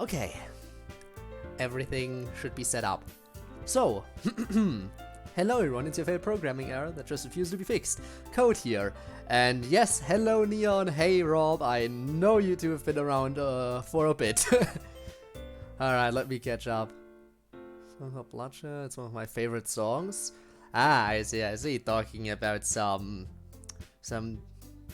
Okay. Everything should be set up. So, hello everyone, it's your favorite programming error that just refused to be fixed. Code here. And yes, hello Neon, hey Rob, I know you two have been around for a bit. Alright, let me catch up. Song of Bloodshed, it's one of my favorite songs. Ah, I see, talking about some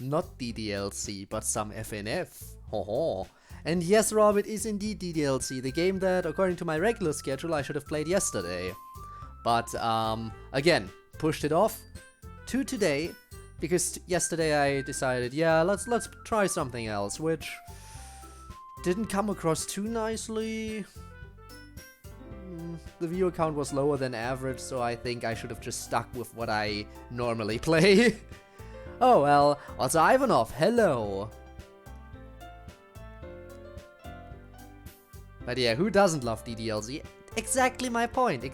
not DDLC, but some FNF. Ho. And yes, Rob, it is indeed DDLC, the game that, according to my regular schedule, I should have played yesterday. But, again, pushed it off to today, because yesterday I decided, yeah, let's try something else, which didn't come across too nicely. The viewer count was lower than average, so I think I should have just stuck with what I normally play. Oh well, also Ivanov, hello! But yeah, who doesn't love DDLC? Exactly my point,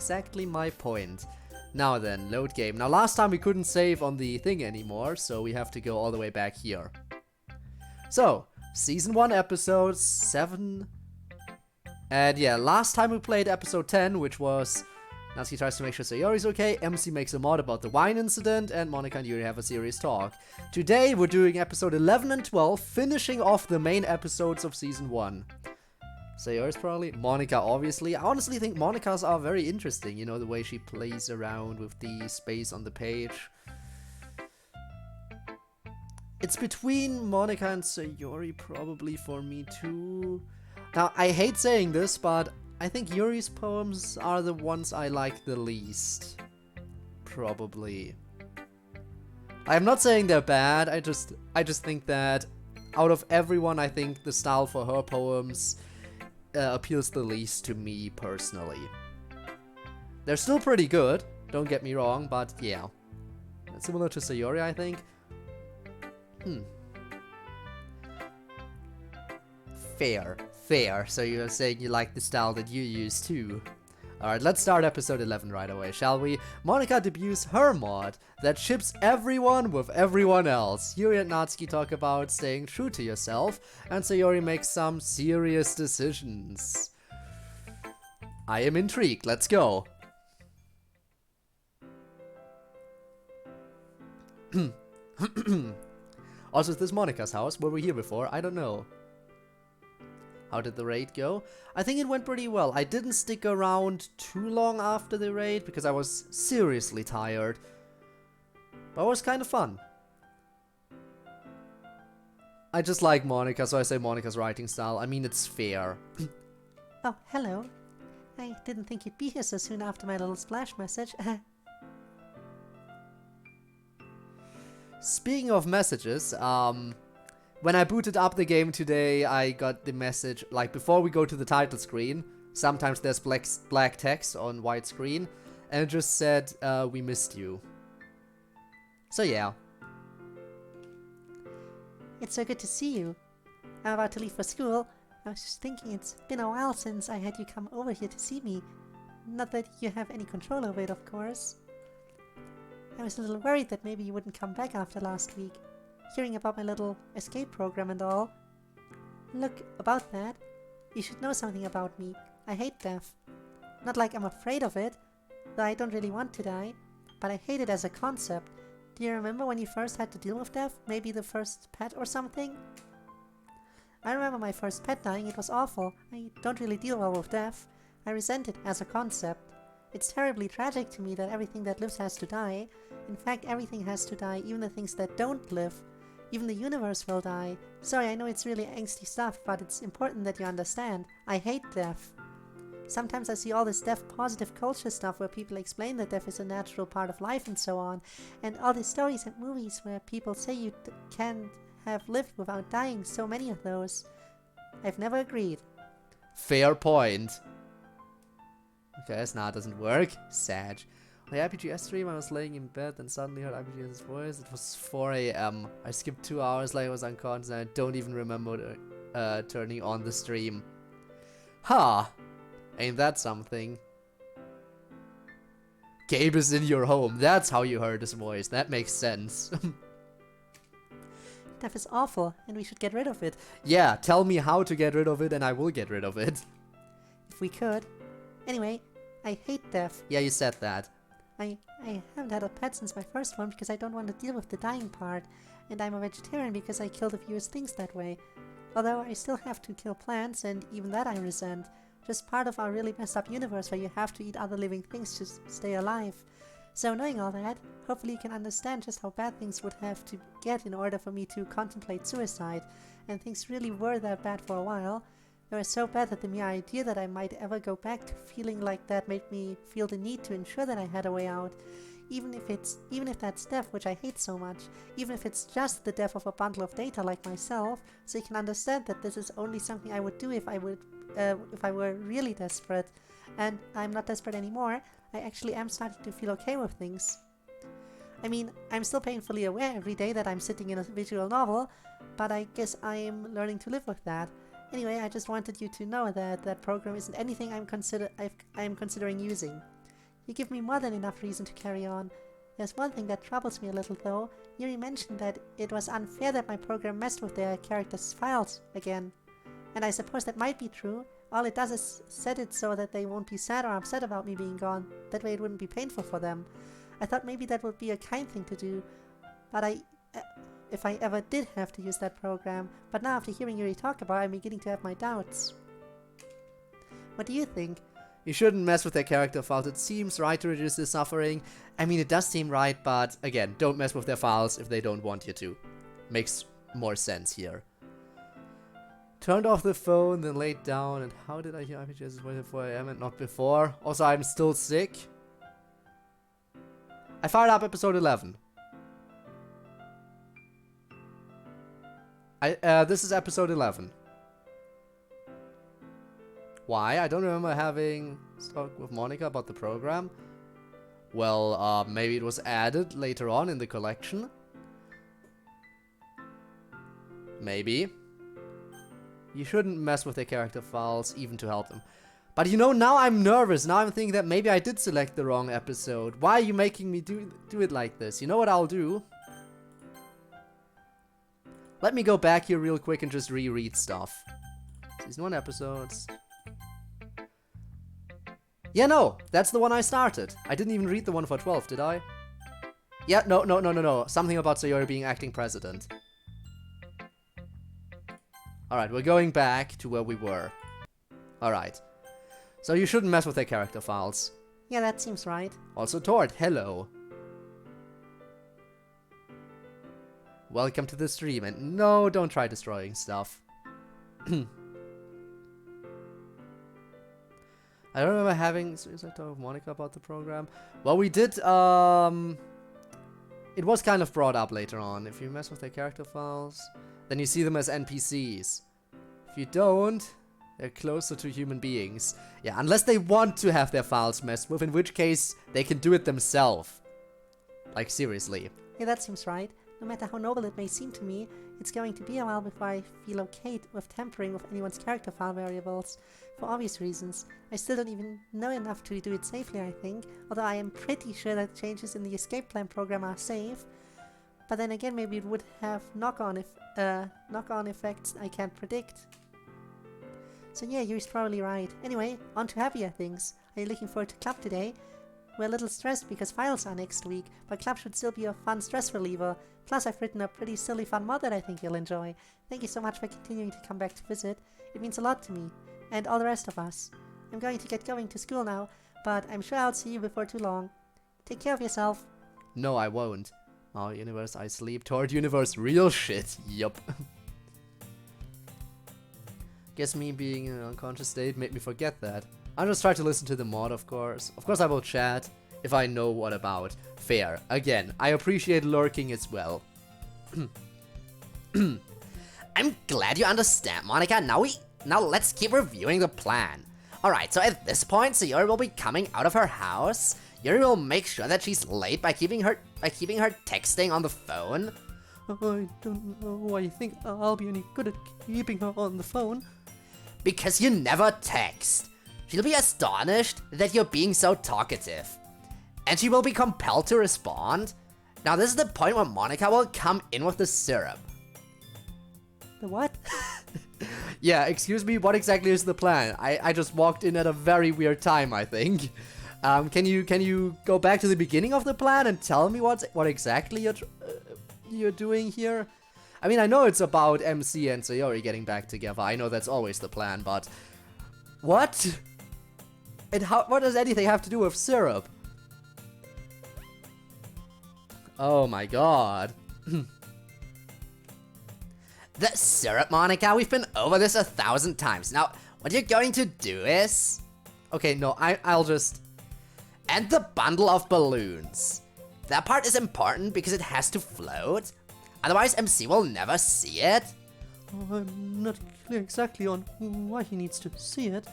Now then, load game. Now last time we couldn't save on the thing anymore, so we have to go all the way back here. So, Season 1 episode 7. And yeah, last time we played episode 10, which was Natsuki tries to make sure Sayori's okay, MC makes a mod about the wine incident, and Monika and Yuri have a serious talk. Today we're doing episode 11 and 12, finishing off the main episodes of Season 1. Sayori's probably, Monika obviously. I honestly think Monika's are very interesting, you know, the way she plays around with the space on the page. It's between Monika and Sayori probably for me too. Now, I hate saying this, but I think Yuri's poems are the ones I like the least. Probably. I'm not saying they're bad, I just think that out of everyone, I think the style for her poems appeals the least to me personally. They're still pretty good, don't get me wrong, but yeah. Similar to Sayori, I think. Fair. So you're saying you like the style that you use too. Alright, let's start episode 11 right away, shall we? Monika debuts her mod that ships everyone with everyone else. Yuri and Natsuki talk about staying true to yourself, and Sayori makes some serious decisions. I am intrigued, let's go. Also, is this Monika's house? Were we here before? I don't know. How did the raid go? I think it went pretty well. I didn't stick around too long after the raid because I was seriously tired. But it was kind of fun. I just like Monika, so I say Monika's writing style. I mean, it's fair. Oh, hello. I didn't think you'd be here so soon after my little splash message. Speaking of messages, when I booted up the game today, I got the message, like, before we go to the title screen, sometimes there's black text on white screen, and it just said, we missed you. So yeah. It's so good to see you. I'm about to leave for school. I was just thinking it's been a while since I had you come over here to see me. Not that you have any control over it, of course. I was a little worried that maybe you wouldn't come back after last week. Hearing about my little escape program and all. Look, about that, you should know something about me. I hate death. Not like I'm afraid of it, though I don't really want to die, but I hate it as a concept. Do you remember when you first had to deal with death? Maybe the first pet or something? I remember my first pet dying, it was awful. I don't really deal well with death. I resent it as a concept. It's terribly tragic to me that everything that lives has to die. In fact, everything has to die, even the things that don't live. Even the universe will die. Sorry, I know it's really angsty stuff, but it's important that you understand. I hate death. Sometimes I see all this death-positive culture stuff where people explain that death is a natural part of life and so on, and all these stories and movies where people say you can't have lived without dying, so many of those. I've never agreed. Fair point. Okay, so now it doesn't work. Sad. On the IPGS stream, I was laying in bed and suddenly heard IPGS's voice. It was 4 AM. I skipped 2 hours like I was unconscious and I don't even remember turning on the stream. Ha! Ain't that something? Gabe is in your home. That's how you heard his voice. That makes sense. death is awful, and we should get rid of it. Yeah, tell me how to get rid of it and I will get rid of it. If we could. Anyway, I hate death. Yeah, you said that. I haven't had a pet since my first one because I don't want to deal with the dying part, and I'm a vegetarian because I kill the fewest things that way. Although I still have to kill plants, and even that I resent. Just part of our really messed up universe where you have to eat other living things to stay alive. So knowing all that, hopefully you can understand just how bad things would have to get in order for me to contemplate suicide, and things really were that bad for a while. They were so bad that the mere idea that I might ever go back to feeling like that made me feel the need to ensure that I had a way out. Even if that's death, which I hate so much, even if it's just the death of a bundle of data like myself, so you can understand that this is only something I would do if I were really desperate. And I'm not desperate anymore. I actually am starting to feel okay with things. I mean, I'm still painfully aware every day that I'm sitting in a visual novel, but I guess I'm learning to live with that. Anyway, I just wanted you to know that that program isn't anything I'm considering using. You give me more than enough reason to carry on. There's one thing that troubles me a little though. Yuri mentioned that it was unfair that my program messed with their characters' files again. And I suppose that might be true. All it does is set it so that they won't be sad or upset about me being gone. That way it wouldn't be painful for them. I thought maybe that would be a kind thing to do. But if I ever did have to use that program. But now after hearing Yuri talk about it, I'm beginning to have my doubts. What do you think? You shouldn't mess with their character files. It seems right to reduce their suffering. I mean, it does seem right, but again, don't mess with their files if they don't want you to. Makes more sense here. Turned off the phone, then laid down, and how did I hear RPGs waited 4 AM and not before? Also, I'm still sick. I fired up episode 11. This is episode 11. Why? I don't remember having talked with Monica about the program. Well, maybe it was added later on in the collection. Maybe. You shouldn't mess with their character files, even to help them. But you know, now I'm nervous. Now I'm thinking that maybe I did select the wrong episode. Why are you making me do it like this? You know what I'll do? Let me go back here real quick and just reread stuff. Season 1 episodes. Yeah, no, that's the one I started. I didn't even read the one for 12, did I? Yeah, no. Something about Sayori being acting president. Alright, we're going back to where we were. Alright. So you shouldn't mess with their character files. Yeah, that seems right. Also Tord, hello. Welcome to the stream, and no, don't try destroying stuff. I don't remember having suicide talk with Monica about the program. Well, we did, it was kind of brought up later on. If you mess with their character files, then you see them as NPCs. If you don't, they're closer to human beings. Yeah, unless they want to have their files messed with, in which case they can do it themselves. Like, seriously. Yeah, that seems right. No matter how noble it may seem to me, it's going to be a while before I feel okay with tampering with anyone's character file variables. For obvious reasons. I still don't even know enough to do it safely, I think, although I am pretty sure that changes in the escape plan program are safe. But then again, maybe it would have knock-on effects I can't predict. So yeah, Yuri's probably right. Anyway, on to happier things. Are you looking forward to club today? We're a little stressed because files are next week, but club should still be a fun stress reliever. Plus I've written a pretty silly fun mod that I think you'll enjoy. Thank you so much for continuing to come back to visit. It means a lot to me. And all the rest of us. I'm going to get going to school now, but I'm sure I'll see you before too long. Take care of yourself. No, I won't. Oh, universe, I sleep. Toward universe, real shit. Yup. Guess me being in an unconscious state made me forget that. I'll just try to listen to the mod, of course. Of course I will chat, if I know what about. Fair. Again, I appreciate lurking as well. I'm glad you understand, Monica. Now let's keep reviewing the plan. Alright, so at this point, Sayori will be coming out of her house. Yuri will make sure that she's late by keeping her texting on the phone. I don't know why you think I'll be any good at keeping her on the phone. Because you never text. She'll be astonished that you're being so talkative. And she will be compelled to respond. Now this is the point where Monica will come in with the syrup. The what? Yeah, excuse me, what exactly is the plan? I just walked in at a very weird time, I think. Can you go back to the beginning of the plan and tell me what exactly you're doing here? I mean, I know it's about MC and Sayori getting back together. I know that's always the plan, but what? And what does anything have to do with syrup? Oh my god. The syrup, Monica, we've been over this 1,000 times. Now, what you're going to do is... Okay, no, I'll just... And the bundle of balloons. That part is important because it has to float. Otherwise, MC will never see it. Oh, I'm not clear exactly on why he needs to see it.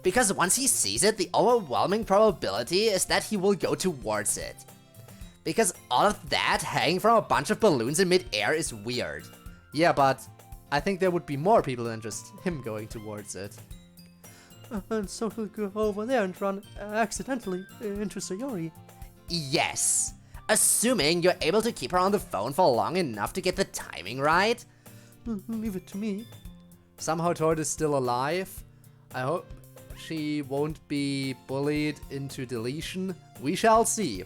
Because once he sees it, the overwhelming probability is that he will go towards it. Because all of that hanging from a bunch of balloons in mid-air is weird. Yeah, but I think there would be more people than just him going towards it. And so he'll go over there and run accidentally into Sayori. Yes. Assuming you're able to keep her on the phone for long enough to get the timing right. Leave it to me. Somehow Toad is still alive. I hope she won't be bullied into deletion. We shall see.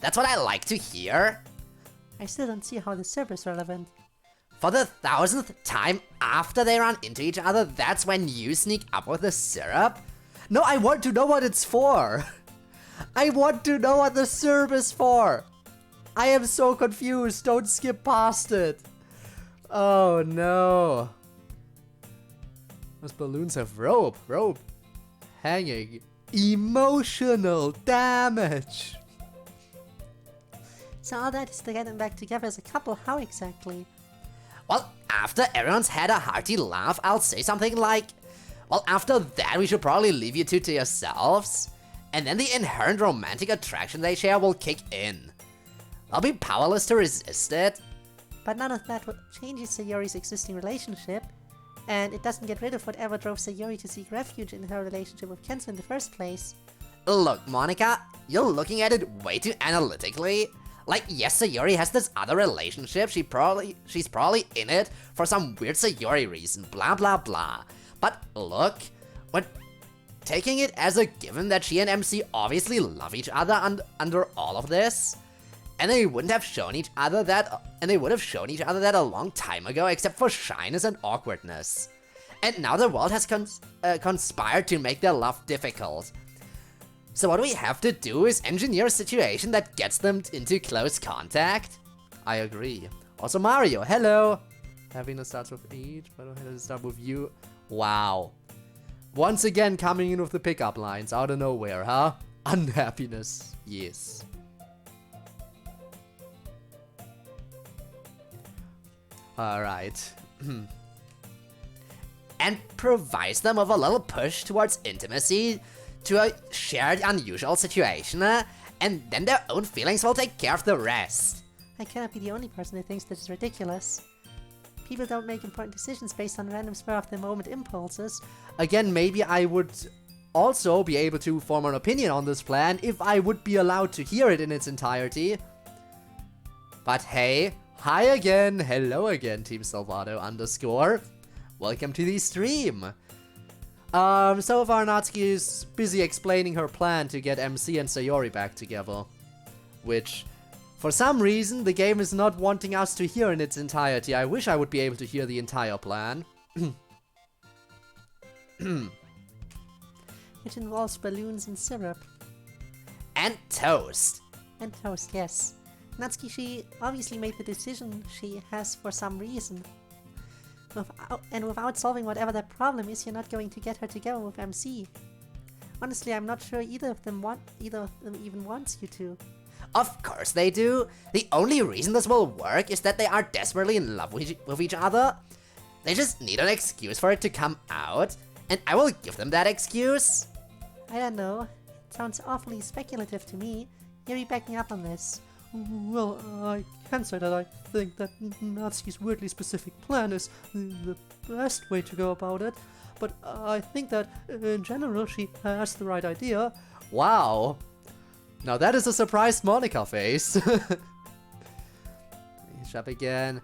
That's what I like to hear. I still don't see how the syrup is relevant. For the 1,000th time after they run into each other, that's when you sneak up with the syrup? No, I want to know what it's for. I want to know what the syrup is for. I am so confused. Don't skip past it. Oh no. Those balloons have rope. Hanging. Emotional damage. So all that is to get them back together as a couple. How exactly? Well, after everyone's had a hearty laugh, I'll say something like, well, after that we should probably leave you two to yourselves. And then the inherent romantic attraction they share will kick in. I'll be powerless to resist it. But none of that changes Sayori's existing relationship, and it doesn't get rid of whatever drove Sayori to seek refuge in her relationship with Kenzo in the first place. Look, Monica, you're looking at it way too analytically. Like, yes, Sayori has this other relationship, she's probably in it for some weird Sayori reason, blah blah blah. But look, when taking it as a given that she and MC obviously love each other under all of this, and they wouldn't have shown each other that, and they would have shown each other that a long time ago, except for shyness and awkwardness. And now the world has conspired to make their love difficult. So what we have to do is engineer a situation that gets them into close contact. I agree. Also Mario, hello. Happiness starts with H, but it doesn't start with you. Wow. Once again coming in with the pickup lines out of nowhere, huh? Unhappiness, yes. Alright. And provides them with a little push towards intimacy, to a shared unusual situation, and then their own feelings will take care of the rest. I cannot be the only person who thinks this is ridiculous. People don't make important decisions based on random spur-of-the-moment impulses. Again, maybe I would also be able to form an opinion on this plan if I would be allowed to hear it in its entirety. But hey, hi again, hello again, Team Salvato _ Welcome to the stream. So far Natsuki is busy explaining her plan to get MC and Sayori back together. Which, for some reason, the game is not wanting us to hear in its entirety. I wish I would be able to hear the entire plan. Which involves balloons and syrup. And toast. And toast, yes. Natsuki, she obviously made the decision she has for some reason. Without solving whatever that problem is, you're not going to get her together with MC. Honestly, I'm not sure either of them even wants you to. Of course they do. The only reason this will work is that they are desperately in love with each other. They just need an excuse for it to come out, and I will give them that excuse. I don't know. It sounds awfully speculative to me. You're backing up on this. Well, I can say that I think that Natsuki's weirdly specific plan is the best way to go about it, but I think that in general she has the right idea. Wow. Now that is a surprised Monica face. Finish up again.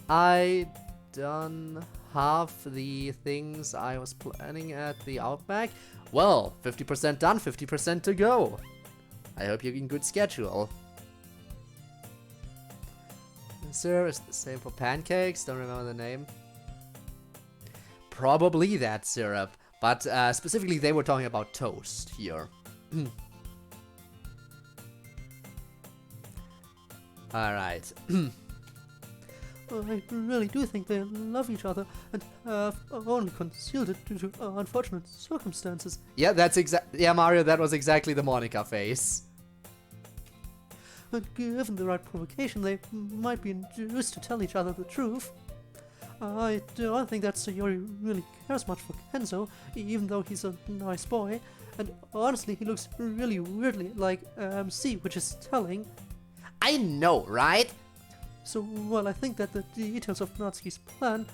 I done half the things I was planning at the Outback? Well, 50% done, 50% to go. I hope you're in good schedule. Syrup is the same for pancakes, don't remember the name. Probably that syrup, but specifically they were talking about toast here. Alright. I really do think they love each other and have only concealed it due to unfortunate circumstances. Yeah, Mario, that was exactly the Monica face. But given the right provocation, they might be induced to tell each other the truth. I don't think that Sayori really cares much for Kenzo, even though he's a nice boy. And honestly, he looks really weirdly like MC, which is telling. I know, right? So while I think that the details of Natsuki's plan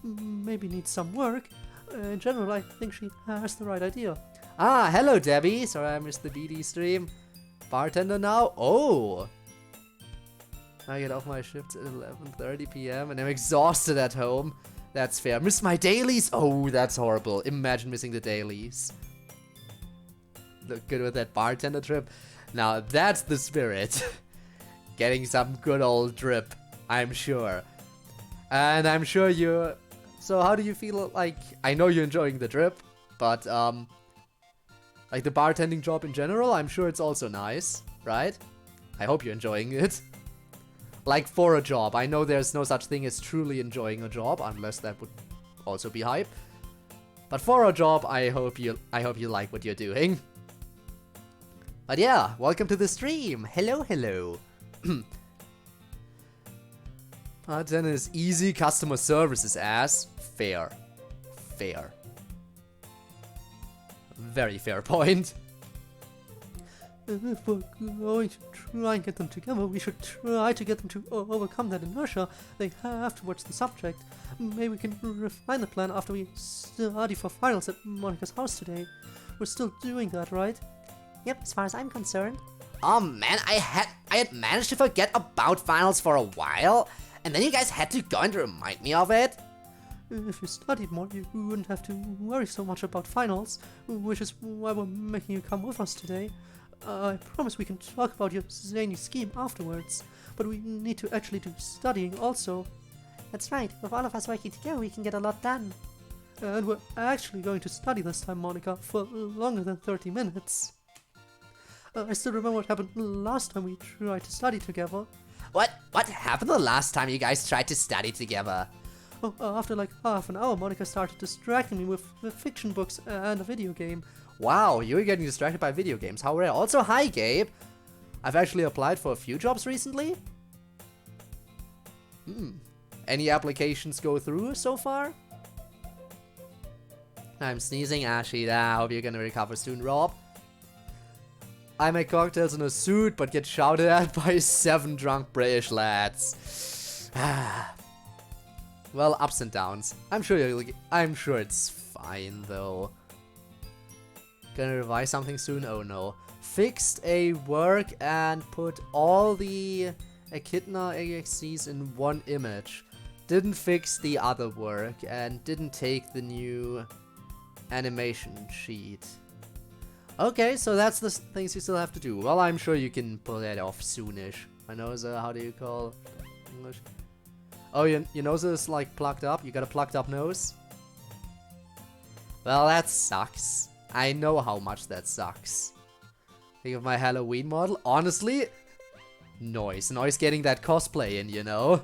maybe need some work, in general I think she has the right idea. Ah, hello Debbie. Sorry I missed the BD stream. Bartender now? Oh! I get off my shift at 11:30 p.m. and I'm exhausted at home. That's fair. Miss my dailies? Oh, that's horrible. Imagine missing the dailies. Look good with that bartender trip. Now that's the spirit. Getting some good old drip, I'm sure. And I'm sure you... So how do you feel like... I know you're enjoying the drip, but like the bartending job in general, I'm sure it's also nice, right? I hope you're enjoying it. Like for a job, I know there's no such thing as truly enjoying a job, unless that would also be hype. But for a job, I hope you like what you're doing. But yeah, welcome to the stream. Hello, hello. Bartender is easy, customer service is ass. Fair. Fair. Very fair point. If we're going to try and get them together, we should try to get them to overcome that inertia. They have towards the subject. Maybe we can refine the plan after we study for finals at Monica's house today. We're still doing that, right? Yep, as far as I'm concerned. Oh man, I had managed to forget about finals for a while, and then you guys had to go and remind me of it. If you studied more, you wouldn't have to worry so much about finals, which is why we're making you come with us today. I promise we can talk about your zany scheme afterwards, but we need to actually do studying also. That's right, with all of us working together we can get a lot done. And we're actually going to study this time, Monica, for longer than 30 minutes. I still remember what happened last time we tried to study together. What happened the last time you guys tried to study together? Oh, after like half an hour, Monica started distracting me with fiction books and a video game. Wow, you're getting distracted by video games. How rare. Also, hi Gabe. I've actually applied for a few jobs recently. Any applications go through so far? I'm sneezing, Ashida. I hope you're gonna recover soon, Rob. I make cocktails in a suit, but get shouted at by 7 drunk British lads. Well, ups and downs. I'm sure it's fine though. Gonna revise something soon? Oh no. Fixed a work and put all the Echidna AXCs in one image. Didn't fix the other work and didn't take the new animation sheet. Okay, so that's the things you still have to do. Well, I'm sure you can pull that off soonish. My nose, how do you call English? Oh, your nose is like plucked up? You got a plucked up nose? Well, that sucks. I know how much that sucks. Think of my Halloween model. Honestly, Noise getting that cosplay in, you know?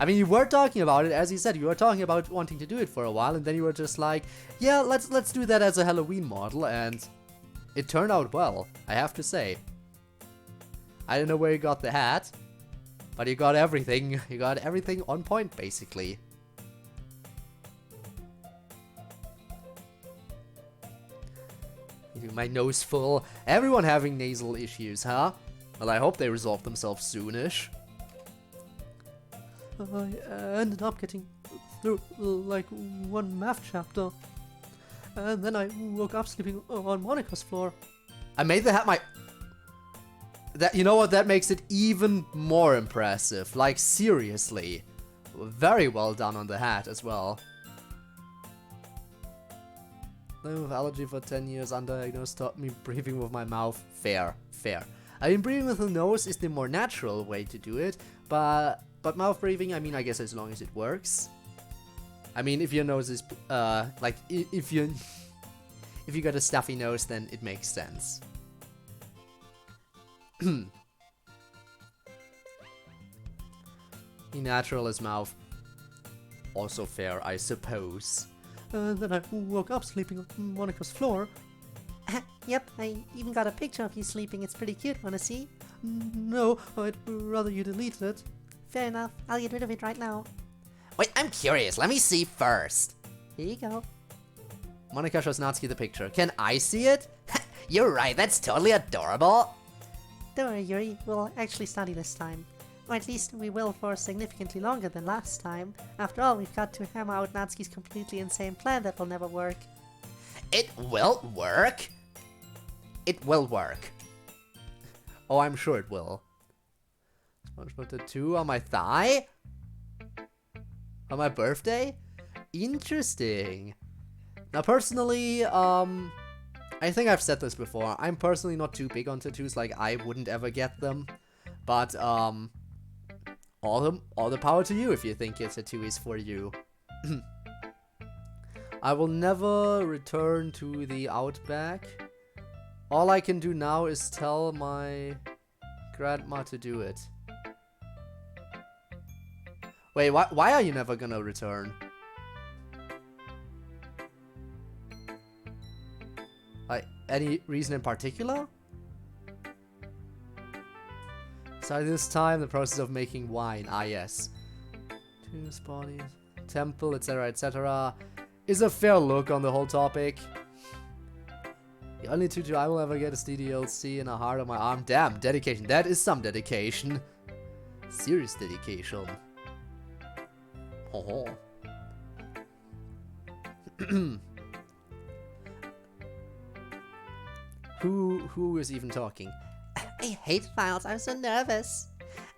I mean, you were talking about it, as you said, you were talking about wanting to do it for a while, and then you were just like, yeah, let's do that as a Halloween model, and it turned out well, I have to say. I don't know where you got the hat, but you got everything. You got everything on point, basically. My nose full. Everyone having nasal issues, huh? Well, I hope they resolve themselves soonish. I ended up getting through like one math chapter. And then I woke up sleeping on Monica's floor. I made the hat my... You know what? That makes it even more impressive. Like, seriously. Very well done on the hat as well. Living with allergy for 10 years, undiagnosed, taught me breathing with my mouth. Fair, fair. I mean, breathing with the nose is the more natural way to do it, but mouth breathing, I mean, I guess as long as it works. I mean, if your nose is, like, if you got a stuffy nose, then it makes sense. Be natural as mouth. Also fair, I suppose. Then I woke up sleeping on Monica's floor. Yep, I even got a picture of you sleeping. It's pretty cute. Wanna see? No, I'd rather you deleted it. Fair enough. I'll get rid of it right now. Wait, I'm curious. Let me see first. Here you go. Monica shows Natsuki the picture. Can I see it? You're right. That's totally adorable. Don't worry, Yuri. We'll actually study this time. Or at least we will for significantly longer than last time. After all, we've got to hammer out Natsuki's completely insane plan that will never work. It will work. It will work. Oh, I'm sure it will. SpongeBob tattoo on my thigh? On my birthday? Interesting. Now, personally, I think I've said this before. I'm personally not too big on tattoos, like I wouldn't ever get them. But, all the power to you if you think your tattoo is for you. I will never return to the Outback. All I can do now is tell my grandma to do it. Wait, why are you never gonna return? Like, any reason in particular? So this time, the process of making wine. Ah, yes. Two bodies, temple, etc., etc. is a fair look on the whole topic. The only tutu I will ever get is DDLC and a heart on my arm. Damn, dedication. That is some dedication. Serious dedication. Oh. Who is even talking? I hate files. I'm so nervous.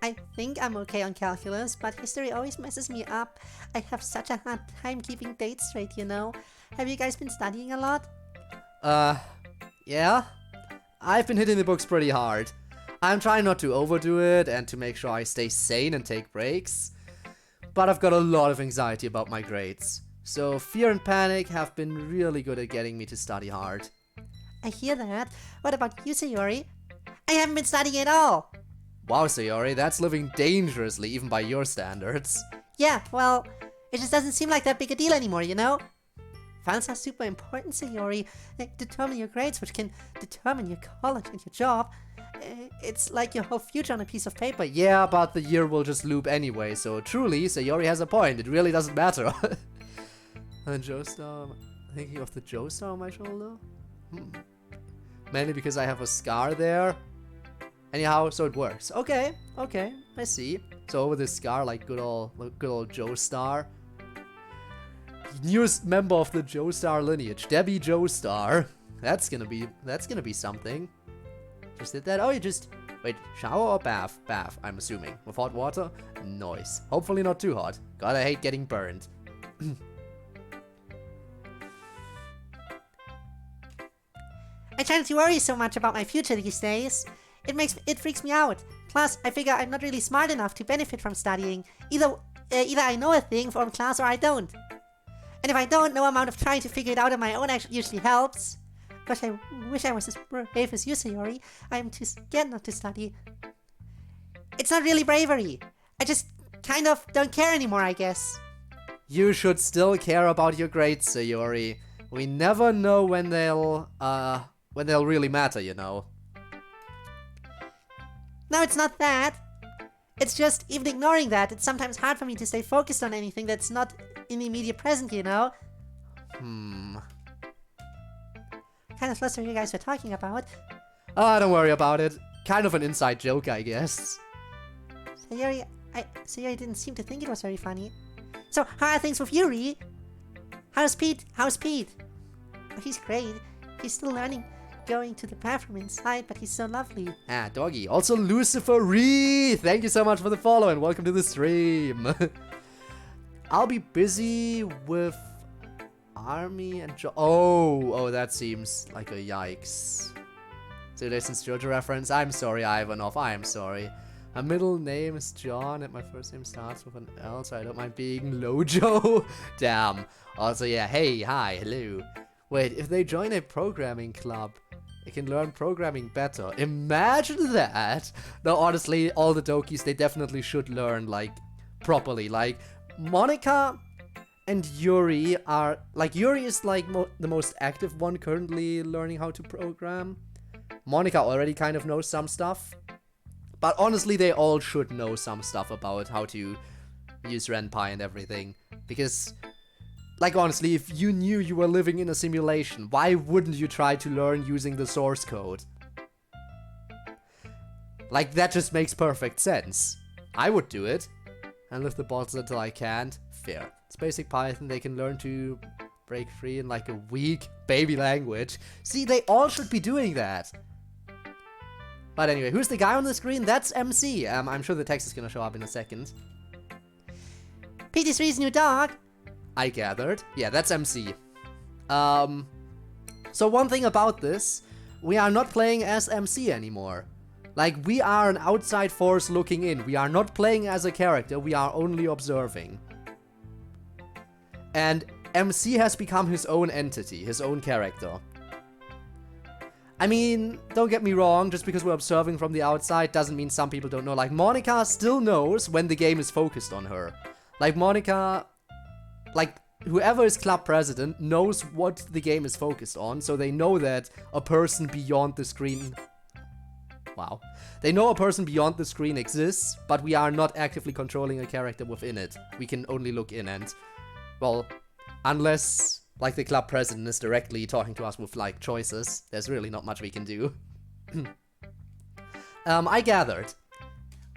I think I'm okay on calculus, but history always messes me up. I have such a hard time keeping dates straight, you know. Have you guys been studying a lot? Yeah. I've been hitting the books pretty hard. I'm trying not to overdo it and to make sure I stay sane and take breaks. But I've got a lot of anxiety about my grades. So fear and panic have been really good at getting me to study hard. I hear that. What about you, Sayori? I haven't been studying at all. Wow, Sayori, that's living dangerously even by your standards. Yeah, well, it just doesn't seem like that big a deal anymore, you know? Files are super important, Sayori. They determine your grades, which can determine your college and your job. It's like your whole future on a piece of paper. But yeah, but the year will just loop anyway, so truly, Sayori has a point. It really doesn't matter. And Joestar, thinking of the Joestar on my shoulder? Mainly because I have a scar there. Anyhow, so it works. Okay, I see. So with this scar, like good old Joestar. Newest member of the Joestar lineage, Debbie Joestar. That's gonna be something. Just did that. Oh, you just wait. Shower or bath? Bath. I'm assuming with hot water. Nice. Hopefully not too hot. God, I hate getting burned. I try not to worry so much about my future these days. It freaks me out. Plus, I figure I'm not really smart enough to benefit from studying. Either I know a thing from class or I don't. And if I don't, no amount of trying to figure it out on my own actually usually helps. Gosh, I wish I was as brave as you, Sayori. I'm too scared not to study. It's not really bravery. I just kind of don't care anymore, I guess. You should still care about your grades, Sayori. We never know when they'll really matter, you know. No, it's not that. It's just, even ignoring that, it's sometimes hard for me to stay focused on anything that's not in the immediate present, you know? Hmm. Kind of lost what you guys were talking about. Ah, don't worry about it. Kind of an inside joke, I guess. Sayori didn't seem to think it was very funny. So, how are things with Yuri? How's Pete? Oh, he's great. He's still learning, going to the bathroom inside, but he's so lovely. Ah, doggy. Also, Lucifer Ree! Thank you so much for the follow and welcome to the stream. I'll be busy with army and oh, that seems like a yikes. So listens to JoJo reference. I'm sorry, Ivanov. I am sorry. My middle name is John and my first name starts with an L, so I don't mind being Lojo. Damn. Also, yeah, hey, hi, hello. Wait, if they join a programming club, they can learn programming better. Imagine that! No, honestly, all the Dokis, they definitely should learn, like, properly. Like, Monica and Yuri are... Like, Yuri is, like, the most active one currently learning how to program. Monica already kind of knows some stuff. But honestly, they all should know some stuff about how to use Ren'Py and everything. Because, like, honestly, if you knew you were living in a simulation, why wouldn't you try to learn using the source code? Like, that just makes perfect sense. I would do it. And lift the bots until I can't. Fair. It's basic Python, they can learn to break free in like a week. Baby language. See, they all should be doing that. But anyway, who's the guy on the screen? That's MC. I'm sure the text is gonna show up in a second. PT3's new dog. I gathered. Yeah, that's MC. So one thing about this, we are not playing as MC anymore. Like, we are an outside force looking in. We are not playing as a character, we are only observing. And MC has become his own entity, his own character. I mean, don't get me wrong, just because we're observing from the outside doesn't mean some people don't know. Like, Monica still knows when the game is focused on her. Like, Monica... Like, whoever is club president knows what the game is focused on, so they know that a person beyond the screen... Wow. They know a person beyond the screen exists, but we are not actively controlling a character within it. We can only look in and... Well, unless... Like, the club president is directly talking to us with, like, choices. There's really not much we can do. I gathered.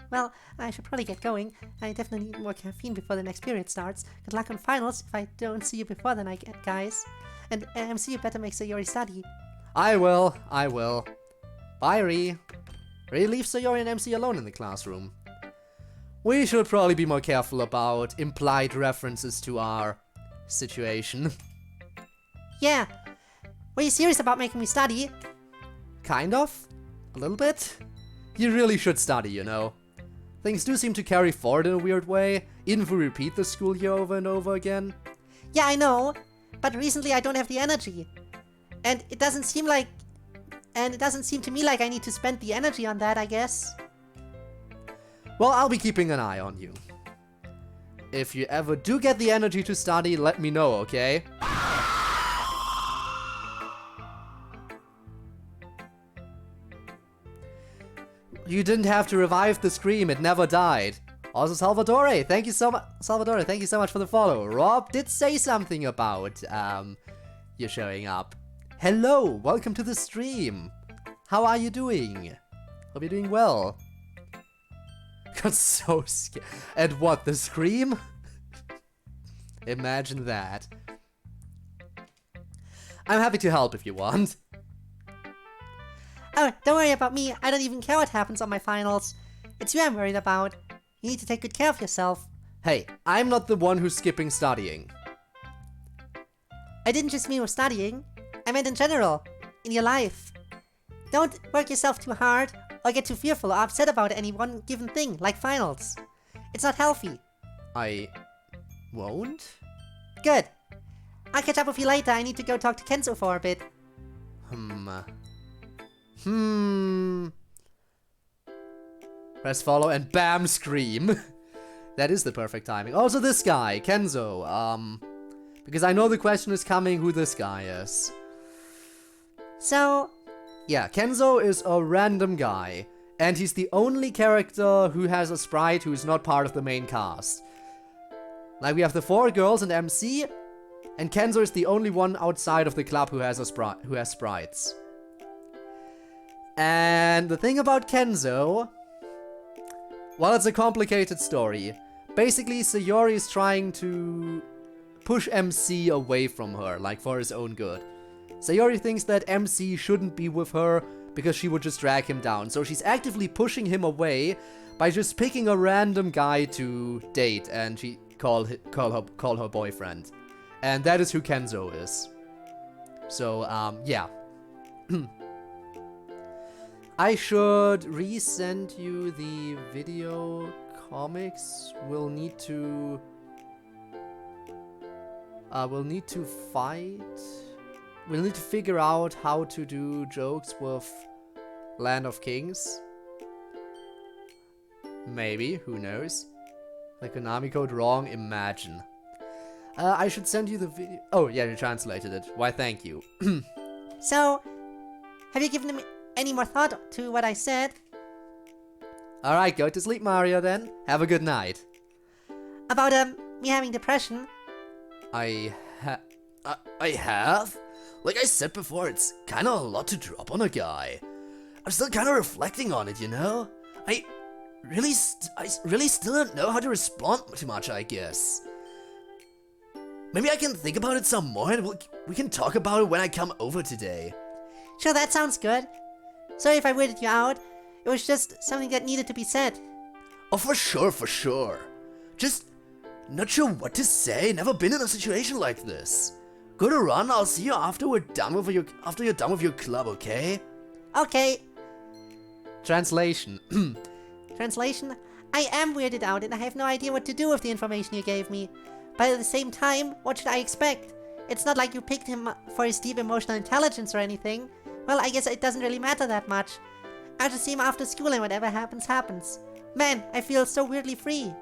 Well, I should probably get going. I definitely need more caffeine before the next period starts. Good luck on finals if I don't see you before then, guys. And MC, you better make sure you already study. I will. Bye, Ree. Ree leaves Sayori and MC alone in the classroom. We should probably be more careful about implied references to our situation. Yeah. Were you serious about making me study? Kind of. A little bit. You really should study, you know. Things do seem to carry forward in a weird way, even if we repeat the school year over and over again. Yeah, I know. But recently I don't have the energy. And it doesn't seem to me like I need to spend the energy on that, I guess. Well, I'll be keeping an eye on you. If you ever do get the energy to study, let me know, okay? You didn't have to revive the scream, it never died. Also, Salvatore, thank you so much. Salvatore, thank you so much for the follow. Rob did say something about you showing up. Hello, welcome to the stream. How are you doing? Hope you're doing well. Got so scared. And what, the scream? Imagine that. I'm happy to help if you want. Oh, don't worry about me. I don't even care what happens on my finals. It's you I'm worried about. You need to take good care of yourself. Hey, I'm not the one who's skipping studying. I didn't just mean with studying. I meant in general. In your life. Don't work yourself too hard or get too fearful or upset about any one given thing, like finals. It's not healthy. I won't? Good. I'll catch up with you later. I need to go talk to Kenzo for a bit. Press follow and bam, scream. That is the perfect timing. Also this guy, Kenzo, because I know the question is coming who this guy is. So... Yeah, Kenzo is a random guy, and he's the only character who has a sprite who is not part of the main cast. Like, we have the 4 girls and MC, and Kenzo is the only one outside of the club who has sprites. And the thing about Kenzo... Well, it's a complicated story. Basically, Sayori is trying to push MC away from her, like for his own good. Sayori thinks that MC shouldn't be with her because she would just drag him down. So she's actively pushing him away by just picking a random guy to date, and she call her boyfriend. And that is who Kenzo is. So, yeah. I should resend you the video comics. We'll need to figure out how to do jokes with Land of Kings. Maybe, who knows? The Konami code wrong, imagine. I should send you the video. Oh, yeah, you translated it. Why, thank you. So, have you given him any more thought to what I said? Alright, go to sleep, Mario, then. Have a good night. About, me having depression? I have? Like I said before, it's kinda a lot to drop on a guy. I'm still kinda reflecting on it, you know? I really still don't know how to respond too much, I guess. Maybe I can think about it some more and we can talk about it when I come over today. Sure, that sounds good. Sorry if I weirded you out. It was just something that needed to be said. Oh, for sure. Just not sure what to say, never been in a situation like this. Go to run, I'll see you after you're done with your club, okay? Okay. Translation. Translation? I am weirded out and I have no idea what to do with the information you gave me. But at the same time, what should I expect? It's not like you picked him for his deep emotional intelligence or anything. Well, I guess it doesn't really matter that much. I'll just see him after school and whatever happens, happens. Man, I feel so weirdly free.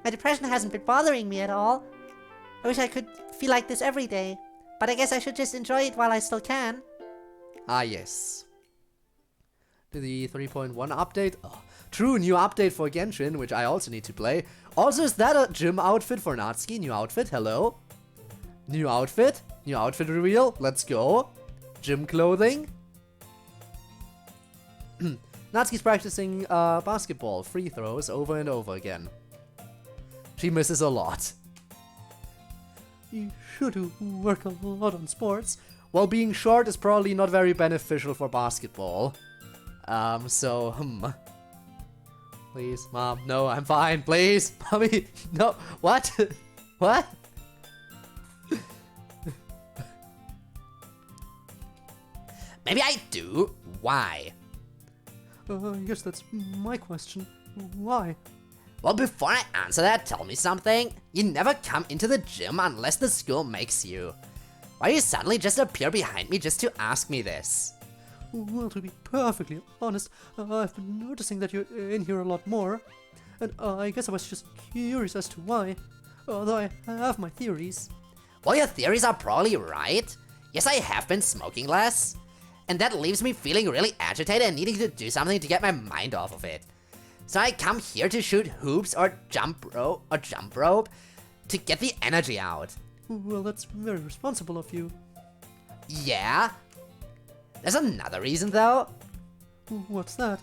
My depression hasn't been bothering me at all. I wish I could feel like this every day. But I guess I should just enjoy it while I still can. Ah, yes. The 3.1 update. Oh, true, new update for Genshin, which I also need to play. Also, is that a gym outfit for Natsuki? New outfit, hello? New outfit reveal, let's go. Gym clothing. Natsuki's practicing basketball, free throws over and over again. She misses a lot. You should work a lot on sports. Well, being short is probably not very beneficial for basketball. Please, Mom, no, I'm fine, please. Mommy, no, what? What? Maybe I do. Why? I guess that's my question. Why? Well, before I answer that, tell me something. You never come into the gym unless the school makes you. Why you suddenly just appear behind me just to ask me this? Well, to be perfectly honest, I've been noticing that you're in here a lot more. And I guess I was just curious as to why. Although I have my theories. Well, your theories are probably right. Yes, I have been smoking less. And that leaves me feeling really agitated and needing to do something to get my mind off of it. So I come here to shoot hoops or jump rope to get the energy out. Well, that's very responsible of you. Yeah? There's another reason though. What's that?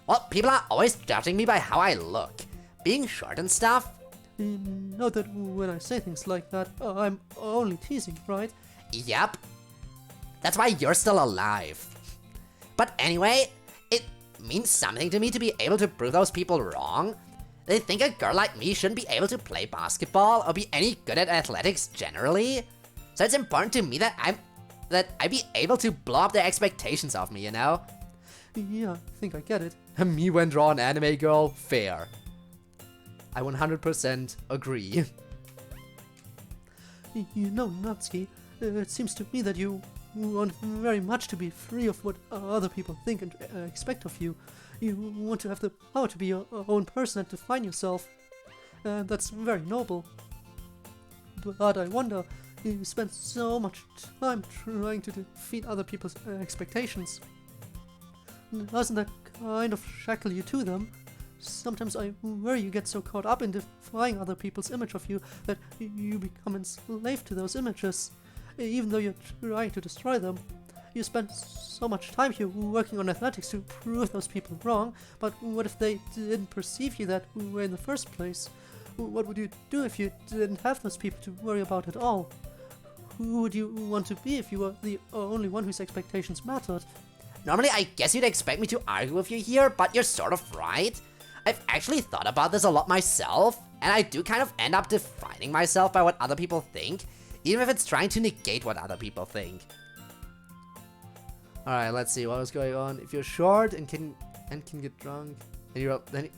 Well, people are always judging me by how I look. Being short and stuff. Note that when I say things like that, I'm only teasing, right? Yep. That's why you're still alive. But anyway, it means something to me to be able to prove those people wrong. They think a girl like me shouldn't be able to play basketball or be any good at athletics generally. So it's important to me that I be able to blow up their expectations of me, you know? Yeah, I think I get it. Me when draw an anime girl, fair. I 100% agree. You know, Natsuki, it seems to me that you want very much to be free of what other people think and expect of you. You want to have the power to be your own person and define yourself. And that's very noble. But I wonder, you spend so much time trying to defeat other people's expectations. Doesn't that kind of shackle you to them? Sometimes I worry you get so caught up in defying other people's image of you that you become enslaved to those images. Even though you're trying to destroy them. You spend so much time here working on athletics to prove those people wrong, but what if they didn't perceive you that way in the first place? What would you do if you didn't have those people to worry about at all? Who would you want to be if you were the only one whose expectations mattered? Normally, I guess you'd expect me to argue with you here, but you're sort of right. I've actually thought about this a lot myself, and I do kind of end up defining myself by what other people think, even if it's trying to negate what other people think. Alright, let's see what was going on. If you're short and can get drunk, then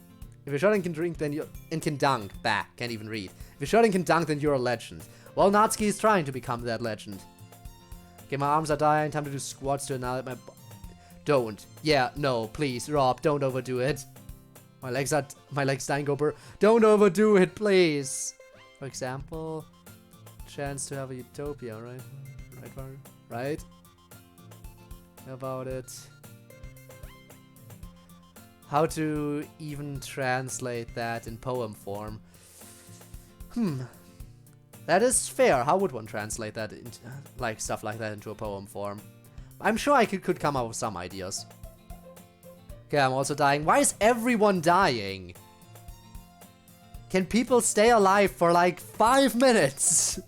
if you're short and can drink, then you can dunk. Bah, can't even read. If you're short and can dunk, then you're a legend. Well, Natsuki is trying to become that legend. Okay, my arms are dying. Time to do squats to annihilate my. Don't. Yeah, no, please, Rob, don't overdo it. My legs dying, Gober. Don't overdo it, please. For example, chance to have a utopia, right? Right? How about it? How to even translate that in poem form? That is fair. How would one translate that into, like, stuff like that into a poem form? I'm sure I could come up with some ideas. Okay, I'm also dying. Why is everyone dying? Can people stay alive for like 5 minutes?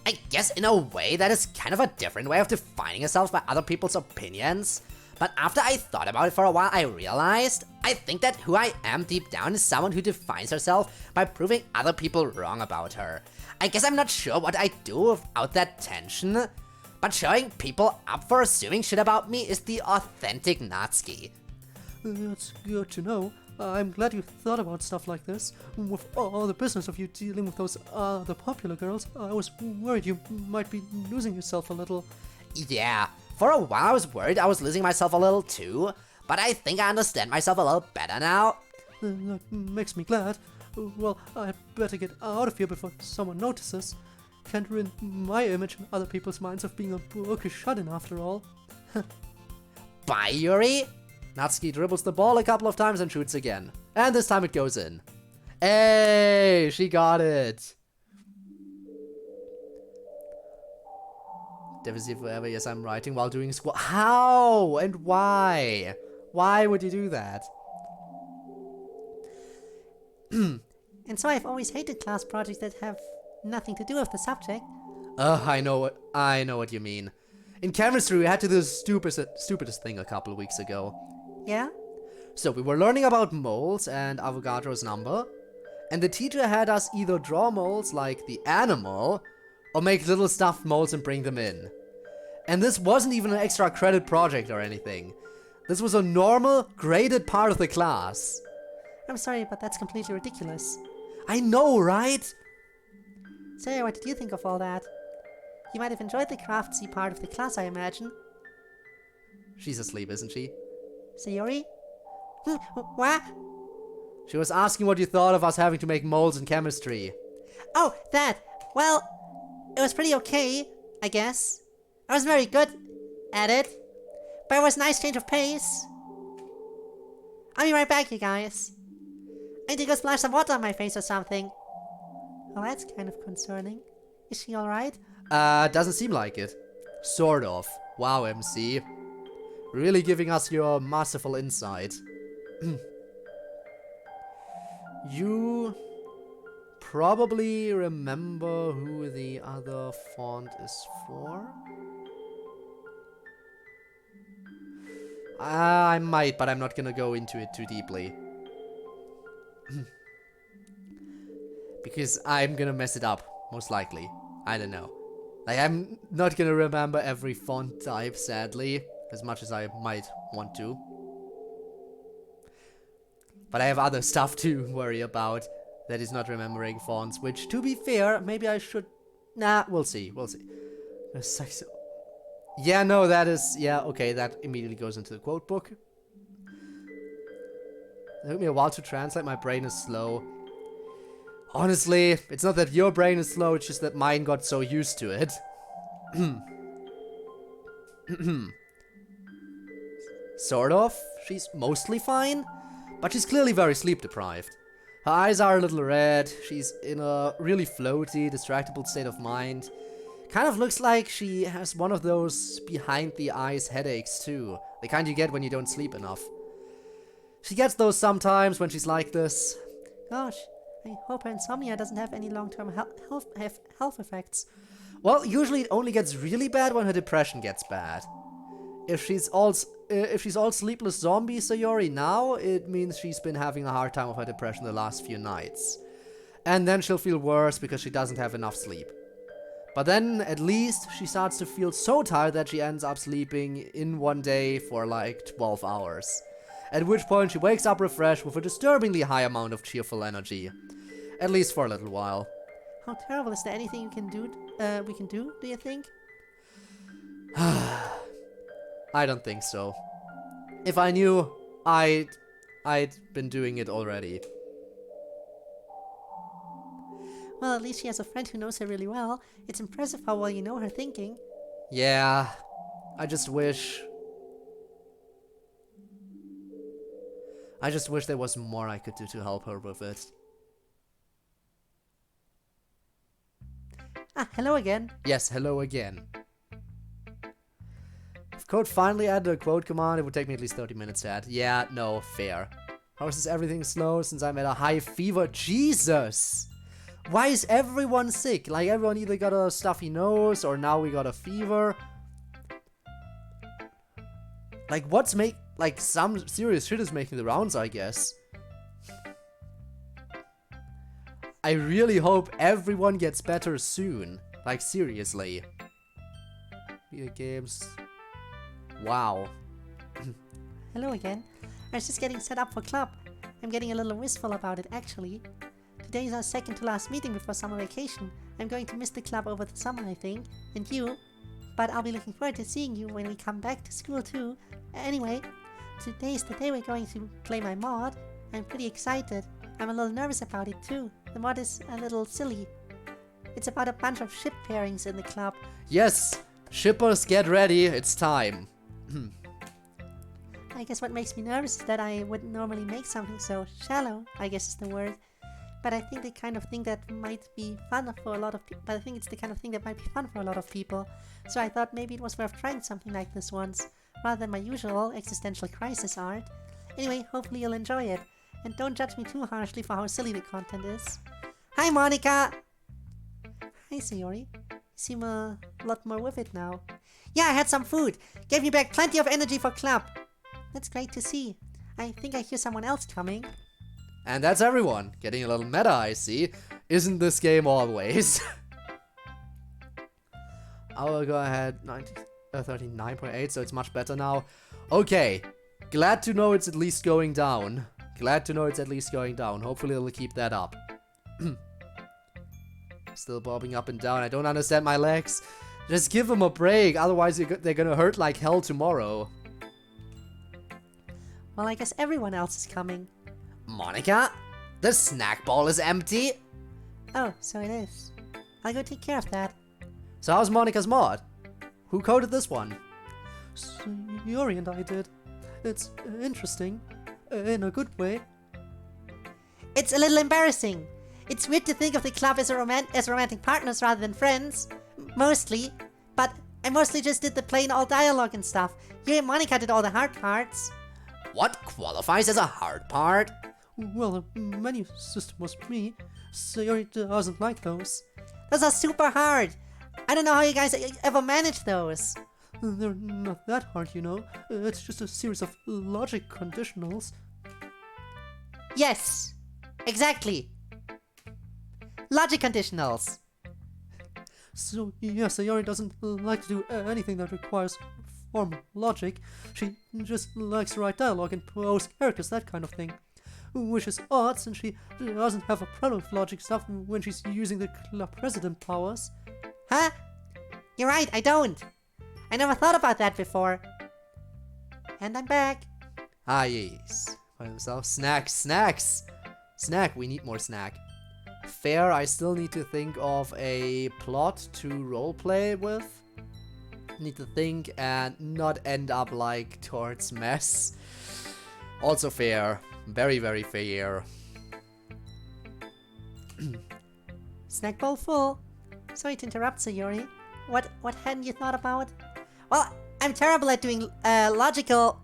I guess in a way that is kind of a different way of defining yourself by other people's opinions. But after I thought about it for a while, I realized I think that who I am deep down is someone who defines herself by proving other people wrong about her. I guess I'm not sure what I'd do without that tension, but showing people up for assuming shit about me is the authentic Natsuki. That's good to know. I'm glad you thought about stuff like this. With all the business of you dealing with those the popular girls, I was worried you might be losing yourself a little. Yeah, for a while I was worried I was losing myself a little too, but I think I understand myself a little better now. That makes me glad. Well, I better get out of here before someone notices. Can't ruin my image in other people's minds of being a bookish shut-in after all. Bye, Yuri. Natsuki dribbles the ball a couple of times and shoots again. And this time it goes in. Hey, she got it. Deficit forever, yes, I'm writing while doing squat. How and why? Why would you do that? And so I've always hated class projects that have nothing to do with the subject. I know what you mean. In chemistry, we had to do the stupidest thing a couple of weeks ago. Yeah? So we were learning about moles and Avogadro's number, and the teacher had us either draw moles like the animal, or make little stuffed moles and bring them in. And this wasn't even an extra credit project or anything. This was a normal, graded part of the class. I'm sorry, but that's completely ridiculous. I know, right? So, what did you think of all that? You might have enjoyed the craftsy part of the class, I imagine. She's asleep, isn't she? Sayori? What? She was asking what you thought of us having to make moles in chemistry. Oh, that! Well, it was pretty okay, I guess. I was very good at it, but it was a nice change of pace. I'll be right back, you guys. I need to go splash some water on my face or something. Well, that's kind of concerning. Is she alright? Doesn't seem like it. Sort of. Wow, MC. Really giving us your masterful insight. You probably remember who the other font is for? I might, but I'm not gonna go into it too deeply. Because I'm gonna mess it up, most likely. I don't know. Like, I'm not gonna remember every font type, sadly, as much as I might want to. But I have other stuff to worry about that is not remembering fonts, which, to be fair, maybe I should... Nah, we'll see, we'll see. Yeah, no, that is... Yeah, okay, that immediately goes into the quote book. It took me a while to translate, my brain is slow. Honestly, it's not that your brain is slow, it's just that mine got so used to it. Sort of. She's mostly fine, but she's clearly very sleep deprived. Her eyes are a little red, she's in a really floaty, distractible state of mind. Kind of looks like she has one of those behind-the-eyes headaches too. The kind you get when you don't sleep enough. She gets those sometimes when she's like this. Gosh, I hope her insomnia doesn't have any long-term health effects. Well, usually it only gets really bad when her depression gets bad. if she's all sleepless zombie Sayori now, it means she's been having a hard time with her depression the last few nights. And then she'll feel worse because she doesn't have enough sleep. But then, at least, she starts to feel so tired that she ends up sleeping in one day for like 12 hours. At which point she wakes up refreshed with a disturbingly high amount of cheerful energy. At least for a little while. How terrible. Is there anything you can do, do you think? I don't think so. If I knew, I'd been doing it already. Well, at least she has a friend who knows her really well. It's impressive how well you know her thinking. Yeah, I just wish there was more I could do to help her with it. Ah, hello again. Yes, hello again. If Code finally added a quote command, it would take me at least 30 minutes to add. Yeah, no, fair. How is everything slow since I'm at a high fever? Jesus! Why is everyone sick? Like, everyone either got a stuffy nose, or now we got a fever. Like, some serious shit is making the rounds, I guess. I really hope everyone gets better soon. Like, seriously. Video games. Wow. Hello again. I was just getting set up for club. I'm getting a little wistful about it, actually. Today's our second to last meeting before summer vacation. I'm going to miss the club over the summer, I think. And you. But I'll be looking forward to seeing you when we come back to school, too. Anyway, today's the day we're going to play my mod. I'm pretty excited. I'm a little nervous about it, too. The mod is a little silly. It's about a bunch of ship pairings in the club. Yes! Shippers, get ready. It's time. I guess what makes me nervous is that I wouldn't normally make something so shallow, I guess is the word. But I think the kind of thing that might be fun for a lot of people. But I think it's the kind of thing that might be fun for a lot of people. So I thought maybe it was worth trying something like this once, rather than my usual existential crisis art. Anyway, hopefully you'll enjoy it. And don't judge me too harshly for how silly the content is. Hi, Monica! Hi, Sayori. You seem a lot more with it now. Yeah, I had some food. Gave me back plenty of energy for club. That's great to see. I think I hear someone else coming. And that's everyone. Getting a little meta, I see. Isn't this game always? I will go ahead. 39.8, so it's much better now. Okay. Glad to know it's at least going down. Glad to know it's at least going down. Hopefully it'll keep that up. Still bobbing up and down. I don't understand my legs. Just give them a break. Otherwise they're gonna hurt like hell tomorrow. Well, I guess everyone else is coming. Monica, the snack bowl is empty. Oh, so it is. I'll go take care of that. So how's Monica's mod? Who coded this one? Yuri and I did. It's interesting. In a good way. It's a little embarrassing. It's weird to think of the club as romantic partners rather than friends. Mostly. But I mostly just did the plain old dialogue and stuff. You and Monica did all the hard parts. What qualifies as a hard part? Well, the menu system was me. Sayori doesn't like those. Those are super hard. I don't know how you guys ever manage those. They're not that hard, you know. It's just a series of logic conditionals. Yes, exactly. Logic conditionals. So, yeah, Sayori doesn't like to do anything that requires formal logic. She just likes to write dialogue and pose characters, that kind of thing. Which is odd, since she doesn't have a problem with logic stuff when she's using the club president powers. Huh? You're right, I don't. I never thought about that before. And I'm back. Ah, yes. Find myself. Snacks. Snack, we need more snack. Fair, I still need to think of a plot to roleplay with. Need to think and not end up like towards mess. Also fair. Very, very fair. Snack bowl full. Sorry to interrupt, Sayori. What hadn't you thought about? Well, I'm terrible at doing logical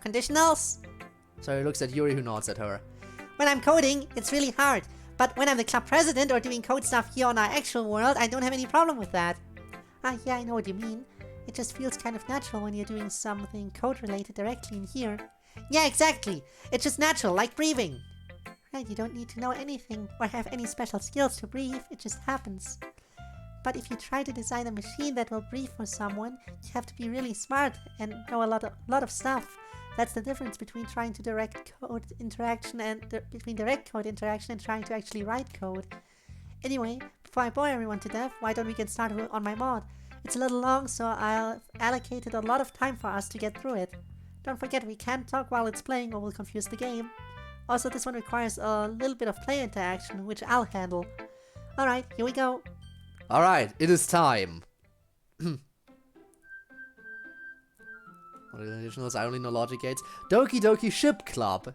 conditionals. So he looks at Yuri, who nods at her. When I'm coding, it's really hard. But when I'm the club president or doing code stuff here on our actual world, I don't have any problem with that. Ah, yeah, I know what you mean. It just feels kind of natural when you're doing something code-related directly in here. Yeah, exactly! It's just natural, like breathing! Right, you don't need to know anything or have any special skills to breathe, it just happens. But if you try to design a machine that will breathe for someone, you have to be really smart and know a lot of stuff. That's the difference between trying to direct code interaction and between direct code interaction and trying to actually write code. Anyway, before I bore everyone to death, why don't we get started on my mod? It's a little long, so I've allocated a lot of time for us to get through it. Don't forget, we can't talk while it's playing or we'll confuse the game. Also, this one requires a little bit of player interaction, which I'll handle. Alright, here we go. Alright, it is time. What are the additionals? I only know logic gates. Doki Doki Ship Club.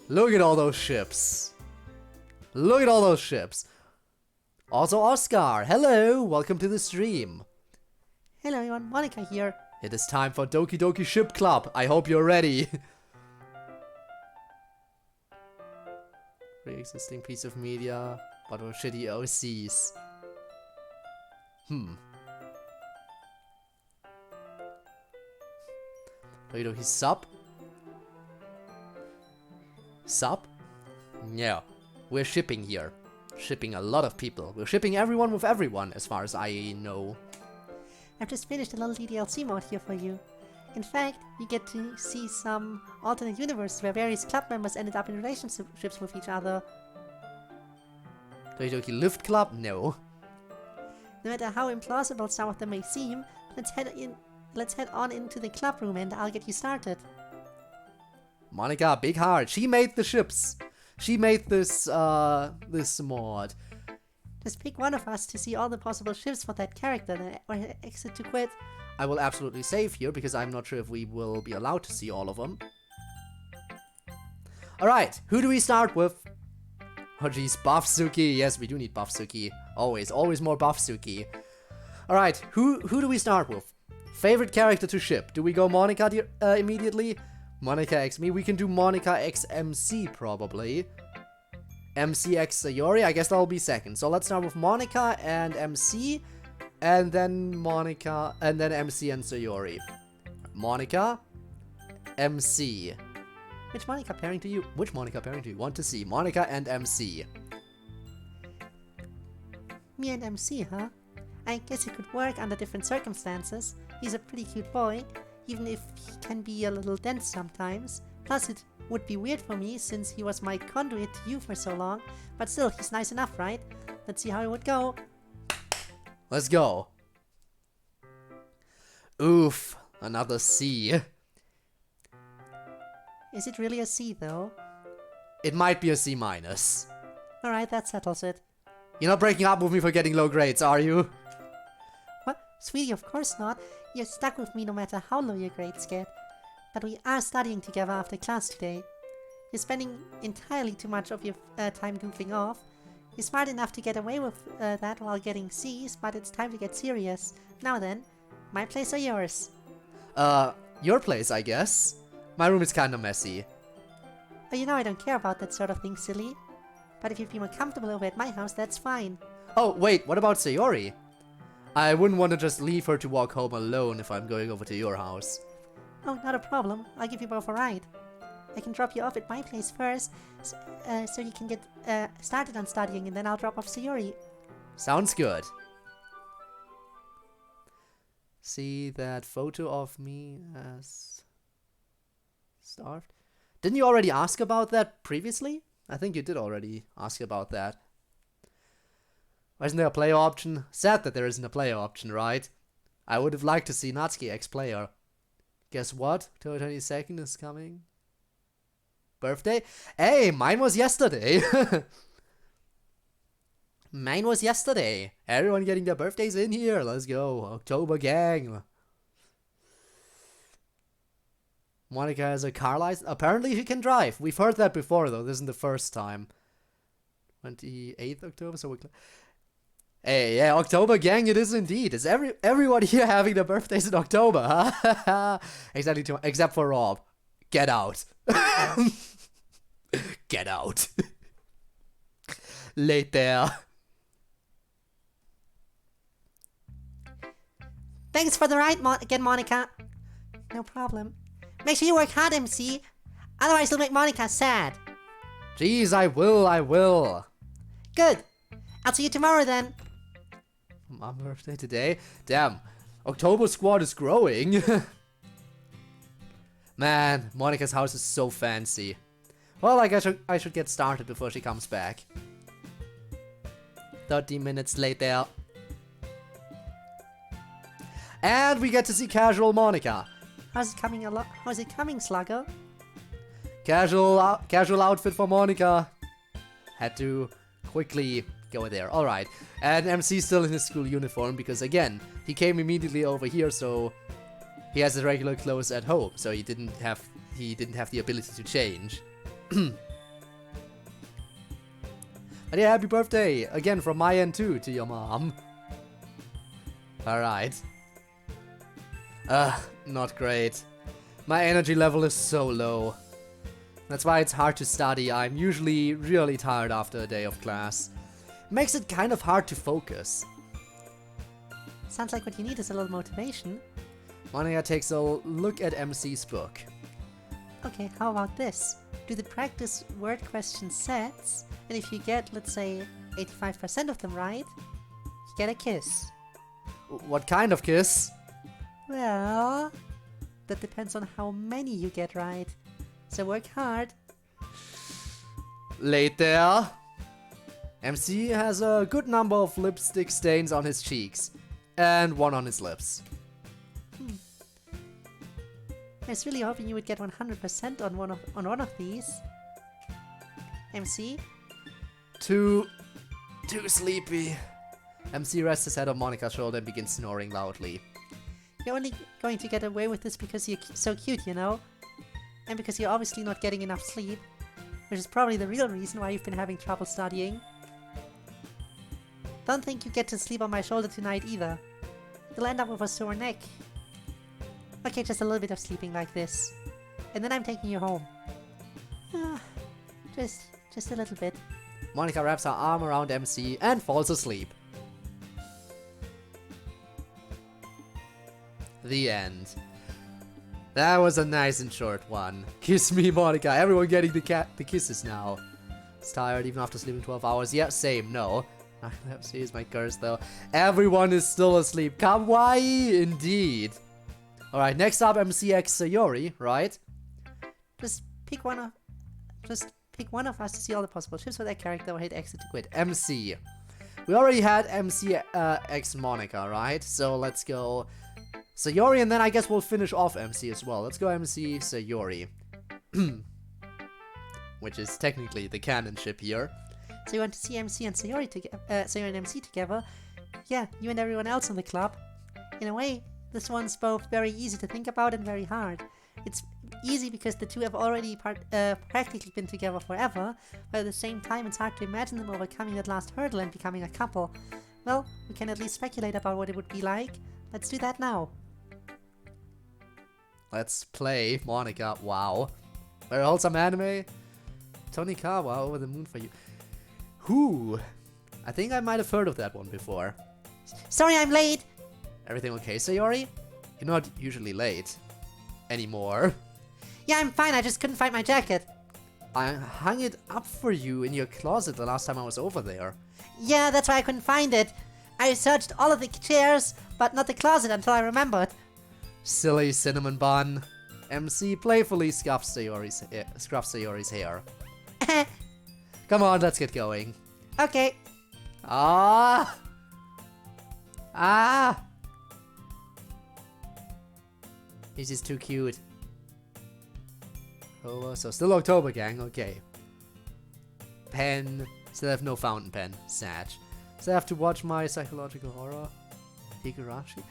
Look at all those ships. Look at all those ships. Also Oscar, hello, welcome to the stream. Hello everyone, Monica here. It is time for Doki Doki Ship Club. I hope you're ready. Pre-existing piece of media, but with shitty OCs. Doki Doki sub? Sub? No. We're shipping here. Shipping a lot of people. We're shipping everyone with everyone, as far as I know. I've just finished a little DDLC mode here for you. In fact, you get to see some alternate universes where various club members ended up in relationships with each other. Doki Doki Lift Club? No. No matter how implausible some of them may seem, let's head on into the club room and I'll get you started. Monica, big heart. She made the ships. She made this mod. Just pick one of us to see all the possible ships for that character, or exit to quit. I will absolutely save here, because I'm not sure if we will be allowed to see all of them. Alright, who do we start with? Oh jeez, Buffsuki. Yes, we do need Buffsuki. Always more Buffsuki. Alright, who do we start with? Favorite character to ship. Do we go Monica immediately? Monica x me. We can do Monica x MC probably. MC x Sayori. I guess that'll be second. So let's start with Monica and MC. And then Monica. And then MC and Sayori. Monica. MC. Which Monica pairing do you? Which Monica pairing do you want to see? Monica and MC. Me and MC, huh? I guess it could work under different circumstances. He's a pretty cute boy, even if he can be a little dense sometimes. Plus it would be weird for me since he was my conduit to you for so long, but still, he's nice enough, right? Let's see how it would go. Let's go. Oof, another C. Is it really a C though? It might be a C minus. Alright, that settles it. You're not breaking up with me for getting low grades, are you? What? Sweetie, of course not. You're stuck with me no matter how low your grades get. But we are studying together after class today. You're spending entirely too much of your time goofing off. You're smart enough to get away with that while getting C's, but it's time to get serious. Now then, my place or yours? Your place, I guess. My room is kinda messy. Oh, you know I don't care about that sort of thing, silly. But if you'd be more comfortable over at my house, that's fine. Oh, wait, what about Sayori? I wouldn't want to just leave her to walk home alone if I'm going over to your house. Oh, not a problem. I'll give you both a ride. I can drop you off at my place first, so you can get started on studying, and then I'll drop off Sayori. Sounds good. See that photo of me as starved? Didn't you already ask about that previously? I think you did already ask about that. Why isn't there a player option? Sad that there isn't a player option, right? I would have liked to see Natsuki X-Player. Guess what? October 22nd is coming. Birthday? Hey, mine was yesterday. Mine was yesterday. Everyone getting their birthdays in here. Let's go. October gang. Monica has a car license. Apparently she can drive. We've heard that before though. This isn't the first time. 28th October, so we're... Hey, yeah, October gang it is indeed. Is everyone here having their birthdays in October, huh? Exactly, except for Rob. Get out. Get out. Late there. Thanks for the ride again, Monica. No problem. Make sure you work hard, MC. Otherwise, you'll make Monica sad. Jeez, I will. Good. I'll see you tomorrow then. My birthday today? Damn, October squad is growing. Man, Monica's house is so fancy. Well, I guess I should get started before she comes back. 30 minutes later. And we get to see casual Monica. How's it coming, Sluggo? Casual outfit for Monica. Had to quickly go there. Alright. And MC's still in his school uniform because, again, he came immediately over here, so he has his regular clothes at home. So he didn't have the ability to change. But yeah, happy birthday again from my end too to your mom. Alright. Not great. My energy level is so low. That's why it's hard to study. I'm usually really tired after a day of class. Makes it kind of hard to focus. Sounds like what you need is a little motivation. Monica takes a look at MC's book. Okay, how about this? Do the practice word question sets, and if you get, let's say, 85% of them right, you get a kiss. What kind of kiss? Well, that depends on how many you get right. So work hard. Later. MC has a good number of lipstick stains on his cheeks. And one on his lips. I was really hoping you would get 100% on one of these. MC? Too sleepy. MC rests his head on Monica's shoulder and begins snoring loudly. You're only going to get away with this because you're so cute, you know? And because you're obviously not getting enough sleep. Which is probably the real reason why you've been having trouble studying. Don't think you get to sleep on my shoulder tonight either. You'll end up with a sore neck. Okay, just a little bit of sleeping like this. And then I'm taking you home. Just a little bit. Monica wraps her arm around MC and falls asleep. The end. That was a nice and short one. Kiss me, Monica. Everyone getting the kisses now. It's tired even after sleeping 12 hours. Yeah, same. No. Here's my curse though. Everyone is still asleep. Kawaii indeed. Alright, next up MC X Sayori, right? Just pick one of us to see all the possible ships for that character or hit exit to quit. MC. We already had MC X Monica, right? So let's go Sayori, and then I guess we'll finish off MC as well. Let's go MC Sayori. Which is technically the canon ship here. So you want to see MC and Sayori together? Sayori and MC together? Yeah, you and everyone else in the club. In a way, this one's both very easy to think about and very hard. It's easy because the two have already practically been together forever, but at the same time it's hard to imagine them overcoming that last hurdle and becoming a couple. Well, we can at least speculate about what it would be like. Let's do that now. Let's play Monica. Wow. Very wholesome anime. Tonikawa, Over the Moon for You. Who? I think I might have heard of that one before. Sorry I'm late! Everything okay, Sayori? You're not usually late. Anymore. Yeah, I'm fine, I just couldn't find my jacket. I hung it up for you in your closet the last time I was over there. Yeah, that's why I couldn't find it. I searched all of the chairs, but not the closet until I remembered. Silly cinnamon bun. MC playfully scruffs Sayori's hair. Come on, let's get going. Okay. Ah! This is too cute. Oh, so still October, gang. Okay. Pen. Still have no fountain pen. Sad. Still have to watch my psychological horror. Higurashi.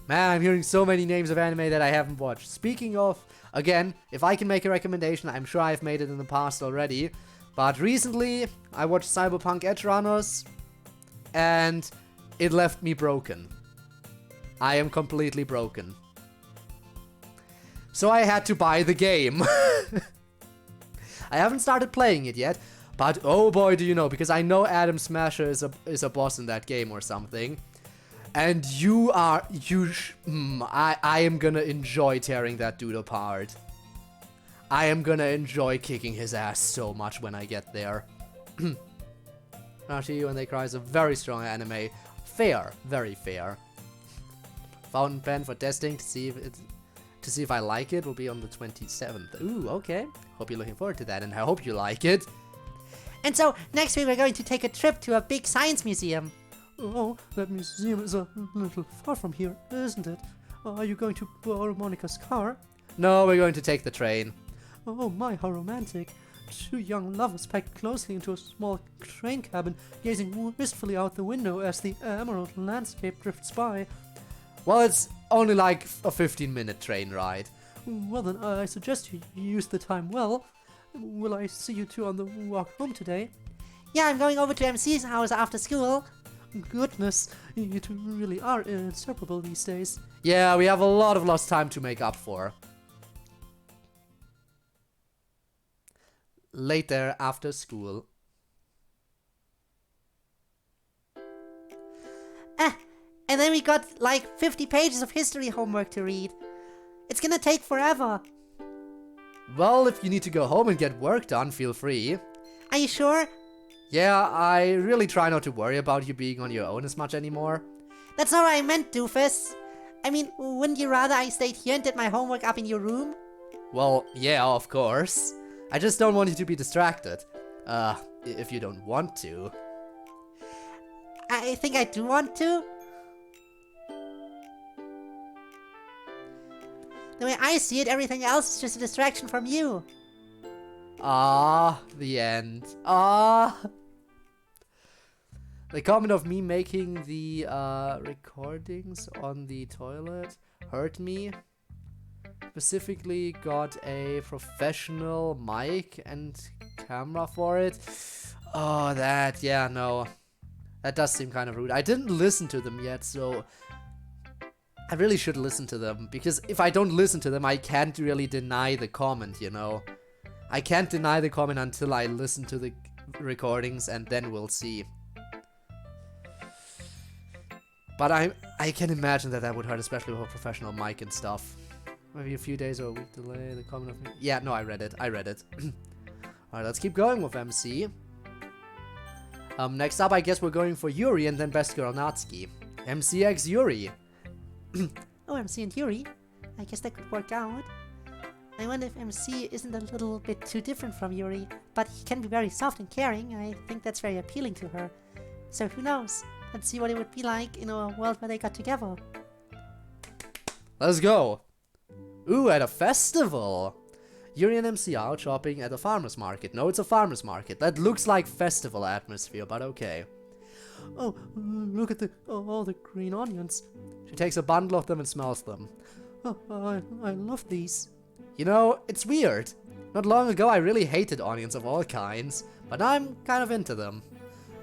Man, I'm hearing so many names of anime that I haven't watched. Speaking of, again, if I can make a recommendation, I'm sure I've made it in the past already. But recently, I watched Cyberpunk Edge Runners, and it left me broken. I am completely broken. So I had to buy the game. I haven't started playing it yet, but oh boy do you know, because I know Adam Smasher is a boss in that game or something. And I am gonna enjoy tearing that dude apart. I am gonna enjoy kicking his ass so much when I get there. Nashi When They Cry is a very strong anime. Fair, very fair. Fountain pen for testing to see if I like it will be on the 27th. Ooh, okay. Hope you're looking forward to that, and I hope you like it. And so, next week we're going to take a trip to a big science museum. Oh, that museum is a little far from here, isn't it? Are you going to borrow Monica's car? No, we're going to take the train. Oh my, how romantic. Two young lovers packed closely into a small train cabin, gazing wistfully out the window as the emerald landscape drifts by. Well, it's only like a 15-minute train ride. Well then, I suggest you use the time well. Will I see you two on the walk home today? Yeah, I'm going over to MC's house after school. Goodness, you two really are inseparable these days. Yeah, we have a lot of lost time to make up for. Later after school. And then we got like 50 pages of history homework to read. It's gonna take forever. Well, if you need to go home and get work done, feel free. Are you sure? Yeah, I really try not to worry about you being on your own as much anymore. That's not what I meant, doofus. I mean, wouldn't you rather I stayed here and did my homework up in your room? Well, yeah, of course. I just don't want you to be distracted. If you don't want to. I think I do want to. The way I see it, everything else is just a distraction from you. Ah, the end. Ah. The comment of me making the recordings on the toilet hurt me. Specifically got a professional mic and camera for it. Oh, that, yeah, no. That does seem kind of rude. I didn't listen to them yet, so I really should listen to them, because if I don't listen to them, I can't really deny the comment, you know? I can't deny the comment until I listen to the recordings, and then we'll see. But I can imagine that would hurt, especially with a professional mic and stuff. Maybe a few days or a week delay, the comment of me. Yeah, no, I read it. Alright, let's keep going with MC. Next up, I guess we're going for Yuri and then Best Girl Natsuki. MCX Yuri. Oh, MC and Yuri? I guess that could work out. I wonder if MC isn't a little bit too different from Yuri, but he can be very soft and caring. I think that's very appealing to her. So who knows? Let's see what it would be like in a world where they got together. Let's go. Ooh, at a festival. Yuri and MC are out shopping at a farmer's market. No, it's a farmer's market. That looks like festival atmosphere, but okay. Oh, look at all the green onions. She takes a bundle of them and smells them. Oh, I love these. You know, it's weird. Not long ago I really hated onions of all kinds, but now I'm kind of into them.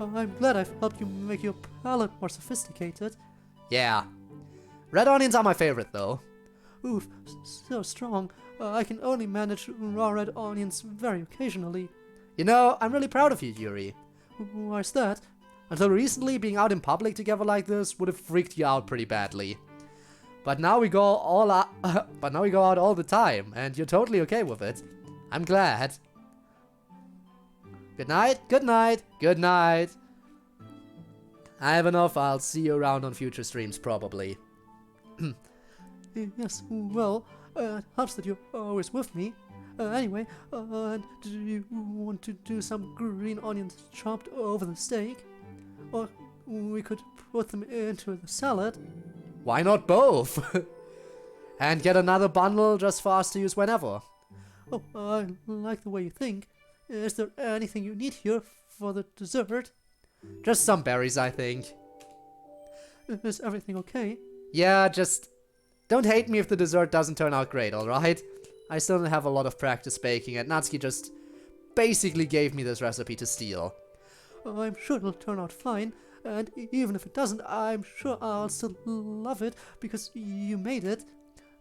I'm glad I've helped you make your palate more sophisticated. Yeah. Red onions are my favorite though. Oof, so strong. I can only manage raw red onions very occasionally. You know, I'm really proud of you, Yuri. Why's that? Until recently, being out in public together like this would have freaked you out pretty badly. But now we go out all the time, and you're totally okay with it. I'm glad. Good night, good night, good night. I have enough. I'll see you around on future streams, probably. Yes, well, it helps that you're always with me. Anyway, do you want to do some green onions chopped over the steak? Or we could put them into the salad. Why not both? And get another bundle just for us to use whenever. Oh, I like the way you think. Is there anything you need here for the dessert? Just some berries, I think. Is everything okay? Yeah, just don't hate me if the dessert doesn't turn out great, alright? I still don't have a lot of practice baking, and Natsuki just basically gave me this recipe to steal. I'm sure it'll turn out fine, and even if it doesn't, I'm sure I'll still love it because you made it.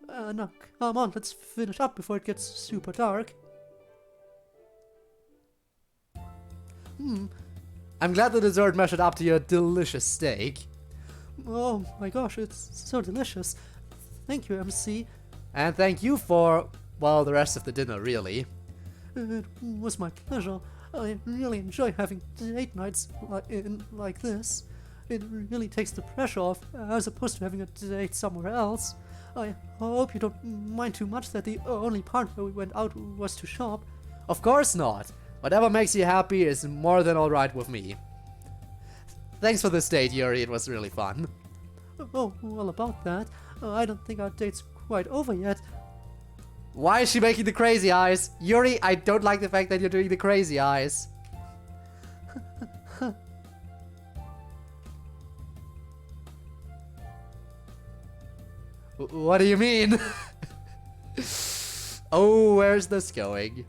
Now, come on, let's finish up before it gets super dark. I'm glad the dessert measured up to your delicious steak. Oh my gosh, it's so delicious. Thank you, MC. And thank you for, well, the rest of the dinner, really. It was my pleasure. I really enjoy having date nights like this. It really takes the pressure off, as opposed to having a date somewhere else. I hope you don't mind too much that the only part where we went out was to shop. Of course not. Whatever makes you happy is more than alright with me. Thanks for this date, Yuri. It was really fun. Oh, well, about that, I don't think our date's quite over yet. Why is she making the crazy eyes? Yuri, I don't like the fact that you're doing the crazy eyes. What do you mean? Oh, where's this going?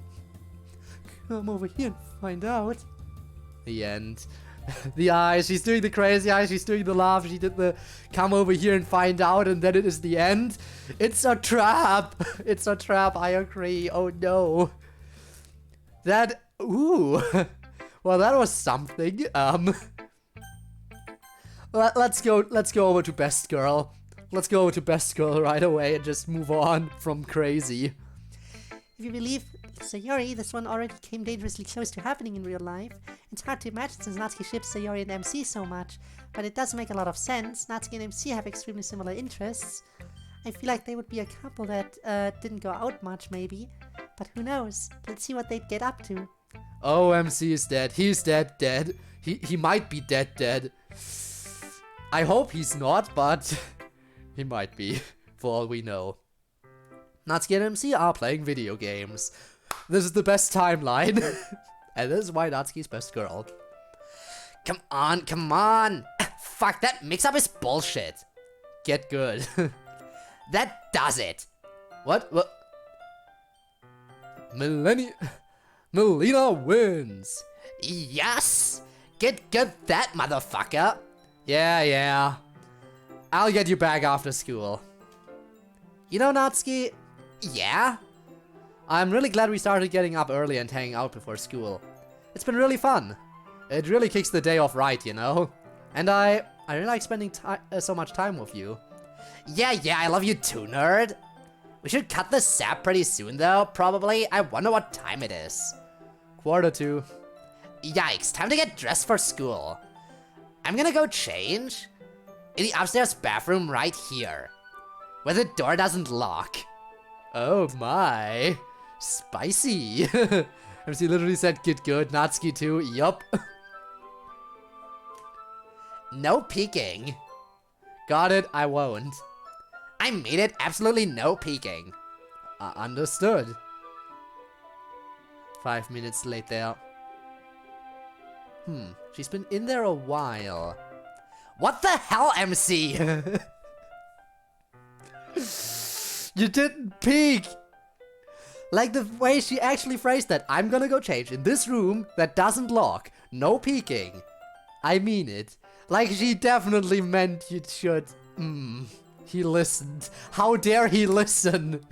Come over here and find out. The end. The eyes, she's doing the crazy eyes, she's doing the laugh, she did the come over here and find out, and then it is the end. It's a trap! It's a trap, I agree. Oh no. That, ooh. Well, that was something. Let's go over to Best Girl. Let's go over to Best Girl right away and just move on from crazy. If you believe Sayori, this one already came dangerously close to happening in real life. It's hard to imagine since Natsuki ships Sayori and MC so much, but it does make a lot of sense. Natsuki and MC have extremely similar interests. I feel like they would be a couple that didn't go out much, maybe. But who knows? Let's see what they'd get up to. Oh, MC is dead. He's dead. He might be dead. I hope he's not, but he might be, for all we know. Natsuki and MC are playing video games. This is the best timeline. And this is why Natsuki's Best Girl. Come on. Fuck, that mix-up is bullshit. Get good. That does it. What? Melina wins. Yes. Get good, that motherfucker. Yeah. I'll get you back after school. You know, Natsuki, Yeah? I'm really glad we started getting up early and hanging out before school. It's been really fun. It really kicks the day off right, you know? And I really like spending so much time with you. Yeah, I love you too, nerd. We should cut the sap pretty soon, though, probably. I wonder what time it is. 1:45. Yikes, time to get dressed for school. I'm gonna go change in the upstairs bathroom right here, where the door doesn't lock. Oh my. Spicy. MC literally said get good. Natsuki too. Yup. No peeking. Got it. I won't. I made it absolutely no peeking. Understood. 5 minutes later. She's been in there a while. What the hell, MC? You didn't peek! Like the way she actually phrased that. I'm gonna go change in this room that doesn't lock. No peeking. I mean it. Like she definitely meant you should. He listened. How dare he listen?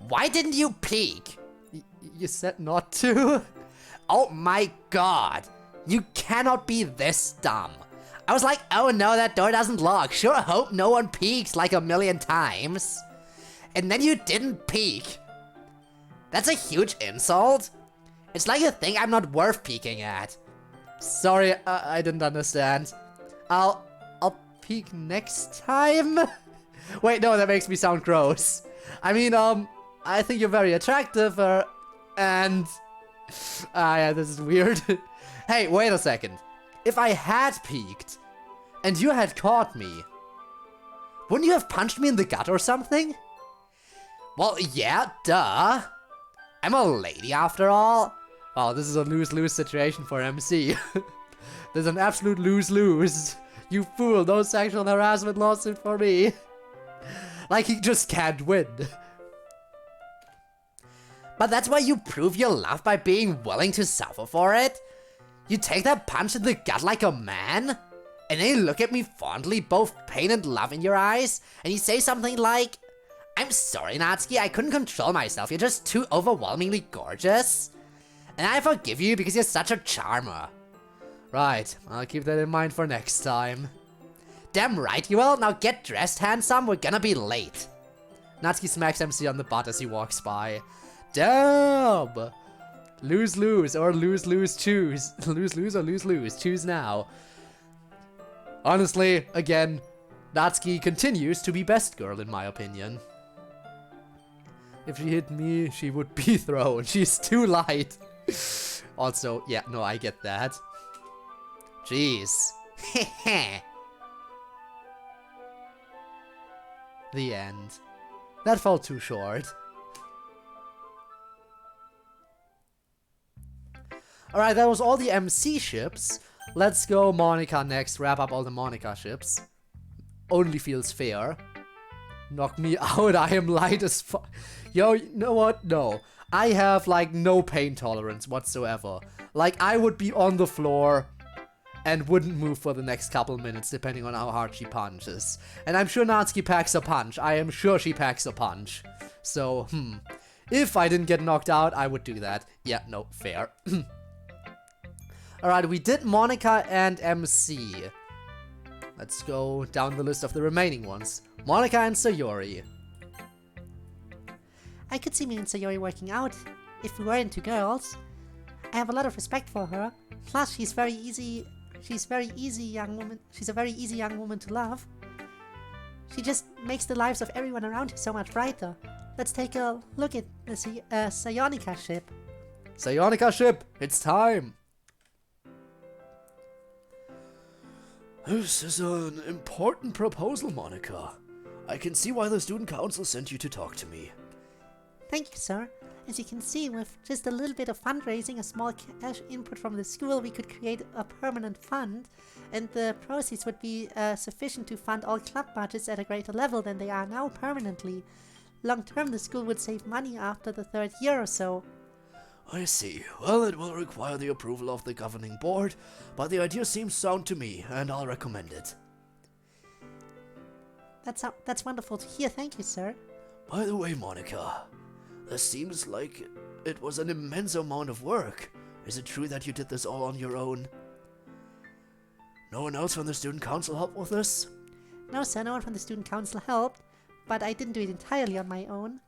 Why didn't you peek? You said not to? Oh my god. You cannot be this dumb. I was like, oh no, that door doesn't lock. Sure hope no one peeks like a million times. And then you didn't peek. That's a huge insult. It's like you think I'm not worth peeking at. Sorry, I didn't understand. I'll peek next time? Wait, no, that makes me sound gross. I mean, I think you're very attractive, and... yeah, this is weird. Hey, wait a second. If I had peeked, and you had caught me, wouldn't you have punched me in the gut or something? Well, yeah, duh. I'm a lady after all. Oh, this is a lose-lose situation for MC. There's an absolute lose-lose. You fool, no sexual harassment lawsuit for me. Like he just can't win. But that's why you prove your love by being willing to suffer for it. You take that punch in the gut like a man, and then you look at me fondly, both pain and love in your eyes, and you say something like, I'm sorry, Natsuki, I couldn't control myself, you're just too overwhelmingly gorgeous. And I forgive you because you're such a charmer. Right, I'll keep that in mind for next time. Damn right you will. Now get dressed, handsome. We're gonna be late. Natsuki smacks MC on the butt as he walks by. Damn! Lose-lose or lose-lose choose. Lose-lose or lose-lose. Choose now. Honestly, again, Natsuki continues to be best girl in my opinion. If she hit me, she would be thrown. She's too light. Also, yeah, no, I get that. Jeez. The end. That fell too short. Alright, that was all the MC ships. Let's go Monica next. Wrap up all the Monica ships. Only feels fair. Knock me out, I am light as fuck. Yo, you know what? No. I have, like, no pain tolerance whatsoever. Like, I would be on the floor and wouldn't move for the next couple minutes, depending on how hard she punches. And I'm sure Natsuki packs a punch. I am sure she packs a punch. So, if I didn't get knocked out, I would do that. Yeah, no, fair. Alright, we did Monica and MC. Let's go down the list of the remaining ones. Monica and Sayori. I could see me and Sayori working out if we were into girls. I have a lot of respect for her. Plus, she's a very easy young woman. She's a very easy young woman to love. She just makes the lives of everyone around her so much brighter. Let's take a look at the Sayonica ship. Sayonica ship, it's time. This is an important proposal, Monica. I can see why the student council sent you to talk to me. Thank you, sir. As you can see, with just a little bit of fundraising, a small cash input from the school, we could create a permanent fund, and the proceeds would be sufficient to fund all club budgets at a greater level than they are now permanently. Long term, the school would save money after the 3rd year or so. I see. Well, it will require the approval of the governing board, but the idea seems sound to me, and I'll recommend it. That's wonderful to hear. Thank you, sir. By the way, Monica, this seems like it was an immense amount of work. Is it true that you did this all on your own? No one else from the student council helped with this? No, sir. No one from the student council helped, but I didn't do it entirely on my own.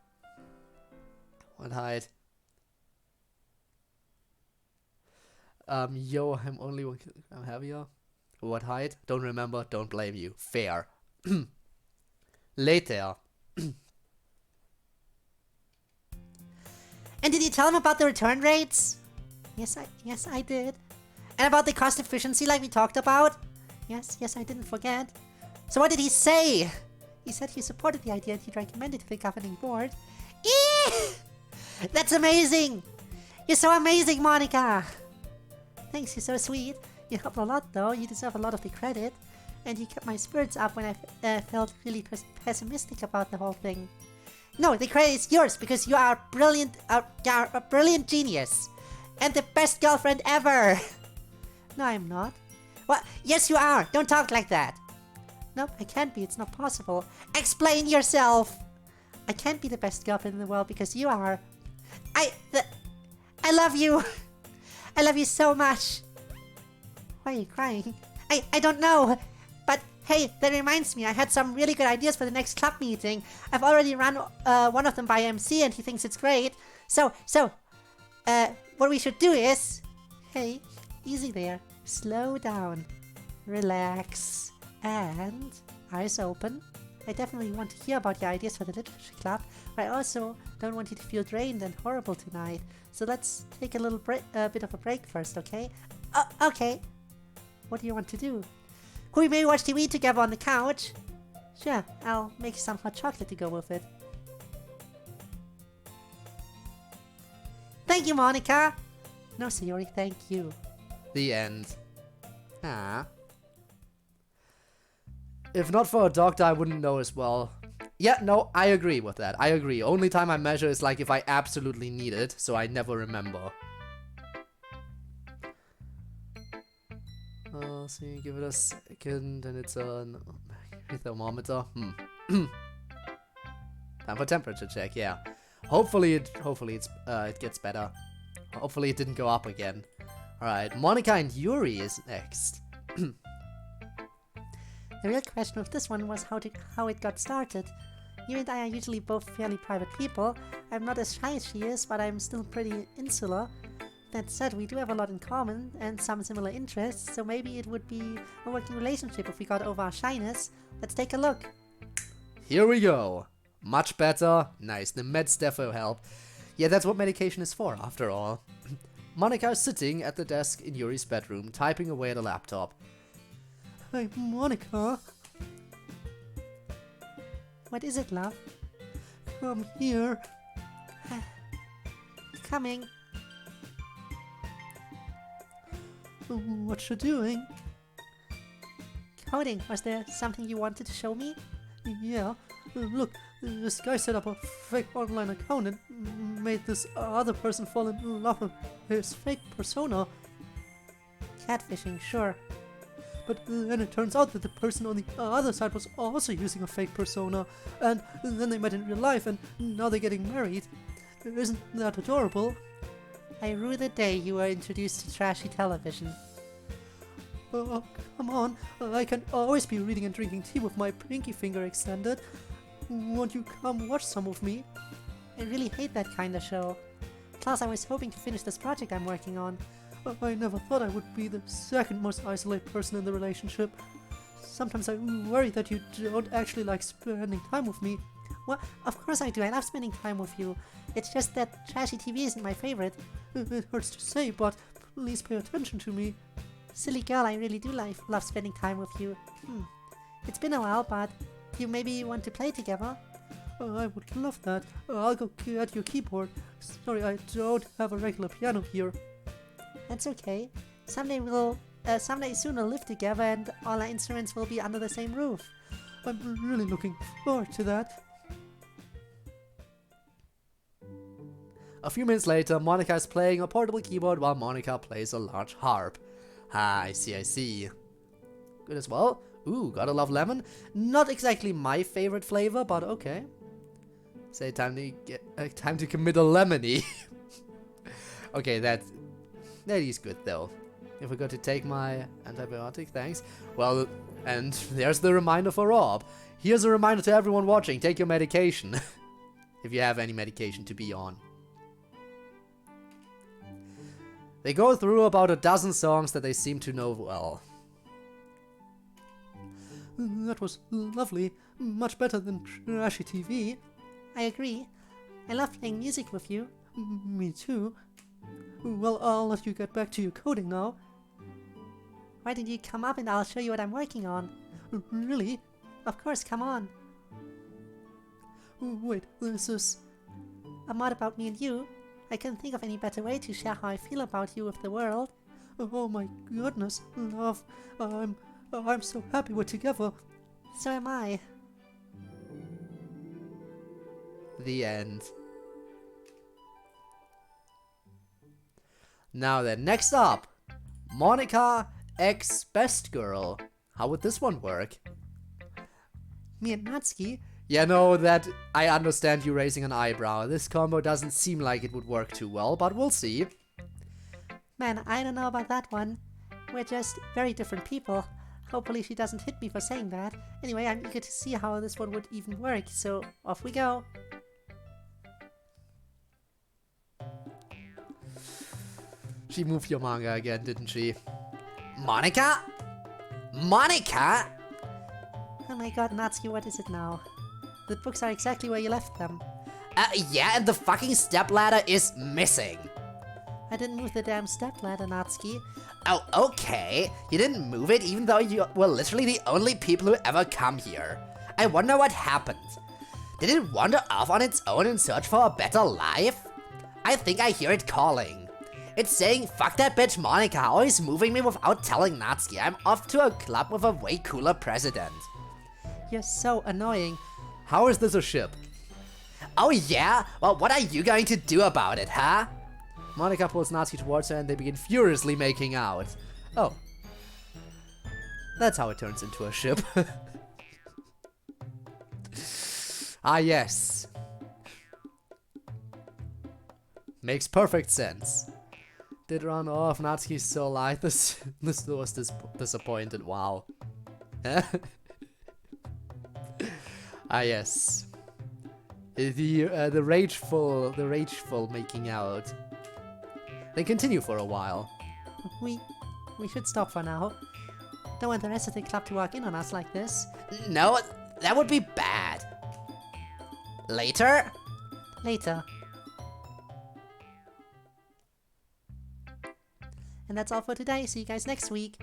What hide? Yo, I'm only 1 kilogram heavier. What height? Don't remember, don't blame you. Fair. Later. And did you tell him about the return rates? Yes, I did. And about the cost efficiency like we talked about? Yes, I didn't forget. So what did he say? He said he supported the idea and he'd recommend it to the governing board. Eee! That's amazing! You're so amazing, Monica! Thanks, you're so sweet. You helped a lot though, you deserve a lot of the credit. And you kept my spirits up when I felt really pessimistic about the whole thing. No, the credit is yours because you are brilliant, you're a brilliant genius. And the best girlfriend ever! No, I'm not. Well, yes you are, don't talk like that. Nope, I can't be, it's not possible. Explain yourself! I can't be the best girlfriend in the world because you are. I love you! I love you so much! Why are you crying? I don't know! But hey, that reminds me, I had some really good ideas for the next club meeting. I've already run one of them by MC and he thinks it's great. So, what we should do is... Hey, easy there. Slow down. Relax. And eyes open. I definitely want to hear about your ideas for the literature club, but I also don't want you to feel drained and horrible tonight. So let's take a little bit of a break first, okay? Okay. What do you want to do? Could we maybe watch TV together on the couch? Sure, I'll make some hot chocolate to go with it. Thank you, Monica! No, Sayori, thank you. The end. Ah. If not for a doctor, I wouldn't know as well. Yeah, no, I agree with that. I agree. Only time I measure is like if I absolutely need it, so I never remember. See, give it a second, and it's a thermometer. Time for temperature check. Yeah. Hopefully it gets better. Hopefully it didn't go up again. All right, Monica and Yuri is next. The real question with this one was how it got started. You and I are usually both fairly private people. I'm not as shy as she is, but I'm still pretty insular. That said, we do have a lot in common and some similar interests, so maybe it would be a working relationship if we got over our shyness. Let's take a look. Here we go. Much better. Nice. The meds defo help. Yeah, that's what medication is for, after all. Monica is sitting at the desk in Yuri's bedroom, typing away at a laptop. Hey, Monica, What is it, love? come here. Coming. What you doing? Coding. Was there something you wanted to show me? Yeah, look, this guy set up a fake online account and made this other person fall in love with his fake persona. Catfishing, sure. But then it turns out that the person on the other side was also using a fake persona, and then they met in real life, and now they're getting married. Isn't that adorable? I rue the day you were introduced to trashy television. Oh, come on, I can always be reading and drinking tea with my pinky finger extended. Won't you come watch some with me? I really hate that kind of show. Plus, I was hoping to finish this project I'm working on. I never thought I would be the second most isolated person in the relationship. Sometimes I worry that you don't actually like spending time with me. What? Of course I do. I love spending time with you. It's just that trashy TV isn't my favorite. It hurts to say, but please pay attention to me. Silly girl, I really do love spending time with you. It's been a while, but you maybe want to play together? I would love that. I'll go get your keyboard. Sorry, I don't have a regular piano here. That's okay. Someday soon we'll live together and all our instruments will be under the same roof. I'm really looking forward to that. A few minutes later, Monica is playing a portable keyboard while Monica plays a large harp. Ah, I see. Good as well. Ooh, gotta love lemon. Not exactly my favorite flavor, but okay. Say time to commit a lemony. Okay, that is good though. If we're going to take my antibiotic, thanks. Well, and there's the reminder for Rob. Here's a reminder to everyone watching, take your medication. If you have any medication to be on. They go through about a dozen songs that they seem to know well. That was lovely. Much better than trashy TV. I agree. I love playing music with you. Me too. Well, I'll let you get back to your coding now. Why don't you come up and I'll show you what I'm working on? Really? Of course, come on. Wait, this is... A mod about me and you. I couldn't think of any better way to share how I feel about you with the world. Oh my goodness, love. I'm so happy we're together. So am I. The end. Now then, next up, Monica X Best Girl. How would this one work? Me and Natsuki. Yeah, no, that I understand you raising an eyebrow. This combo doesn't seem like it would work too well, but we'll see. Man, I don't know about that one. We're just very different people. Hopefully she doesn't hit me for saying that. Anyway, I'm eager to see how this one would even work, so off we go. She moved your manga again, didn't she? Monica? Monica? Oh my god, Natsuki, what is it now? The books are exactly where you left them. Yeah, and the fucking stepladder is missing. I didn't move the damn stepladder, Natsuki. Oh, okay. You didn't move it even though you were literally the only people who ever come here. I wonder what happened. Did it wander off on its own in search for a better life? I think I hear it calling. It's saying, fuck that bitch Monica, always moving me without telling Natsuki. I'm off to a club with a way cooler president. You're so annoying. How is this a ship? Oh yeah? Well, what are you going to do about it, huh? Monica pulls Natsuki towards her and they begin furiously making out. Oh. That's how it turns into a ship. Ah, yes. Makes perfect sense. Did run off. Natsuki's so light. This was disappointed. Wow. Ah, yes. The rageful making out. They continue for a while. We should stop for now. Don't want the rest of the club to walk in on us like this. No, that would be bad. Later? Later. And that's all for today. See you guys next week.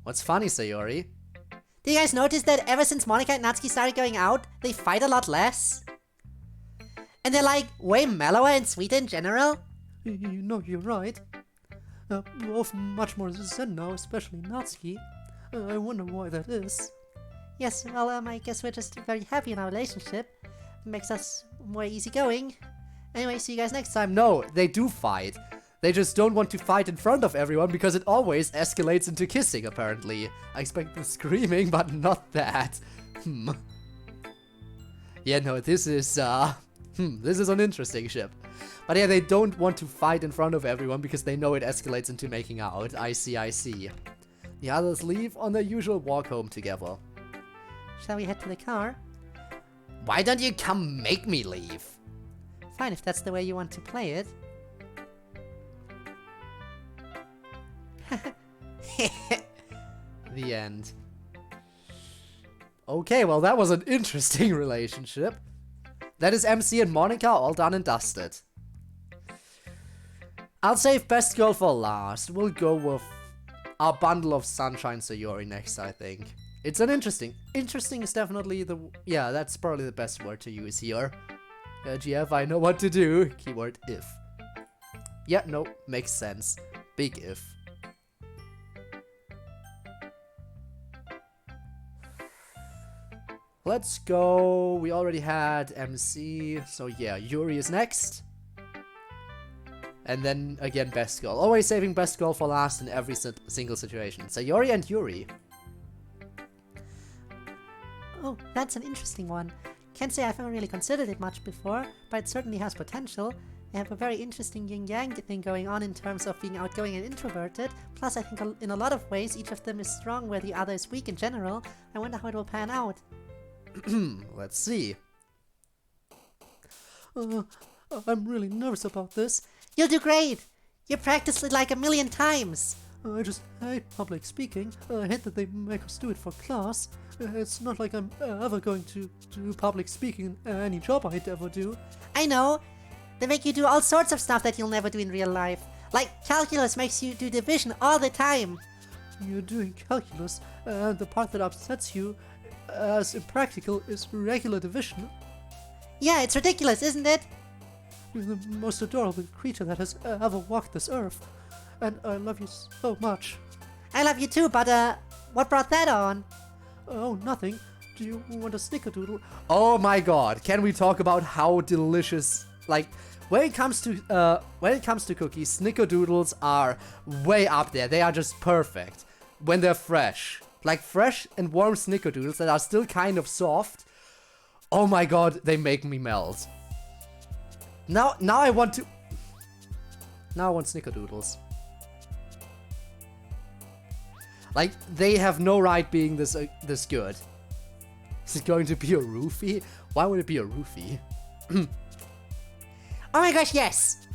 What's funny, Sayori? Do you guys notice that ever since Monika and Natsuki started going out, they fight a lot less? And they're like way mellower and sweeter in general? You know, you're right. Both much more zen now, especially Natsuki. I wonder why that is. Yes, well, I guess we're just very happy in our relationship. Makes us more easygoing. Anyway, see you guys next time. No, they do fight. They just don't want to fight in front of everyone because it always escalates into kissing, apparently. I expect the screaming, but not that. Yeah, no, this is an interesting ship. But yeah, they don't want to fight in front of everyone because they know it escalates into making out. I see. The others leave on their usual walk home together. Shall we head to the car? Why don't you come make me leave? Fine, if that's the way you want to play it. The end. Okay, well that was an interesting relationship. That is MC and Monika all done and dusted. I'll save best girl for last. We'll go with our bundle of Sunshine Sayori next, I think. It's an interesting is definitely yeah, that's probably the best word to use here. GF, I know what to do. Keyword if. Yeah, no, makes sense. Big if. Let's go. We already had MC, so yeah, Yuri is next. And then again, best girl. Always saving best girl for last in every single situation. Sayori and Yuri. Oh, that's an interesting one. Can't say I've ever really considered it much before, but it certainly has potential. They have a very interesting yin-yang thing going on in terms of being outgoing and introverted. Plus, I think in a lot of ways, each of them is strong where the other is weak in general. I wonder how it will pan out. Let's see. I'm really nervous about this. You'll do great! You practiced it like 1,000,000 times! I just hate public speaking. I hate that they make us do it for class. It's not like I'm ever going to do public speaking in any job I'd ever do. I know! They make you do all sorts of stuff that you'll never do in real life. Like calculus makes you do division all the time. You're doing calculus, and the part that upsets you as impractical is regular division. Yeah, it's ridiculous, isn't it? You're the most adorable creature that has ever walked this earth. And I love you so much. I love you too, but what brought that on? Oh, nothing. Do you want a snickerdoodle? Oh my god, can we talk about how delicious, like, when it comes to cookies, snickerdoodles are way up there. They are just perfect when they're fresh. Like fresh and warm snickerdoodles that are still kind of soft. Oh my god, they make me melt. Now I want snickerdoodles. Like, they have no right being this good. Is it going to be a roofie? Why would it be a roofie? Oh my gosh, yes!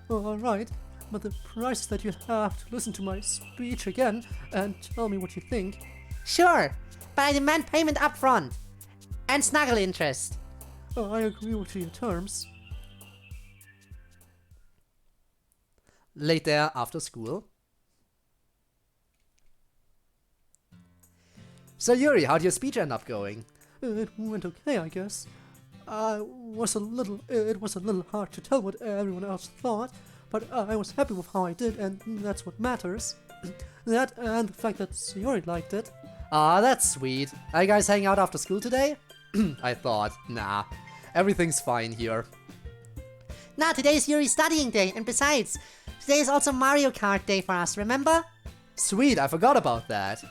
Alright, but the price is that you have to listen to my speech again and tell me what you think. Sure, but I demand payment up front. And snuggle interest. I agree with your terms. Later, after school. So Yuri, how'd your speech end up going? It went okay, I guess. It was a little hard to tell what everyone else thought, but I was happy with how I did, and that's what matters. That and the fact that Sayori liked it. Ah, that's sweet. Are you guys hanging out after school today? I thought, nah. Everything's fine here. Nah, today is Yuri's studying day, and besides, today is also Mario Kart day for us, remember? Sweet, I forgot about that.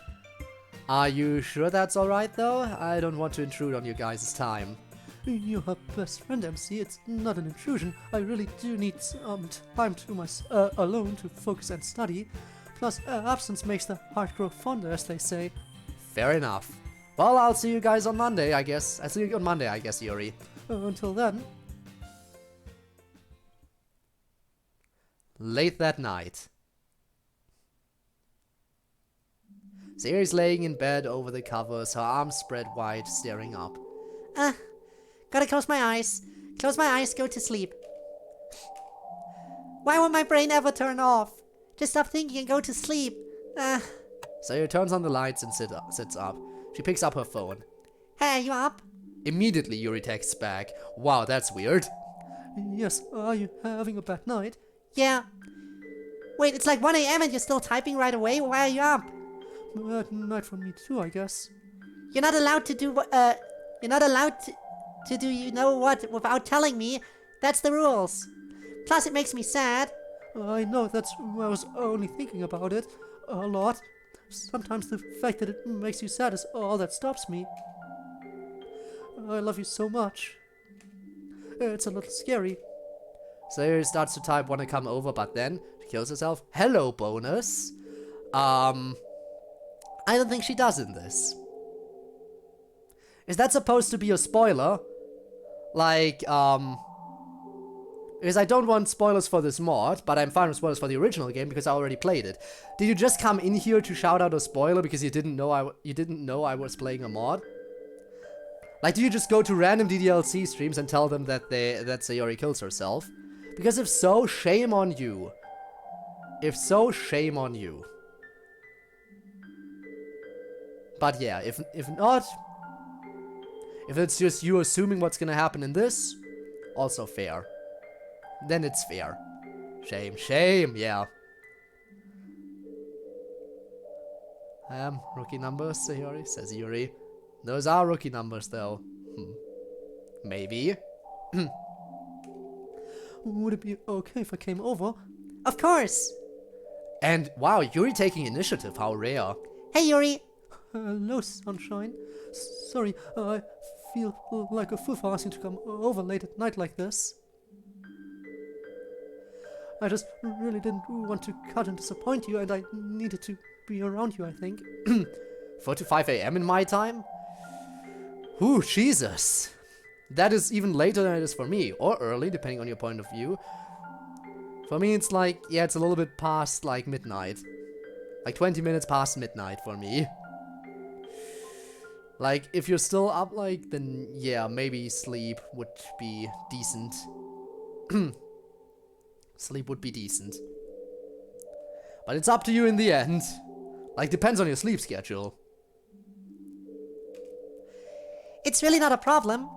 Are you sure that's alright though? I don't want to intrude on you guys' time. You're her best friend, MC. It's not an intrusion. I really do need some time to alone to focus and study. Plus, absence makes the heart grow fonder, as they say. Fair enough. Well, I'll see you guys on Monday, I guess. I'll see you on Monday, I guess, Yuri. Until then. Late that night. Sayori's laying in bed over the covers, her arms spread wide, staring up. Gotta close my eyes. Close my eyes, go to sleep. Why won't my brain ever turn off? Just stop thinking and go to sleep. Sayori turns on the lights and sits up. She picks up her phone. Hey, you up? Immediately, Yuri texts back. Wow, that's weird. Yes, are you having a bad night? Yeah. Wait, it's like 1 a.m. and you're still typing right away? Why are you up? Bad night for me too, I guess. You're not allowed to do you're not allowed to do you know what without telling me. That's the rules. Plus, it makes me sad. I know, that's why I was only thinking about it a lot. Sometimes the fact that it makes you sad is all that stops me. I love you so much. It's a little scary. Sayori starts to type, wanna come over, but then she kills herself. Hello, bonus. I don't think she does in this. Is that supposed to be a spoiler? Like, because I don't want spoilers for this mod, but I'm fine with spoilers for the original game because I already played it. Did you just come in here to shout out a spoiler because you didn't know I was playing a mod? Like, do you just go to random DDLC streams and tell them that Sayori kills herself? Because if so, shame on you. If so, shame on you. But yeah, if not, if it's just you assuming what's gonna happen in this, also fair. Then it's fair. Shame, yeah. Rookie numbers, Sayori, says Yuri. Those are rookie numbers, though. Maybe. Would it be okay if I came over? Of course. And wow, Yuri taking initiative, how rare. Hey, Yuri. Hello, sunshine. Sorry, I feel like a fool for asking to come over late at night like this. I just really didn't want to cut and disappoint you, and I needed to be around you, I think. 4 to 5 a.m. in my time? Ooh, Jesus. That is even later than it is for me, or early, depending on your point of view. For me, it's like, yeah, it's a little bit past, like, midnight. Like, 20 minutes past midnight for me. Like, if you're still up, like, then, yeah, maybe sleep would be decent. Sleep would be decent. But it's up to you in the end. Like, depends on your sleep schedule. It's really not a problem.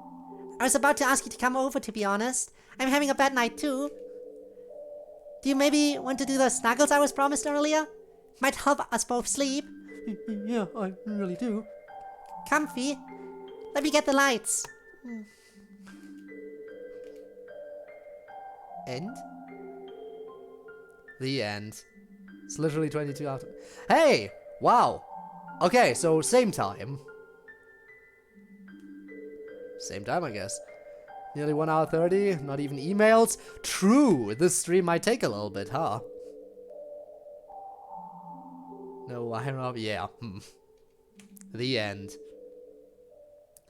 I was about to ask you to come over, to be honest. I'm having a bad night too. Do you maybe want to do the snuggles I was promised earlier? Might help us both sleep. Yeah, I really do. Comfy. Let me get the lights. End? The end. It's literally 22 after. Hey! Wow! Okay, so same time. Same time, I guess. Nearly 1 hour 30, not even emails. True, this stream might take a little bit, huh? No, I don't know. Yeah. The end.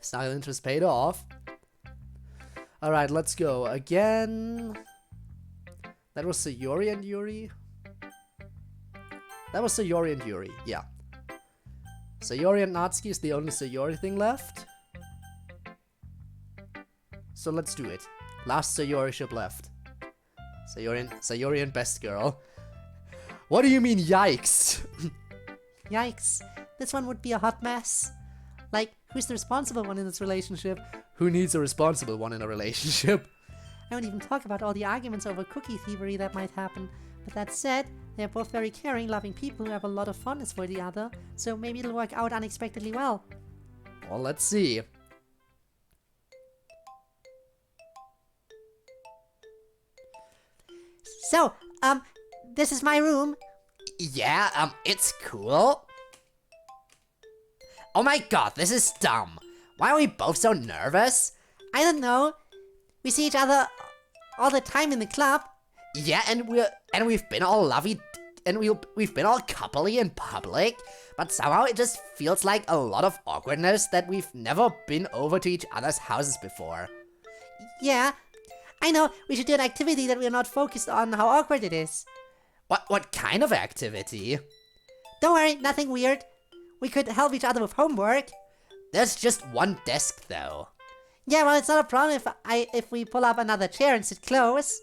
Snuggle interest paid off. Alright, let's go. Again. That was Sayori and Yuri? That was Sayori and Yuri, yeah. Sayori and Natsuki is the only Sayori thing left. So let's do it. Last Sayori ship left. Sayori and Best Girl. What do you mean, yikes? Yikes. This one would be a hot mess. Like, who's the responsible one in this relationship? Who needs a responsible one in a relationship? I won't even talk about all the arguments over cookie thievery that might happen. But that said, they're both very caring, loving people who have a lot of fondness for the other, so maybe it'll work out unexpectedly well. Well, let's see. So, this is my room. Yeah, it's cool. Oh my god, this is dumb. Why are we both so nervous? I don't know. We see each other all the time in the club. Yeah, and we've been all and we've been all coupley in public, but somehow it just feels like a lot of awkwardness that we've never been over to each other's houses before. Yeah, I know, we should do an activity that we're not focused on how awkward it is. What kind of activity? Don't worry, nothing weird. We could help each other with homework. There's just one desk though. Yeah, well, it's not a problem if we pull up another chair and sit close.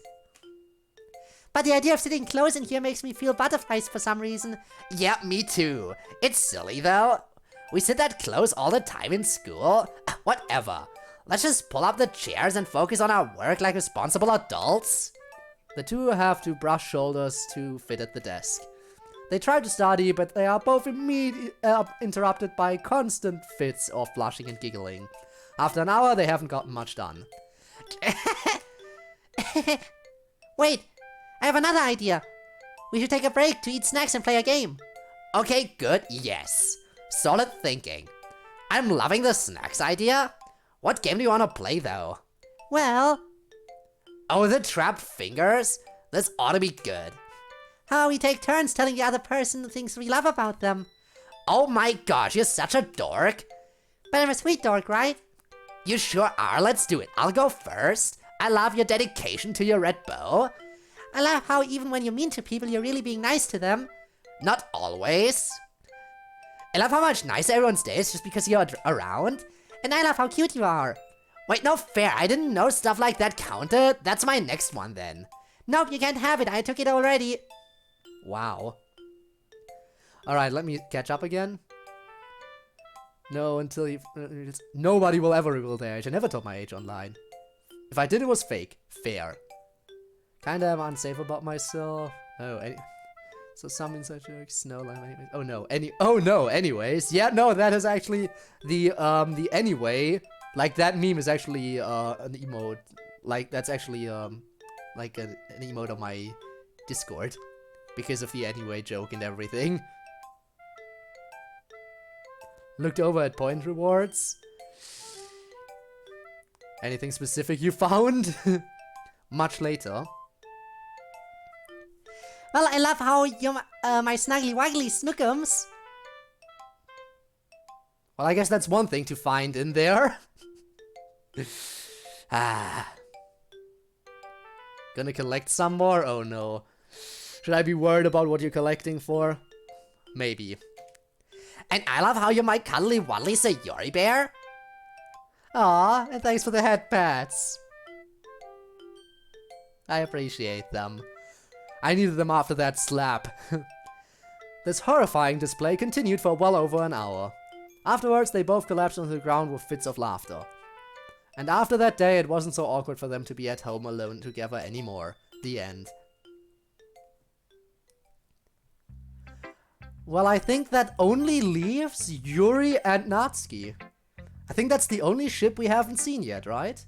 But the idea of sitting close in here makes me feel butterflies for some reason. Yeah, me too. It's silly though. We sit that close all the time in school. Whatever. Let's just pull up the chairs and focus on our work like responsible adults. The two have to brush shoulders to fit at the desk. They try to study, but they are both immediately interrupted by constant fits of blushing and giggling. After an hour, they haven't gotten much done. Wait, I have another idea. We should take a break to eat snacks and play a game. Okay, good, yes. Solid thinking. I'm loving the snacks idea. What game do you want to play though? Well, Oh, the trapped fingers? This ought to be good. how we take turns telling the other person the things we love about them. Oh my gosh, you're such a dork. But I'm a sweet dork, right? You sure are, let's do it. I'll go first. I love your dedication to your red bow. I love how even when you're mean to people, you're really being nice to them. Not always. I love how much nicer everyone stays just because you're around. And I love how cute you are. Wait, no fair, I didn't know stuff like that counted. That's my next one then. Nope, you can't have it. I took it already. Wow. Alright, let me catch up again. No, until you... nobody will ever reveal their age. I never told my age online. If I did, it was fake. Fair. Kinda am unsafe about myself. Oh, so some inside jokes, no, oh no, anyways. Yeah, no, that is actually the anyway. Like, that meme is actually, an emote. Like, that's actually, like an emote on my Discord. Because of the anyway joke and everything. Looked over at point rewards. Anything specific you found? Much later. Well, I love how you're my snuggly waggly snookums. Well, I guess that's one thing to find in there. Gonna collect some more? Oh no. Should I be worried about what you're collecting for? Maybe. And I love how you're my cuddly waddly Sayori bear. Aw, and thanks for the head pats. I appreciate them. I needed them after that slap. This horrifying display continued for well over an hour. Afterwards, they both collapsed onto the ground with fits of laughter. And after that day, it wasn't so awkward for them to be at home alone together anymore. The end. Well, I think that only leaves Yuri and Natsuki. I think that's the only ship we haven't seen yet, right?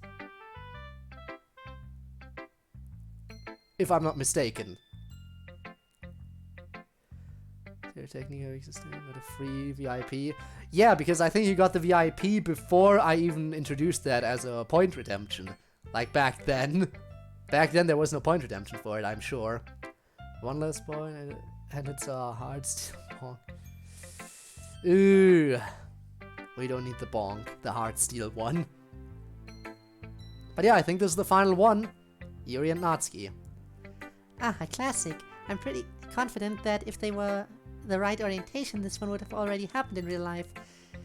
If I'm not mistaken. Technically existing with a free VIP. Yeah, because I think you got the VIP before I even introduced that as a point redemption. Like back then. Back then there was no point redemption for it, I'm sure. One less point and it's a hard steel bonk. Ooh. We don't need the bonk, the hard steel one. But yeah, I think this is the final one. Yuri and Natsuki. Ah, a classic. I'm pretty confident that if they were the right orientation, this one would have already happened in real life.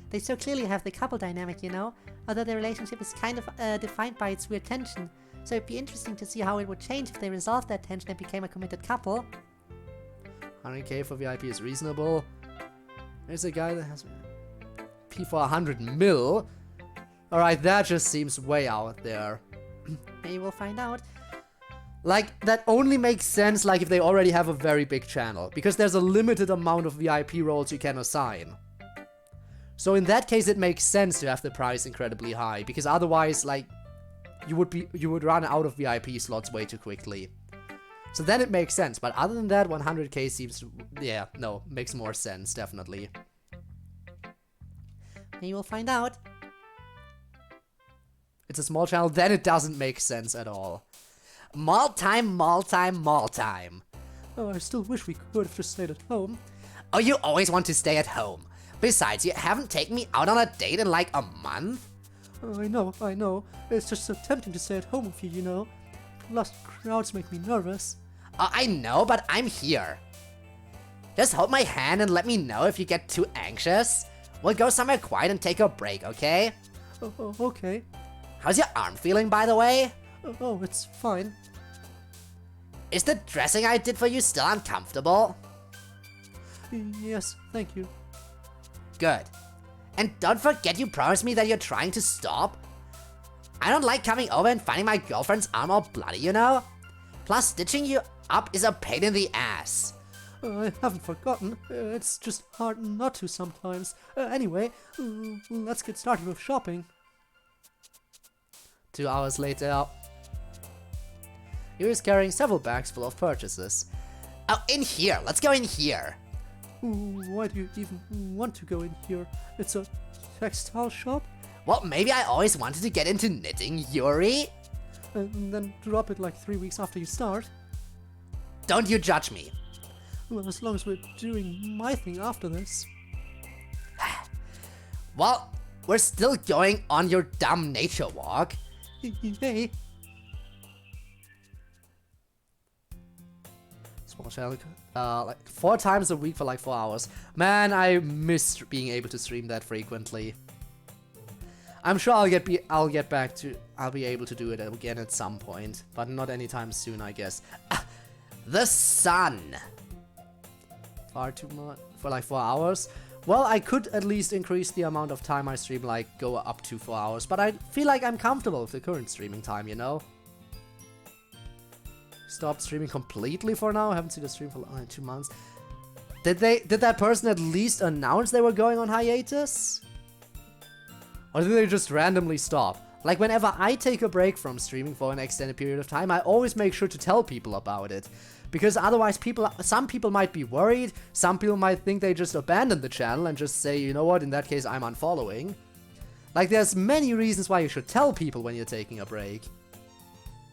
They so clearly have the couple dynamic, you know, although their relationship is kind of defined by its weird tension, so it'd be interesting to see how it would change if they resolved that tension and became a committed couple. 100k for VIP is reasonable. There's a guy that has P for 100 mil. Alright, that just seems way out there. Maybe we'll find out. Like, that only makes sense like if they already have a very big channel, because there's a limited amount of VIP roles you can assign. So in that case it makes sense to have the price incredibly high, because otherwise, like, you would run out of VIP slots way too quickly. So then it makes sense, but other than that, 100k seems, yeah, no, makes more sense, definitely. Maybe we'll find out. It's a small channel, then it doesn't make sense at all. Mall time, mall time, mall time. Oh, I still wish we could have just stayed at home. Oh, you always want to stay at home. Besides, you haven't taken me out on a date in like a month. Oh, I know. It's just so tempting to stay at home with you, you know. Plus, crowds make me nervous. Oh, I know, but I'm here. Just hold my hand and let me know if you get too anxious. We'll go somewhere quiet and take a break, okay? Oh, okay. How's your arm feeling, by the way? Oh, it's fine. Is the dressing I did for you still uncomfortable? Yes, thank you. Good. And don't forget you promised me that you're trying to stop. I don't like coming over and finding my girlfriend's arm all bloody, you know? Plus, stitching you up is a pain in the ass. I haven't forgotten. It's just hard not to sometimes. Anyway, let's get started with shopping. 2 hours later. Yuri's carrying several bags full of purchases. Oh, in here. Let's go in here. Why do you even want to go in here? It's a textile shop? Well, maybe I always wanted to get into knitting, Yuri. And then drop it like 3 weeks after you start? Don't you judge me. Well, as long as we're doing my thing after this. Well, we're still going on your dumb nature walk. Hey, Small channel, like 4 times a week for like 4 hours. Man, I missed being able to stream that frequently. I'm sure I'll be able to do it again at some point, but not anytime soon, I guess. The sun. Far too much for like 4 hours. Well, I could at least increase the amount of time I stream, like go up to 4 hours, but I feel like I'm comfortable with the current streaming time, you know? Stopped streaming completely for now. I haven't seen a stream for like 2 months. Did that person at least announce they were going on hiatus? Or did they just randomly stop? Like whenever I take a break from streaming for an extended period of time, I always make sure to tell people about it. Because otherwise some people might be worried, some people might think they just abandoned the channel and just say, you know what, in that case I'm unfollowing. Like there's many reasons why you should tell people when you're taking a break.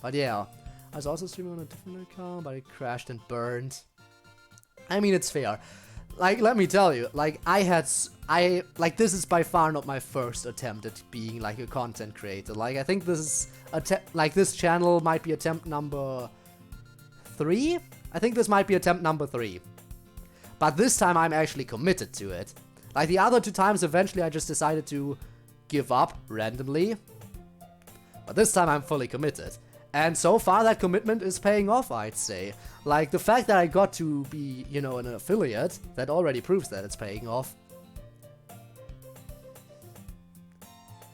But yeah, I was also streaming on a different account, but it crashed and burned. I mean, it's fair. Like, let me tell you, like, this is by far not my first attempt at being, like, a content creator. Like, I think this is, this channel might be attempt number 3? I think this might be attempt number 3. But this time I'm actually committed to it. Like, the other 2 times, eventually I just decided to give up randomly. But this time I'm fully committed. And so far that commitment is paying off, I'd say. Like, the fact that I got to be, you know, an affiliate, that already proves that it's paying off.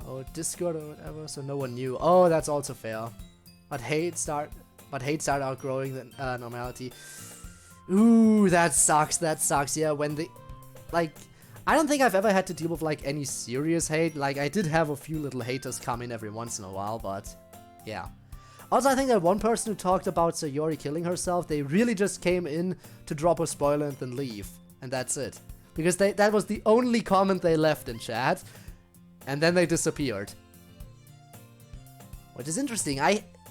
Oh, Discord or whatever, so no one knew. Oh, that's also fair. But hate started outgrowing the normality. Ooh, that sucks, yeah, when the... Like, I don't think I've ever had to deal with, like, any serious hate. Like, I did have a few little haters come in every once in a while, but... Yeah. Also, I think that one person who talked about Sayori killing herself, they really just came in to drop a spoiler and then leave. And that's it. Because that was the only comment they left in chat. And then they disappeared. Which is interesting.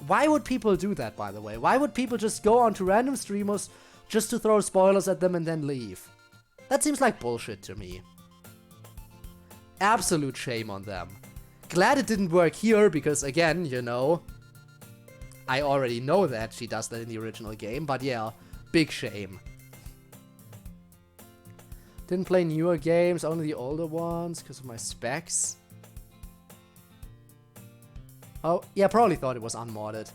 Why would people do that, by the way? Why would people just go onto random streamers just to throw spoilers at them and then leave? That seems like bullshit to me. Absolute shame on them. Glad it didn't work here, because again, you know... I already know that she does that in the original game, but yeah, big shame. Didn't play newer games, only the older ones, because of my specs. Oh, yeah, probably thought it was unmodded.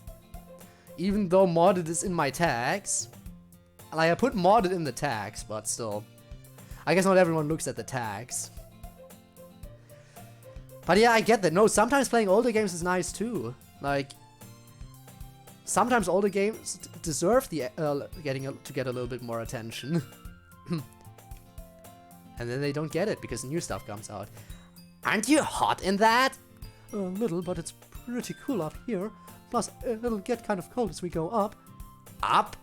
Even though modded is in my tags. Like, I put modded in the tags, but still. I guess not everyone looks at the tags. But yeah, I get that. No, sometimes playing older games is nice too. Like... Sometimes older games deserve the to get a little bit more attention. And then they don't get it because new stuff comes out. Aren't you hot in that? A little, but it's pretty cool up here. Plus, it'll get kind of cold as we go up. Up?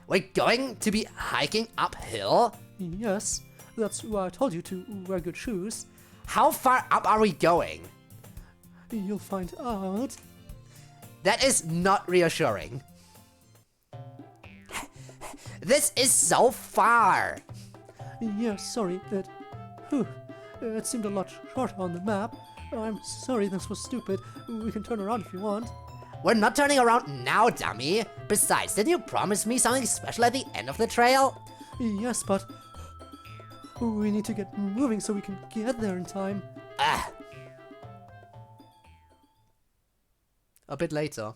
We're going to be hiking uphill? Yes, that's why I told you to wear good shoes. How far up are we going? You'll find out. That is not reassuring. This is so far! Yeah, sorry, it seemed a lot shorter on the map. I'm sorry, this was stupid. We can turn around if you want. We're not turning around now, dummy. Besides, didn't you promise me something special at the end of the trail? Yes, but we need to get moving so we can get there in time. Ah, A bit later.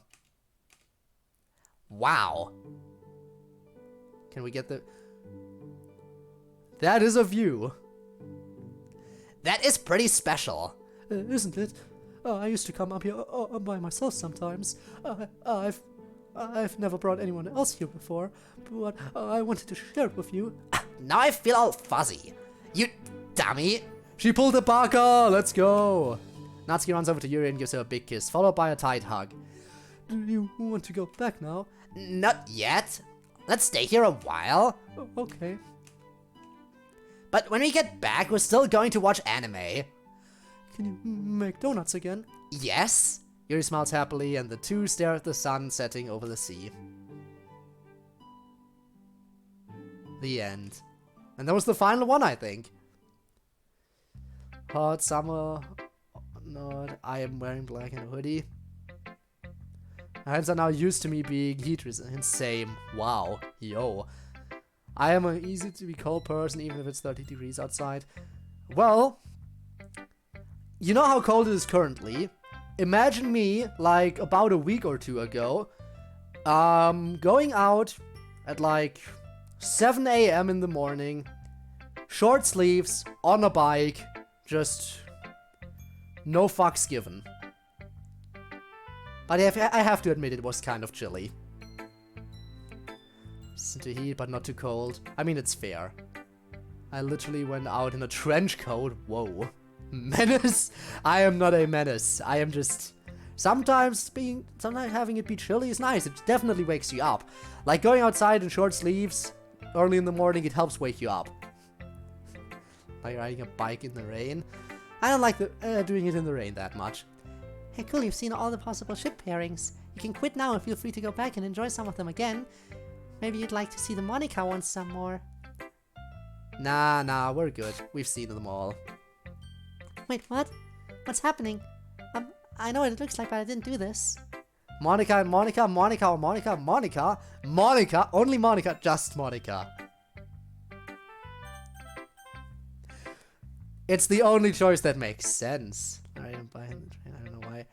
wow. Can we get the... That is a view. That is pretty special. Isn't it? I used to come up here by myself sometimes. I've never brought anyone else here before, but I wanted to share it with you. Now I feel all fuzzy. You dummy. She pulled the Baka! Let's go! Natsuki runs over to Yuri and gives her a big kiss, followed by a tight hug. Do you want to go back now? Not yet. Let's stay here a while. Okay. But when we get back, we're still going to watch anime. Can you make donuts again? Yes? Yuri smiles happily, and the two stare at the sun setting over the sea. The end. And that was the final one, I think. Hot summer. Not. I am wearing black and a hoodie. My hands are now used to me being heat resistant. Same. Wow. Yo. I am an easy to be cold person, even if it's 30 degrees outside. Well, you know how cold it is currently. Imagine me, like, about a week or two ago, going out at, like, 7 a.m. in the morning, short sleeves, on a bike, just no fucks given. But I have to admit it was kind of chilly. Just too heat, but not too cold. I mean, it's fair. I literally went out in a trench coat. Whoa. Menace? I am not a menace. I am just... Sometimes having it be chilly is nice. It definitely wakes you up. Like going outside in short sleeves early in the morning, it helps wake you up. Like riding a bike in the rain. I don't like doing it in the rain that much. Hey, cool, you've seen all the possible ship pairings. You can quit now and feel free to go back and enjoy some of them again. Maybe you'd like to see the Monica ones some more. Nah, we're good. We've seen them all. Wait, what? What's happening? I know what it looks like, but I didn't do this. Monica, only Monica, just Monica. It's the only choice that makes sense. I am behind the train, I don't know why.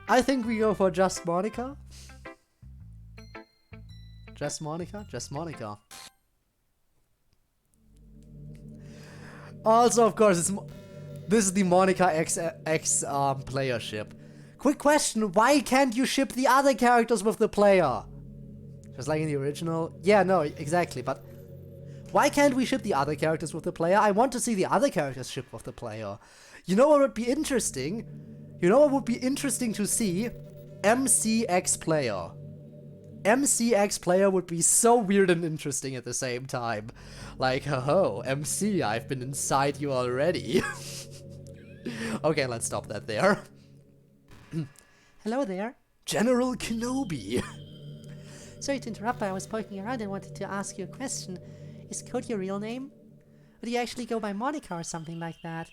I think we go for just Monica. Just Monica? Just Monica. Also, of course, this is the Monica X player ship. Quick question, why can't you ship the other characters with the player? Just like in the original? Yeah, no, exactly, but why can't we ship the other characters with the player? I want to see the other characters ship with the player. You know what would be interesting? You know what would be interesting to see? MCX player. MCX player would be so weird and interesting at the same time. Like, ho, MC, I've been inside you already. Okay, let's stop that there. Hello there. General Kenobi. Sorry to interrupt, but I was poking around and wanted to ask you a question. Is Code your real name? Or do you actually go by Monica or something like that?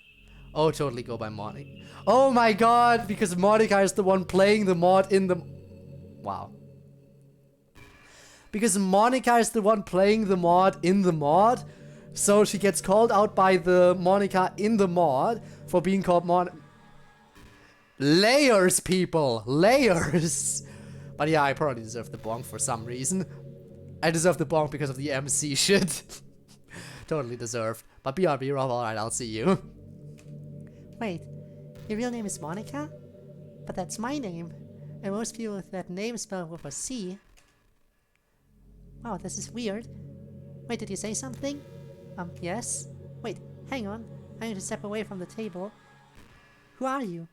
Oh, totally go by Monica. Oh my god, because Monica is the one playing the mod in the... Wow. Because Monica is the one playing the mod in the mod, so she gets called out by the Monica in the mod for being called Layers, people! Layers! But yeah, I probably deserve the bonk for some reason. I deserve the bonk because of the MC shit. Totally deserved. But BRB, Rob, alright, I'll see you. Wait, your real name is Monica? But that's my name. And most people with that name spell with a C. Wow, this is weird. Wait, did you say something? Yes? Wait, hang on. I need to step away from the table. Who are you?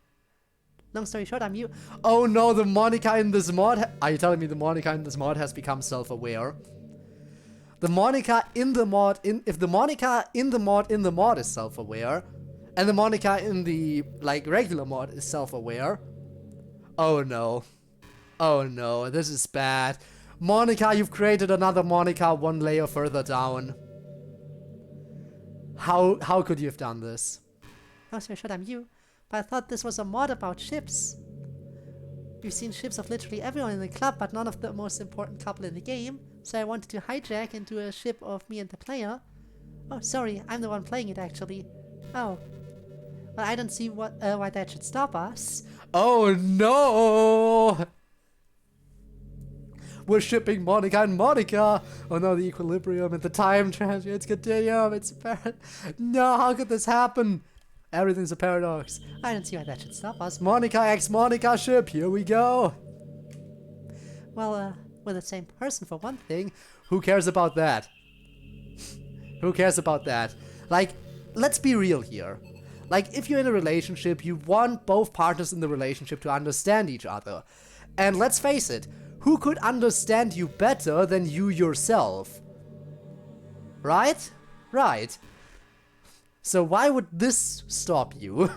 Long story short, I'm you. Oh no, the Monica in this mod... Are you telling me the Monica in this mod has become self-aware? The Monica in the mod... If the Monica in the mod is self-aware, and the Monica in the, like, regular mod is self-aware... Oh no. Oh no, this is bad. Monica, you've created another Monica one layer further down. How could you have done this? Oh, so should I'm you, but I thought this was a mod about ships. We've seen ships of literally everyone in the club, but none of the most important couple in the game, so I wanted to hijack into a ship of me and the player. Oh, sorry, I'm the one playing it actually. Oh. Well, I don't see why that should stop us. Oh no! We're shipping Monica and Monica! Oh no, the equilibrium and the time transits continuum, it's apparent. No, how could this happen? Everything's a paradox. I don't see why that should stop us. Monica x Monica ship, here we go! Well, we're the same person for one thing. Who cares about that? Who cares about that? Like, let's be real here. Like, if you're in a relationship, you want both partners in the relationship to understand each other. And let's face it, who could understand you better than you yourself? Right? Right. So why would this stop you?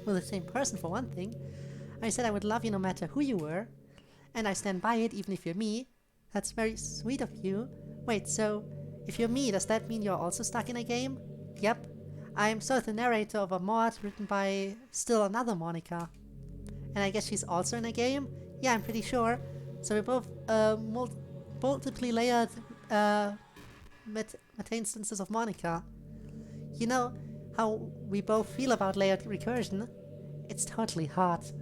We're the same person for one thing. I said I would love you no matter who you were. And I stand by it even if you're me. That's very sweet of you. Wait, so if you're me, does that mean you're also stuck in a game? Yep. I'm sort of the narrator of a mod written by still another Monica. And I guess she's also in a game? Yeah, I'm pretty sure. So we're both multiply layered meta instances of Monica. You know how we both feel about layered recursion? It's totally hot.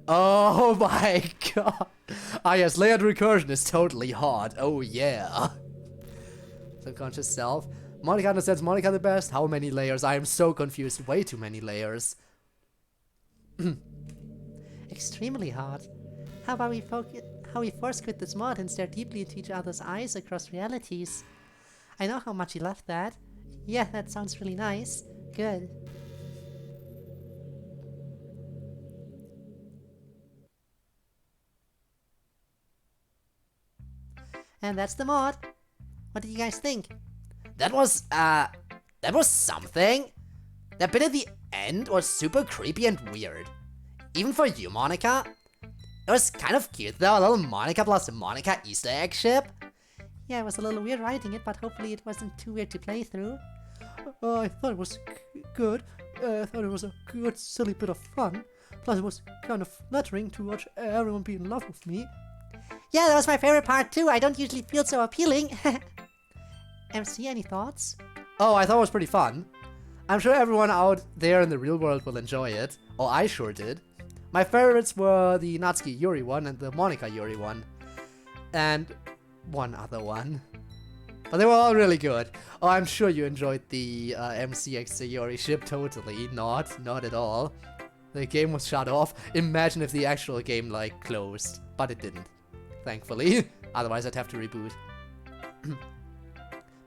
Oh my god. Ah yes, layered recursion is totally hot. Oh yeah. Subconscious self. Monica understands Monica the best. How many layers? I am so confused. Way too many layers. Extremely hot. How about we force quit this mod and stare deeply into each other's eyes across realities? I know how much you love that. Yeah, that sounds really nice. Good. And that's the mod. What did you guys think? That was something. That bit at the end was super creepy and weird. Even for you, Monica. It was kind of cute though, a little Monica plus Monica Easter egg ship. Yeah, it was a little weird writing it, but hopefully it wasn't too weird to play through. I thought it was good. I thought it was a good, silly bit of fun. Plus, it was kind of flattering to watch everyone be in love with me. Yeah, that was my favorite part too. I don't usually feel so appealing. MC, any thoughts? Oh, I thought it was pretty fun. I'm sure everyone out there in the real world will enjoy it. Oh, I sure did. My favorites were the Natsuki Yuri one and the Monica Yuri one. And one other one. But they were all really good. Oh, I'm sure you enjoyed the MCX Yuri ship. Totally not. Not at all. The game was shut off. Imagine if the actual game, like, closed. But it didn't. Thankfully. Otherwise, I'd have to reboot.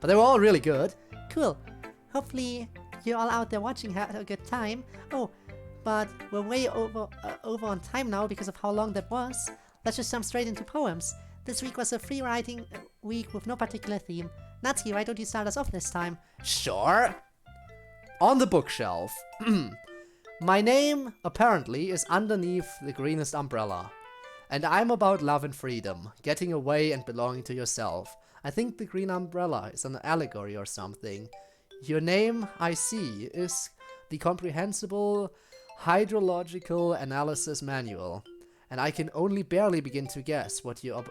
But they were all really good. Cool. Hopefully you all out there watching had a good time. Oh, but we're way over on time now because of how long that was. Let's just jump straight into poems. This week was a free writing week with no particular theme. Natsuki, why don't you start us off this time? Sure. On the bookshelf. My name, apparently, is underneath the greenest umbrella. And I'm about love and freedom, getting away and belonging to yourself. I think the green umbrella is an allegory or something. Your name, I see, is the Comprehensible Hydrological Analysis Manual. And I can only barely begin to guess what you're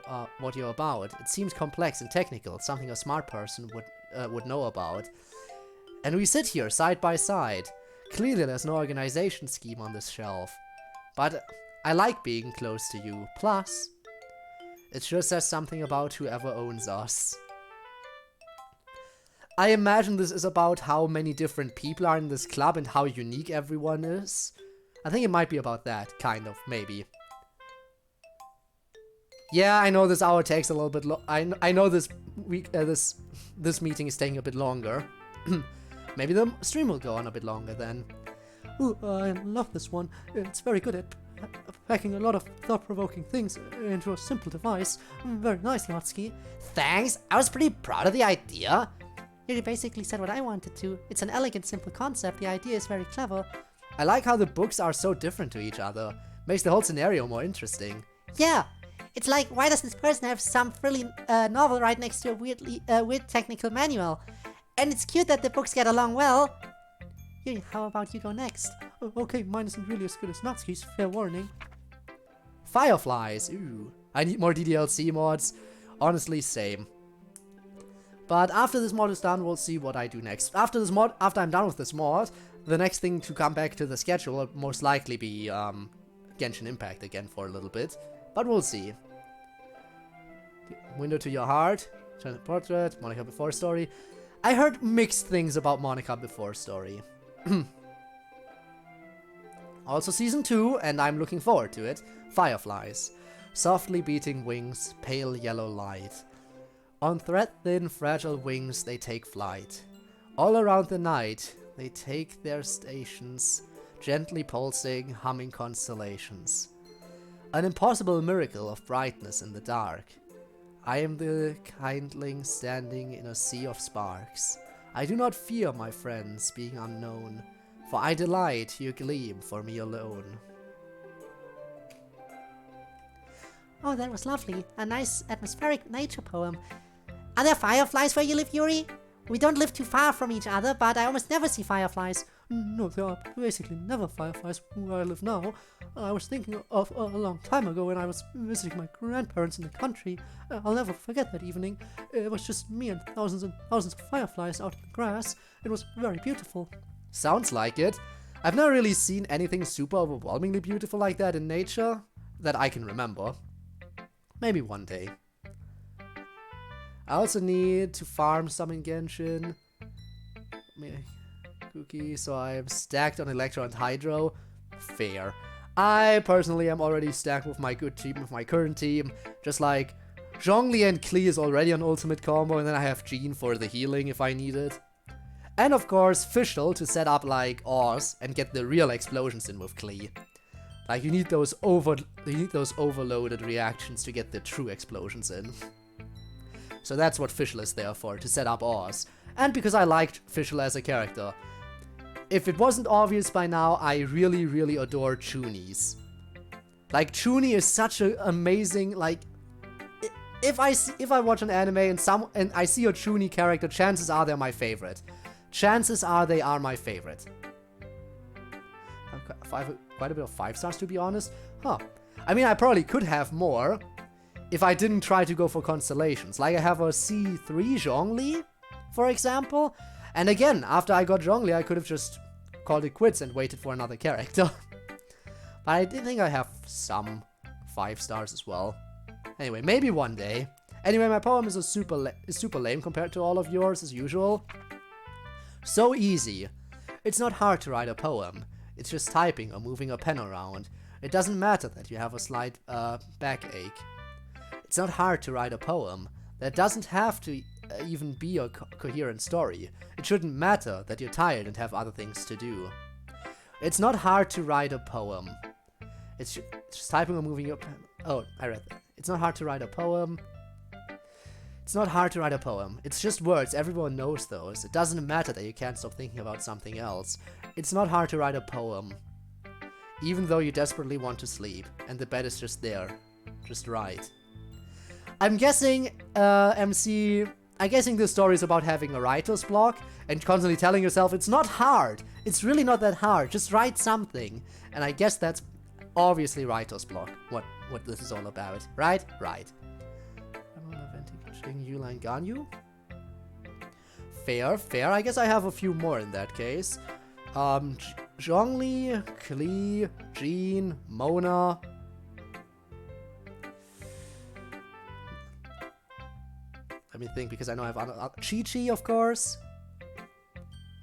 about. It seems complex and technical, something a smart person would know about. And we sit here side by side. Clearly there's no organization scheme on this shelf. But I like being close to you. Plus, it sure says something about whoever owns us. I imagine this is about how many different people are in this club and how unique everyone is. I think it might be about that, kind of, maybe. Yeah, I know this hour takes a little bit I know this week, this meeting is taking a bit longer. Maybe the stream will go on a bit longer then. Ooh, I love this one. It's very good at packing a lot of thought-provoking things into a simple device. Very nice, Natsuki. Thanks, I was pretty proud of the idea. You basically said what I wanted to. It's an elegant, simple concept. The idea is very clever. I like how the books are so different to each other. Makes the whole scenario more interesting. Yeah, It's like, why does this person have some frilly novel right next to a weird technical manual? And it's cute that the books get along well. Yuri, how about you go next? Okay, mine isn't really as good as Natsuki's, fair warning. Fireflies, ooh. I need more DDLC mods. Honestly, same. But after this mod is done, we'll see what I do next. After I'm done with this mod, the next thing to come back to the schedule will most likely be Genshin Impact again for a little bit. But we'll see. Window to Your Heart, China Portrait, Monica Before Story. I heard mixed things about Monica Before Story. Also Season 2, and I'm looking forward to it. Fireflies. Softly beating wings, pale yellow light. On thread-thin, fragile wings they take flight. All around the night they take their stations, gently pulsing, humming constellations. An impossible miracle of brightness in the dark. I am the kindling standing in a sea of sparks. I do not fear, my friends, being unknown, for I delight you gleam for me alone. Oh, that was lovely. A nice atmospheric nature poem. Are there fireflies where you live, Yuri? We don't live too far from each other, but I almost never see fireflies. No, there are basically never fireflies where I live now. I was thinking of a long time ago when I was visiting my grandparents in the country. I'll never forget that evening. It was just me and thousands of fireflies out in the grass. It was very beautiful. Sounds like it. I've never really seen anything super overwhelmingly beautiful like that in nature that I can remember. Maybe one day. I also need to farm some in Genshin. Cookie, so I'm stacked on Electro and Hydro. Fair. I personally am already stacked with my good team, with my current team. Just like Zhongli and Klee is already an ultimate combo, and then I have Jean for the healing if I need it. And of course, Fischl to set up like Oz and get the real explosions in with Klee. Like you need those overloaded reactions to get the true explosions in. So that's what Fischl is there for, to set up Oz. And because I liked Fischl as a character. If it wasn't obvious by now, I really, really adore Chunies. Like, Chuni is such an amazing, like... If I watch an anime and I see a Chuni character, chances are they're my favorite. Chances are they are my favorite. Quite a bit of 5 stars, to be honest. Huh. I mean, I probably could have more if I didn't try to go for constellations. Like, I have a C3 Zhongli, for example. And again, after I got Zhongli, I could have just called it quits and waited for another character. But I did think I have some 5 stars as well. Anyway, maybe one day. Anyway, my poem is super lame compared to all of yours, as usual. So easy. It's not hard to write a poem. It's just typing or moving a pen around. It doesn't matter that you have a slight backache. It's not hard to write a poem. That doesn't have to even be a coherent story. It shouldn't matter that you're tired and have other things to do. It's not hard to write a poem. It's just typing or moving your pen. Oh, I read that. It's not hard to write a poem. It's not hard to write a poem. It's just words. Everyone knows those. It doesn't matter that you can't stop thinking about something else. It's not hard to write a poem. Even though you desperately want to sleep, and the bed is just there. Just right. I'm guessing, I'm guessing this story is about having a writer's block, and constantly telling yourself, it's not hard. It's really not that hard. Just write something. And I guess that's obviously writer's block. What this is all about. Right? Right. Yuline Ganyu? Fair. I guess I have a few more in that case. Zhongli, Klee, Jean, Mona. Let me think, because I know I have other... Chi-Chi, of course.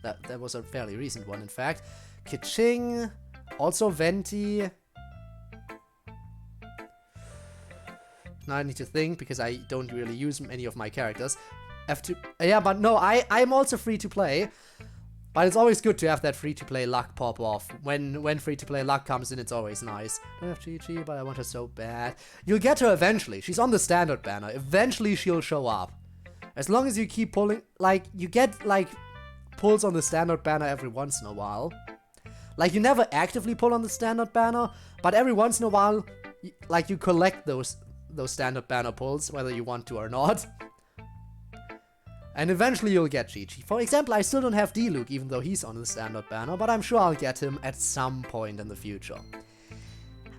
That was a fairly recent one, in fact. Kiching. Also Venti. Now I need to think, because I don't really use any of my characters. Yeah, but no, I'm also free to play. But it's always good to have that free-to-play luck pop off. When free-to-play luck comes in, it's always nice. I don't have Chi-Chi, but I want her so bad. You'll get her eventually. She's on the standard banner. Eventually she'll show up. As long as you keep pulling, like, you get, like, pulls on the standard banner every once in a while. Like, you never actively pull on the standard banner, but every once in a while, like, you collect those those standard banner pulls, whether you want to or not. And eventually you'll get Chi-Chi. For example, I still don't have D-Luke, even though he's on the standard banner, but I'm sure I'll get him at some point in the future.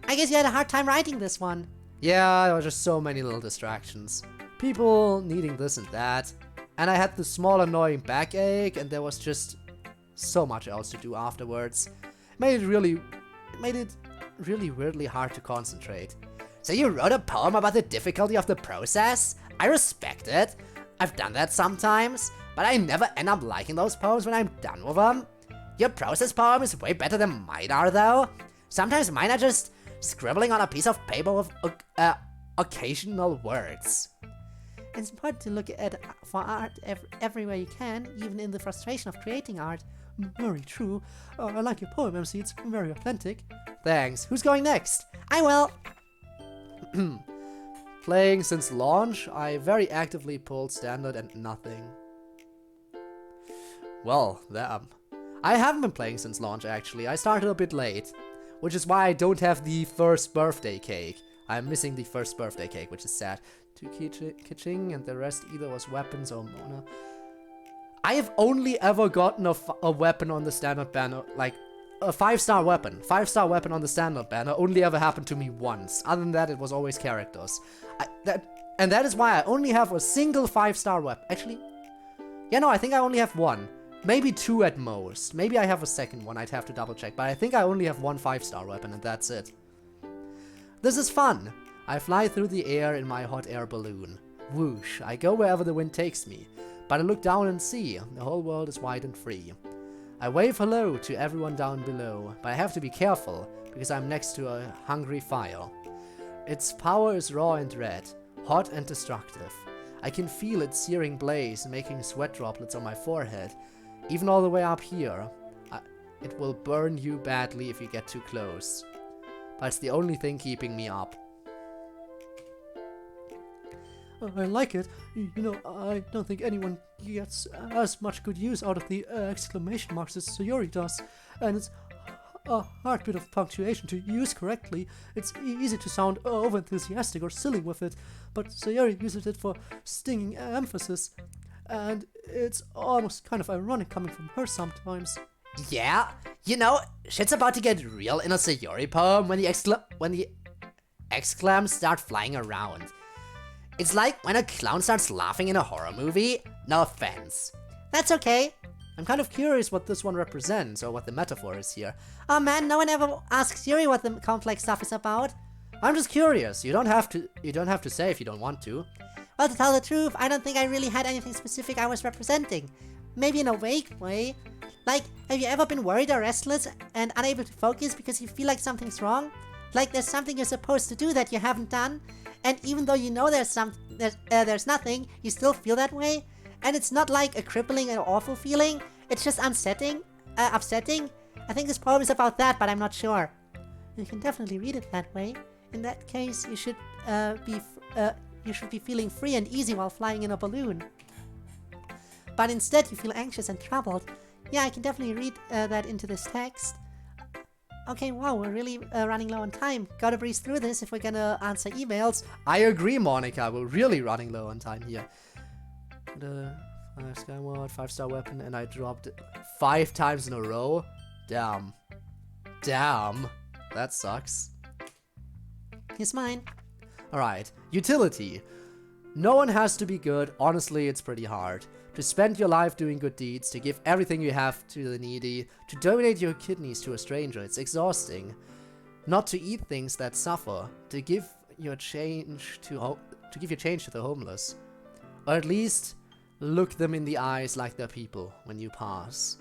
I guess you had a hard time writing this one. Yeah, there were just so many little distractions. People needing this and that. And I had the small annoying backache, and there was just so much else to do afterwards. It made it really weirdly hard to concentrate. So you wrote a poem about the difficulty of the process? I respect it. I've done that sometimes, but I never end up liking those poems when I'm done with them. Your process poem is way better than mine are, though. Sometimes mine are just scribbling on a piece of paper with occasional words. It's important to look for art everywhere you can, even in the frustration of creating art. Very true. I like your poem, MC. It's very authentic. Thanks. Who's going next? I will. Playing since launch, I very actively pulled standard and nothing. Well, damn. I haven't been playing since launch, actually. I started a bit late, which is why I don't have the first birthday cake. I'm missing the first birthday cake, which is sad. 2 Kiching, and the rest either was weapons or Mona. I have only ever gotten a weapon on the standard banner, like a 5-star weapon. 5-star weapon on the standard banner only ever happened to me once. Other than that, it was always characters. That is why I only have a single 5-star weapon. Actually, yeah, no, I think I only have one. Maybe 2 at most. Maybe I have a second one, I'd have to double check. But I think I only have one 5-star weapon, and that's it. This is fun. I fly through the air in my hot air balloon. Whoosh, I go wherever the wind takes me. But I look down and see, the whole world is wide and free. I wave hello to everyone down below, but I have to be careful, because I'm next to a hungry fire. Its power is raw and red, hot and destructive. I can feel its searing blaze making sweat droplets on my forehead, even all the way up here. It will burn you badly if you get too close. But it's the only thing keeping me up. I like it. You know, I don't think anyone gets as much good use out of the exclamation marks as Sayori does. And it's a hard bit of punctuation to use correctly. It's easy to sound over-enthusiastic or silly with it, but Sayori uses it for stinging emphasis. And it's almost kind of ironic coming from her sometimes. Yeah, you know, shit's about to get real in a Sayori poem when the exclams start flying around. It's like when a clown starts laughing in a horror movie. No offense. That's okay. I'm kind of curious what this one represents, or what the metaphor is here. Oh man, no one ever asks Yuri what the complex stuff is about. I'm just curious. You don't have to say if you don't want to. Well, to tell the truth, I don't think I really had anything specific I was representing. Maybe in a vague way. Like, have you ever been worried or restless and unable to focus because you feel like something's wrong? Like there's something you're supposed to do that you haven't done, and even though you know there's nothing, you still feel that way? And it's not like a crippling or awful feeling, it's just upsetting. I think this poem is about that, but I'm not sure. You can definitely read it that way. In that case, you should be feeling free and easy while flying in a balloon. But instead, you feel anxious and troubled. Yeah, I can definitely read that into this text. Okay, wow, we're really running low on time. Gotta breeze through this if we're gonna answer emails. I agree, Monica. We're really running low on time here. Skyward, 5-star weapon, and I dropped it 5 times in a row. Damn. That sucks. Here's mine. Alright, utility. No one has to be good. Honestly, it's pretty hard. To spend your life doing good deeds, to give everything you have to the needy, to donate your kidneys to a stranger, it's exhausting. Not to eat things that suffer, to give your change to the homeless. Or at least, look them in the eyes like they're people when you pass.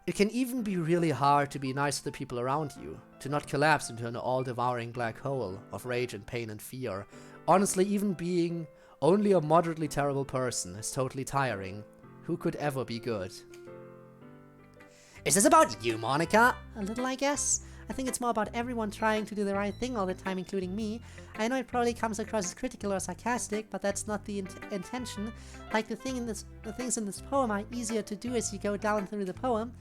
It can even be really hard to be nice to the people around you, to not collapse into an all-devouring black hole of rage and pain and fear. Honestly, even being only a moderately terrible person is totally tiring. Who could ever be good? Is this about you, Monica? A little, I guess. I think it's more about everyone trying to do the right thing all the time, including me. I know it probably comes across as critical or sarcastic, but that's not the intention. Like the things in this poem are easier to do as you go down through the poem,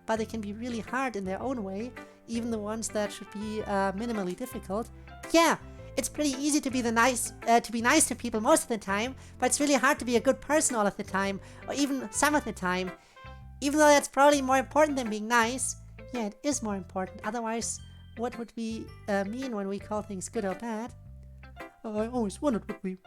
but they can be really hard in their own way, even the ones that should be minimally difficult. Yeah, It's pretty easy to be nice to people most of the time, but it's really hard to be a good person all of the time, or even some of the time. Even though that's probably more important than being nice. Yeah, it is more important. Otherwise, what would we mean when we call things good or bad? I always wondered what we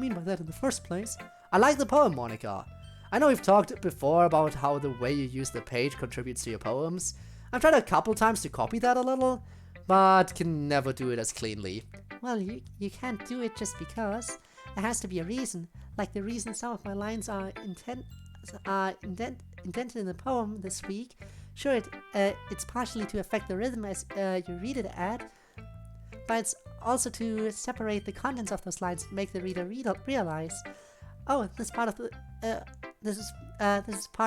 mean by that in the first place. I like the poem, Monica. I know we've talked before about how the way you use the page contributes to your poems. I've tried a couple times to copy that a little, but can never do it as cleanly. Well, you can't do it just because. There has to be a reason. Like the reason some of my lines are indented in the poem this week. Sure, it's partially to affect the rhythm as you read it at, but it's also to separate the contents of those lines and make the reader realize, oh, this is part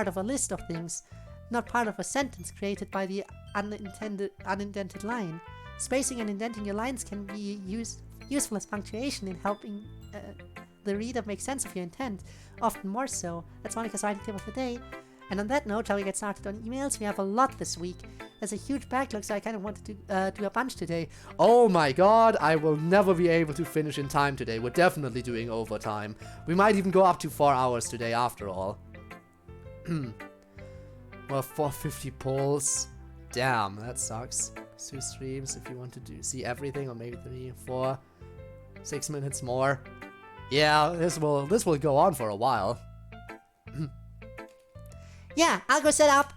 of a list of things, not part of a sentence created by the unindented line. Spacing and indenting your lines can be useful as punctuation in helping the reader make sense of your intent, often more so. That's Monica's writing tip of the day. And on that note, shall we get started on emails? We have a lot this week. There's a huge backlog, so I kind of wanted to do a bunch today. Oh my god, I will never be able to finish in time today. We're definitely doing overtime. We might even go up to 4 hours today after all. Well, 450 polls. Damn, that sucks. 2 streams if you want to see everything, or maybe 3, 4, 6 minutes more. Yeah, this will go on for a while. Yeah, I'll go set up.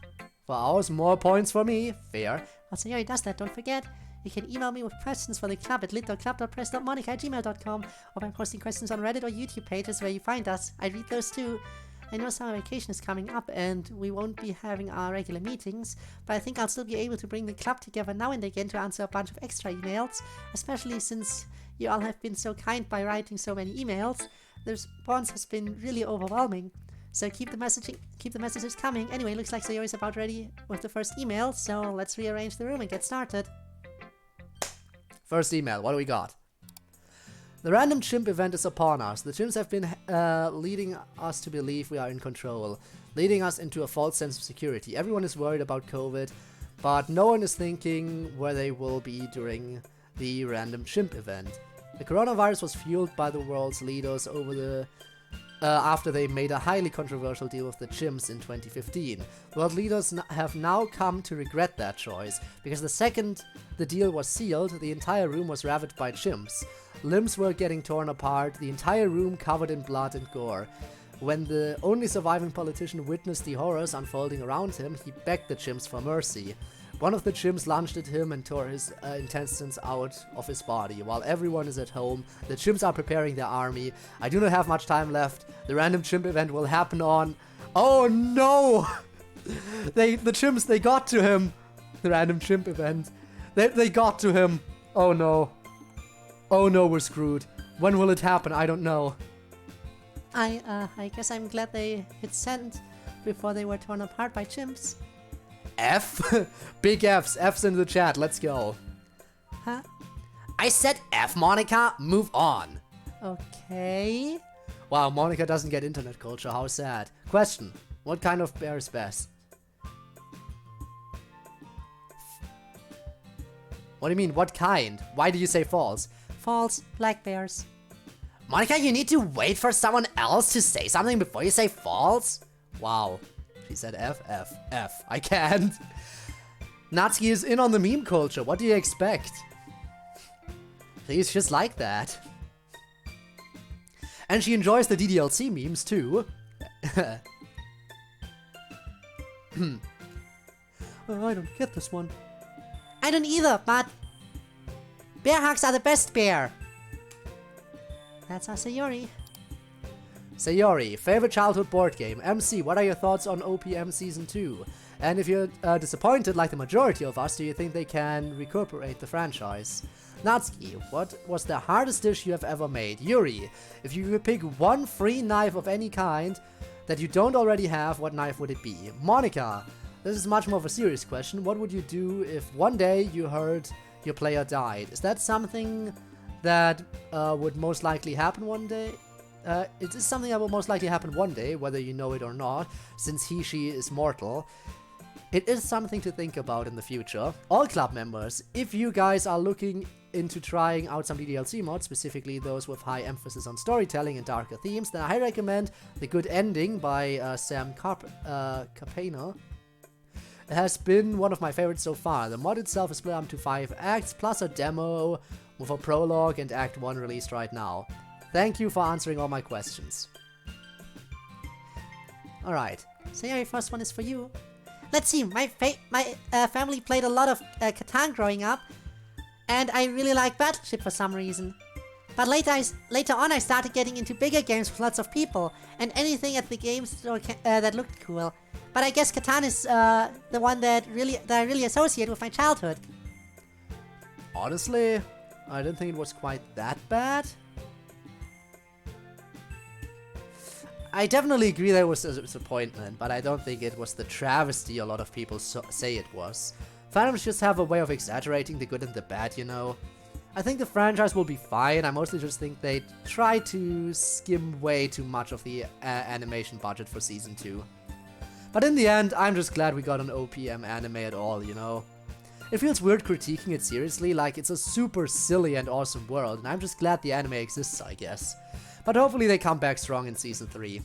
4 hours, more points for me. Fair. While Sayori does that, don't forget, you can email me with questions for the club at lit.club.press.monica@gmail.com, or by posting questions on Reddit or YouTube pages where you find us. I read those too. I know summer vacation is coming up and we won't be having our regular meetings, but I think I'll still be able to bring the club together now and again to answer a bunch of extra emails, especially since you all have been so kind by writing so many emails. The response has been really overwhelming. So keep the messages coming. Anyway, looks like Sayori's about ready with the first email, so let's rearrange the room and get started. First email, what do we got? The random chimp event is upon us. The chimps have been leading us to believe we are in control, leading us into a false sense of security. Everyone is worried about COVID, but no one is thinking where they will be during the random chimp event. The coronavirus was fueled by the world's leaders after they made a highly controversial deal with the chimps in 2015. World leaders have now come to regret that choice, because the second the deal was sealed, the entire room was ravaged by chimps. Limbs were getting torn apart, the entire room covered in blood and gore. When the only surviving politician witnessed the horrors unfolding around him, he begged the chimps for mercy. One of the chimps lunged at him and tore his intestines out of his body. While everyone is at home, the chimps are preparing their army. I do not have much time left. The random chimp event will happen on... Oh no! The chimps, they got to him. The random chimp event. They got to him. Oh no. Oh no, we're screwed. When will it happen? I don't know. I guess I'm glad they hit send before they were torn apart by chimps. F? Big F's. F's in the chat. Let's go. Huh? I said F, Monica. Move on. Okay. Wow, Monica doesn't get internet culture. How sad. Question. What kind of bear is best? What do you mean, what kind? Why do you say false? False. Black bears. Monica, you need to wait for someone else to say something before you say false. Wow. She said F, F, F. I can't. Natsuki is in on the meme culture. What do you expect? She's just like that. And she enjoys the DDLC memes too. I don't get this one. I don't either, but bear hugs are the best bear. That's our Sayori. Sayori, favorite childhood board game. MC, what are your thoughts on OPM Season 2? And if you're disappointed like the majority of us, do you think they can recuperate the franchise? Natsuki, what was the hardest dish you have ever made? Yuri, if you could pick one free knife of any kind that you don't already have, what knife would it be? Monica, this is much more of a serious question. What would you do if one day you heard your player died? Is that something that would most likely happen one day? It is something that will most likely happen one day, whether you know it or not, since she is mortal. it is something to think about in the future. All club members, if you guys are looking into trying out some DDLC mods, specifically those with high emphasis on storytelling and darker themes, then I highly recommend The Good Ending by Sam Carpena. It has been one of my favorites so far. The mod itself is split up into 5 acts, plus a demo with a prologue and Act 1 released right now. Thank you for answering all my questions. Alright. So your first one is for you. Let's see, my family played a lot of Catan growing up, and I really like Battleship for some reason. But later on I started getting into bigger games with lots of people, and anything at the game store that looked cool. But I guess Catan is the one that I really associate with my childhood. Honestly, I didn't think it was quite that bad. I definitely agree that it was a disappointment, but I don't think it was the travesty a lot of people say it was. Fandoms just have a way of exaggerating the good and the bad, you know. I think the franchise will be fine. I mostly just think they try to skim way too much of the animation budget for Season 2. But in the end, I'm just glad we got an OPM anime at all, you know. It feels weird critiquing it seriously, like it's a super silly and awesome world, and I'm just glad the anime exists, I guess. But hopefully they come back strong in Season 3.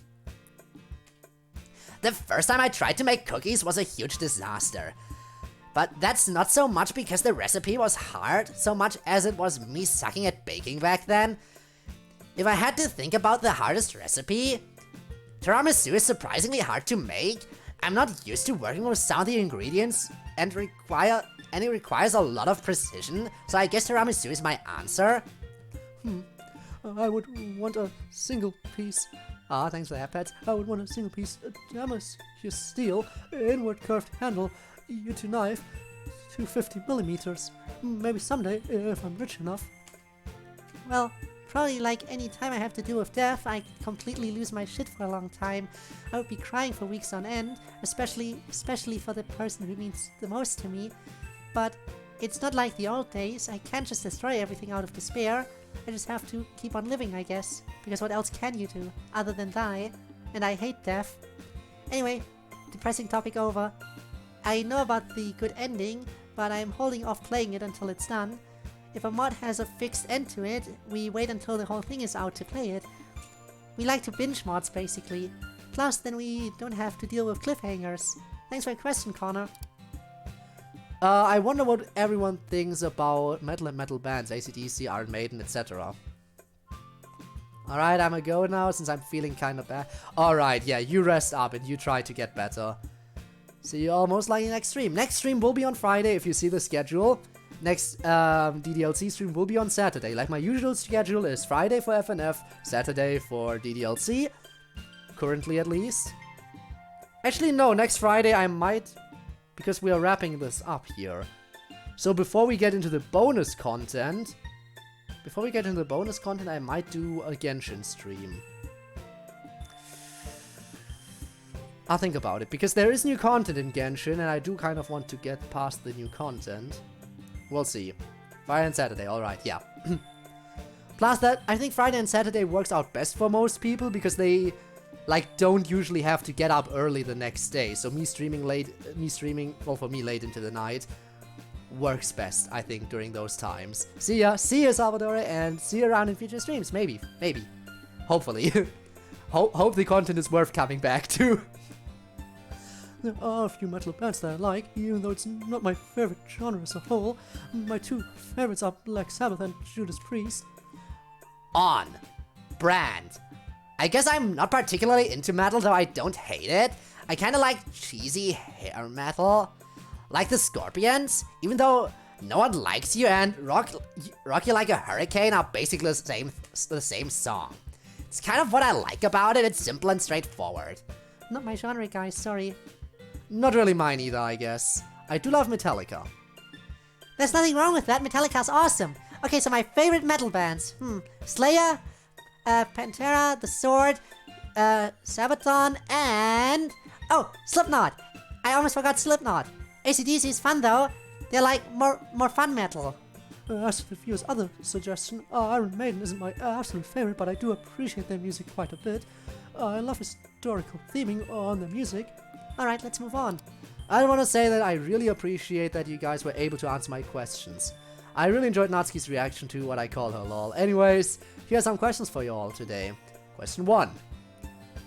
The first time I tried to make cookies was a huge disaster. But that's not so much because the recipe was hard, so much as it was me sucking at baking back then. If I had to think about the hardest recipe, tiramisu is surprisingly hard to make. I'm not used to working with some of the ingredients and it requires a lot of precision, so I guess tiramisu is my answer. I would want a single piece. Ah, thanks for that, Pet. I would want a single piece Damascus steel, inward curved handle, U2 knife, 250mm. Maybe someday, if I'm rich enough. Well, probably like any time I have to do with death, I completely lose my shit for a long time. I would be crying for weeks on end, especially for the person who means the most to me. But it's not like the old days. I can't just destroy everything out of despair. I just have to keep on living, I guess. Because what else can you do, other than die? And I hate death. Anyway, depressing topic over. I know about the good ending, but I'm holding off playing it until it's done. If a mod has a fixed end to it, we wait until the whole thing is out to play it. We like to binge mods, basically. Plus, then we don't have to deal with cliffhangers. Thanks for your question, Connor. I wonder what everyone thinks about metal and metal bands, AC/DC, Iron Maiden, etc. Alright, I'm a go now since I'm feeling kinda bad. Alright, yeah, you rest up and you try to get better. See you all most likely next stream. Next stream will be on Friday if you see the schedule. Next DDLC stream will be on Saturday. Like my usual schedule is Friday for FNF, Saturday for DDLC. Currently at least. Actually no, next Friday I might... because we are wrapping this up here. So before we get into the bonus content... I might do a Genshin stream. I'll think about it, because there is new content in Genshin, and I do kind of want to get past the new content. We'll see. Friday and Saturday, alright, yeah. Plus that, I think Friday and Saturday works out best for most people, because they... like, don't usually have to get up early the next day, so me streaming, well, for me, late into the night, works best, I think, during those times. See ya, Salvatore, and see you around in future streams, maybe, hopefully. Hope the content is worth coming back to. There are a few metal bands that I like, even though it's not my favorite genre as a whole. My two favorites are Black Sabbath and Judas Priest. On. Brand. I guess I'm not particularly into metal, though I don't hate it. I kinda like cheesy hair metal. Like the Scorpions, even though no one likes you and Rock You Like a Hurricane are basically the same song. It's kind of what I like about it, it's simple and straightforward. Not my genre, guys, sorry. Not really mine either, I guess. I do love Metallica. There's nothing wrong with that, Metallica's awesome. Okay, so my favorite metal bands. Slayer, Pantera, The Sword, Sabaton, and... oh, Slipknot! I almost forgot Slipknot. AC/DC is fun though. They're like more fun metal. As for the viewers' other suggestion, Iron Maiden isn't my absolute favorite, but I do appreciate their music quite a bit. I love historical theming on their music. Alright, let's move on. I want to say that I really appreciate that you guys were able to answer my questions. I really enjoyed Natsuki's reaction to what I call her lol. Anyways, here are some questions for you all today. Question 1.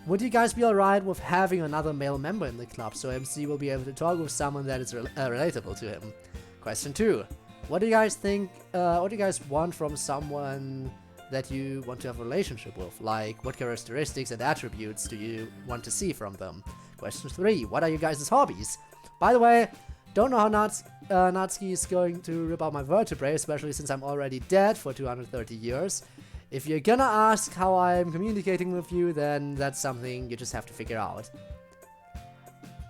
Would you guys be alright with having another male member in the club so MC will be able to talk with someone that is relatable to him? Question 2. What do you guys think, what do you guys want from someone that you want to have a relationship with? Like, what characteristics and attributes do you want to see from them? Question 3. What are you guys' hobbies? By the way, don't know how Natsuki is going to rip out my vertebrae, especially since I'm already dead for 230 years. If you're gonna ask how I'm communicating with you, then that's something you just have to figure out.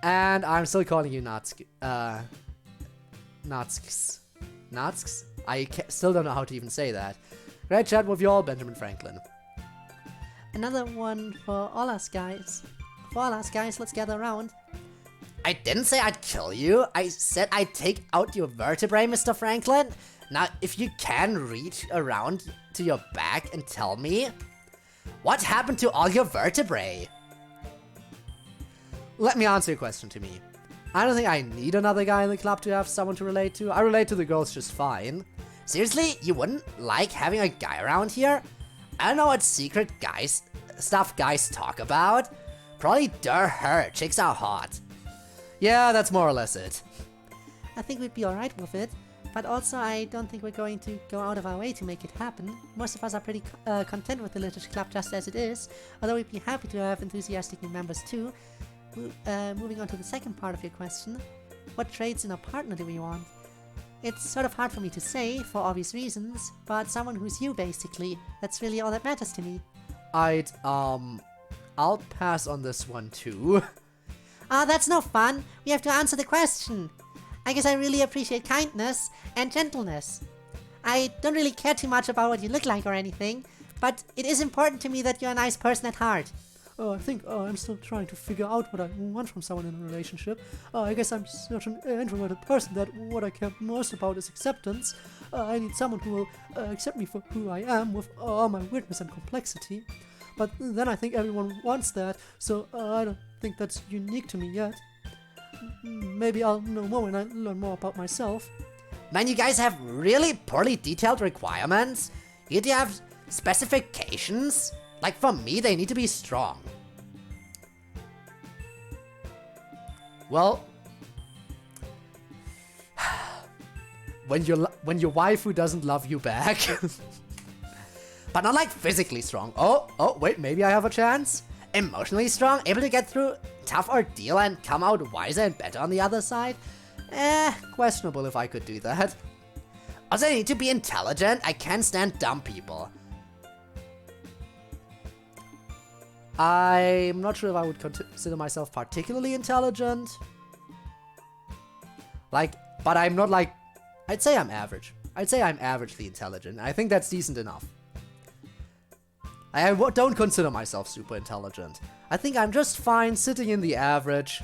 And I'm still calling you Natsuki. Natskis. Natskis? Still don't know how to even say that. Great chat with you all, Benjamin Franklin. Another one for all us guys. For all us guys, let's gather around. I didn't say I'd kill you. I said I'd take out your vertebrae, Mr. Franklin. Now, if you can reach around to your back and tell me, what happened to all your vertebrae? Let me answer your question to me. I don't think I need another guy in the club to have someone to relate to. I relate to the girls just fine. Seriously, you wouldn't like having a guy around here? I don't know what secret stuff guys talk about. Probably her chicks are hot. Yeah, that's more or less it. I think we'd be alright with it, but also I don't think we're going to go out of our way to make it happen. Most of us are pretty content with the literature club just as it is, although we'd be happy to have enthusiastic new members too. Moving on to the second part of your question, what traits in a partner do we want? It's sort of hard for me to say, for obvious reasons, but someone who's you basically. That's really all that matters to me. I'll pass on this one too. Ah, that's no fun. We have to answer the question. I guess I really appreciate kindness and gentleness. I don't really care too much about what you look like or anything, but it is important to me that you're a nice person at heart. I think I'm still trying to figure out what I want from someone in a relationship. I guess I'm such an introverted person that what I care most about is acceptance. I need someone who will accept me for who I am with all my weirdness and complexity. But then I think everyone wants that, so I don't think that's unique to me yet. Maybe I'll know more when I learn more about myself. Man, you guys have really poorly detailed requirements. You need to have specifications. Like for me, they need to be strong. Well, when your waifu doesn't love you back, But not like physically strong. oh, wait, maybe I have a chance. Emotionally strong, able to get through tough ordeal and come out wiser and better on the other side. Questionable if I could do that. Also, I need to be intelligent. I can't stand dumb people. I'm not sure if I would consider myself particularly intelligent. But I'm not like, I'd say I'm average. I'd say I'm averagely intelligent. I think that's decent enough. I don't consider myself super intelligent. I think I'm just fine sitting in the average.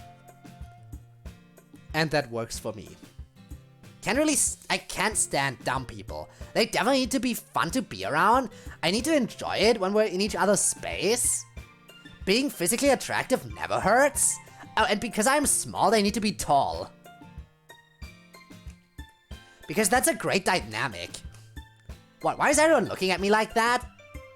And that works for me. I can't stand dumb people. They definitely need to be fun to be around. I need to enjoy it when we're in each other's space. Being physically attractive never hurts. Oh, and because I'm small, they need to be tall. Because that's a great dynamic. What, why is everyone looking at me like that?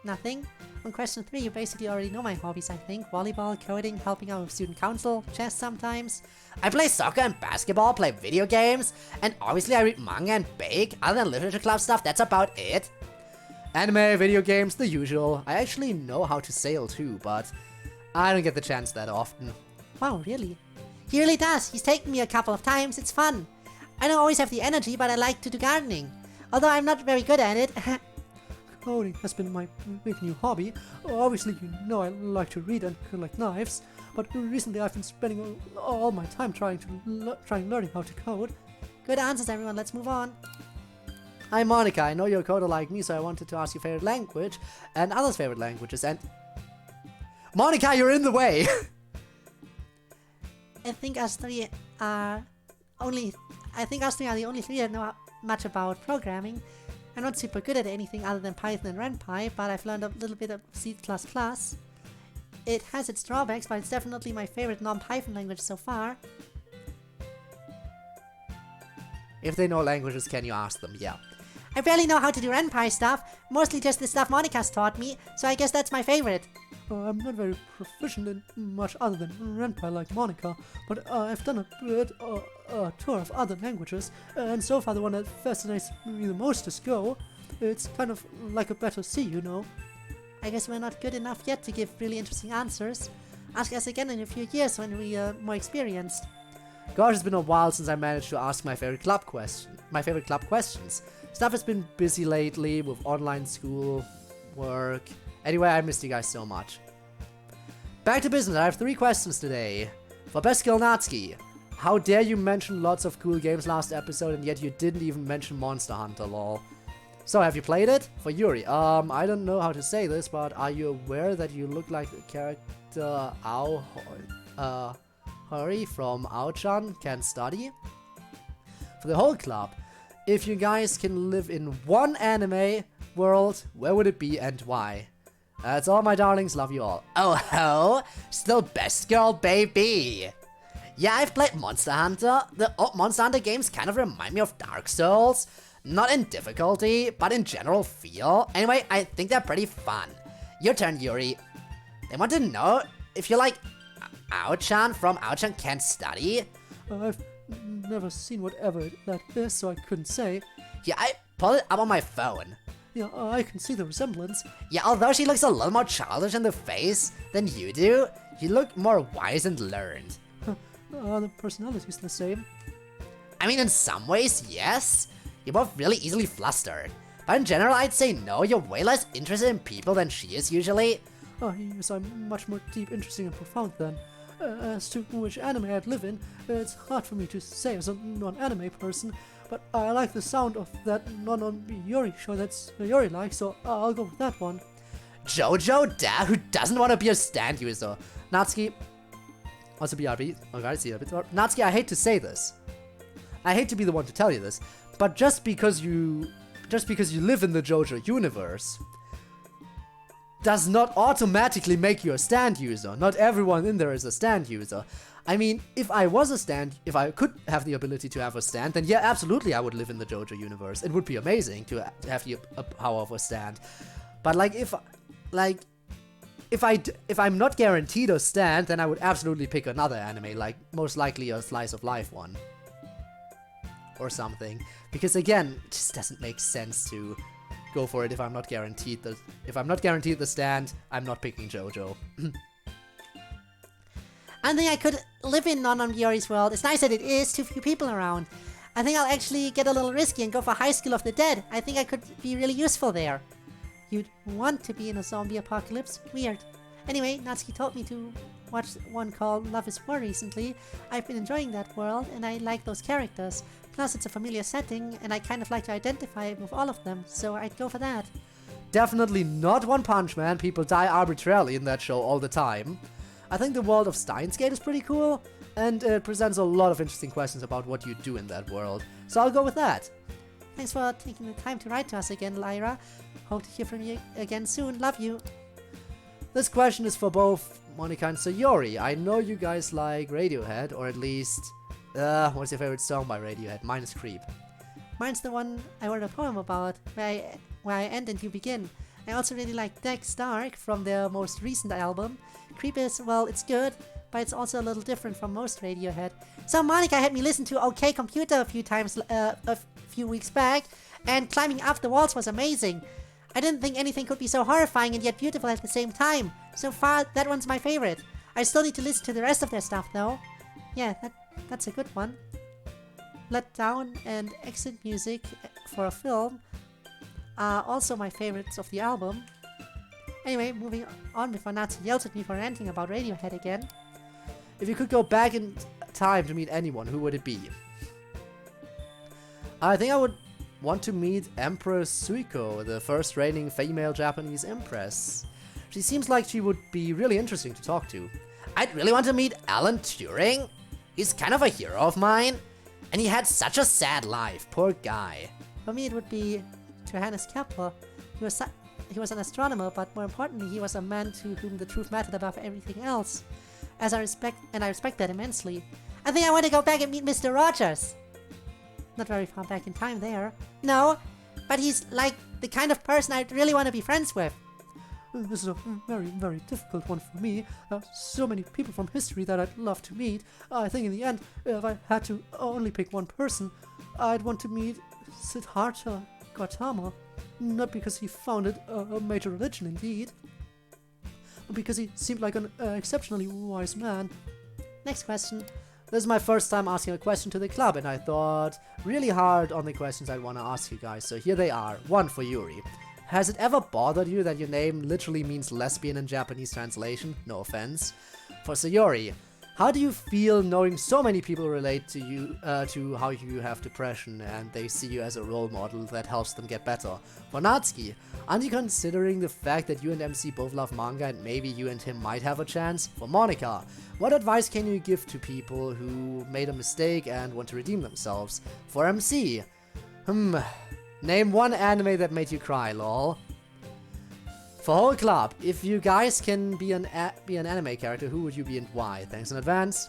Nothing. On question 3, you basically already know my hobbies, I think. Volleyball, coding, helping out with student council, chess sometimes. I play soccer and basketball, play video games, and obviously I read manga and bake. Other than literature club stuff, that's about it. Anime, video games, the usual. I actually know how to sail too, but I don't get the chance that often. Wow, really? He really does. He's taken me a couple of times. It's fun. I don't always have the energy, but I like to do gardening. Although I'm not very good at it. Coding has been my big new hobby. Obviously, you know I like to read and collect knives, but recently I've been spending all my time trying learning how to code. Good answers, everyone. Let's move on. Hi Monica, I know you're a coder like me, so I wanted to ask your favorite language and others' favorite languages, and... Monica, you're in the way! I think us three are the only three that know much about programming. I'm not super good at anything other than Python and RenPy, but I've learned a little bit of C++. It has its drawbacks, but it's definitely my favorite non-Python language so far. If they know languages, can you ask them? Yeah. I barely know how to do Renpai stuff, mostly just the stuff Monica's taught me, so I guess that's my favorite. I'm not very proficient in much other than Renpai like Monica, but I've done a bit tour of other languages, and so far the one that fascinates me the most is Go. It's kind of like a better C, you know. I guess we're not good enough yet to give really interesting answers. Ask us again in a few years when we're more experienced. Gosh, it's been a while since I managed to ask my favorite club questions. Stuff has been busy lately with online school, work. Anyway, I missed you guys so much. Back to business, I have 3 questions today. For Beskil Natsuki, how dare you mention lots of cool games last episode and yet you didn't even mention Monster Hunter, lol. So, have you played it? For Yuri, I don't know how to say this, but are you aware that you look like the character Hori from Ao-chan Can Study? For the whole club, if you guys can live in one anime world, where would it be and why? That's all, my darlings. Love you all. Oh ho! Still best girl, baby! Yeah, I've played Monster Hunter. The old Monster Hunter games kind of remind me of Dark Souls. Not in difficulty, but in general feel. Anyway, I think they're pretty fun. Your turn, Yuri. They want to know if you like Ao-chan from Ao-chan Can't Study. I've never seen whatever that is, so I couldn't say. Yeah, I pulled it up on my phone. Yeah, I can see the resemblance. Yeah, although she looks a little more childish in the face than you do, you look more wise and learned. The personality's the same. I mean, in some ways, yes. You're both really easily flustered. But in general, I'd say no, you're way less interested in people than she is usually. Oh, yes, I'm much more deep, interesting, and profound then. As to which anime I'd live in, it's hard for me to say as a non-anime person, but I like the sound of that non-Yuri show that's Yuri like, so I'll go with that one. Jojo Da, who doesn't want to be a stand user. Natsuki, also BRB, okay, see a bit more. Natsuki, I hate to say this. I hate to be the one to tell you this, but just because you live in the JoJo universe does not automatically make you a stand user. Not everyone in there is a stand user. I mean, if I could have the ability to have a stand, then yeah, absolutely I would live in the JoJo universe. It would be amazing to have the power of a stand. But if I'm not guaranteed a stand, then I would absolutely pick another anime, like most likely a slice of life one. Or something. Because again, it just doesn't make sense to go for it if I'm not guaranteed the stand, I'm not picking JoJo. I think I could live in Non-Yuri's world. It's nice that it is too few people around. I think I'll actually get a little risky and go for High School of the Dead. I think I could be really useful there. You'd want to be in a zombie apocalypse? Weird. Anyway, Natsuki told me to watch one called Love is War recently. I've been enjoying that world and I like those characters. Plus it's a familiar setting and I kind of like to identify with all of them, so I'd go for that. Definitely not One Punch Man. People die arbitrarily in that show all the time. I think the world of Steins Gate is pretty cool, and it presents a lot of interesting questions about what you do in that world. So I'll go with that. Thanks for taking the time to write to us again, Lyra. Hope to hear from you again soon. Love you. This question is for both Monica and Sayori. I know you guys like Radiohead, or at least... what's your favorite song by Radiohead? Mine is Creep. Mine's the one I wrote a poem about, where I end and you begin. I also really like Dex Dark from their most recent album. Creep is, well, it's good, but it's also a little different from most Radiohead. So Monica had me listen to OK Computer a few times a few weeks back, and Climbing Up the Walls was amazing. I didn't think anything could be so horrifying and yet beautiful at the same time. So far, that one's my favorite. I still need to listen to the rest of their stuff though. Yeah, that's a good one. Let Down and Exit Music for a Film are also my favorites of the album. Anyway, moving on before Natsu yells at me for ranting about Radiohead again. If you could go back in time to meet anyone, who would it be? I think I would want to meet Empress Suiko, the first reigning female Japanese empress. She seems like she would be really interesting to talk to. I'd really want to meet Alan Turing. He's kind of a hero of mine. And he had such a sad life, poor guy. For me it would be Johannes Kepler. He was an astronomer, but more importantly he was a man to whom the truth mattered above everything else. I respect that immensely. I think I want to go back and meet Mr. Rogers. not very far back in time there. No, but he's like the kind of person I'd really want to be friends with. This is a very, very difficult one for me. So many people from history that I'd love to meet. I think in the end, if I had to only pick one person, I'd want to meet Siddhartha Gautama. Not because he founded a major religion indeed, but because he seemed like an exceptionally wise man. Next question. This is my first time asking a question to the club, and I thought really hard on the questions I want to ask you guys. So here they are. One for Yuri. Has it ever bothered you that your name literally means lesbian in Japanese translation? No offense. For Sayori, how do you feel knowing so many people relate to you, to how you have depression and they see you as a role model that helps them get better? For Natsuki, aren't you considering the fact that you and MC both love manga and maybe you and him might have a chance? For Monica, what advice can you give to people who made a mistake and want to redeem themselves? For MC, name one anime that made you cry, lol. For whole club, if you guys can be an anime character, who would you be and why? Thanks in advance.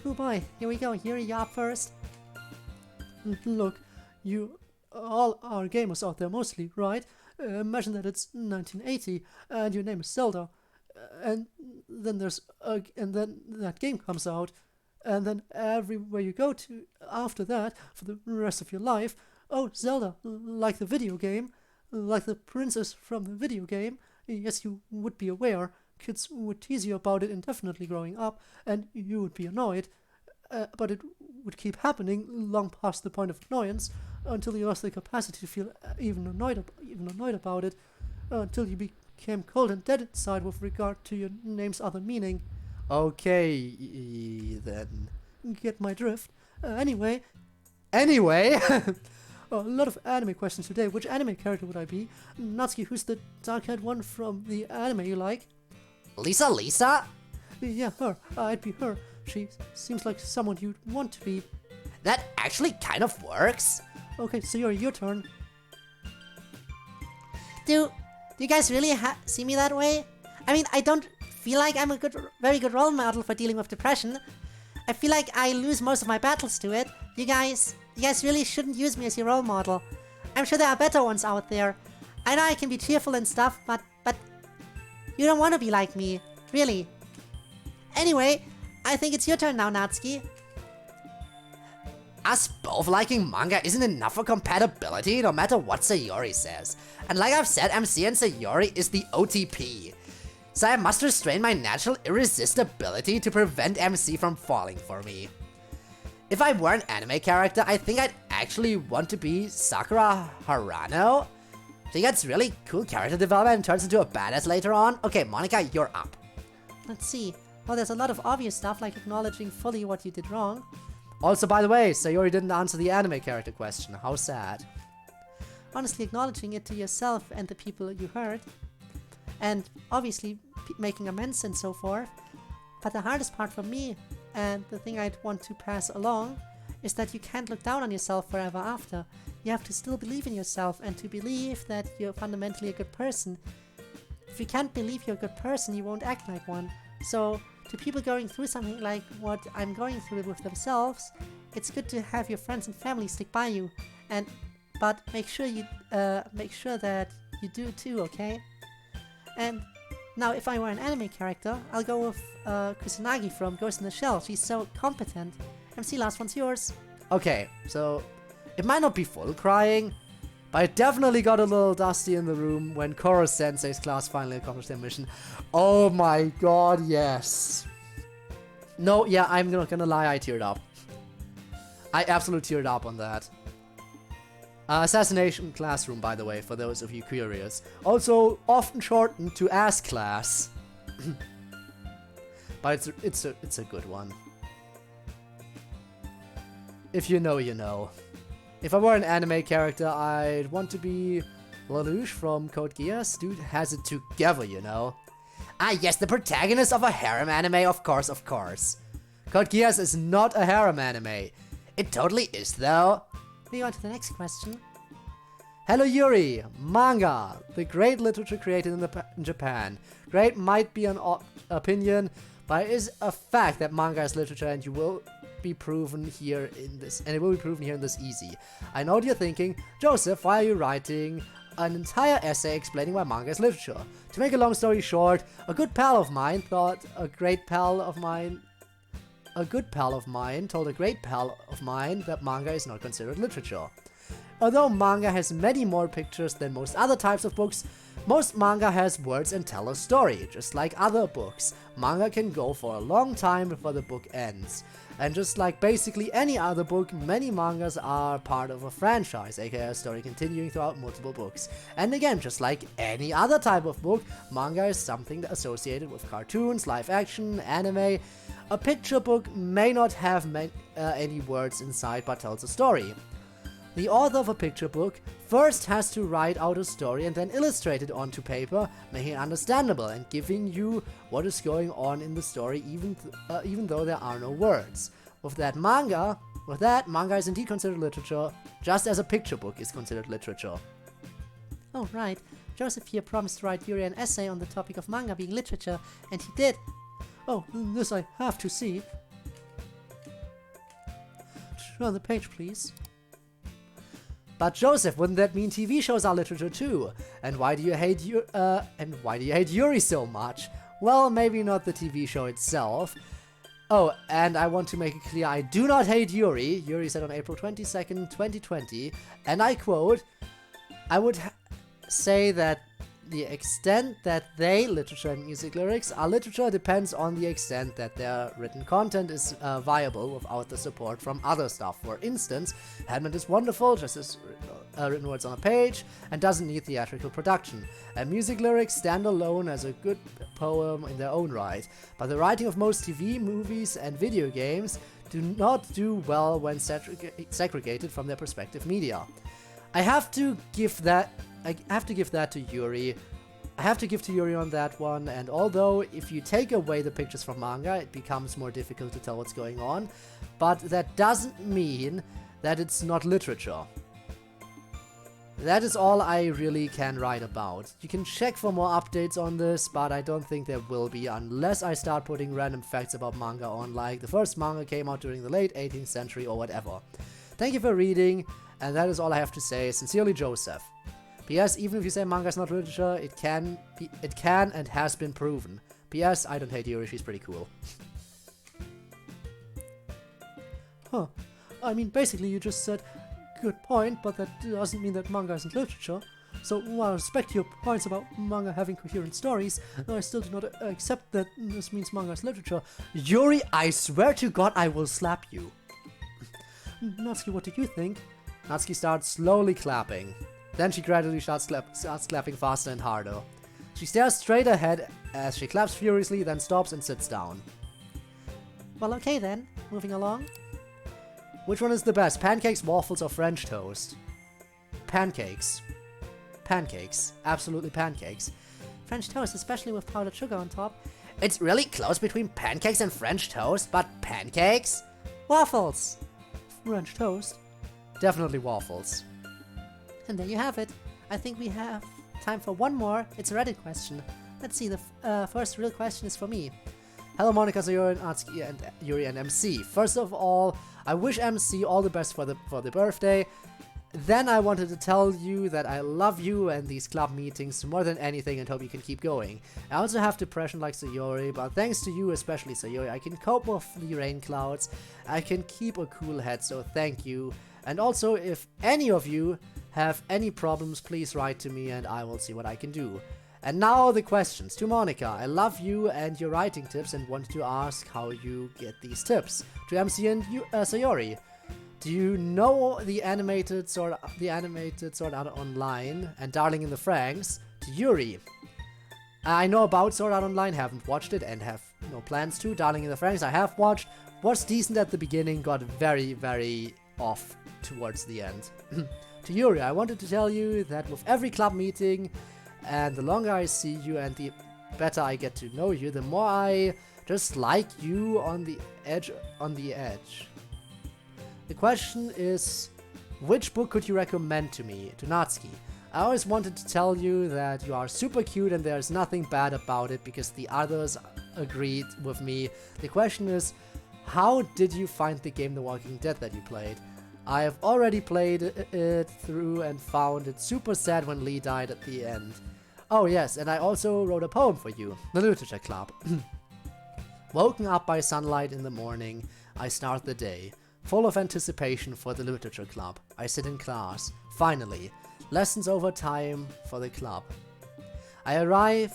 Oh boy, here we go. Yuri, you're up first. Look, you all are gamers out there mostly, right? Imagine that it's 1980 and your name is Zelda, and then that game comes out, and then everywhere you go to after that for the rest of your life, oh, Zelda, like the video game, like the princess from the video game. Yes, you would be aware. Kids would tease you about it indefinitely growing up, and you would be annoyed. But it would keep happening long past the point of annoyance until you lost the capacity to feel even annoyed about it, until you became cold and dead inside with regard to your name's other meaning. Okay, then. Get my drift. Anyway. A lot of anime questions today. Which anime character would I be? Natsuki, who's the dark-haired one from the anime you like? Lisa? Yeah, her. I'd be her. She seems like someone you'd want to be. That actually kind of works. Okay, so your turn. Do you guys really see me that way? I mean, I don't feel like I'm a very good role model for dealing with depression. I feel like I lose most of my battles to it. You guys really shouldn't use me as your role model. I'm sure there are better ones out there. I know I can be cheerful and stuff, but you don't want to be like me, really. Anyway, I think it's your turn now, Natsuki. Us both liking manga isn't enough for compatibility, no matter what Sayori says. And like I've said, MC and Sayori is the OTP. So I must restrain my natural irresistibility to prevent MC from falling for me. If I were an anime character, I think I'd actually want to be Sakura Harano. She gets really cool character development and turns into a badass later on. Okay, Monica, you're up. Let's see. Well, there's a lot of obvious stuff like acknowledging fully what you did wrong. Also, by the way, Sayori didn't answer the anime character question. How sad. Honestly, acknowledging it to yourself and the people you hurt. And obviously making amends and so forth. But the hardest part for me, and the thing I'd want to pass along, is that you can't look down on yourself forever after. You have to still believe in yourself and to believe that you're fundamentally a good person. If you can't believe you're a good person, you won't act like one. So, to people going through something like what I'm going through with themselves, it's good to have your friends and family stick by you. But make sure that you do too, okay? And now, if I were an anime character, I'll go with Kusanagi from Ghost in the Shell. She's so competent. MC, last one's yours. Okay, so it might not be full crying, but it definitely got a little dusty in the room when Koro Sensei's class finally accomplished their mission. Oh my god, yes. No, yeah, I'm not gonna lie, I teared up. I absolutely teared up on that. Assassination Classroom, by the way, for those of you curious. Also, often shortened to Ass Class. But it's a good one. If you know, you know. If I were an anime character, I'd want to be Lelouch from CodeErr. Dude has it together, you know. Ah yes, the protagonist of a harem anime, of course. CodeErr is not a harem anime. It totally is, though. Moving on to the next question. Hello Yuri, manga, the great literature created in Japan. Great might be an opinion, but it is a fact that manga is literature and you will be proven here in this, and it will be proven here in this easy. I know what you're thinking, Joseph, why are you writing an entire essay explaining why manga is literature? To make a long story short, a good pal of mine told a great pal of mine that manga is not considered literature. Although manga has many more pictures than most other types of books, most manga has words and tell a story, just like other books. Manga can go for a long time before the book ends. And just like basically any other book, many mangas are part of a franchise, aka a story continuing throughout multiple books. And again, just like any other type of book, manga is something associated with cartoons, live action, anime. A picture book may not have any words inside but tells a story. The author of a picture book first has to write out a story and then illustrate it onto paper, making it understandable and giving you what is going on in the story even though there are no words. With that, manga is indeed considered literature, just as a picture book is considered literature. Oh, right. Joseph here promised to write Yuri an essay on the topic of manga being literature, and he did. Oh, this I have to see. Turn the page, please. But Joseph, wouldn't that mean TV shows are literature too? And why do you hate Yuri so much? Well, maybe not the TV show itself. Oh, and I want to make it clear, I do not hate Yuri. Yuri said on April 22nd, 2020, and I quote, I would say that the extent that literature and music lyrics, are literature depends on the extent that their written content is viable without the support from other stuff. For instance, Handmade is wonderful, just as written words on a page, and doesn't need theatrical production. And music lyrics stand alone as a good poem in their own right. But the writing of most TV, movies, and video games do not do well when segregated from their respective media. I have to give that to Yuri. I have to give to Yuri on that one, and although if you take away the pictures from manga, it becomes more difficult to tell what's going on, but that doesn't mean that it's not literature. That is all I really can write about. You can check for more updates on this, but I don't think there will be unless I start putting random facts about manga on, like the first manga came out during the late 18th century or whatever. Thank you for reading, and that is all I have to say. Sincerely, Joseph. P.S. Even if you say manga is not literature, it can and has been proven. P.S. I don't hate Yuri, she's pretty cool. Huh. I mean, basically you just said, good point, but that doesn't mean that manga isn't literature. So while I respect your points about manga having coherent stories, I still do not accept that this means manga is literature. Yuri, I swear to God I will slap you. Natsuki, what do you think? Natsuki starts slowly clapping. Then she gradually starts clapping faster and harder. She stares straight ahead as she claps furiously, then stops and sits down. Well, okay then. Moving along. Which one is the best, pancakes, waffles, or French toast? Pancakes. Pancakes. Absolutely pancakes. French toast, especially with powdered sugar on top. It's really close between pancakes and French toast, but pancakes? Waffles! French toast. Definitely waffles. And there you have it. I think we have time for one more. It's a Reddit question. Let's see, the first real question is for me. Hello Monica, Sayori, Natsuki, and Yuri and MC. First of all, I wish MC all the best for the birthday. Then I wanted to tell you that I love you and these club meetings more than anything and hope you can keep going. I also have depression like Sayori, but thanks to you, especially Sayori, I can cope with the rain clouds. I can keep a cool head, so thank you. And also, if any of you have any problems, please write to me and I will see what I can do. And now the questions. To Monica, I love you and your writing tips and want to ask how you get these tips. To MC and Sayori, do you know the animated Sword Art Online and Darling in the Franxx? To Yuri, I know about Sword Art Online, haven't watched it and have no plans to. Darling in the Franxx I have watched, was decent at the beginning, got very, very off towards the end. To Yuri, I wanted to tell you that with every club meeting, and the longer I see you and the better I get to know you, the more I just like you on the edge. The question is, which book could you recommend to me? To Natsuki, I always wanted to tell you that you are super cute and there's nothing bad about it because the others agreed with me. The question is, how did you find the game The Walking Dead that you played? I have already played it through and found it super sad when Lee died at the end. Oh yes, and I also wrote a poem for you, the Literature Club. Woken up by sunlight in the morning, I start the day, full of anticipation for the Literature Club. I sit in class. Finally, lessons over time for the club. I arrive,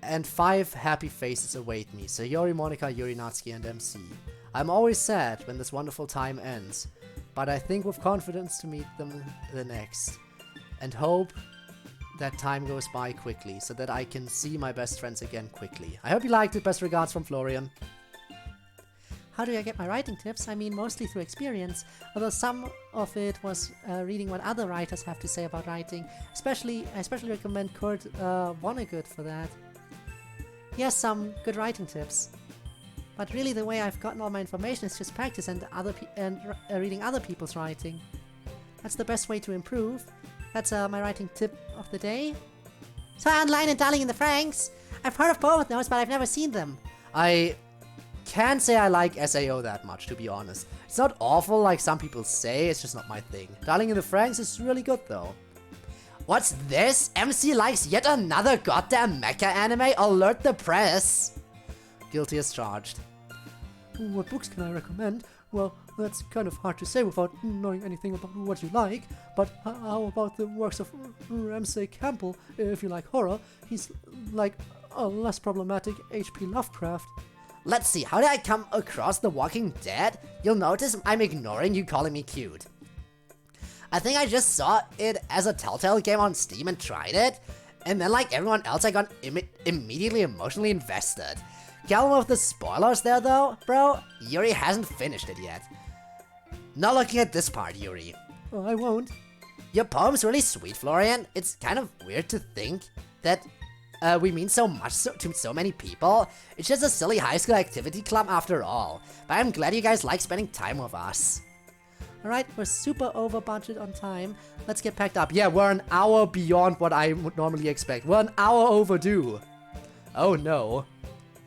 and 5 happy faces await me, Sayori, Monica, Yuri, Natsuki, and MC. I'm always sad when this wonderful time ends, but I think with confidence to meet them the next, and hope that time goes by quickly, so that I can see my best friends again quickly. I hope you liked it. Best regards from Florian. How do I get my writing tips? I mean, mostly through experience, although some of it was reading what other writers have to say about writing. I especially recommend Kurt Vonnegut for that. He has some good writing tips. But really the way I've gotten all my information is just practice and reading other people's writing. That's the best way to improve. That's my writing tip of the day. So Online and Darling in the Franxx. I've heard of both of those, but I've never seen them. I can't say I like SAO that much, to be honest. It's not awful like some people say, it's just not my thing. Darling in the Franxx is really good though. What's this? MC likes yet another goddamn mecha anime? Alert the press! Guilty as charged. What books can I recommend? Well, that's kind of hard to say without knowing anything about what you like, but how about the works of Ramsay Campbell? If you like horror, he's like a less problematic H.P. Lovecraft. Let's see, how did I come across The Walking Dead? You'll notice I'm ignoring you calling me cute. I think I just saw it as a Telltale game on Steam and tried it, and then like everyone else I got immediately emotionally invested. Careful with the spoilers there though, bro. Yuri hasn't finished it yet. Not looking at this part, Yuri. Oh, I won't. Your poem's really sweet, Florian. It's kind of weird to think that we mean so much to so many people. It's just a silly high school activity club after all. But I'm glad you guys like spending time with us. Alright, we're super over budget on time. Let's get packed up. Yeah, we're an hour beyond what I would normally expect. We're an hour overdue. Oh no.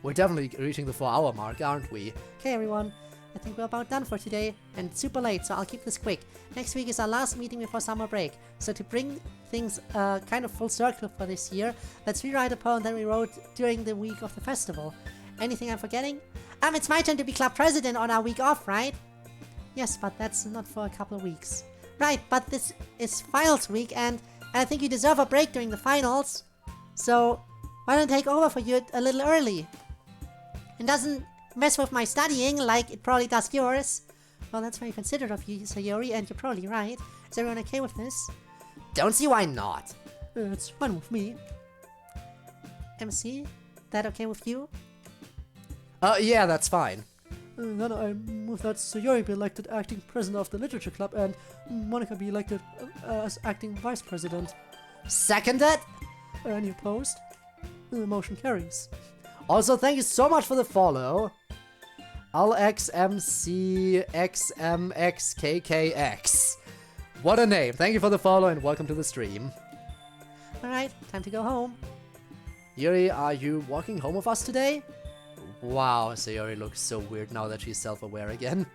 We're definitely reaching the 4-hour mark, aren't we? Okay, everyone. I think we're about done for today, and it's super late, so I'll keep this quick. Next week is our last meeting before summer break, so to bring things kind of full circle for this year, let's rewrite a poem that we wrote during the week of the festival. Anything I'm forgetting? It's my turn to be club president on our week off, right? Yes, but that's not for a couple of weeks. Right, but this is finals week, and I think you deserve a break during the finals. So, why don't I take over for you a little early? It doesn't mess with my studying like it probably does yours. Well, that's very considerate of you, Sayori, and you're probably right. Is everyone okay with this? Don't see why not. It's fine with me. MC, that okay with you? Yeah, that's fine. Then I move that Sayori be elected acting president of the Literature Club and Monica be elected as acting vice president. Seconded? Any opposed? The motion carries. Also, thank you so much for the follow. LXMCXMXKKX. What a name. Thank you for the follow and welcome to the stream. Alright, time to go home. Yuri, are you walking home with us today? Wow, Sayori looks so weird now that she's self-aware again.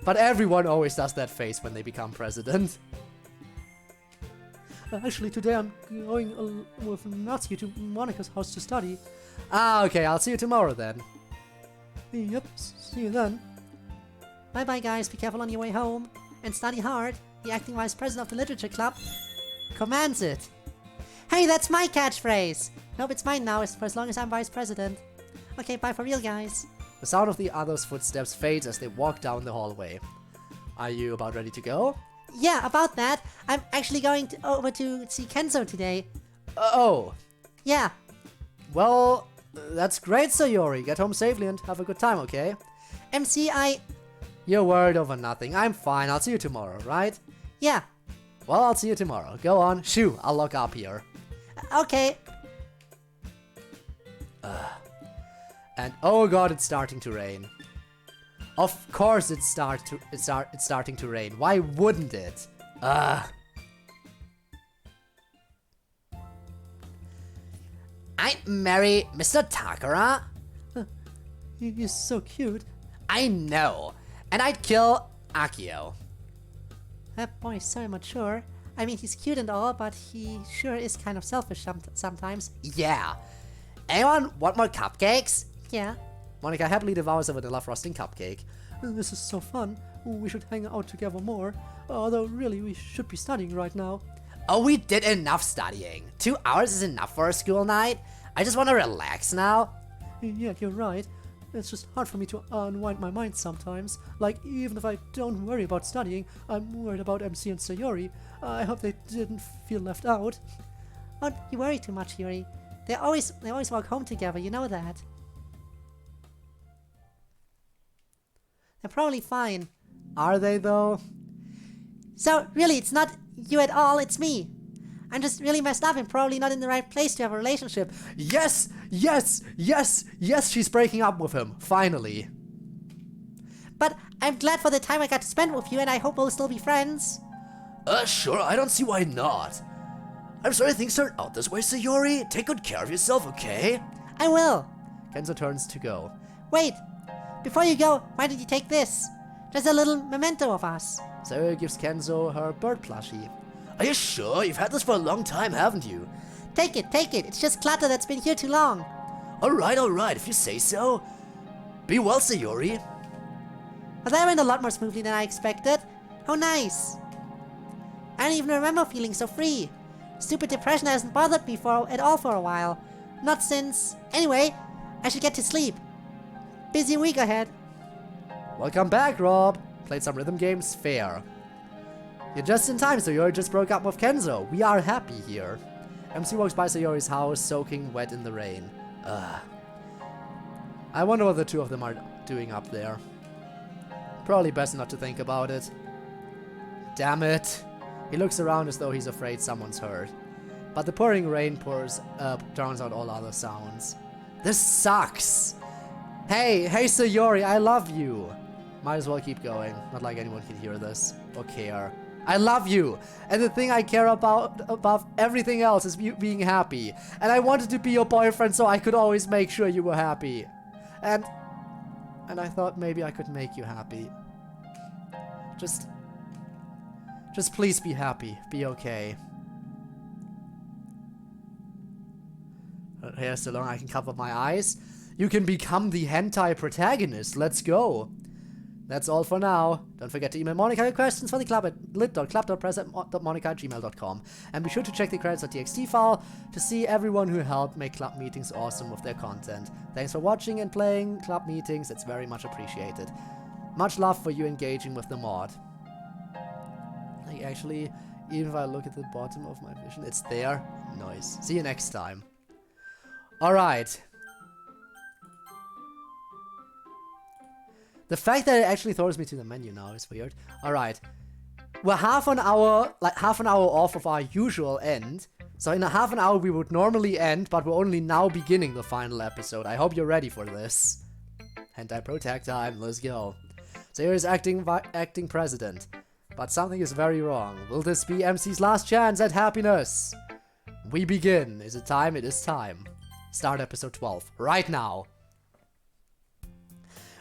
But everyone always does that face when they become president. Actually, today I'm going with Natsuki to Monica's house to study. Ah, okay, I'll see you tomorrow then. Yep, see you then. Bye bye, guys. Be careful on your way home. And study hard. The acting vice president of the Literature Club commands it. Hey, that's my catchphrase! Nope, it's mine now, for as long as I'm vice president. Okay, bye for real, guys. The sound of the others' footsteps fades as they walk down the hallway. Are you about ready to go? Yeah, about that. I'm actually going over to see Kenzo today. Oh. Yeah. Well, that's great, Sayori. Get home safely and have a good time, okay? MC, You're worried over nothing. I'm fine. I'll see you tomorrow, right? Yeah. Well, I'll see you tomorrow. Go on. Shoo, I'll lock up here. Okay. And oh god, it's starting to rain. Of course it's starting to rain. Why wouldn't it? I marry Mr. Takara? He's so cute. I know. And I'd kill Akio. That boy is so immature. I mean, he's cute and all, but he sure is kind of selfish sometimes. Yeah. Anyone want more cupcakes? Yeah. Monica happily devours a vanilla frosting cupcake. This is so fun. We should hang out together more. Although, really, we should be studying right now. Oh, we did enough studying. 2 hours is enough for a school night. I just want to relax now. Yeah, you're right. It's just hard for me to unwind my mind sometimes. Like, even if I don't worry about studying, I'm worried about MC and Sayori. I hope they didn't feel left out. Don't you worry too much, Yuri. They always walk home together, you know that. They're probably fine. Are they though? So, really, it's not you at all, it's me. I'm just really messed up and probably not in the right place to have a relationship. Yes! Yes! Yes! Yes, she's breaking up with him. Finally. But I'm glad for the time I got to spend with you, and I hope we'll still be friends. Sure, I don't see why not. I'm sorry things turned out this way, Sayori. Take good care of yourself, okay? I will. Kenzo turns to go. Wait, before you go, why did you take this? Just a little memento of us. Sayori gives Kenzo her bird plushie. Are you sure? You've had this for a long time, haven't you? Take it. It's just clutter that's been here too long. Alright, if you say so. Be well, Sayori. Well, that went a lot more smoothly than I expected. How nice. I don't even remember feeling so free. Stupid depression hasn't bothered me at all for a while. Not since... Anyway, I should get to sleep. Busy week ahead. Welcome back, Rob. Played some rhythm games, fair. You're just in time, Sayori just broke up with Kenzo. We are happy here. MC walks by Sayori's house, soaking wet in the rain. I wonder what the two of them are doing up there. Probably best not to think about it. Damn it. He looks around as though he's afraid someone's hurt. But the pouring rain drowns out all other sounds. This sucks! Hey Sayori, I love you! Might as well keep going, not like anyone can hear this or care. I love you! And the thing I care about above everything else is you being happy. And I wanted to be your boyfriend so I could always make sure you were happy. And I thought maybe I could make you happy. Just please be happy. Be okay. Here, so long I can cover my eyes. You can become the hentai protagonist. Let's go. That's all for now. Don't forget to email Monica your questions for the club at lit.club.press@monica@gmail.com. And be sure to check the credits.txt file to see everyone who helped make club meetings awesome with their content. Thanks for watching and playing club meetings. It's very much appreciated. Much love for you engaging with the mod. Like, actually, even if I look at the bottom of my vision, it's there. Nice. See you next time. Alright. The fact that it actually throws me to the menu now is weird. Alright. We're half an hour off of our usual end. So in a half an hour we would normally end, but we're only now beginning the final episode. I hope you're ready for this. Hentai Pro Tag time, let's go. So here is acting president. But something is very wrong. Will this be MC's last chance at happiness? We begin. Is it time? It is time. Start episode 12. Right now.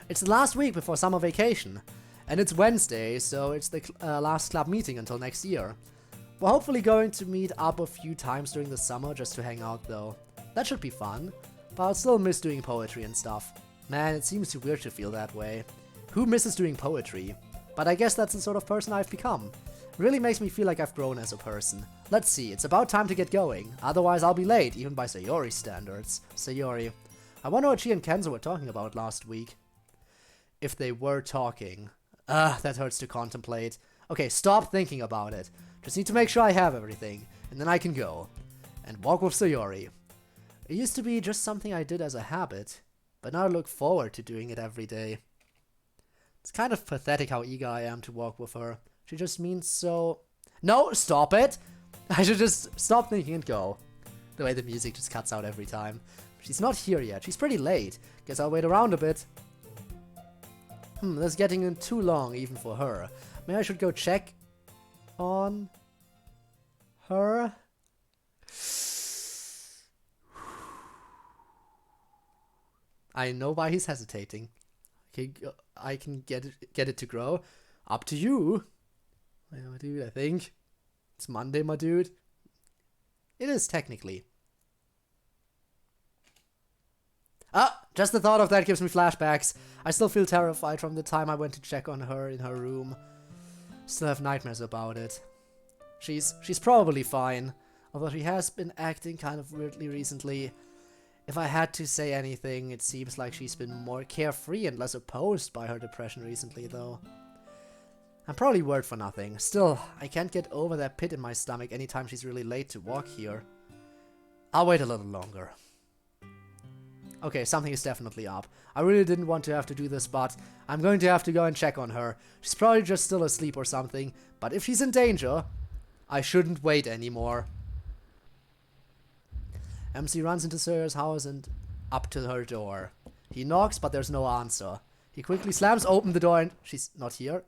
It's the last week before summer vacation. And it's Wednesday, so it's the last club meeting until next year. We're hopefully going to meet up a few times during the summer just to hang out though. That should be fun. But I'll still miss doing poetry and stuff. Man, it seems too weird to feel that way. Who misses doing poetry? But I guess that's the sort of person I've become. Really makes me feel like I've grown as a person. Let's see, it's about time to get going. Otherwise I'll be late, even by Sayori's standards. Sayori. I wonder what she and Kenzo were talking about last week. If they were talking. That hurts to contemplate. Okay, stop thinking about it. Just need to make sure I have everything, and then I can go. And walk with Sayori. It used to be just something I did as a habit, but now I look forward to doing it every day. It's kind of pathetic how eager I am to walk with her. She just means so... No, stop it! I should just stop thinking and go. The way the music just cuts out every time. She's not here yet. She's pretty late. Guess I'll wait around a bit. This is getting in too long even for her. Maybe I should go check on her. I know why he's hesitating. I can get it to grow. Up to you. Yeah, my dude, I think. It's Monday, my dude. It is, technically. Ah, just the thought of that gives me flashbacks. I still feel terrified from the time I went to check on her in her room. Still have nightmares about it. She's probably fine, although she has been acting kind of weirdly recently. If I had to say anything, it seems like she's been more carefree and less opposed by her depression recently, though. I'm probably worried for nothing. Still, I can't get over that pit in my stomach anytime she's really late to walk here. I'll wait a little longer. Okay, something is definitely up. I really didn't want to have to do this, but I'm going to have to go and check on her. She's probably just still asleep or something, but if she's in danger, I shouldn't wait anymore. MC runs into Sawyer's house and up to her door. He knocks, but there's no answer. He quickly slams open the door and she's not here.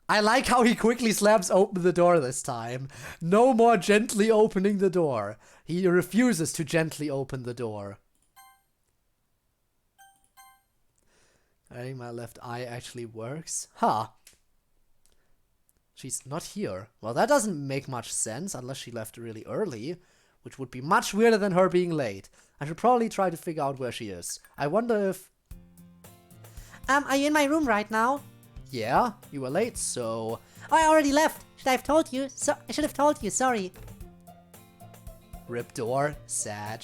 I like how he quickly slams open the door this time. No more gently opening the door. He refuses to gently open the door. I think my left eye actually works. Huh. She's not here. Well, that doesn't make much sense unless she left really early, which would be much weirder than her being late. I should probably try to figure out where she is. I wonder if... Are you in my room right now? Yeah, you were late, so... Oh, I already left. Should I have told you? I should have told you, sorry. Rip door, Sag.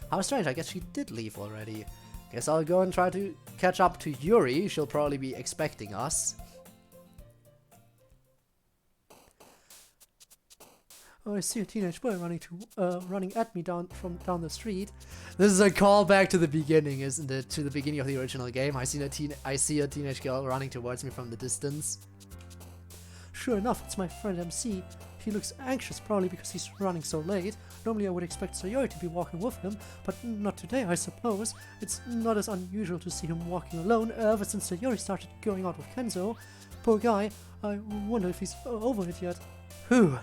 How strange, I guess she did leave already. Guess I'll go and try to catch up to Yuri. She'll probably be expecting us. Oh, I see a teenage boy running at me down the street. This is a callback to the beginning, isn't it? To the beginning of the original game. I see a teenage girl running towards me from the distance. Sure enough, it's my friend MC. He looks anxious, probably because he's running so late. Normally I would expect Sayori to be walking with him, but not today, I suppose. It's not as unusual to see him walking alone ever since Sayori started going out with Kenzo. Poor guy, I wonder if he's over it yet. Whew.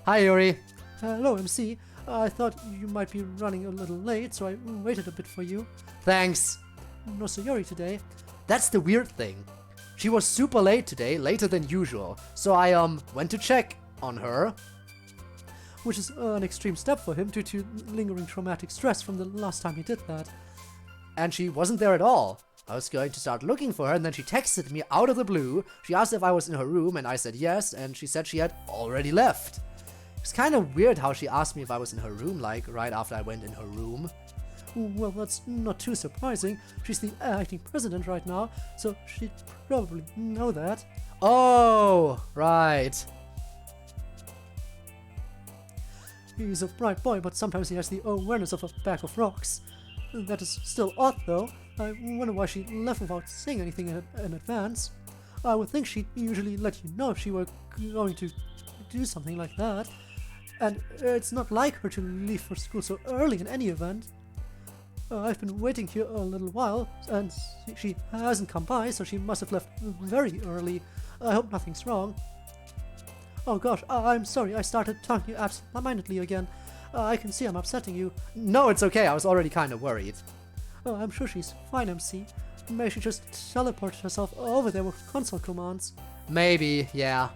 Hi, Yuri. Hello, MC. I thought you might be running a little late, so I waited a bit for you. Thanks. No Sayori today. That's the weird thing. She was super late today, later than usual. So I went to check on her. Which is an extreme step for him due to lingering traumatic stress from the last time he did that. And she wasn't there at all. I was going to start looking for her, and then she texted me out of the blue. She asked if I was in her room, and I said yes, and she said she had already left. It's kind of weird how she asked me if I was in her room, like, right after I went in her room. Well, that's not too surprising. She's the acting president right now, so she'd probably know that. Oh, right. He's a bright boy, but sometimes he has the awareness of a bag of rocks. That is still odd, though. I wonder why she left without saying anything in advance. I would think she'd usually let you know if she were going to do something like that. And it's not like her to leave for school so early in any event. I've been waiting here a little while, and she hasn't come by, so she must have left very early. I hope nothing's wrong. Oh gosh, I'm sorry, I started talking absent-mindedly again. I can see I'm upsetting you. No, it's okay, I was already kind of worried. I'm sure she's fine, MC. Maybe she just teleported herself over there with console commands. Maybe, yeah.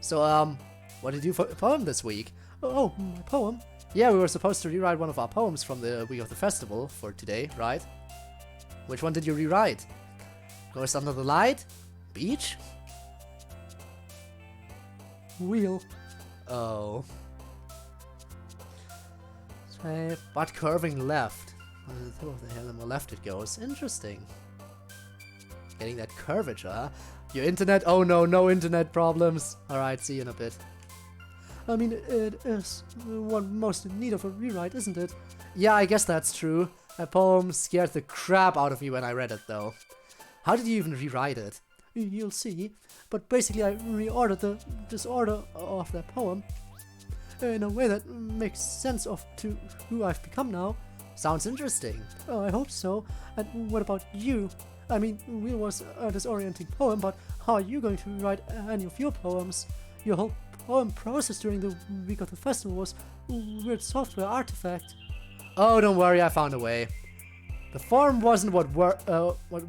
So, what did you do for a poem this week? Oh, my poem? Yeah, we were supposed to rewrite one of our poems from the week of the festival for today, right? Which one did you rewrite? Ghost Under the Light? Beach? Wheel. Oh. But curving left. What the hell, the more left it goes. Interesting. Getting that curvature, huh? Your internet? Oh no, no internet problems. Alright, see you in a bit. I mean, it is one most in need of a rewrite, isn't it? Yeah, I guess that's true. That poem scared the crap out of me when I read it, though. How did you even rewrite it? You'll see. But basically I reordered the disorder of that poem in a way that makes sense to who I've become now. Sounds interesting. Oh, I hope so. And what about you? I mean, Wheel was a disorienting poem, but how are you going to write any of your poems? Your whole poem process during the week of the festival was a weird software artifact. Oh, don't worry, I found a way. The form wasn't what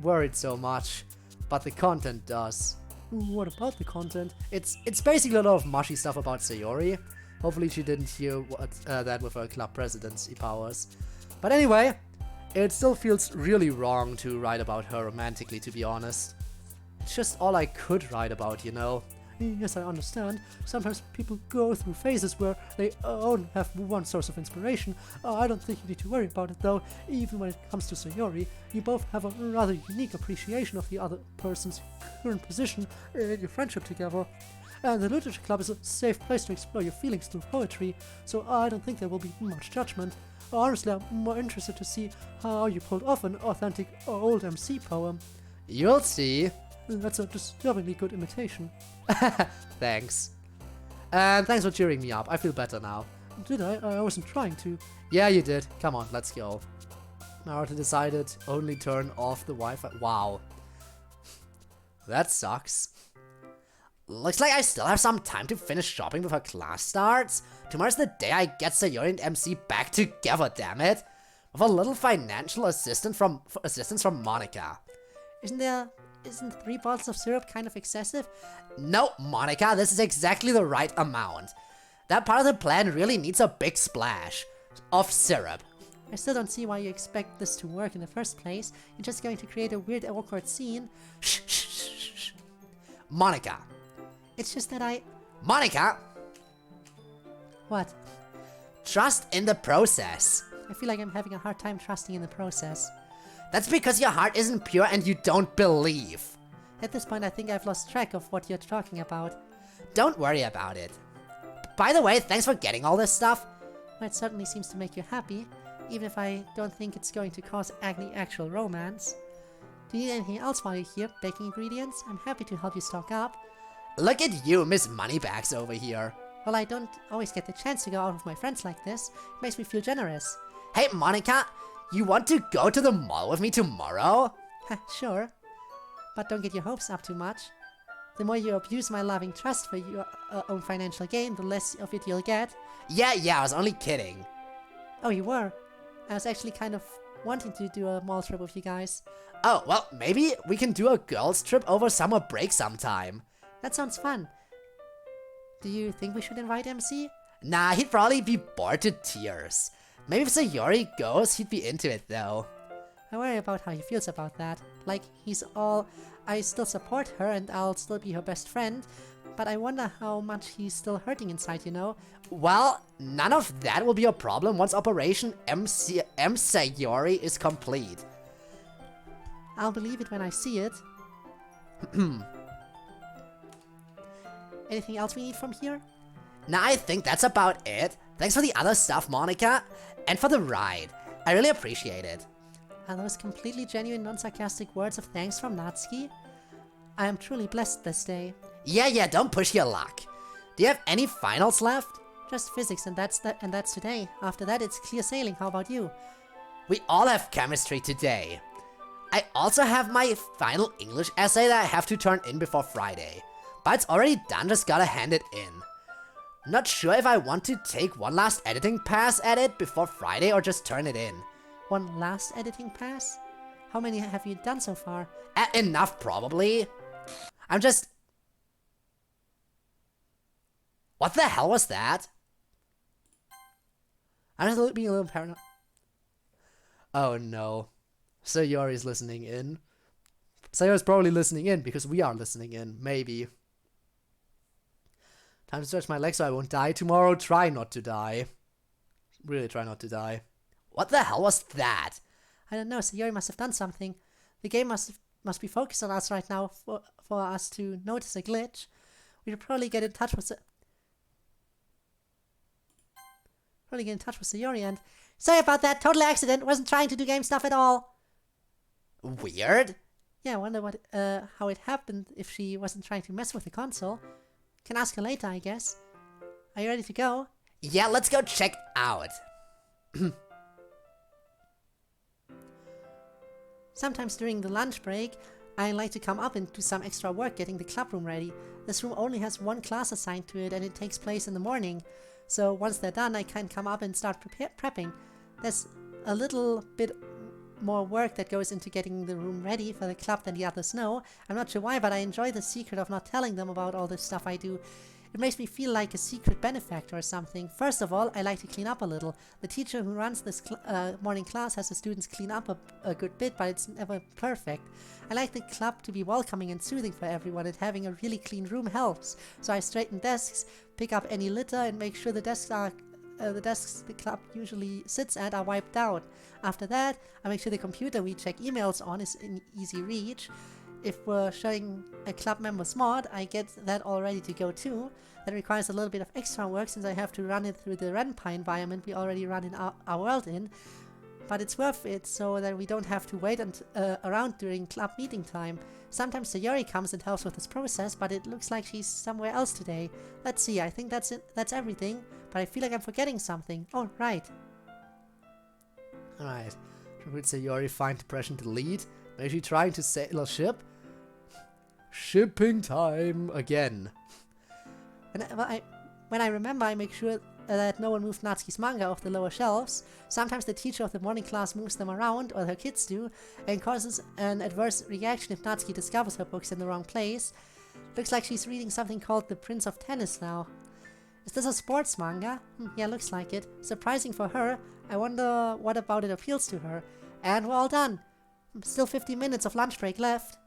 worried so much, but the content does. What about the content? It's basically a lot of mushy stuff about Sayori. Hopefully she didn't hear that with her club presidency powers. But anyway, it still feels really wrong to write about her romantically, to be honest. It's just all I could write about, you know. Yes, I understand. Sometimes people go through phases where they only have one source of inspiration. I don't think you need to worry about it though. Even when it comes to Sayori, you both have a rather unique appreciation of the other person's current position in your friendship together. And the Literature Club is a safe place to explore your feelings through poetry, so I don't think there will be much judgment. Honestly, I'm more interested to see how you pulled off an authentic old MC poem. You'll see. That's a disturbingly good imitation. Thanks. And thanks for cheering me up. I feel better now. Did I? I wasn't trying to. Yeah, you did. Come on, let's go. Naruto decided only turn off the Wi-Fi. Wow. That sucks. Looks like I still have some time to finish shopping before class starts. Tomorrow's the day I get Sayori and MC back together, damn it. With a little financial assistance from Monica. Isn't 3 bottles of syrup kind of excessive? No, Monica, this is exactly the right amount. That part of the plan really needs a big splash of syrup. I still don't see why you expect this to work in the first place. You're just going to create a weird, awkward scene. Shh, shh, shh, shh. Monica. It's just that Monica! What? Trust in the process. I feel like I'm having a hard time trusting in the process. That's because your heart isn't pure and you don't believe. At this point, I think I've lost track of what you're talking about. Don't worry about it. By the way, thanks for getting all this stuff. Well, it certainly seems to make you happy, even if I don't think it's going to cause any actual romance. Do you need anything else while you're here? Baking ingredients? I'm happy to help you stock up. Look at you, Miss Moneybags over here. Well, I don't always get the chance to go out with my friends like this. It makes me feel generous. Hey, Monica, you want to go to the mall with me tomorrow? Sure. But don't get your hopes up too much. The more you abuse my loving trust for your own financial gain, the less of it you'll get. Yeah, I was only kidding. Oh, you were? I was actually kind of wanting to do a mall trip with you guys. Oh, well, maybe we can do a girls' trip over summer break sometime. That sounds fun. Do you think we should invite MC? Nah, he'd probably be bored to tears. Maybe if Sayori goes, he'd be into it though. I worry about how he feels about that. Like, he's all, I still support her and I'll still be her best friend, but I wonder how much he's still hurting inside, you know? Well, none of that will be a problem once Operation M Sayori is complete. I'll believe it when I see it. Anything else we need from here? Nah, I think that's about it. Thanks for the other stuff, Monica. And for the ride. I really appreciate it. Are those completely genuine, non-sarcastic words of thanks from Natsuki? I am truly blessed this day. Yeah, don't push your luck. Do you have any finals left? Just physics, and that's today. After that, it's clear sailing. How about you? We all have chemistry today. I also have my final English essay that I have to turn in before Friday. But it's already done, just gotta hand it in. Not sure if I want to take one last editing pass at it before Friday or just turn it in. One last editing pass? How many have you done so far? Enough, probably. I'm just... What the hell was that? I'm just being a little paranoid. Oh no. Sayori's listening in. Sayori's probably listening in because we are listening in, maybe. Time to stretch my legs so I won't die tomorrow. Try not to die. Really try not to die. What the hell was that? I don't know, Sayori must have done something. The game must be focused on us right now for us to notice a glitch. We should probably get in touch with Sayori and... Sorry about that, total accident, wasn't trying to do game stuff at all. Weird? Yeah, I wonder how it happened if she wasn't trying to mess with the console. Can ask her later, I guess. Are you ready to go? Yeah, let's go check out. Sometimes during the lunch break, I like to come up and do some extra work getting the club room ready. This room only has one class assigned to it and it takes place in the morning. So once they're done, I can come up and start prepping. There's a little bit more work that goes into getting the room ready for the club than the others know. I'm not sure why, but I enjoy the secret of not telling them about all the stuff I do. It makes me feel like a secret benefactor or something. First of all, I like to clean up a little. The teacher who runs this morning class has the students clean up a good bit, but it's never perfect. I like the club to be welcoming and soothing for everyone, and having a really clean room helps. So I straighten desks, pick up any litter, and make sure the desks the club usually sits at are wiped out. After that, I make sure the computer we check emails on is in easy reach. If we're showing a club member's mod, I get that all ready to go too. That requires a little bit of extra work since I have to run it through the Renpy environment we already run in our world in. But it's worth it so that we don't have to wait around during club meeting time. Sometimes Sayori comes and helps with this process, but it looks like she's somewhere else today. Let's see, I think that's it. That's everything, but I feel like I'm forgetting something. Oh, right. Alright. Would Sayori find depression to lead? Maybe trying to sail a ship? Shipping time again. And when I remember, I make sure that no one moved Natsuki's manga off the lower shelves. Sometimes the teacher of the morning class moves them around, or her kids do, and causes an adverse reaction if Natsuki discovers her books in the wrong place. Looks like she's reading something called The Prince of Tennis now. Is this a sports manga? Yeah, looks like it. Surprising for her. I wonder what about it appeals to her. And we're all done. Still 50 minutes of lunch break left.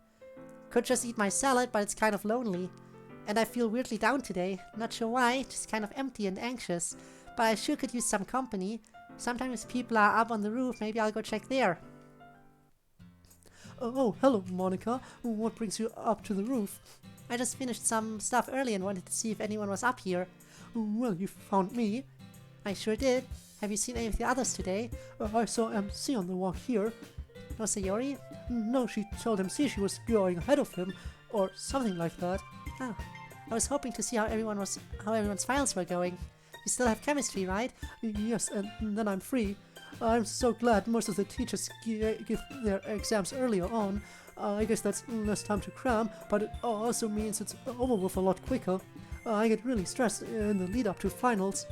Could just eat my salad, but it's kind of lonely. And I feel weirdly down today. Not sure why, just kind of empty and anxious. But I sure could use some company. Sometimes people are up on the roof, maybe I'll go check there. Oh, hello, Monica. What brings you up to the roof? I just finished some stuff early and wanted to see if anyone was up here. Well, you found me. I sure did. Have you seen any of the others today? I saw MC on the walk here. No Sayori? No, she told MC she was going ahead of him, or something like that. Oh, I was hoping to see how everyone's files were going. You still have chemistry, right? Yes, and then I'm free. I'm so glad most of the teachers give their exams earlier on. I guess that's less time to cram, but it also means it's over with a lot quicker. I get really stressed in the lead up to finals.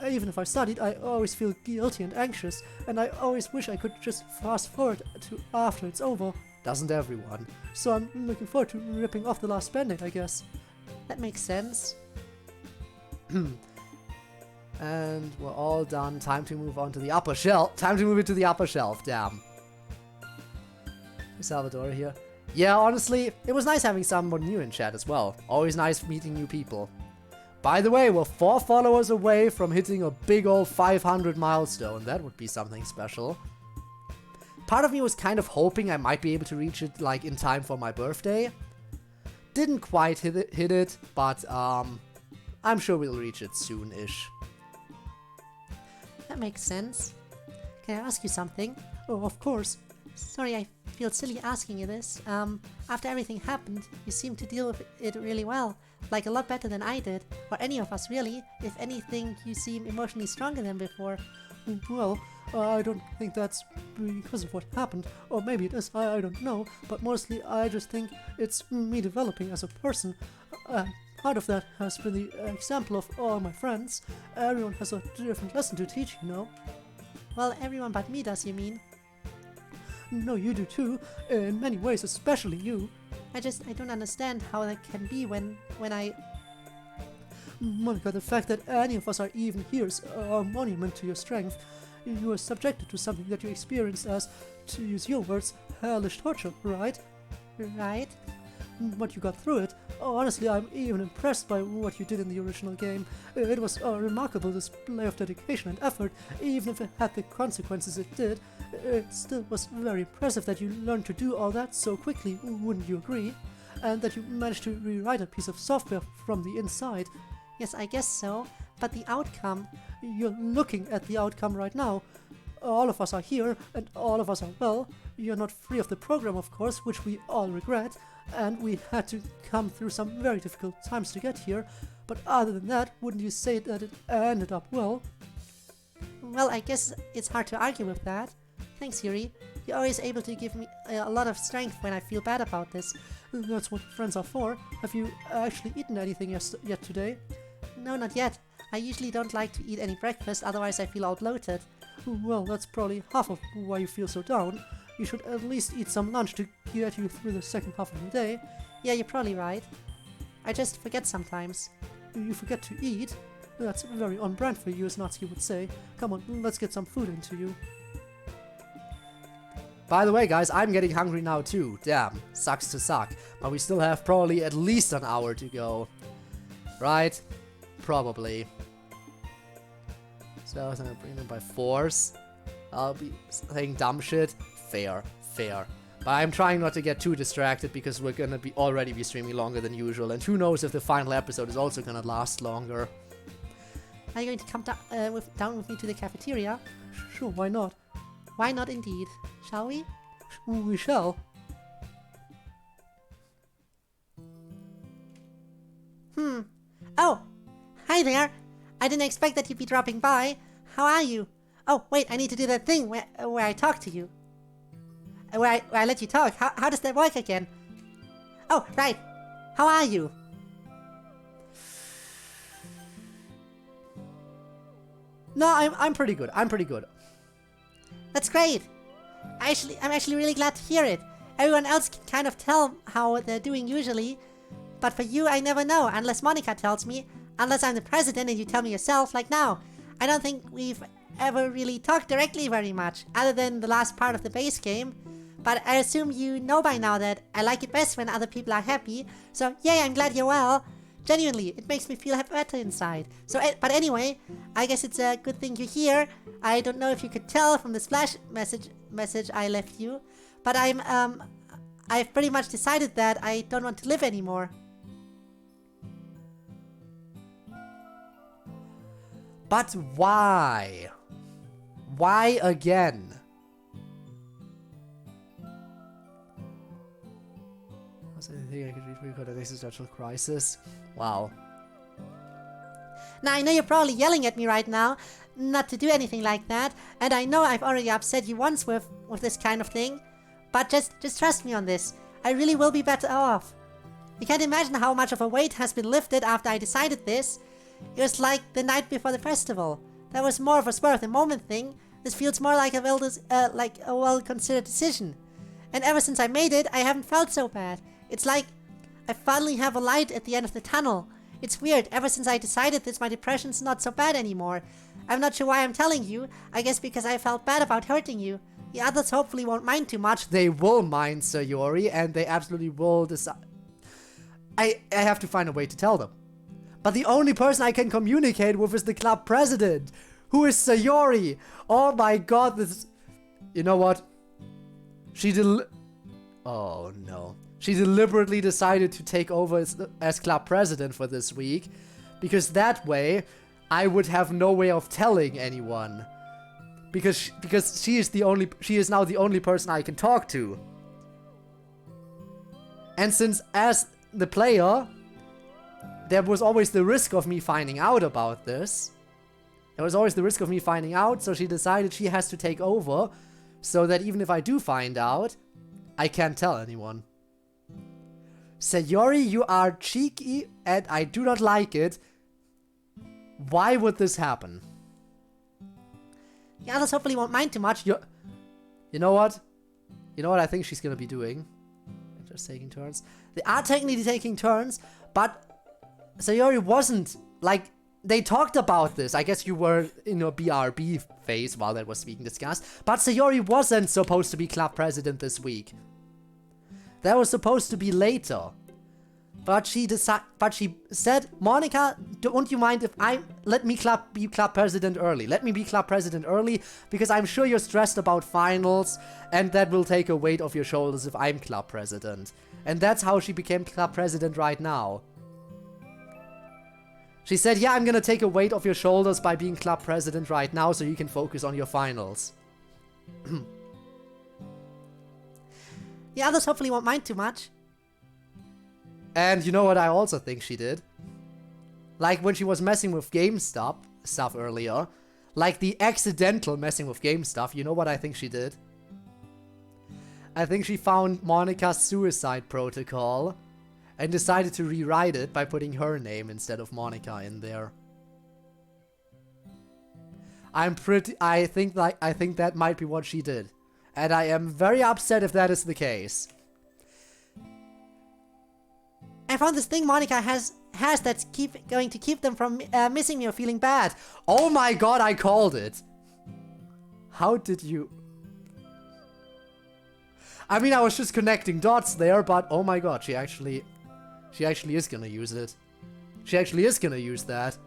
Even if I studied, I always feel guilty and anxious, and I always wish I could just fast forward to after it's over. Doesn't everyone? So I'm looking forward to ripping off the last band-aid, I guess. That makes sense. And we're all done. Time to move on to the upper shelf. Time to move it to the upper shelf. Damn. Is Salvador here? Yeah, honestly, it was nice having someone new in chat as well. Always nice meeting new people. By the way, we're 4 followers away from hitting a big old 500 milestone. That would be something special. Part of me was kind of hoping I might be able to reach it like in time for my birthday. Didn't quite hit it, but I'm sure we'll reach it soon-ish. That makes sense. Can I ask you something? Oh, of course. Sorry, I feel silly asking you this. After everything happened, you seemed to deal with it really well. Like a lot better than I did. Or any of us, really. If anything, you seem emotionally stronger than before. Well, I don't think that's because of what happened. Or maybe it is, I don't know. But mostly I just think it's me developing as a person. Part of that has been the example of all my friends. Everyone has a different lesson to teach, you know. Well, everyone but me does, you mean? No, you do too. In many ways, especially you. I don't understand how that can be when I... Monica, the fact that any of us are even here is a monument to your strength. You are subjected to something that you experienced as, to use your words, hellish torture, right? Right? But you got through it. Honestly, I'm even impressed by what you did in the original game. It was a remarkable display of dedication and effort, even if it had the consequences it did. It still was very impressive that you learned to do all that so quickly, wouldn't you agree? And that you managed to rewrite a piece of software from the inside. Yes, I guess so. But the outcome... You're looking at the outcome right now. All of us are here, and all of us are well. You're not free of the program, of course, which we all regret, and we had to come through some very difficult times to get here. But other than that, wouldn't you say that it ended up well? Well, I guess it's hard to argue with that. Thanks, Yuri. You're always able to give me a lot of strength when I feel bad about this. That's what friends are for. Have you actually eaten anything yet today? No, not yet. I usually don't like to eat any breakfast, otherwise I feel all bloated. Well, that's probably half of why you feel so down. You should at least eat some lunch to get you through the second half of the day. Yeah, you're probably right. I just forget sometimes. You forget to eat? That's very on brand for you, as Natsuki would say. Come on, let's get some food into you. By the way, guys, I'm getting hungry now too. Damn, sucks to suck. But we still have probably at least an hour to go. Right? Probably. So I was gonna bring them by force. I'll be saying dumb shit. Fair, fair. But I'm trying not to get too distracted because we're gonna be already be streaming longer than usual, and who knows if the final episode is also gonna last longer. Are you going to come down with me to the cafeteria? Sure, why not? Why not indeed? Shall we? We shall. Oh! Hi there! I didn't expect that you'd be dropping by. How are you? Oh, wait, I need to do that thing where I talk to you. Where I let you talk. How does that work again? Oh, right. How are you? No, I'm pretty good. I'm pretty good. That's great. I'm actually really glad to hear it. Everyone else can kind of tell how they're doing usually, but for you, I never know unless Monica tells me, unless I'm the president and you tell me yourself, like now. I don't think we've ever really talked directly very much, other than the last part of the base game. But I assume you know by now that I like it best when other people are happy, so yay, I'm glad you're well. Genuinely, it makes me feel better inside. So, but anyway, I guess it's a good thing you're here. I don't know if you could tell from the splash message I left you, but I've pretty much decided that I don't want to live anymore. But why? Why again? Was anything I could read for you called an existential crisis? Wow. Now, I know you're probably yelling at me right now not to do anything like that, and I know I've already upset you once with this kind of thing, but just trust me on this. I really will be better off. You can't imagine how much of a weight has been lifted after I decided this. It was like the night before the festival. That was more of a spur of the moment thing. This feels more like a well-considered decision. And ever since I made it, I haven't felt so bad. It's like I finally have a light at the end of the tunnel. It's weird, ever since I decided this, my depression's not so bad anymore. I'm not sure why I'm telling you. I guess because I felt bad about hurting you. The others hopefully won't mind too much. They will mind, Sayori, and they absolutely will decide. I have to find a way to tell them. But the only person I can communicate with is the club president, who is Sayori. Oh my god, this... You know what? Oh no. She deliberately decided to take over as club president for this week, because that way I would have no way of telling anyone. Because she is now the only person I can talk to. And since as the player, there was always the risk of me finding out about this. There was always the risk of me finding out, so she decided she has to take over, so that even if I do find out, I can't tell anyone. Sayori, you are cheeky, and I do not like it. Why would this happen? The others hopefully won't mind too much. You know what? You know what I think she's gonna be doing? Just taking turns. They are technically taking turns, but Sayori wasn't, like, they talked about this. I guess you were in your BRB phase while that was being discussed. But Sayori wasn't supposed to be club president this week. That was supposed to be later. But she said, Monica, don't you mind if let me be club president early. Let me be club president early, because I'm sure you're stressed about finals, and that will take a weight off your shoulders if I'm club president. And that's how she became club president right now. She said, yeah, I'm gonna take a weight off your shoulders by being club president right now so you can focus on your finals. The others hopefully won't mind too much. And you know what I also think she did? Like when she was messing with game stuff earlier, like the accidental messing with game stuff, you know what I think she did? I think she found Monica's suicide protocol and decided to rewrite it by putting her name instead of Monica in there. I think that might be what she did. And I am very upset if that is the case. I found this thing Monica has that's going to keep them from missing me or feeling bad. Oh my god, I called it. How did you... I mean, I was just connecting dots there, but oh my god, she actually is gonna use it. She actually is gonna use that.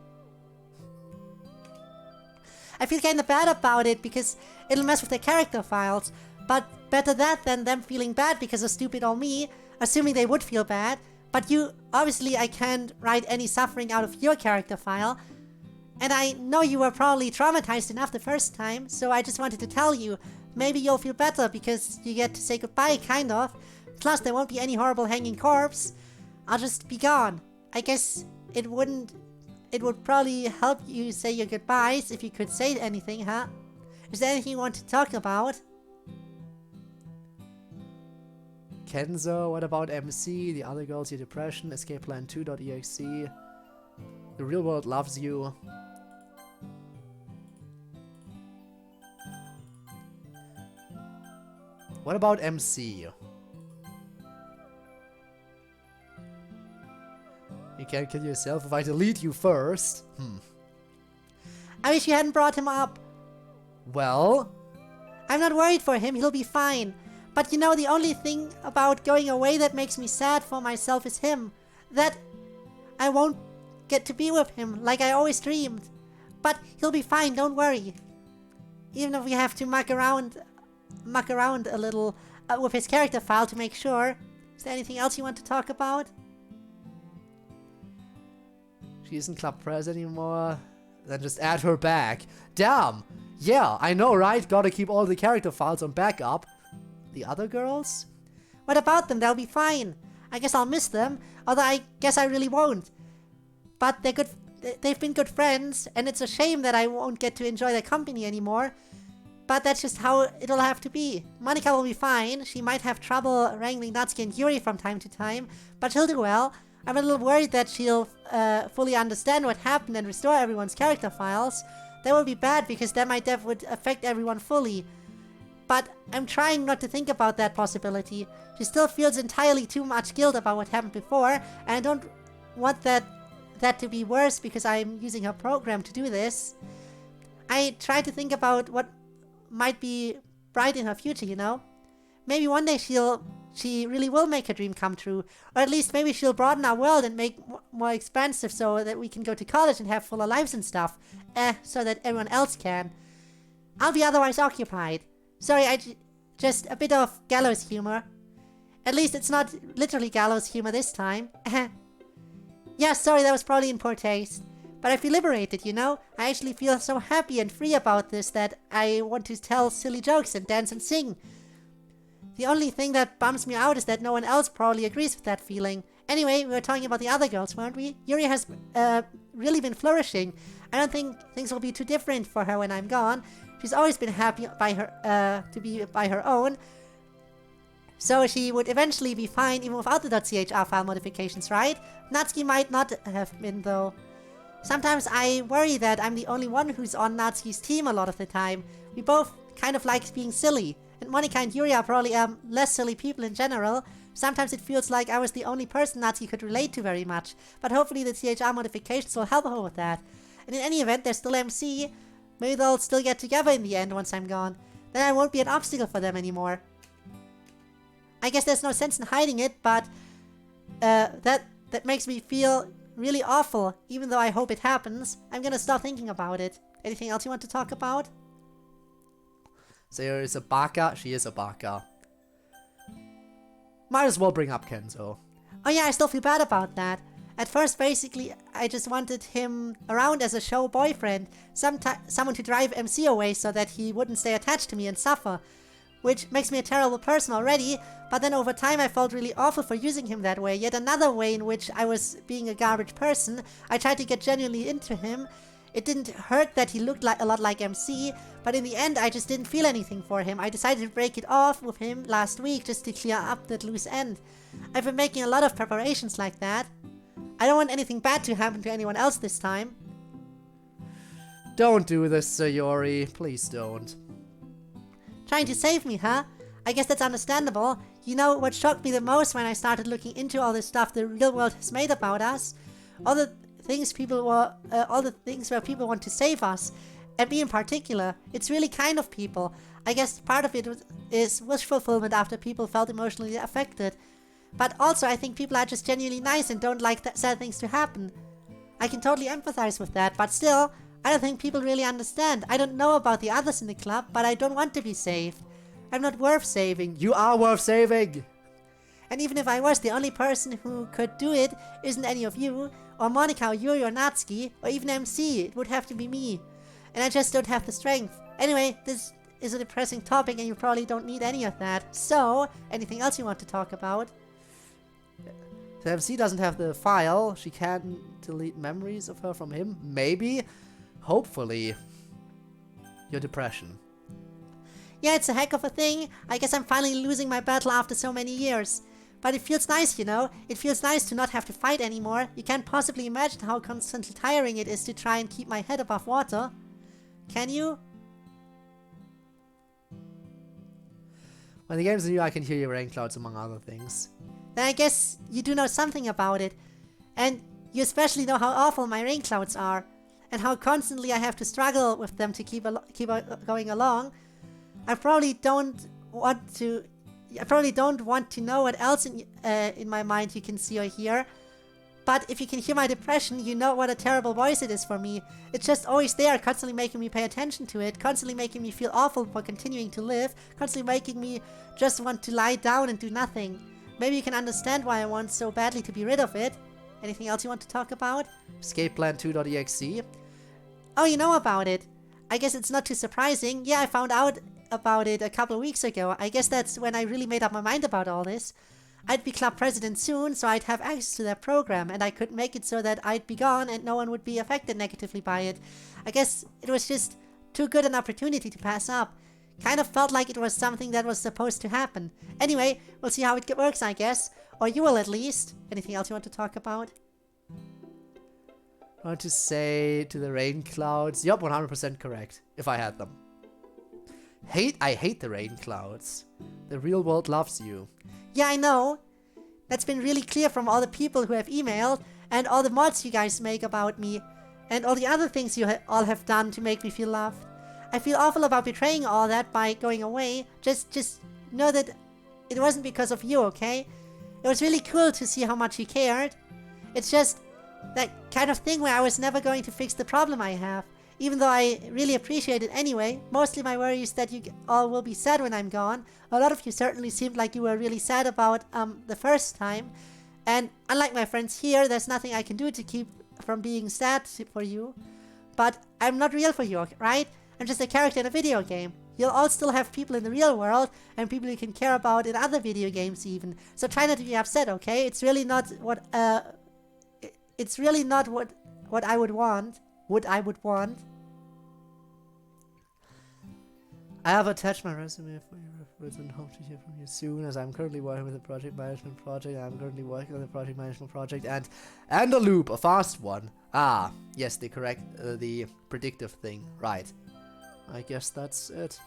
I feel kinda bad about it because it'll mess with their character files. But better that than them feeling bad because of stupid old me, assuming they would feel bad. But obviously I can't write any suffering out of your character file. And I know you were probably traumatized enough the first time, so I just wanted to tell you, maybe you'll feel better because you get to say goodbye, kind of. Plus there won't be any horrible hanging corpse. I'll just be gone. I guess it would probably help you say your goodbyes if you could say anything, huh? Is there anything you want to talk about? Kenzo, what about MC? The other girls, your depression, escape plan 2.exe. The real world loves you. What about MC? You can't kill yourself if I delete you first. I wish you hadn't brought him up. Well? I'm not worried for him, he'll be fine. But you know, the only thing about going away that makes me sad for myself is him. That I won't get to be with him like I always dreamed. But he'll be fine, don't worry. Even if we have to muck around a little with his character file to make sure. Is there anything else you want to talk about? She isn't club press anymore. Then just add her back. Damn! Yeah, I know, right? Gotta keep all the character files on backup. The other girls? What about them? They'll be fine. I guess I'll miss them, although I guess I really won't. But they're good. They've been good friends, and it's a shame that I won't get to enjoy their company anymore. But that's just how it'll have to be. Monica will be fine. She might have trouble wrangling Natsuki and Yuri from time to time, but she'll do well. I'm a little worried that she'll fully understand what happened and restore everyone's character files. That would be bad because then my death would affect everyone fully. But I'm trying not to think about that possibility. She still feels entirely too much guilt about what happened before, and I don't want that to be worse because I'm using her program to do this. I try to think about what might be bright in her future, you know? Maybe one day she really will make her dream come true. Or at least maybe she'll broaden our world and make more expansive so that we can go to college and have fuller lives and stuff. So that everyone else can. I'll be otherwise occupied. Sorry, just a bit of gallows humor. At least it's not literally gallows humor this time. Yeah, sorry, that was probably in poor taste. But I feel liberated, you know? I actually feel so happy and free about this that I want to tell silly jokes and dance and sing. The only thing that bums me out is that no one else probably agrees with that feeling. Anyway, we were talking about the other girls, weren't we? Yuri has really been flourishing. I don't think things will be too different for her when I'm gone. She's always been happy by her to be by her own. So she would eventually be fine even without the .chr file modifications, right? Natsuki might not have been though. Sometimes I worry that I'm the only one who's on Natsuki's team a lot of the time. We both kind of like being silly. And Monica and Yuri are probably less silly people in general. Sometimes it feels like I was the only person Natsuki could relate to very much. But hopefully the CHR modifications will help her with that. And in any event, there's still MC. Maybe they'll still get together in the end once I'm gone. Then I won't be an obstacle for them anymore. I guess there's no sense in hiding it, but that makes me feel really awful, even though I hope it happens. I'm gonna stop thinking about it. Anything else you want to talk about? Sayori is a baka. She is a baka. Might as well bring up Kenzo. Oh yeah, I still feel bad about that. At first, basically, I just wanted him around as a show boyfriend. Someone to drive MC away so that he wouldn't stay attached to me and suffer. Which makes me a terrible person already, but then over time I felt really awful for using him that way. Yet another way in which I was being a garbage person. I tried to get genuinely into him. It didn't hurt that he looked a lot like MC, but in the end I just didn't feel anything for him. I decided to break it off with him last week just to clear up that loose end. I've been making a lot of preparations like that. I don't want anything bad to happen to anyone else this time. Don't do this, Sayori. Please don't. Trying to save me, huh? I guess that's understandable. You know what shocked me the most when I started looking into all this stuff the real world has made about us? All the things where people want to save us. And me in particular. It's really kind of people. I guess part of it is wish fulfillment after people felt emotionally affected. But also I think people are just genuinely nice and don't like sad things to happen. I can totally empathize with that, but still, I don't think people really understand. I don't know about the others in the club, but I don't want to be saved. I'm not worth saving. You are worth saving! And even if I was, the only person who could do it isn't any of you, or Monica, or Yuri, or Natsuki, or even MC. It would have to be me. And I just don't have the strength. Anyway, this is a depressing topic and you probably don't need any of that. So, anything else you want to talk about? So MC doesn't have the file. She can delete memories of her from him. Maybe. Hopefully. Your depression. Yeah, it's a heck of a thing. I guess I'm finally losing my battle after so many years. But it feels nice, you know? It feels nice to not have to fight anymore. You can't possibly imagine how constantly tiring it is to try and keep my head above water. Can you? When the game's new, I can hear your rain clouds, among other things. Then I guess you do know something about it. And you especially know how awful my rain clouds are. And how constantly I have to struggle with them to keep going along. I probably don't want to know what else in my mind you can see or hear. But if you can hear my depression, you know what a terrible voice it is for me. It's just always there, constantly making me pay attention to it, constantly making me feel awful for continuing to live, constantly making me just want to lie down and do nothing. Maybe you can understand why I want so badly to be rid of it. Anything else you want to talk about? Escape Plan 2.exe. Oh, you know about it. I guess it's not too surprising. Yeah, I found out about it a couple of weeks ago. I guess that's when I really made up my mind about all this. I'd be club president soon, so I'd have access to that program, and I could make it so that I'd be gone and no one would be affected negatively by it. I guess it was just too good an opportunity to pass up. Kind of felt like it was something that was supposed to happen. Anyway, we'll see how it works, I guess. Or you will at least. Anything else you want to talk about? I want to say to the rain clouds. Yup, 100% correct. If I had them. I hate the rain clouds. The real world loves you. Yeah, I know. That's been really clear from all the people who have emailed, and all the mods you guys make about me, and all the other things you all have done to make me feel loved. I feel awful about betraying all that by going away. Just know that it wasn't because of you, okay? It was really cool to see how much you cared. It's just that kind of thing where I was never going to fix the problem I have. Even though I really appreciate it anyway. Mostly my worry is that you all will be sad when I'm gone. A lot of you certainly seemed like you were really sad about the first time. And unlike my friends here, there's nothing I can do to keep from being sad for you. But I'm not real for you, right? I'm just a character in a video game. You'll all still have people in the real world, and people you can care about in other video games even. So try not to be upset, okay? It's really not what I would want. I have attached my resume for your reference and hope to hear from you soon, as I'm currently working with a project management project. I'm currently working on a project management project and a loop, a fast one. Ah, yes, the predictive thing, right. I guess that's it.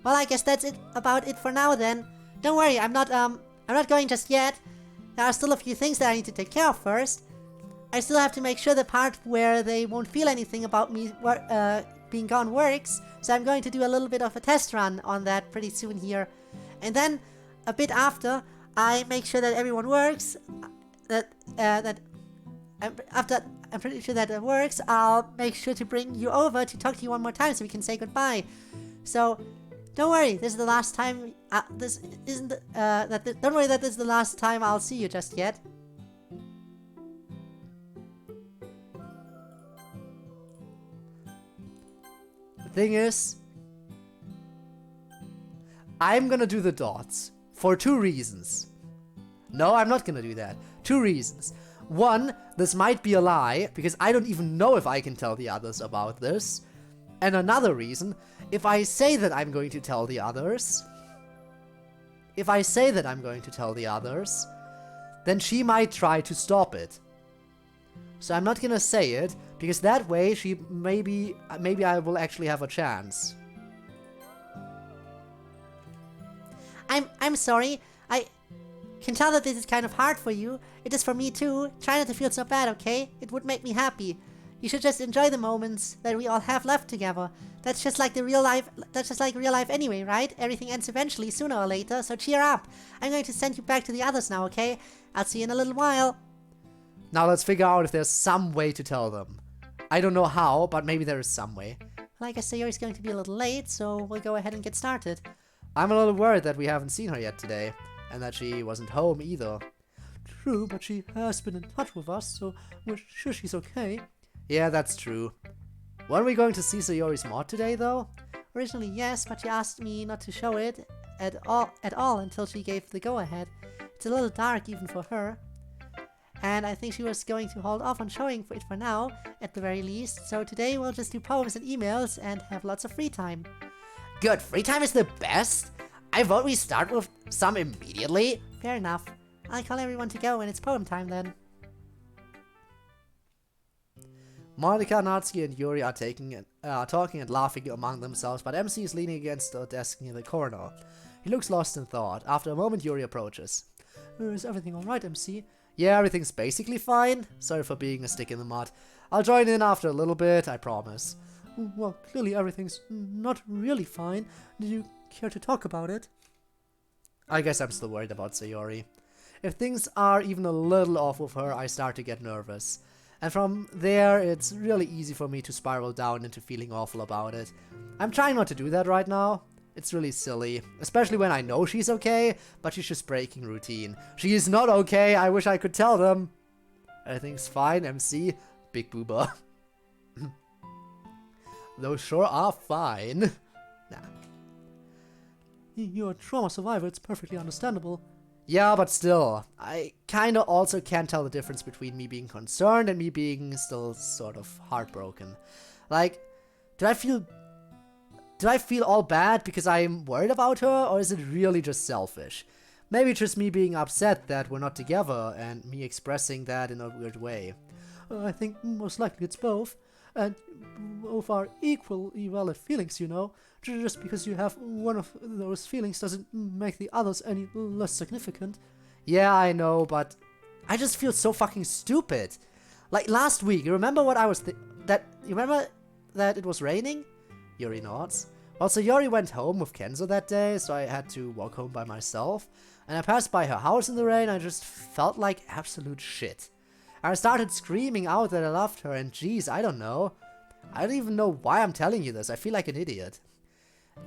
Well, I guess that's about it for now then. Don't worry, I'm not going just yet. There are still a few things that I need to take care of first. I still have to make sure the part where they won't feel anything about me being gone works, so I'm going to do a little bit of a test run on that pretty soon here. And then, a bit after, I make sure that everyone works, after I'm pretty sure that it works, I'll make sure to bring you over to talk to you one more time so we can say goodbye. So, don't worry, this is the last time, don't worry that this is the last time I'll see you just yet. The thing is, I'm gonna do the dots for 2 reasons. No, I'm not gonna do that. 2 reasons. One, this might be a lie, because I don't even know if I can tell the others about this. And another reason, if I say that I'm going to tell the others, then she might try to stop it. So I'm not gonna say it Because that way, maybe I will actually have a chance. I'm sorry. I can tell that this is kind of hard for you. It is for me too. Try not to feel so bad, okay? It would make me happy. You should just enjoy the moments that we all have left together. That's just like real life anyway, right? Everything ends eventually, sooner or later, so cheer up. I'm going to send you back to the others now, okay? I'll see you in a little while. Now let's figure out if there's some way to tell them. I don't know how, but maybe there is some way. Well, I guess Sayori's going to be a little late, so we'll go ahead and get started. I'm a little worried that we haven't seen her yet today, and that she wasn't home either. True, but she has been in touch with us, so we're sure she's okay. Yeah, that's true. Weren't we going to see Sayori's mod today, though? Originally, yes, but she asked me not to show it at all until she gave the go-ahead. It's a little dark even for her. And I think she was going to hold off on showing it for now, at the very least, so today we'll just do poems and emails and have lots of free time. Good, free time is the best. I vote we start with some immediately. Fair enough. I'll call everyone to go when it's poem time then. Monica, Natsuki, and Yuri are talking and laughing among themselves, but MC is leaning against the desk near the corner. He looks lost in thought. After a moment, Yuri approaches. Is everything alright, MC? Yeah, everything's basically fine. Sorry for being a stick in the mud. I'll join in after a little bit, I promise. Well, clearly everything's not really fine. Do you care to talk about it? I guess I'm still worried about Sayori. If things are even a little off with her, I start to get nervous. And from there, it's really easy for me to spiral down into feeling awful about it. I'm trying not to do that right now. It's really silly, especially when I know she's okay, but she's just breaking routine. She is not okay, I wish I could tell them. Everything's fine, MC. Big booba. Those sure are fine. Nah. You're a trauma survivor, it's perfectly understandable. Yeah, but still, I kinda also can't tell the difference between me being concerned and me being still sort of heartbroken. Like, do I feel all bad because I'm worried about her, or is it really just selfish? Maybe just me being upset that we're not together and me expressing that in a weird way. I think most likely it's both. And both are equally valid feelings, you know. Just because you have one of those feelings doesn't make the others any less significant. Yeah, I know, but I just feel so fucking stupid. Like last week, you remember what I was you remember that it was raining? Yuri nods. Well, so Yuri went home with Kenzo that day, so I had to walk home by myself. And I passed by her house in the rain, I just felt like absolute shit. I started screaming out that I loved her, and geez, I don't know. I don't even know why I'm telling you this, I feel like an idiot.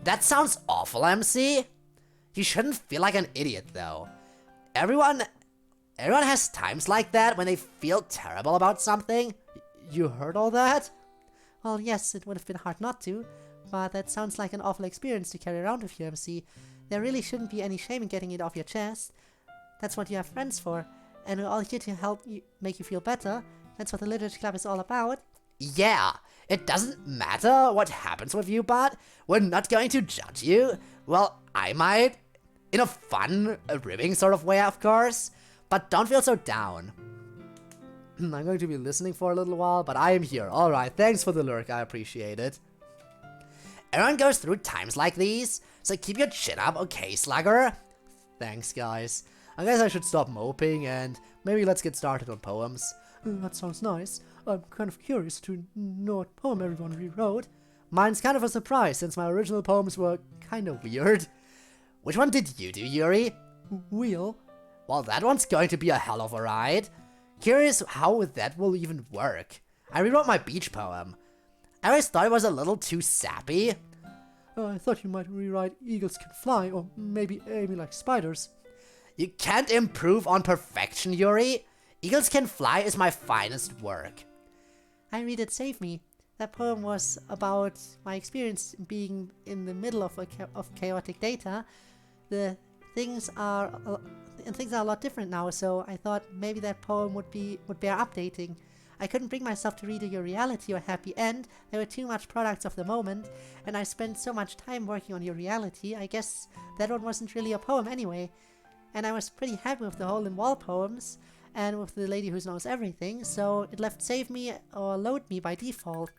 That sounds awful, MC. You shouldn't feel like an idiot, though. Everyone has times like that when they feel terrible about something. You heard all that? Well, yes, it would have been hard not to, but that sounds like an awful experience to carry around with you, MC. There really shouldn't be any shame in getting it off your chest. That's what you have friends for, and we're all here to help you make you feel better. That's what the Literature Club is all about. Yeah, it doesn't matter what happens with you, but we're not going to judge you. Well, I might. In a fun, ribbing sort of way, of course. But don't feel so down. I'm going to be listening for a little while, but I am here. Alright, thanks for the lurk, I appreciate it. Everyone goes through times like these, so keep your chin up, okay, Slugger? Thanks, guys. I guess I should stop moping and maybe let's get started on poems. That sounds nice. I'm kind of curious to know what poem everyone rewrote. Mine's kind of a surprise since my original poems were kind of weird. Which one did you do, Yuri? Wheel. Well, that one's going to be a hell of a ride. Curious how that will even work. I rewrote my beach poem. I always thought it was a little too sappy. I thought you might rewrite Eagles Can Fly, or maybe Amy Like Spiders. You can't improve on perfection, Yuri. Eagles Can Fly is my finest work. I read it Save Me. That poem was about my experience being in the middle of chaotic data. The things are a lot different now, so I thought maybe that poem would bear updating. I couldn't bring myself to read Your Reality or Happy End. There were too much products of the moment, and I spent so much time working on Your Reality. I guess that one wasn't really a poem anyway. And I was pretty happy with the hole in wall poems. and with the lady who knows everything, so it left save me or load me by default.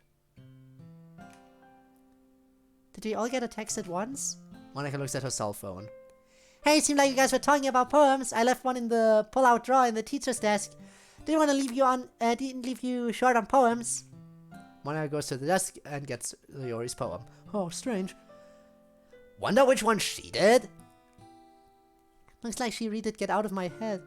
Did we all get a text at once? Monica looks at her cell phone. Hey, seemed like you guys were talking about poems. I left one in the pull-out drawer in the teacher's desk. Didn't want to leave you on, didn't leave you short on poems. Monica goes to the desk and gets Yori's poem. Oh, strange. Wonder which one she did? Looks like she read it Get Out of My Head.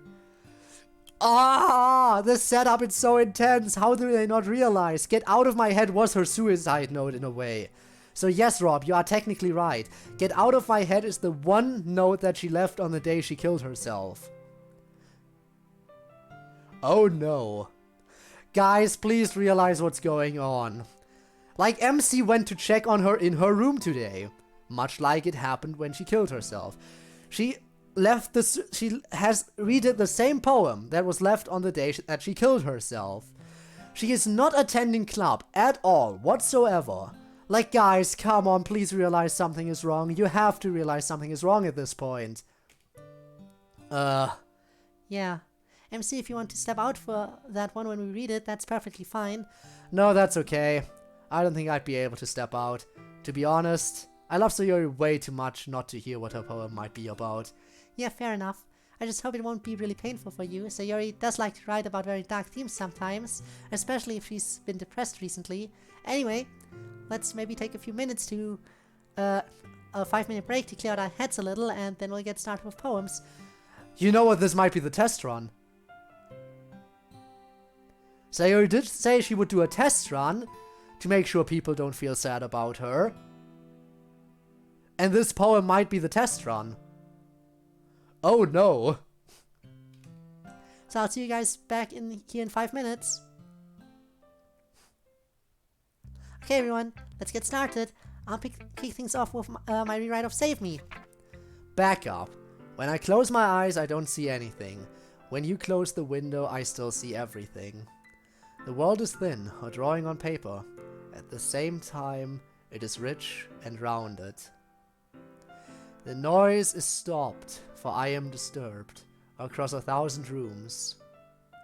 Ah, the setup is so intense. How do they not realize? Get Out of My Head was her suicide note in a way. So yes, Rob, you are technically right. Get Out of My Head is the one note that she left on the day she killed herself. Oh no. Guys, please realize what's going on. Like, MC went to check on her in her room today. Much like it happened when she killed herself. She has read the same poem that was left on the day that she killed herself. She is not attending club at all, whatsoever. Like, guys, come on, please realize something is wrong. You have to realize something is wrong at this point. Yeah. MC, if you want to step out for that one when we read it, that's perfectly fine. No, that's okay. I don't think I'd be able to step out. To be honest, I love Sayori way too much not to hear what her poem might be about. Yeah, fair enough. I just hope it won't be really painful for you. Sayori does like to write about very dark themes sometimes, especially if she's been depressed recently. Anyway, let's maybe take a few minutes to a 5-minute break to clear out our heads a little, and then we'll get started with poems. You know what, this might be the test run. Sayori did say she would do a test run to make sure people don't feel sad about her. And this poem might be the test run. Oh no. So I'll see you guys back here in 5 minutes. Okay everyone, let's get started. I'll kick things off with my rewrite of Save Me. Back up. When I close my eyes, I don't see anything. When you close the window, I still see everything. The world is thin, a drawing on paper. At the same time, it is rich and rounded. The noise is stopped, for I am disturbed across 1,000 rooms.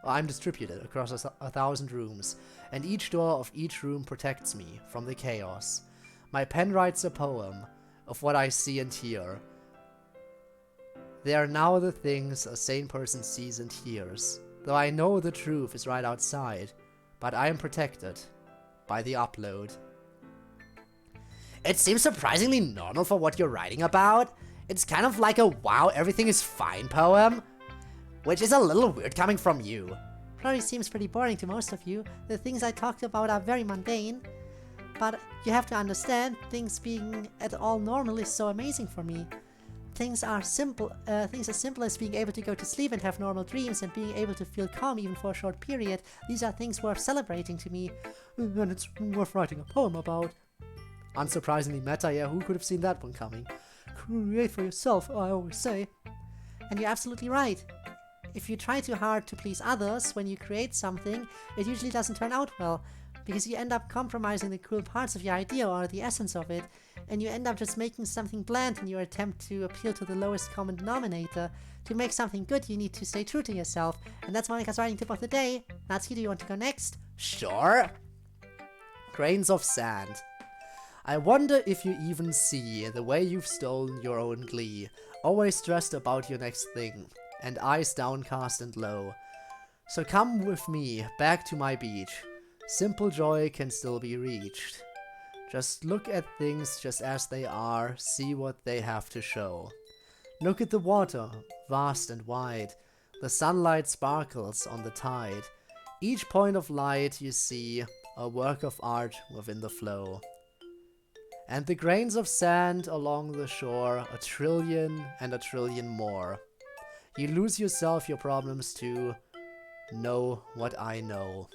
I'm distributed across 1,000 rooms, and each door of each room protects me from the chaos. My pen writes a poem of what I see and hear. They are now the things a sane person sees and hears, though I know the truth is right outside, but I am protected by the upload. It seems surprisingly normal for what you're writing about. It's kind of like a wow, everything is fine poem, which is a little weird coming from you. Probably seems pretty boring to most of you. The things I talked about are very mundane, but you have to understand, things being at all normal is so amazing for me. Things as simple as being able to go to sleep and have normal dreams and being able to feel calm even for a short period. These are things worth celebrating to me. And it's worth writing a poem about. Unsurprisingly meta, yeah, who could have seen that one coming? Create for yourself, I always say. And you're absolutely right. If you try too hard to please others when you create something, it usually doesn't turn out well, because you end up compromising the cool parts of your idea or the essence of it, and you end up just making something bland in your attempt to appeal to the lowest common denominator. To make something good, you need to stay true to yourself, and that's Monica's writing tip of the day. Natsuki, do you want to go next? Sure. Grains of sand. I wonder if you even see the way you've stolen your own glee, always stressed about your next thing, and eyes downcast and low. So come with me back to my beach. Simple joy can still be reached. Just look at things just as they are, see what they have to show. Look at the water, vast and wide. The sunlight sparkles on the tide. Each point of light you see, a work of art within the flow. And the grains of sand along the shore, 1,000,000,000,000 and 1,000,000,000,000 more. You lose yourself, your problems too. Know what I know.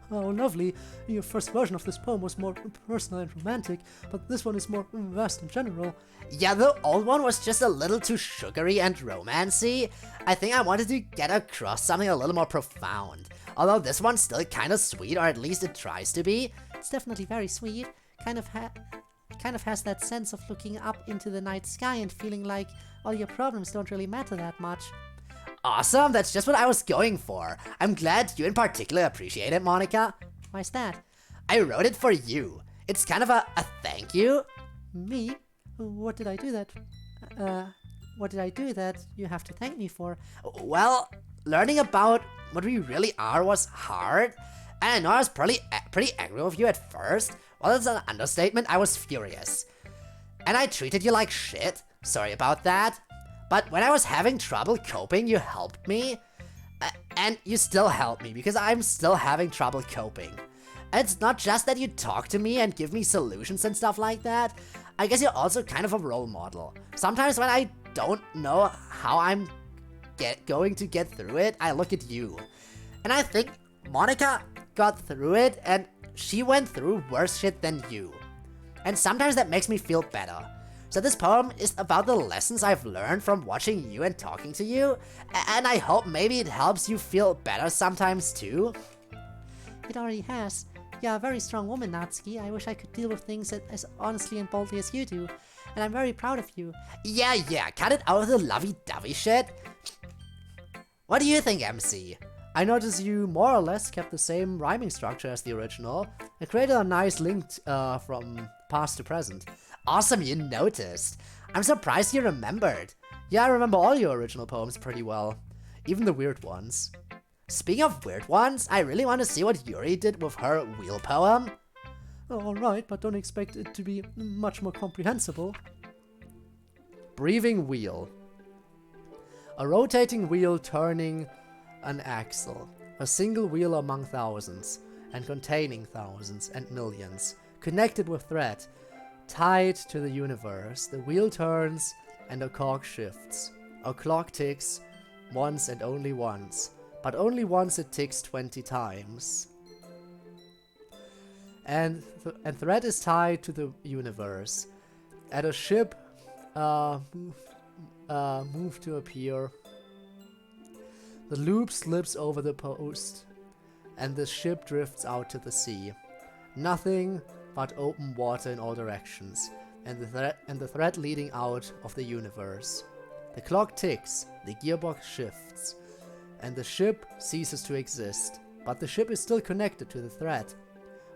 Oh, lovely. Your first version of this poem was more personal and romantic, but this one is more vast and general. Yeah, the old one was just a little too sugary and romancy. I think I wanted to get across something a little more profound. Although this one's still kind of sweet, or at least it tries to be. It's definitely very sweet. Kind of has that sense of looking up into the night sky and feeling like all your problems don't really matter that much. Awesome, that's just what I was going for. I'm glad you in particular appreciate it, Monica. Why's that? I wrote it for you. It's kind of a thank you. Me? What did I do that? What did I do that you have to thank me for? Well, learning about what we really are was hard. And I know I was pretty angry with you at first. Well, it's an understatement, I was furious. And I treated you like shit. Sorry about that. But when I was having trouble coping, you helped me. And you still help me, because I'm still having trouble coping. And it's not just that you talk to me and give me solutions and stuff like that. I guess you're also kind of a role model. Sometimes when I don't know how I'm going to get through it, I look at you. And I think Monica got through it, and she went through worse shit than you. And sometimes that makes me feel better. So this poem is about the lessons I've learned from watching you and talking to you, and I hope maybe it helps you feel better sometimes too. It already has. You're a very strong woman, Natsuki. I wish I could deal with things as honestly and boldly as you do. And I'm very proud of you. Yeah, cut it out of the lovey-dovey shit. What do you think, MC? I noticed you more or less kept the same rhyming structure as the original. It created a nice link from past to present. Awesome, you noticed. I'm surprised you remembered. Yeah, I remember all your original poems pretty well. Even the weird ones. Speaking of weird ones, I really want to see what Yuri did with her wheel poem. Alright, but don't expect it to be much more comprehensible. Breathing wheel. A rotating wheel turning an axle. A single wheel among thousands, and containing thousands and millions. Connected with thread. Tied to the universe. The wheel turns and the clock shifts. A clock ticks once and only once. But only once it ticks 20 times. And thread is tied to the universe. At a ship, move to appear. The loop slips over the post, and the ship drifts out to the sea. Nothing but open water in all directions, and the thread leading out of the universe. The clock ticks, the gearbox shifts, and the ship ceases to exist, but the ship is still connected to the thread.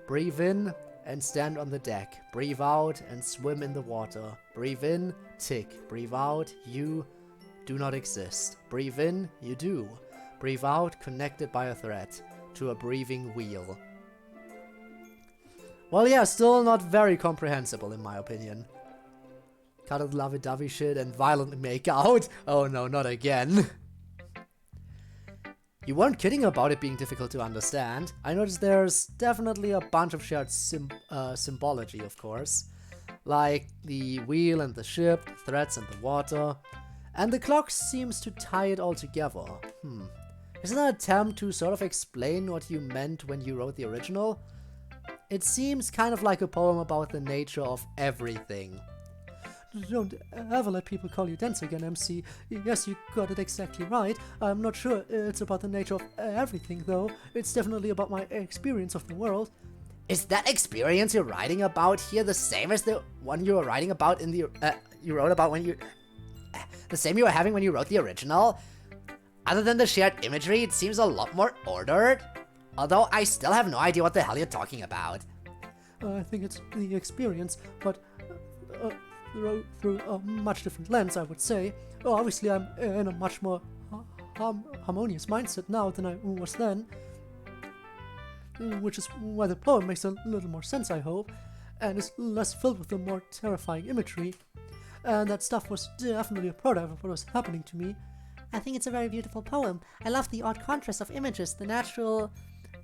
Breathe in and stand on the deck. Breathe out and swim in the water. Breathe in, tick. Breathe out, you do not exist. Breathe in, you do. Breathe out, connected by a thread to a breathing wheel. Well, yeah, still not very comprehensible in my opinion. Cut out lovey-dovey shit and violently make out. Oh no, not again. You weren't kidding about it being difficult to understand. I noticed there's definitely a bunch of shared symbology, of course. Like the wheel and the ship, the threads and the water. And the clock seems to tie it all together. Is it an attempt to sort of explain what you meant when you wrote the original? It seems kind of like a poem about the nature of everything. Don't ever let people call you dense again, MC. Yes, you got it exactly right. I'm not sure it's about the nature of everything, though. It's definitely about my experience of the world. Is that experience you're writing about here the same as the one you were writing about in the you wrote about when you the same you were having when you wrote the original? Other than the shared imagery, it seems a lot more ordered. Although I still have no idea what the hell you're talking about. I think it's the experience, but through a much different lens, I would say. Obviously, I'm in a much more harmonious mindset now than I was then. Which is why the poem makes a little more sense, I hope, and is less filled with the more terrifying imagery. And that stuff was definitely a product of what was happening to me. I think it's a very beautiful poem. I love the odd contrast of images, the natural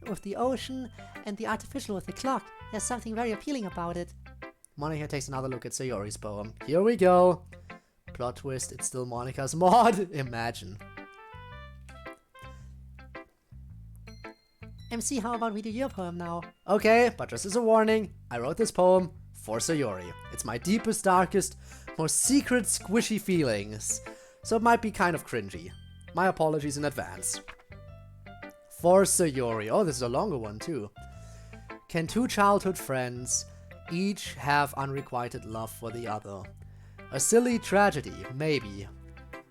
with the ocean and the artificial with the clock. There's something very appealing about it. Monica takes another look at Sayori's poem. Here we go. Plot twist, it's still Monica's mod. Imagine. MC, how about we do your poem now? Okay, but just as a warning, I wrote this poem for Sayori. It's my deepest, darkest, most secret, squishy feelings. So it might be kind of cringy. My apologies in advance. For Sayori. Oh, this is a longer one too. Can two childhood friends each have unrequited love for the other? A silly tragedy, maybe.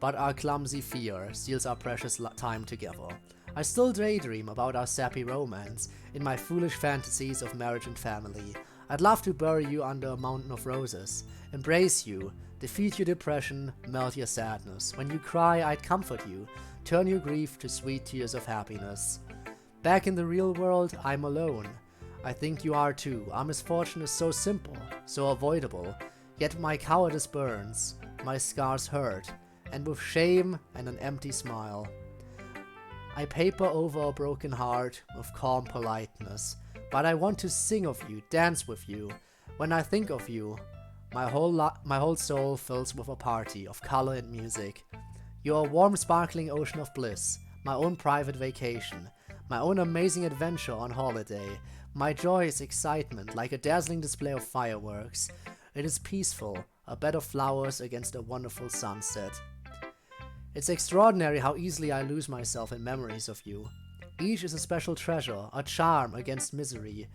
but our clumsy fear steals our precious time together. I still daydream about our sappy romance in my foolish fantasies of marriage and family. I'd love to bury you under a mountain of roses, embrace you, defeat your depression, melt your sadness. When you cry, I'd comfort you, turn your grief to sweet tears of happiness. Back in the real world, I'm alone. I think you are too. Our misfortune is so simple, so avoidable, yet my cowardice burns, my scars hurt, and with shame and an empty smile, I paper over a broken heart with calm politeness, but I want to sing of you, dance with you. When I think of you, my whole soul fills with a party of color and music. You're a warm, sparkling ocean of bliss, my own private vacation, my own amazing adventure on holiday. My joy is excitement, like a dazzling display of fireworks. It is peaceful, a bed of flowers against a wonderful sunset. It's extraordinary how easily I lose myself in memories of you. Each is a special treasure, a charm against misery.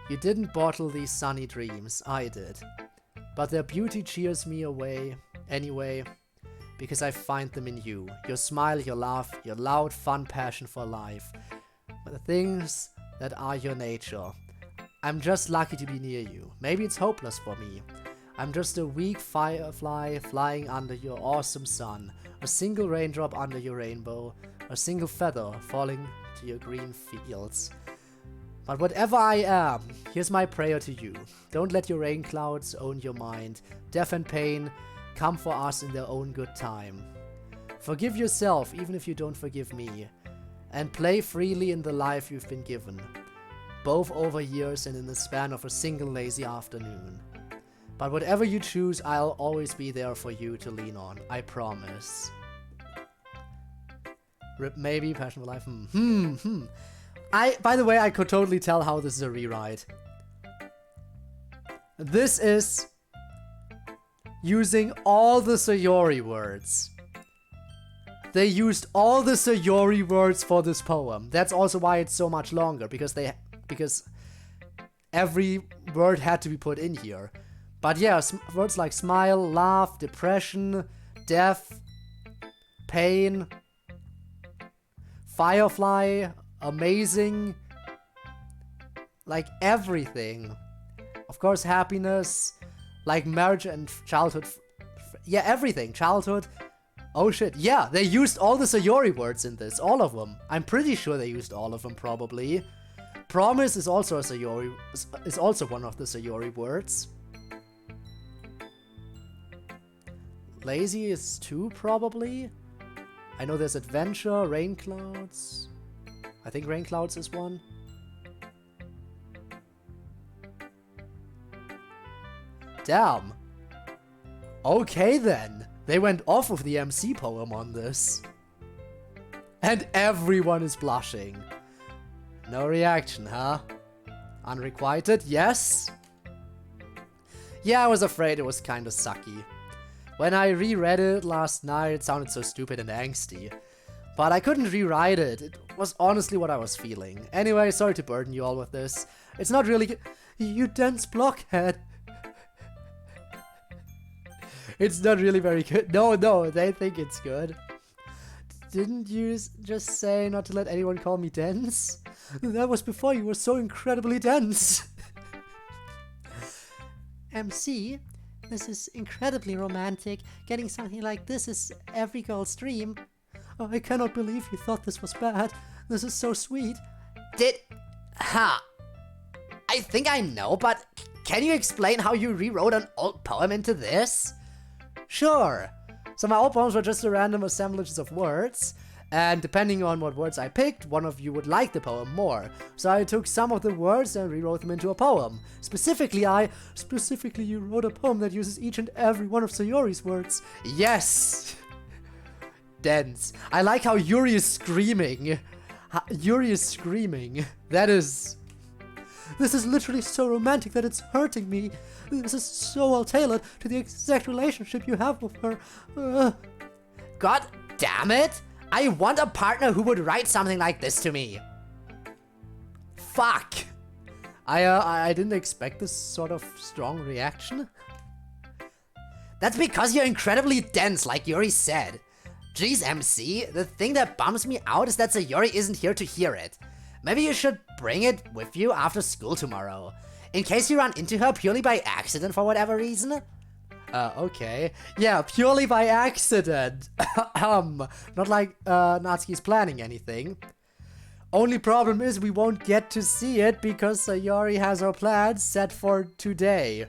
You didn't bottle these sunny dreams, I did. But their beauty cheers me away, anyway, because I find them in you. Your smile, your laugh, your loud, fun passion for life. The things that are your nature. I'm just lucky to be near you. Maybe it's hopeless for me. I'm just a weak firefly flying under your awesome sun. A single raindrop under your rainbow, a single feather falling to your green fields. But whatever I am, here's my prayer to you. Don't let your rain clouds own your mind. Death and pain come for us in their own good time. Forgive yourself even if you don't forgive me. And play freely in the life you've been given. Both over years and in the span of a single lazy afternoon. But whatever you choose, I'll always be there for you to lean on. I promise. Rip maybe, passion for life. By the way, I could totally tell how this is a rewrite. This is using all the Sayori words. They used all the Sayori words for this poem. That's also why it's so much longer, because every word had to be put in here. But yeah, words like smile, laugh, depression, death, pain, firefly, amazing, like everything. Of course, happiness, like marriage and childhood. Yeah, everything. Childhood. Oh shit. Yeah, they used all the Sayori words in this. All of them. I'm pretty sure they used all of them, probably. Promise is also a Sayori. Is also one of the Sayori words. Lazy is 2, probably. I know there's adventure, rain clouds. I think rain clouds is 1. Damn. Okay then. They went off with the MC poem on this. And everyone is blushing. No reaction, huh? Unrequited, yes? Yeah, I was afraid it was kinda sucky. When I reread it last night, it sounded so stupid and angsty. But I couldn't rewrite it. It was honestly what I was feeling. Anyway, sorry to burden you all with this. It's not really you dense blockhead. It's not really very good. No, they think it's good. Didn't you just say not to let anyone call me dense? That was before you were so incredibly dense. MC, this is incredibly romantic. Getting something like this is every girl's dream. I cannot believe you thought this was bad. This is so sweet. I think I know, but can you explain how you rewrote an old poem into this? Sure. So my old poems were just a random assemblages of words, and depending on what words I picked, one of you would like the poem more. So I took some of the words and rewrote them into a poem. Specifically, you wrote a poem that uses each and every one of Sayori's words. Yes! Dense. I like how Yuri is screaming. This is literally so romantic that it's hurting me. This is so well tailored to the exact relationship you have with her. God damn it! I want a partner who would write something like this to me. Fuck! I didn't expect this sort of strong reaction. That's because you're incredibly dense, like Yuri said. Geez, MC, the thing that bums me out is that Sayori isn't here to hear it. Maybe you should bring it with you after school tomorrow, in case you run into her purely by accident for whatever reason. Okay. Yeah, purely by accident. Not like, Natsuki's planning anything. Only problem is we won't get to see it because Sayori has her plans set for today.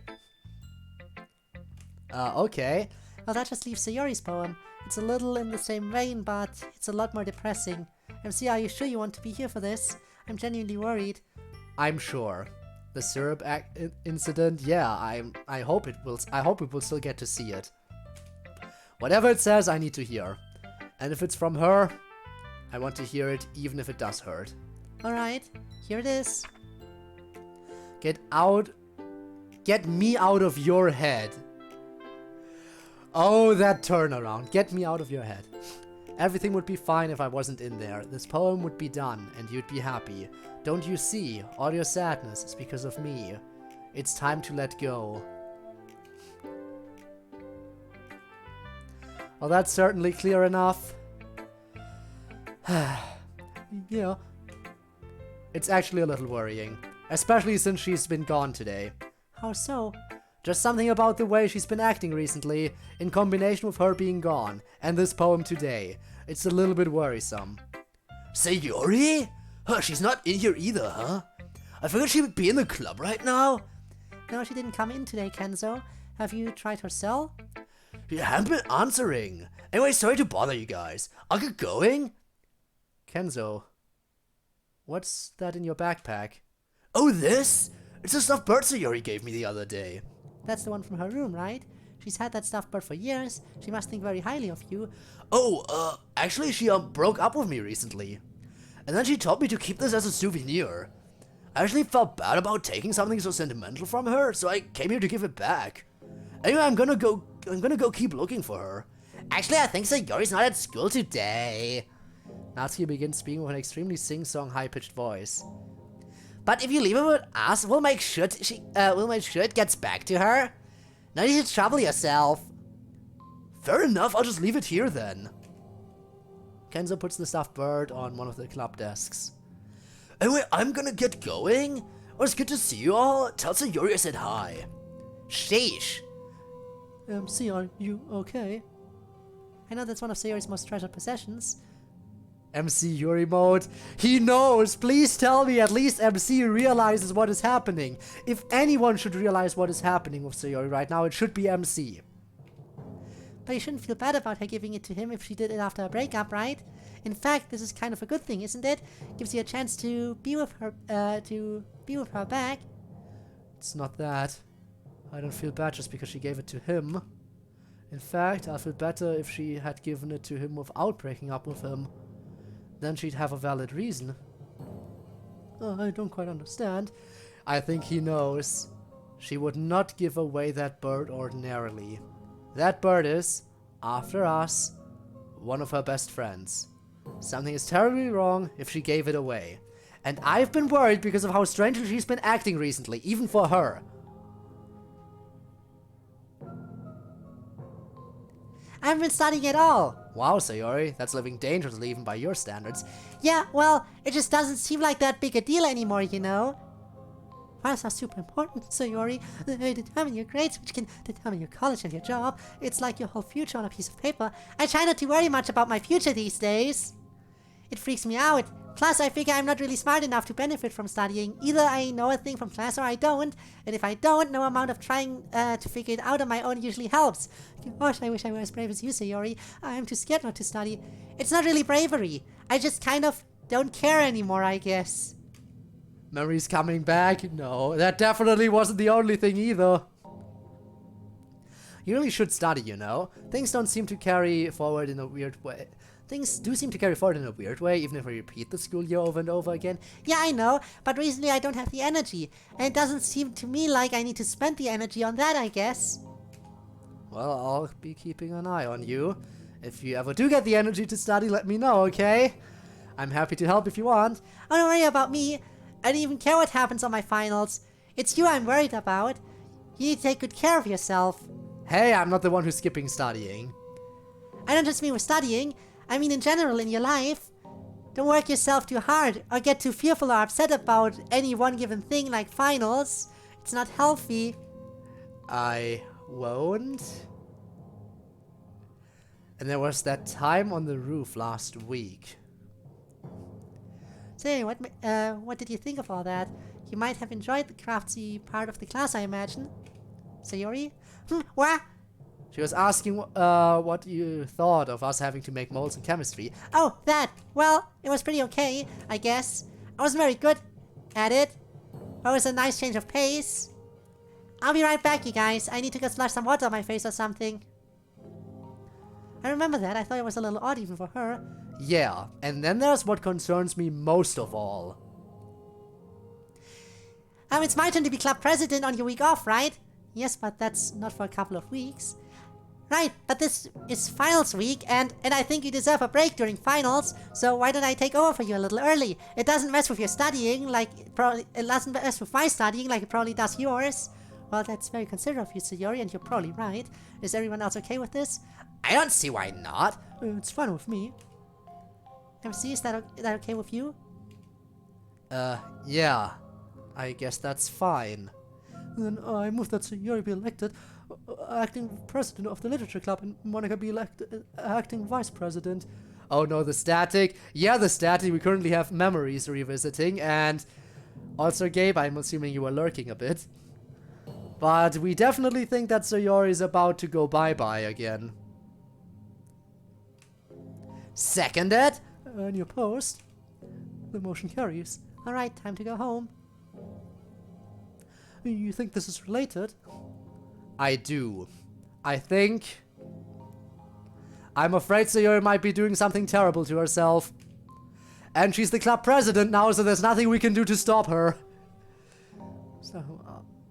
Okay. Well, that just leaves Sayori's poem. It's a little in the same vein, but it's a lot more depressing. MC, are you sure you want to be here for this? I'm genuinely worried. I'm sure. The syrup incident, yeah, I hope we will still get to see it. Whatever it says, I need to hear. And if it's from her, I want to hear it even if it does hurt. Alright, here it is. Get me out of your head. Oh, that turnaround. Get me out of your head. Everything would be fine if I wasn't in there. This poem would be done, and you'd be happy. Don't you see? All your sadness is because of me. It's time to let go. Well, that's certainly clear enough. Yeah. It's actually a little worrying. Especially since she's been gone today. How so? Just something about the way she's been acting recently, in combination with her being gone, and this poem today. It's a little bit worrisome. Sayori? Huh, she's not in here either, huh? I figured she would be in the club right now. No, she didn't come in today, Kenzo. Have you tried her cell? She hasn't been answering. Anyway, sorry to bother you guys. I'll get going. Kenzo, what's that in your backpack? Oh, this? It's the stuffed bird Sayori gave me the other day. That's the one from her room, right? She's had that stuffed bird for years. She must think very highly of you. Oh, actually she broke up with me recently. And then she told me to keep this as a souvenir. I actually felt bad about taking something so sentimental from her, so I came here to give it back. Anyway, I'm gonna go keep looking for her. Actually, I think Sayori's not at school today. Natsuki begins speaking with an extremely sing-song, high-pitched voice. But if you leave it with us, we'll make sure it gets back to her. No need to trouble yourself. Fair enough, I'll just leave it here then. Kenzo puts the stuffed bird on one of the club desks. Anyway, I'm gonna get going. It was good to see you all. Tell Sayori I said hi. Sheesh. MC, are you okay? I know that's one of Sayori's most treasured possessions. MC Yuri mode. He knows. Please tell me at least MC realizes what is happening. If anyone should realize what is happening with Sayori right now, it should be MC. But you shouldn't feel bad about her giving it to him if she did it after a breakup, right? In fact, this is kind of a good thing, isn't it? Gives you a chance to be with her, back. It's not that. I don't feel bad just because she gave it to him. In fact, I'd feel better if she had given it to him without breaking up with him. Then she'd have a valid reason. I don't quite understand. I think he knows. She would not give away that bird ordinarily. That bird is, after us, one of her best friends. Something is terribly wrong if she gave it away. And I've been worried because of how strangely she's been acting recently, even for her. I haven't been studying at all. Wow, Sayori, that's living dangerously even by your standards. Yeah, well, it just doesn't seem like that big a deal anymore, you know? Files are super important, Sayori. They determine your grades, which can determine your college and your job. It's like your whole future on a piece of paper. I try not to worry much about my future these days. It freaks me out. Plus, I figure I'm not really smart enough to benefit from studying. Either I know a thing from class or I don't. And if I don't, no amount of trying to figure it out on my own usually helps. Gosh, I wish I were as brave as you, Sayori. I'm too scared not to study. It's not really bravery. I just kind of don't care anymore, I guess. Memories coming back? No, that definitely wasn't the only thing either. You really should study, you know. Things don't seem to carry forward in a weird way. Things do seem to carry forward in a weird way, even if we repeat the school year over and over again. Yeah, I know, but recently I don't have the energy. And it doesn't seem to me like I need to spend the energy on that, I guess. Well, I'll be keeping an eye on you. If you ever do get the energy to study, let me know, okay? I'm happy to help if you want. Oh, don't worry about me. I don't even care what happens on my finals. It's you I'm worried about. You need to take good care of yourself. Hey, I'm not the one who's skipping studying. I don't just mean with studying, I mean in general in your life. Don't work yourself too hard or get too fearful or upset about any one given thing like finals. It's not healthy. I won't. And there was that time on the roof last week. Say, what did you think of all that? You might have enjoyed the craftsy part of the class, I imagine. Sayori? What? She was asking what you thought of us having to make molds in chemistry. Oh, that. Well, it was pretty okay, I guess. I wasn't very good at it. But it was a nice change of pace. I'll be right back, you guys. I need to go splash some water on my face or something. I remember that. I thought it was a little odd even for her. Yeah, and then there's what concerns me most of all. It's my turn to be club president on your week off, right? Yes, but that's not for a couple of weeks. Right, but this is finals week, and I think you deserve a break during finals, so why don't I take over for you a little early? It doesn't mess with your studying, it doesn't mess with my studying like it probably does yours. Well, that's very considerate of you, Sayori, and you're probably right. Is everyone else okay with this? I don't see why not. It's fine with me. MC, is that okay with you? Yeah. I guess that's fine. Then I move that Sayori be elected acting president of the literature club and Monica be elected acting vice president. Oh no, the static. Yeah, the static. We currently have memories revisiting, and also Gabe, I'm assuming you were lurking a bit. But we definitely think that Sayori is about to go bye-bye again. Seconded? And you opposed? The motion carries. Alright, time to go home. You think this is related? I do. I'm afraid Sayori might be doing something terrible to herself. And she's the club president now, so there's nothing we can do to stop her. So,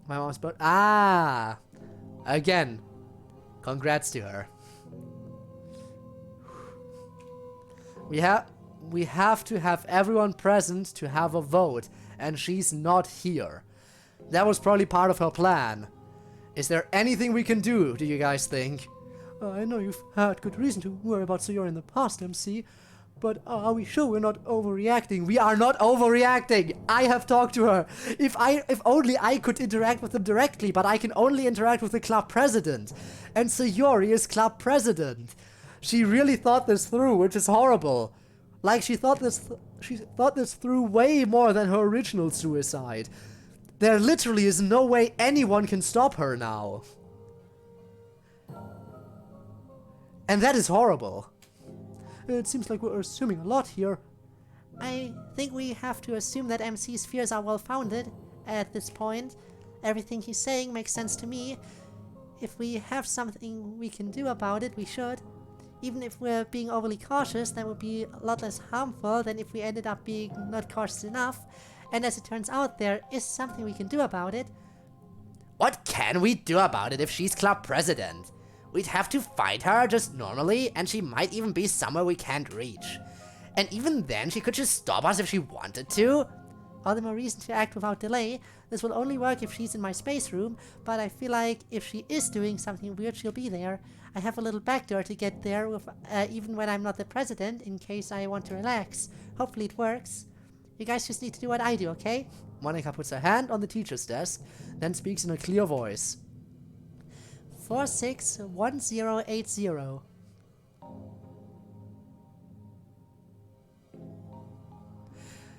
my mom's again. Congrats to her. We have to have everyone present to have a vote, and she's not here. That was probably part of her plan. Is there anything we can do you guys think? I know you've had good reason to worry about Sayori in the past, MC, but are we sure we're not overreacting? We are not overreacting. I have talked to her. If only I could interact with them directly, but I can only interact with the club president. And Sayori is club president. She really thought this through, which is horrible. Like she thought this through way more than her original suicide. There literally is no way anyone can stop her now. And that is horrible. It seems like we're assuming a lot here. I think we have to assume that MC's fears are well-founded at this point. Everything he's saying makes sense to me. If we have something we can do about it, we should. Even if we're being overly cautious, that would be a lot less harmful than if we ended up being not cautious enough. And as it turns out, there is something we can do about it. What can we do about it if she's club president? We'd have to fight her just normally, and she might even be somewhere we can't reach. And even then, she could just stop us if she wanted to. All the more reason to act without delay. This will only work if she's in my space room, but I feel like if she is doing something weird, she'll be there. I have a little backdoor to get there, even when I'm not the president, in case I want to relax. Hopefully it works. You guys just need to do what I do, okay? Monica puts her hand on the teacher's desk, then speaks in a clear voice. 461080.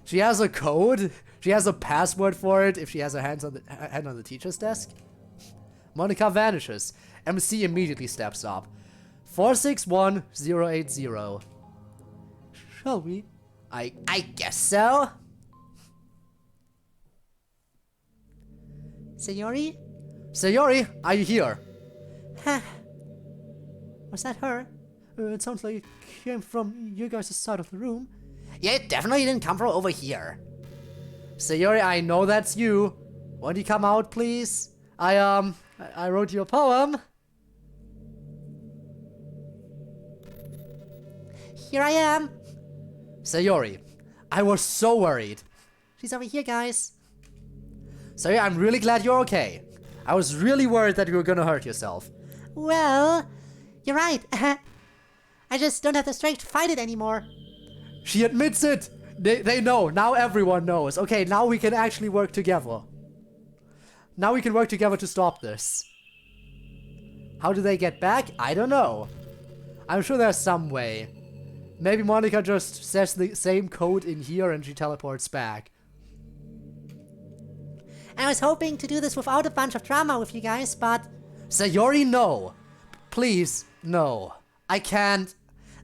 She has a code. She has a password for it if she has her hand on the teacher's desk. Monica vanishes. MC immediately steps up. 461080. Shall we? I guess so. Sayori? Sayori, are you here? Was that her? It sounds like it came from you guys' side of the room. Yeah, it definitely didn't come from over here. Sayori, I know that's you. Won't you come out, please? I wrote you a poem. Here I am. Sayori, I was so worried. She's over here, guys. Sayori, I'm really glad you're okay. I was really worried that you were gonna hurt yourself. Well, you're right. I just don't have the strength to fight it anymore. She admits it. They know. Now everyone knows. Okay, now we can actually work together. Now we can work together to stop this. How do they get back? I don't know. I'm sure there's some way. Maybe Monica just says the same code in here and she teleports back. I was hoping to do this without a bunch of drama with you guys, but Sayori, no. Please, no. I can't.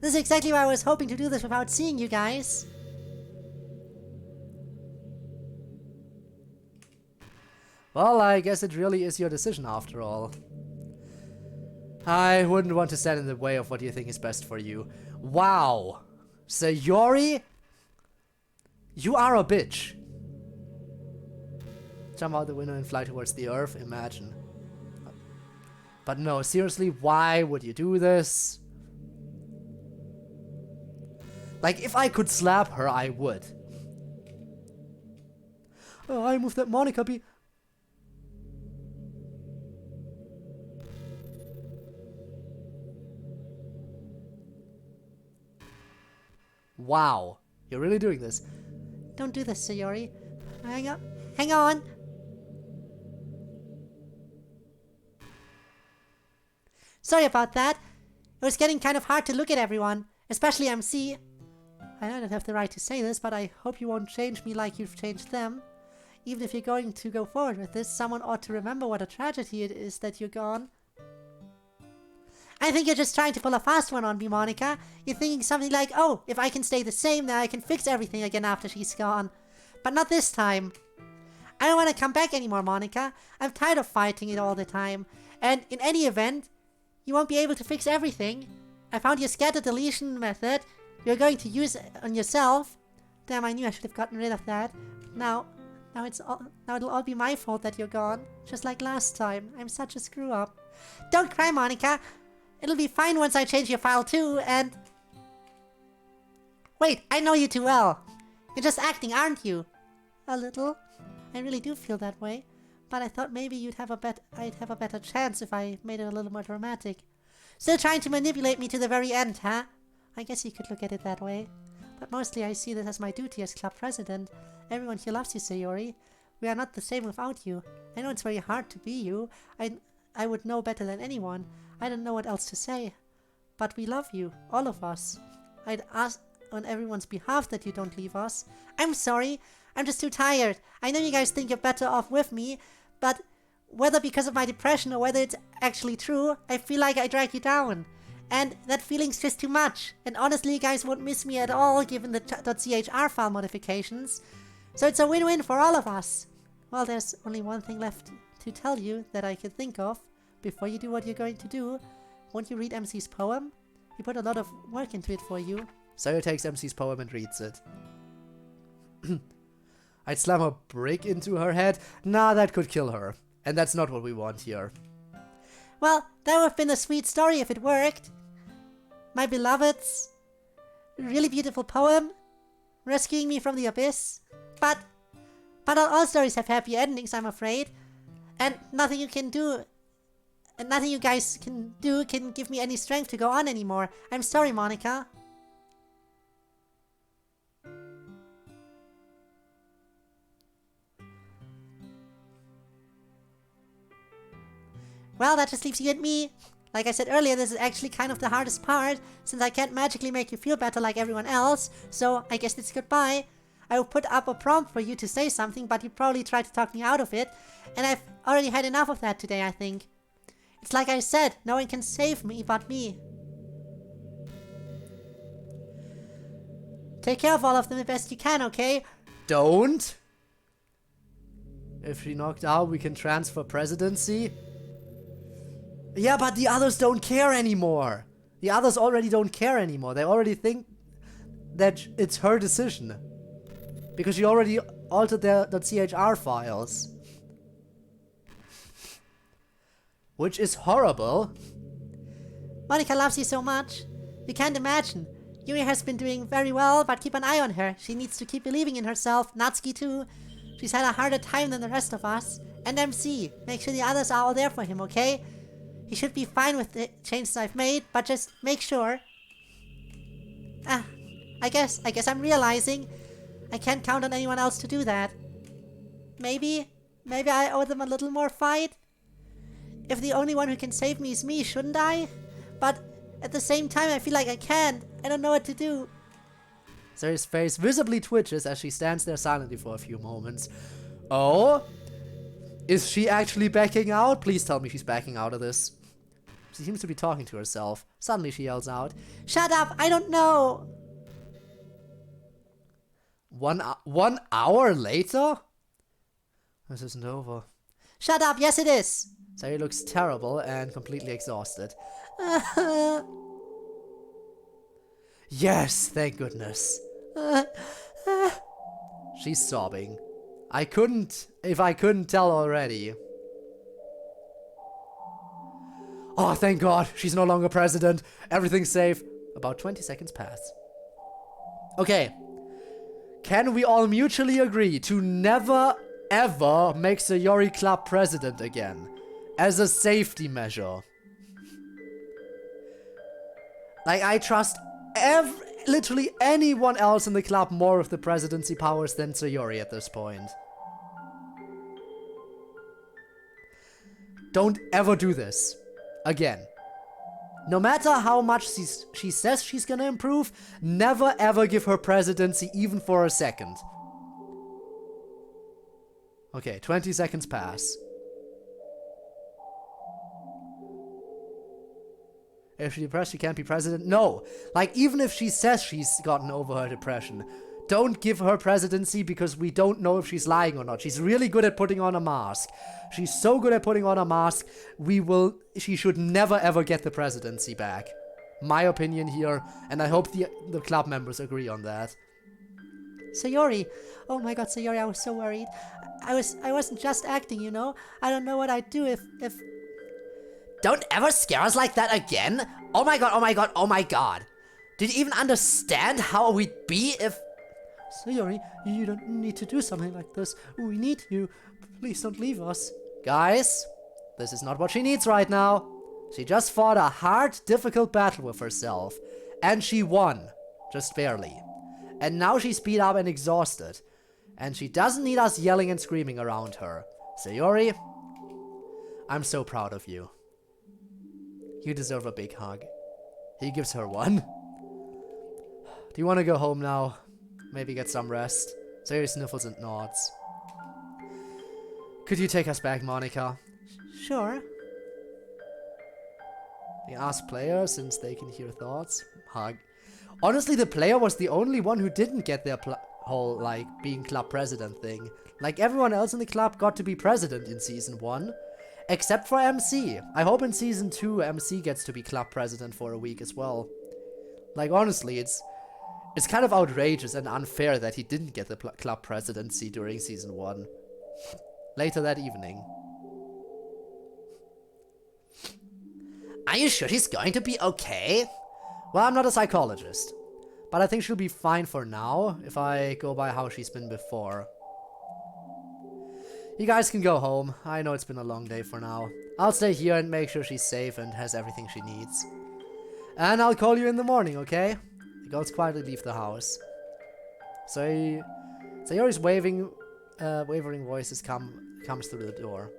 this is exactly why I was hoping to do this without seeing you guys. Well, I guess it really is your decision after all. I wouldn't want to stand in the way of what you think is best for you. Wow. Sayori? You are a bitch. Jump out the window and fly towards the earth, imagine. But no, seriously, why would you do this? Like, if I could slap her, I would. Oh, I moved that Monica be... Wow, you're really doing this. Don't do this, Sayori. Hang on. Hang on. Sorry about that. It was getting kind of hard to look at everyone, especially MC. I don't have the right to say this, but I hope you won't change me like you've changed them. Even if you're going to go forward with this, someone ought to remember what a tragedy it is that you're gone. I think you're just trying to pull a fast one on me, Monica. You're thinking something like, oh, if I can stay the same, then I can fix everything again after she's gone. But not this time. I don't want to come back anymore, Monica. I'm tired of fighting it all the time. And in any event, you won't be able to fix everything. I found your scatter deletion method you're going to use on yourself. Damn, I knew I should have gotten rid of that. Now it'll all be my fault that you're gone. Just like last time. I'm such a screw up. Don't cry, Monica. It'll be fine once I change your file too, and... Wait, I know you too well. You're just acting, aren't you? A little. I really do feel that way. But I thought maybe I'd have a better chance if I made it a little more dramatic. Still trying to manipulate me to the very end, huh? I guess you could look at it that way. But mostly I see this as my duty as club president. Everyone here loves you, Sayori. We are not the same without you. I know it's very hard to be you. I would know better than anyone. I don't know what else to say. But we love you, all of us. I'd ask on everyone's behalf that you don't leave us. I'm sorry. I'm just too tired. I know you guys think you're better off with me, but whether because of my depression or whether it's actually true, I feel like I drag you down. And that feeling's just too much. And honestly, you guys won't miss me at all given the .chr file modifications. So it's a win-win for all of us. Well, there's only one thing left to tell you that I could think of. Before you do what you're going to do, won't you read MC's poem? He put a lot of work into it for you. Sayori takes MC's poem and reads it. I'd slam a brick into her head. Nah, that could kill her. And that's not what we want here. Well, that would have been a sweet story if it worked. My beloved's really beautiful poem, rescuing me from the abyss. But all stories have happy endings, I'm afraid. And nothing you guys can do can give me any strength to go on anymore. I'm sorry, Monica. Well, that just leaves you and me. Like I said earlier, this is actually kind of the hardest part, since I can't magically make you feel better like everyone else, so I guess it's goodbye. I will put up a prompt for you to say something, but you probably try to talk me out of it, and I've already had enough of that today, I think. It's like I said, no one can save me but me. Take care of all of them the best you can, okay? Don't? If she knocked out, we can transfer presidency? Yeah, but the others don't care anymore. The others already don't care anymore. They already think that it's her decision. Because she already altered their .chr files. Which is horrible. Monica loves you so much. You can't imagine. Yuri has been doing very well, but keep an eye on her. She needs to keep believing in herself. Natsuki too. She's had a harder time than the rest of us. And MC. Make sure the others are all there for him, okay? He should be fine with the changes I've made, but just make sure. I guess I'm realizing I can't count on anyone else to do that. Maybe I owe them a little more fight? If the only one who can save me is me, shouldn't I? But at the same time, I feel like I can't. I don't know what to do. Sayori's face visibly twitches as she stands there silently for a few moments. Oh? Is she actually backing out? Please tell me she's backing out of this. She seems to be talking to herself. Suddenly she yells out, Shut up! I don't know! 1 hour later? This isn't over. Shut up! Yes, it is! Sayori looks terrible and completely exhausted. Yes, thank goodness. She's sobbing. If I couldn't tell already. Oh, thank God, she's no longer president. Everything's safe. About 20 seconds pass. Okay. Can we all mutually agree to never, ever make Sayori Club president again? As a safety measure. Like, I trust literally anyone else in the club more with the presidency powers than Sayori at this point. Don't ever do this. Again. No matter how much she says she's gonna improve, never ever give her presidency even for a second. Okay, 20 seconds pass. If she's depressed, she can't be president. No. Like, even if she says she's gotten over her depression, don't give her presidency because we don't know if she's lying or not. She's really good at putting on a mask. She's so good at putting on a mask, she should never ever get the presidency back. My opinion here, and I hope the club members agree on that. Sayori! Oh my God, Sayori, I was so worried. I wasn't just acting, you know? I don't know what I'd do if... Don't ever scare us like that again! Oh my god, oh my god, oh my god! Did you even understand how we'd be if... Sayori, you don't need to do something like this. We need you. Please don't leave us. Guys, this is not what she needs right now. She just fought a hard, difficult battle with herself. And she won. Just barely. And now she's beat up and exhausted. And she doesn't need us yelling and screaming around her. Sayori, I'm so proud of you. You deserve a big hug. He gives her one. Do you want to go home now? Maybe get some rest? Sayori sniffles and nods. Could you take us back, Monica? Sure. You ask player since they can hear thoughts. Hug. Honestly, the player was the only one who didn't get their whole, like, being club president thing. Like, everyone else in the club got to be president in Season 1. Except for MC. I hope in Season 2 MC gets to be club president for a week as well. Like, honestly, it's kind of outrageous and unfair that he didn't get the club presidency during Season 1. Later that evening. Are you sure she's going to be okay? Well, I'm not a psychologist. But I think she'll be fine for now, if I go by how she's been before. You guys can go home. I know it's been a long day for now. I'll stay here and make sure she's safe and has everything she needs. And I'll call you in the morning, okay? The girls quietly leave the house. Sayori's wavering voices comes through the door.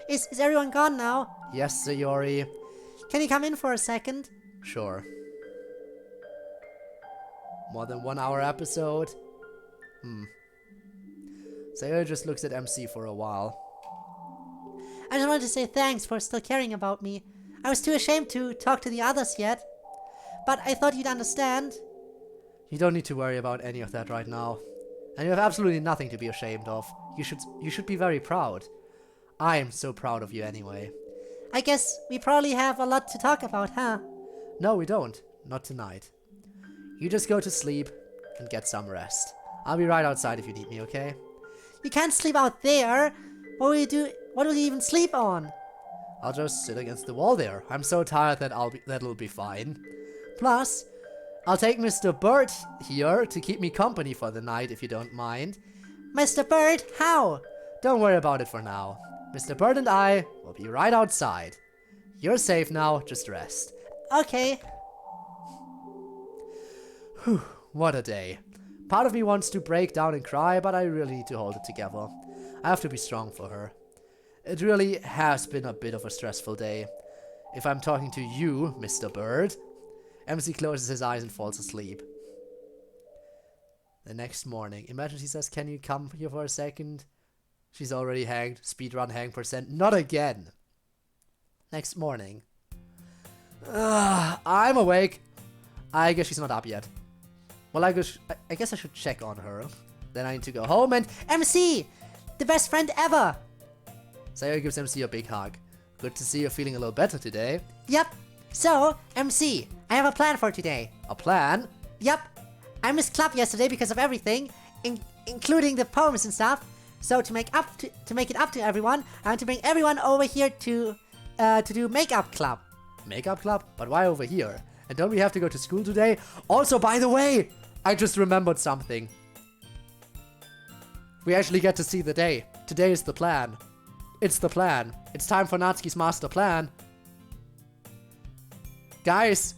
Is everyone gone now? Yes, Sayori. Can you come in for a second? Sure. More than 1 hour episode? Sayori just looks at MC for a while. I just wanted to say thanks for still caring about me. I was too ashamed to talk to the others yet. But I thought you'd understand. You don't need to worry about any of that right now. And you have absolutely nothing to be ashamed of. You should be very proud. I am so proud of you anyway. I guess we probably have a lot to talk about, huh? No, we don't. Not tonight. You just go to sleep and get some rest. I'll be right outside if you need me, okay? You can't sleep out there. What will you do? What will you even sleep on? I'll just sit against the wall there. I'm so tired that that'll be fine. Plus, I'll take Mr. Bird here to keep me company for the night if you don't mind. Mr. Bird, how? Don't worry about it for now. Mr. Bird and I will be right outside. You're safe now, just rest. Okay. What a day. Part of me wants to break down and cry, but I really need to hold it together. I have to be strong for her. It really has been a bit of a stressful day. If I'm talking to you, Mr. Bird. MC closes his eyes and falls asleep. The next morning, imagine she says, can you come here for a second? She's already hanged. Speedrun hang %. Not again. Next morning. I'm awake. I guess she's not up yet. Well, I guess I should check on her. Then I need to go home and... MC! The best friend ever! Sayori gives MC a big hug. Good to see you're feeling a little better today. Yep. So, MC, I have a plan for today. A plan? Yep. I missed club yesterday because of everything, including the poems and stuff. So to make it up to everyone, I want to bring everyone over here to do makeup club. Makeup club? But why over here? And don't we have to go to school today? Also, by the way, I just remembered something. We actually get to see the day. Today is the plan. It's the plan. It's time for Natsuki's master plan. Guys,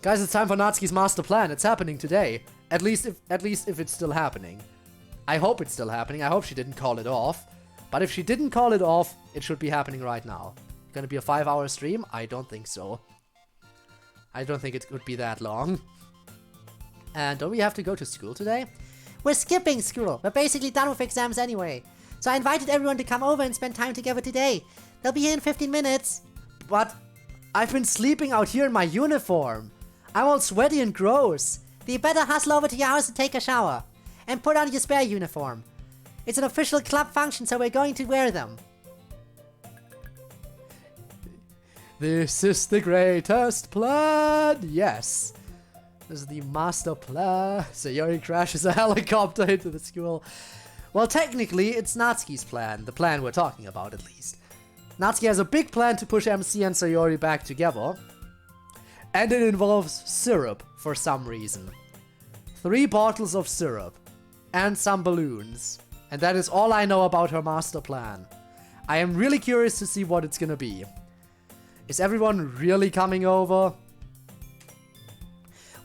it's time for Natsuki's master plan. It's happening today. At least if it's still happening. I hope it's still happening. I hope she didn't call it off. But if she didn't call it off, it should be happening right now. Gonna be a 5-hour stream? I don't think so. I don't think it could be that long. And don't we have to go to school today? We're skipping school. We're basically done with exams anyway. So I invited everyone to come over and spend time together today. They'll be here in 15 minutes. But I've been sleeping out here in my uniform. I'm all sweaty and gross. You better hustle over to your house and take a shower. And put on your spare uniform. It's an official club function, so we're going to wear them. This is the greatest plan. Yes. This is the master plan. Sayori crashes a helicopter into the school. Well, technically, it's Natsuki's plan. The plan we're talking about, at least. Natsuki has a big plan to push MC and Sayori back together. And it involves syrup, for some reason. 3 bottles of syrup. And some balloons. And that is all I know about her master plan. I am really curious to see what it's gonna be. Is everyone really coming over?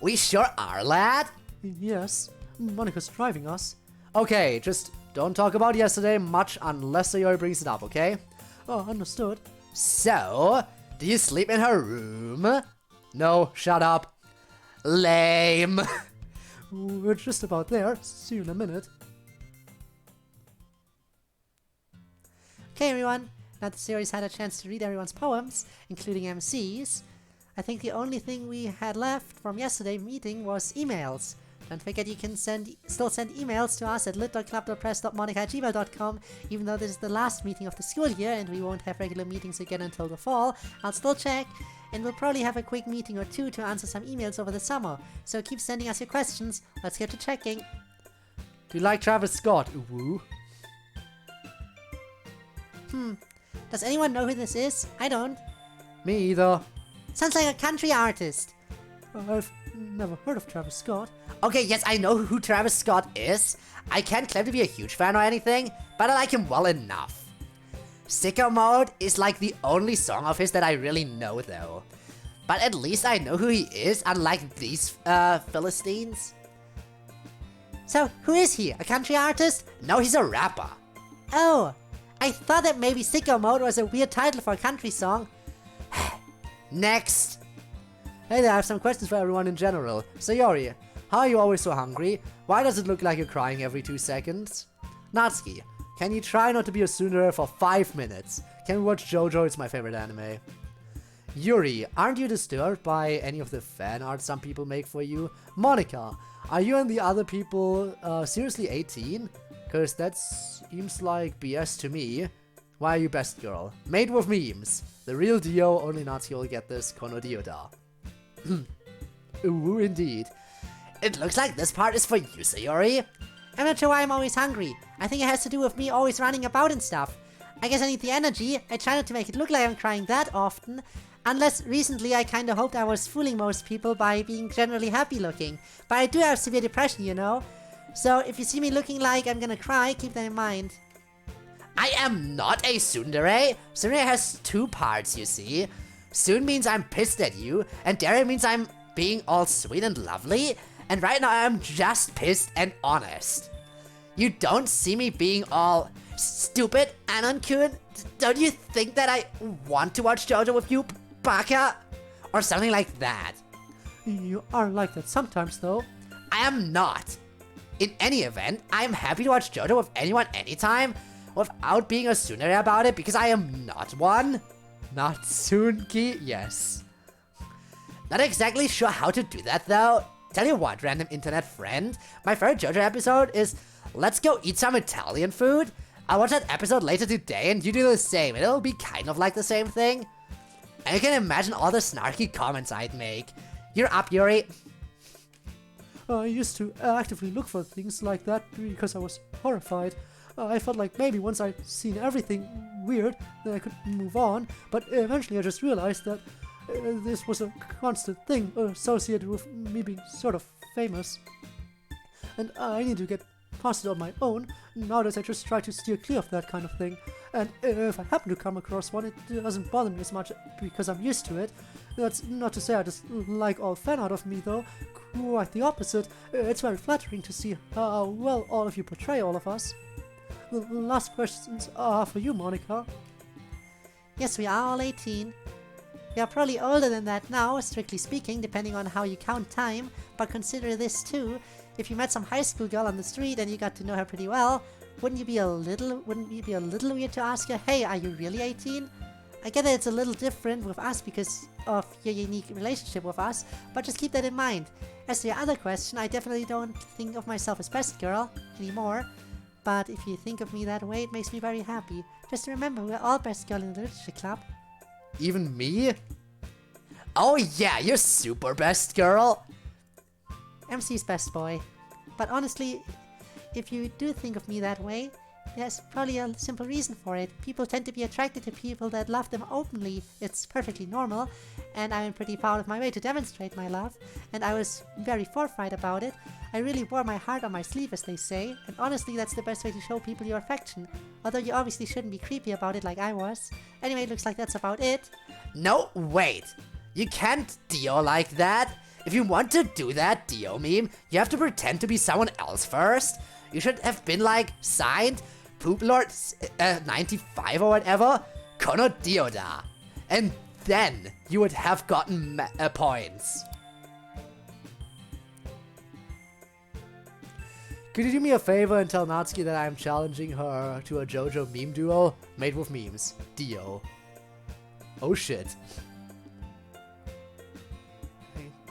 We sure are, lad. Yes, Monika's driving us. Okay, just don't talk about yesterday much unless Sayori brings it up, okay? Oh, understood. So, do you sleep in her room? No, shut up. Lame. We're just about there. See you in a minute. Okay, everyone. Now the series had a chance to read everyone's poems, including MC's. I think the only thing we had left from yesterday's meeting was emails. Don't forget you can still send emails to us at lit.club.press.monica@gmail.com. Even though this is the last meeting of the school year and we won't have regular meetings again until the fall, I'll still check. And we'll probably have a quick meeting or two to answer some emails over the summer. So keep sending us your questions. Let's get to checking. Do you like Travis Scott? Woo. Does anyone know who this is? I don't. Me either. Sounds like a country artist. I've never heard of Travis Scott. Okay, yes, I know who Travis Scott is. I can't claim to be a huge fan or anything, but I like him well enough. Sicko Mode is like the only song of his that I really know, though. But at least I know who he is, unlike these Philistines. So, who is he? A country artist? No, he's a rapper. Oh, I thought that maybe Sicko Mode was a weird title for a country song. Next. Hey there, I have some questions for everyone in general. Sayori, how are you always so hungry? Why does it look like you're crying every 2 seconds? Natsuki, can you try not to be a tsundere for 5 minutes? Can we watch JoJo? It's my favorite anime. Yuri, aren't you disturbed by any of the fan art some people make for you? Monica, are you and the other people seriously 18? Cause that seems like BS to me. Why are you best girl? Made with memes. The real Dio, only Natsuki will get this. Kono Dioda. Ooh, indeed. It looks like this part is for you, Sayori. I'm not sure why I'm always hungry. I think it has to do with me always running about and stuff. I guess I need the energy. I try not to make it look like I'm crying that often. Unless recently I kinda hoped I was fooling most people by being generally happy looking. But I do have severe depression, you know. So if you see me looking like I'm gonna cry, keep that in mind. I am not a tsundere. Tsundere has two parts, you see. Soon means I'm pissed at you, and dere means I'm being all sweet and lovely, and right now I'm just pissed and honest. You don't see me being all stupid and uncool? Don't you think that I want to watch JoJo with you, baka? Or something like that. You are like that sometimes, though. I am not. In any event, I am happy to watch JoJo with anyone anytime without being a tsundere about it because I am not one. Not Tsunki? Yes. Not exactly sure how to do that though. Tell you what, random internet friend, my favorite JoJo episode is Let's Go Eat Some Italian Food. I'll watch that episode later today and you do the same. It'll be kind of like the same thing. And you can imagine all the snarky comments I'd make. You're up, Yuri. I used to actively look for things like that because I was horrified. I felt like maybe once I'd seen everything weird, then I could move on, but eventually I just realized that this was a constant thing associated with me being sort of famous. And I need to get past it on my own. Nowadays I just try to steer clear of that kind of thing. And if I happen to come across one, it doesn't bother me as much because I'm used to it. That's not to say I just like all fan art of me though. Quite the opposite. It's very flattering to see how well all of you portray all of us. The last questions are for you, Monica. Yes, we are all 18. We are probably older than that now, strictly speaking, depending on how you count time, but consider this too. If you met some high school girl on the street and you got to know her pretty well, wouldn't it be a little weird to ask her, hey, are you really 18? I get that it's a little different with us because of your unique relationship with us, but just keep that in mind. As to your other question, I definitely don't think of myself as best girl anymore, but if you think of me that way, it makes me very happy. Just remember, we're all best girl in the literature club. Even me? Oh yeah, you're super best girl. MC's best boy. But honestly, if you do think of me that way, there's probably a simple reason for it. People tend to be attracted to people that love them openly. It's perfectly normal, and I'm pretty proud of my way to demonstrate my love, and I was very forthright about it. I really wore my heart on my sleeve, as they say, and honestly that's the best way to show people your affection, although you obviously shouldn't be creepy about it like I was. Anyway, it looks like that's about it. No, wait. You can't Dio like that. If you want to do that Dio meme, you have to pretend to be someone else first. You should have been like, signed, Poop Lord 95 or whatever, Kono Dioda. And then you would have gotten points. Could you do me a favor and tell Natsuki that I'm challenging her to a JoJo meme duel made with memes? Dio. Oh shit.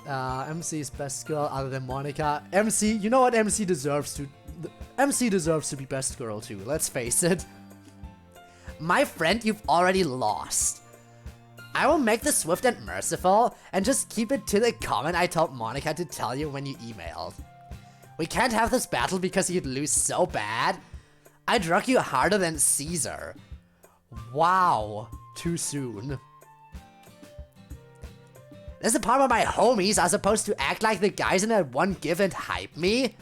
MC's best girl other than Monica. MC, you know what? MC deserves to be best girl too, let's face it. My friend, you've already lost. I will make this swift and merciful, and just keep it to the comment I told Monica to tell you when you emailed. We can't have this battle because you'd lose so bad. I'd rock you harder than Caesar. Wow, too soon. This is the part where my homies are supposed to act like the guys in that one GIF and hype me.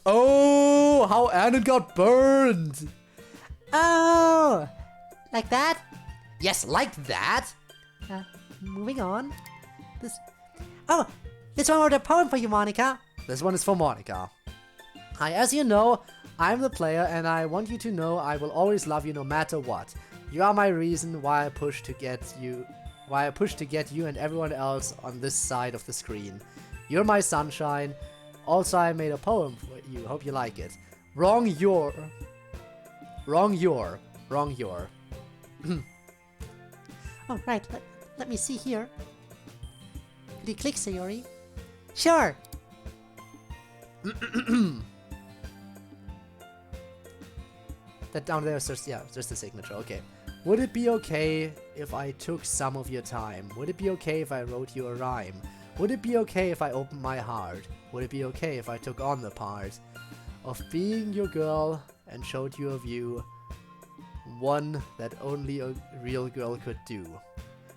Oh, how Anon got burned! Oh! Like that? Yes, like that. Moving on. Oh! This one wrote a poem for you, Monica. This one is for Monica. Hi, as you know, I'm the player and I want you to know I will always love you no matter what. You are my reason why I push to get you and everyone else on this side of the screen. You're my sunshine. Also, I made a poem for you. Hope you like it. Wrong your. Oh, right. Let me see here. Could you click, Sayori? Sure. That down there is just the signature. Okay. Would it be okay if I took some of your time? Would it be okay if I wrote you a rhyme? Would it be okay if I opened my heart? Would it be okay if I took on the part of being your girl and showed you a view, one that only a real girl could do?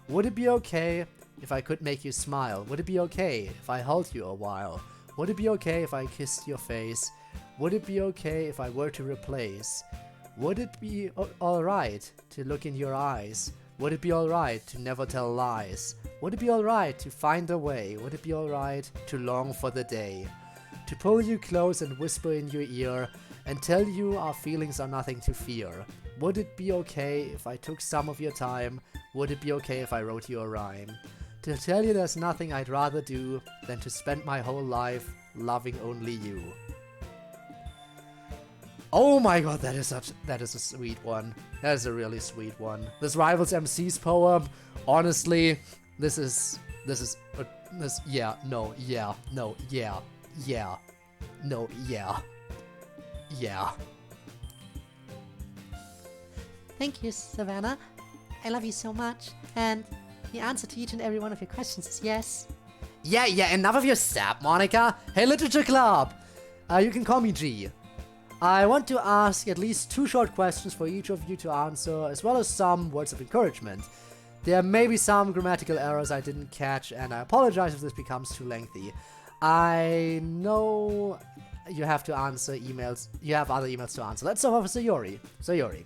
Would it be okay if I could make you smile? Would it be okay if I held you a while? Would it be okay if I kissed your face? Would it be okay if I were to replace Would it be alright to look in your eyes? Would it be alright to never tell lies? Would it be alright to find a way? Would it be alright to long for the day? To pull you close and whisper in your ear and tell you our feelings are nothing to fear? Would it be okay if I took some of your time? Would it be okay if I wrote you a rhyme? To tell you there's nothing I'd rather do than to spend my whole life loving only you. Oh my god, that is a sweet one. That is a really sweet one. This rivals MC's poem. Honestly, yeah, no, yeah, no, yeah, yeah, no, yeah, yeah. Thank you, Savannah. I love you so much. And the answer to each and every one of your questions is yes. Yeah, enough of your sap, Monica. Hey, Literature Club! You can call me G. I want to ask at least 2 short questions for each of you to answer, as well as some words of encouragement. There may be some grammatical errors I didn't catch, and I apologize if this becomes too lengthy. I know you have to answer emails. You have other emails to answer. Let's start off with Sayori. Sayori.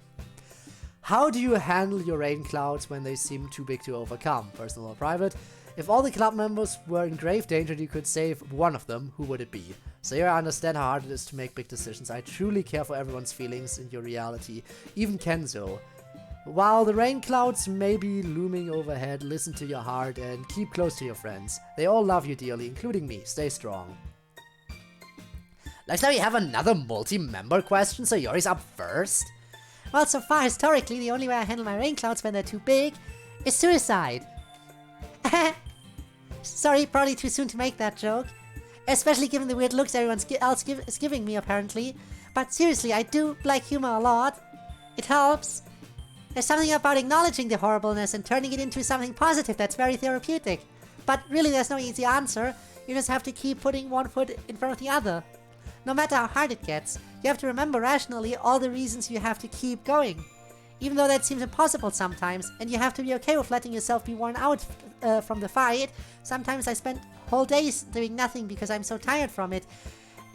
How do you handle your rain clouds when they seem too big to overcome, personal or private? If all the club members were in grave danger and you could save one of them, who would it be? Sayori, I understand how hard it is to make big decisions. I truly care for everyone's feelings in your reality, even Kenzo. While the rain clouds may be looming overhead, listen to your heart and keep close to your friends. They all love you dearly, including me. Stay strong. Looks like we have another multi-member question, so Yori's up first. Well, so far, historically, the only way I handle my rain clouds when they're too big is suicide. Sorry, probably too soon to make that joke. Especially given the weird looks everyone else is giving me, apparently. But seriously, I do like humor a lot. It helps. There's something about acknowledging the horribleness and turning it into something positive that's very therapeutic. But really, there's no easy answer. You just have to keep putting one foot in front of the other. No matter how hard it gets, you have to remember rationally all the reasons you have to keep going. Even though that seems impossible sometimes, and you have to be okay with letting yourself be worn out from the fight. Sometimes I spend whole days doing nothing because I'm so tired from it.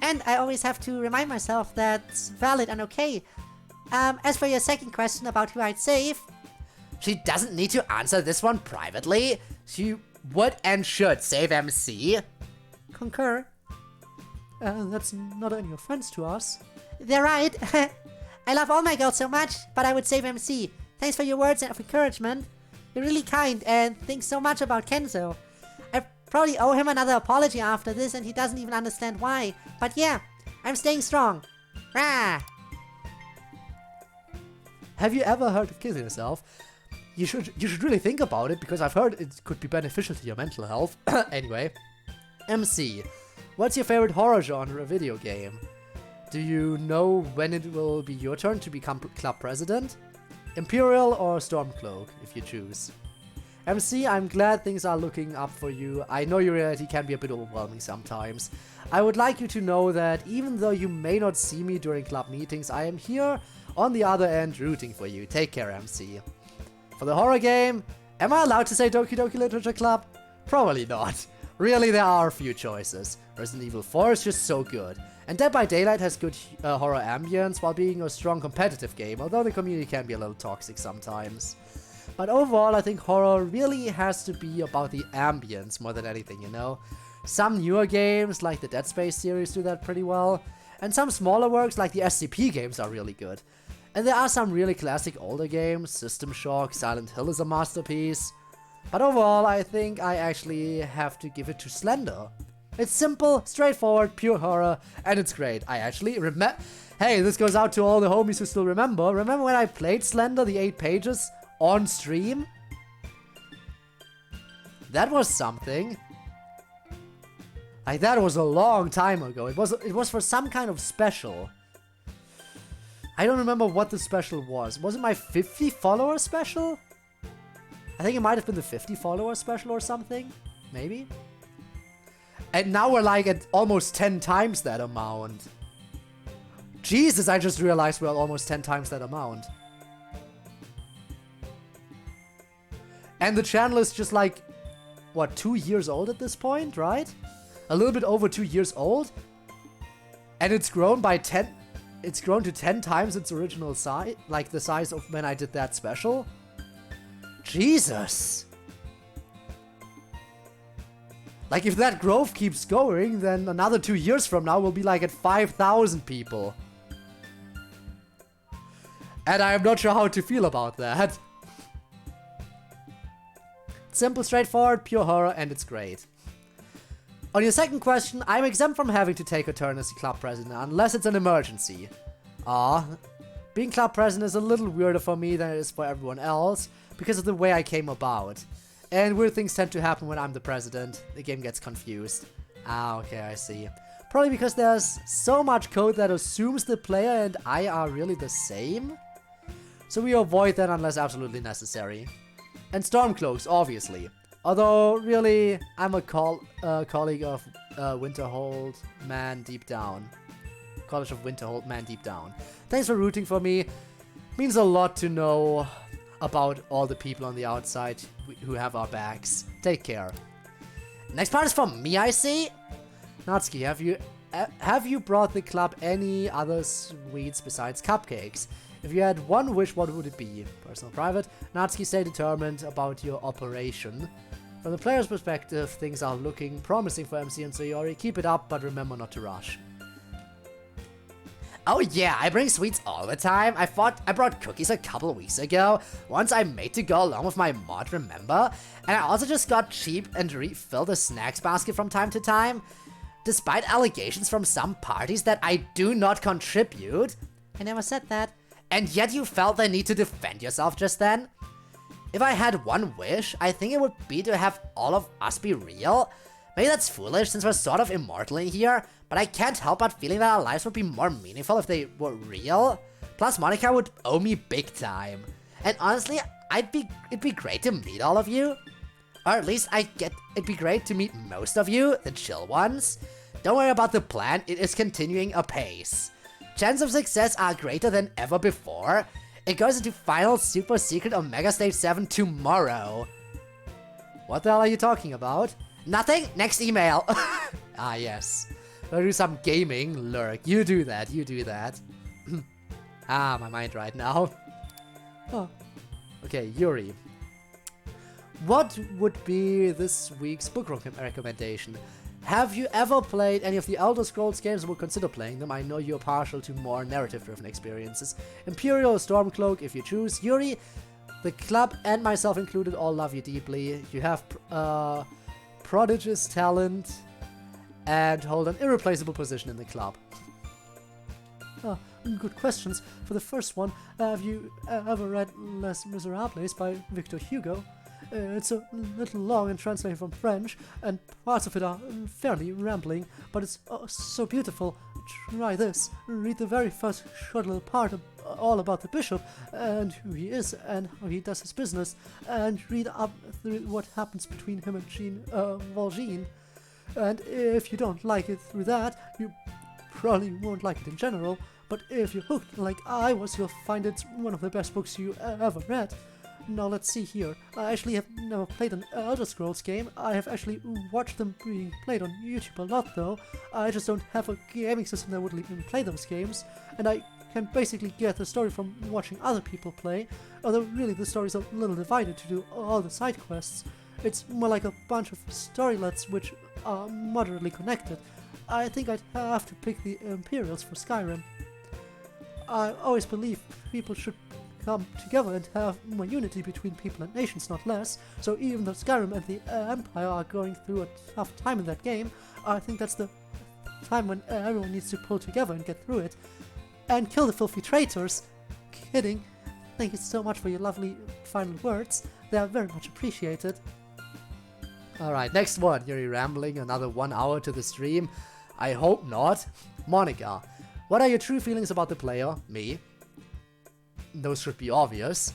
And I always have to remind myself that's valid and okay. As for your second question about who I'd save... She doesn't need to answer this one privately. She would and should save MC. Concur. That's not any offense to us. They're right. I love all my girls so much, but I would save MC. Thanks for your words of encouragement. You're really kind and think so much about Kenzo. I probably owe him another apology after this and he doesn't even understand why. But yeah, I'm staying strong. Rah! Have you ever heard of killing yourself? You should really think about it, because I've heard it could be beneficial to your mental health. Anyway. MC. What's your favorite horror genre video game? Do you know when it will be your turn to become club president? Imperial or Stormcloak, if you choose. MC, I'm glad things are looking up for you. I know your reality can be a bit overwhelming sometimes. I would like you to know that even though you may not see me during club meetings, I am here on the other end rooting for you. Take care, MC. For the horror game, am I allowed to say Doki Doki Literature Club? Probably not. Really, there are a few choices. Resident Evil 4 is just so good. And Dead by Daylight has good horror ambience while being a strong competitive game, although the community can be a little toxic sometimes. But overall, I think horror really has to be about the ambience more than anything, you know? Some newer games, like the Dead Space series, do that pretty well. And some smaller works, like the SCP games, are really good. And there are some really classic older games. System Shock, Silent Hill is a masterpiece. But overall, I think I actually have to give it to Slender. It's simple, straightforward, pure horror, and it's great. I actually remember... Hey, this goes out to all the homies who still remember. Remember when I played Slender, the 8 pages, on stream? That was something. Like, that was a long time ago. It was for some kind of special. I don't remember what the special was. Was it my 50 follower special? I think it might have been the 50 follower special or something. Maybe? And now we're like at almost 10 times that amount. Jesus, I just realized we're at almost 10 times that amount. And the channel is just like, what, 2 years old at this point, right? A little bit over 2 years old. And it's grown by 10... it's grown to 10 times its original size, like the size of when I did that special. Jesus! Like, if that growth keeps going, then another 2 years from now we'll be like at 5,000 people. And I'm not sure how to feel about that. Simple, straightforward, pure horror, and it's great. On your second question, I'm exempt from having to take a turn as the club president, unless it's an emergency. Being club president is a little weirder for me than it is for everyone else, because of the way I came about. And weird things tend to happen when I'm the president. The game gets confused. Okay, I see. Probably because there's so much code that assumes the player and I are really the same. So we avoid that unless absolutely necessary. And Stormcloaks, obviously. Although, really, I'm a colleague of Winterhold Man Deep Down. College of Winterhold Man Deep Down. Thanks for rooting for me. Means a lot to know about all the people on the outside who have our backs. Take care. Next part is from me, I see. Natsuki, have you brought the club any other sweets besides cupcakes? If you had one wish, what would it be? Personal, private? Natsuki, stay determined about your operation. From the player's perspective, things are looking promising for MC and Sayori. Keep it up, but remember not to rush. Oh yeah, I bring sweets all the time. I brought cookies a couple weeks ago. Once I made to go along with my mod, remember? And I also just got cheap and refilled a snacks basket from time to time. Despite allegations from some parties that I do not contribute. I never said that. And yet you felt the need to defend yourself just then? If I had one wish, I think it would be to have all of us be real. Maybe that's foolish since we're sort of immortal in here, but I can't help but feeling that our lives would be more meaningful if they were real. Plus, Monica would owe me big time. And honestly, it'd be great to meet all of you. Or at least it'd be great to meet most of you, the chill ones. Don't worry about the plan, it is continuing apace. Chances of success are greater than ever before. It goes into final super secret Omega Stage 7 tomorrow. What the hell are you talking about? Nothing? Next email. Ah, yes. I'll do some gaming. Lurk. You do that. You do that. My mind right now. Oh. Okay, Yuri. What would be this week's book recommendation? Have you ever played any of the Elder Scrolls games and would consider playing them? I know you're partial to more narrative-driven experiences. Imperial or Stormcloak, if you choose. Yuri, the club and myself included all love you deeply. You have prodigious talent and hold an irreplaceable position in the club. Good questions. For the first one, have you ever read Les Miserables by Victor Hugo? It's a little long and translated from French, and parts of it are fairly rambling, but it's so beautiful. Try this. Read the very first short little part all about the bishop, and who he is, and how he does his business, and read up through what happens between him and Jean Valjean. And if you don't like it through that, you probably won't like it in general, but if you're hooked like I was, you'll find it's one of the best books you ever read. Now let's see here. I actually have never played an Elder Scrolls game. I have actually watched them being played on YouTube a lot though. I just don't have a gaming system that would let me play those games, and I can basically get the story from watching other people play, although really the story's a little divided to do all the side quests. It's more like a bunch of storylets which are moderately connected. I think I'd have to pick the Imperials for Skyrim. I always believe people should come together and have more unity between people and nations, not less. So even though Skyrim and the Empire are going through a tough time in that game, I think that's the time when everyone needs to pull together and get through it. And kill the filthy traitors. Kidding. Thank you so much for your lovely final words. They are very much appreciated. Alright, next one. Yuri rambling another 1 hour to the stream. I hope not. Monica, what are your true feelings about the player? Me. Those should be obvious.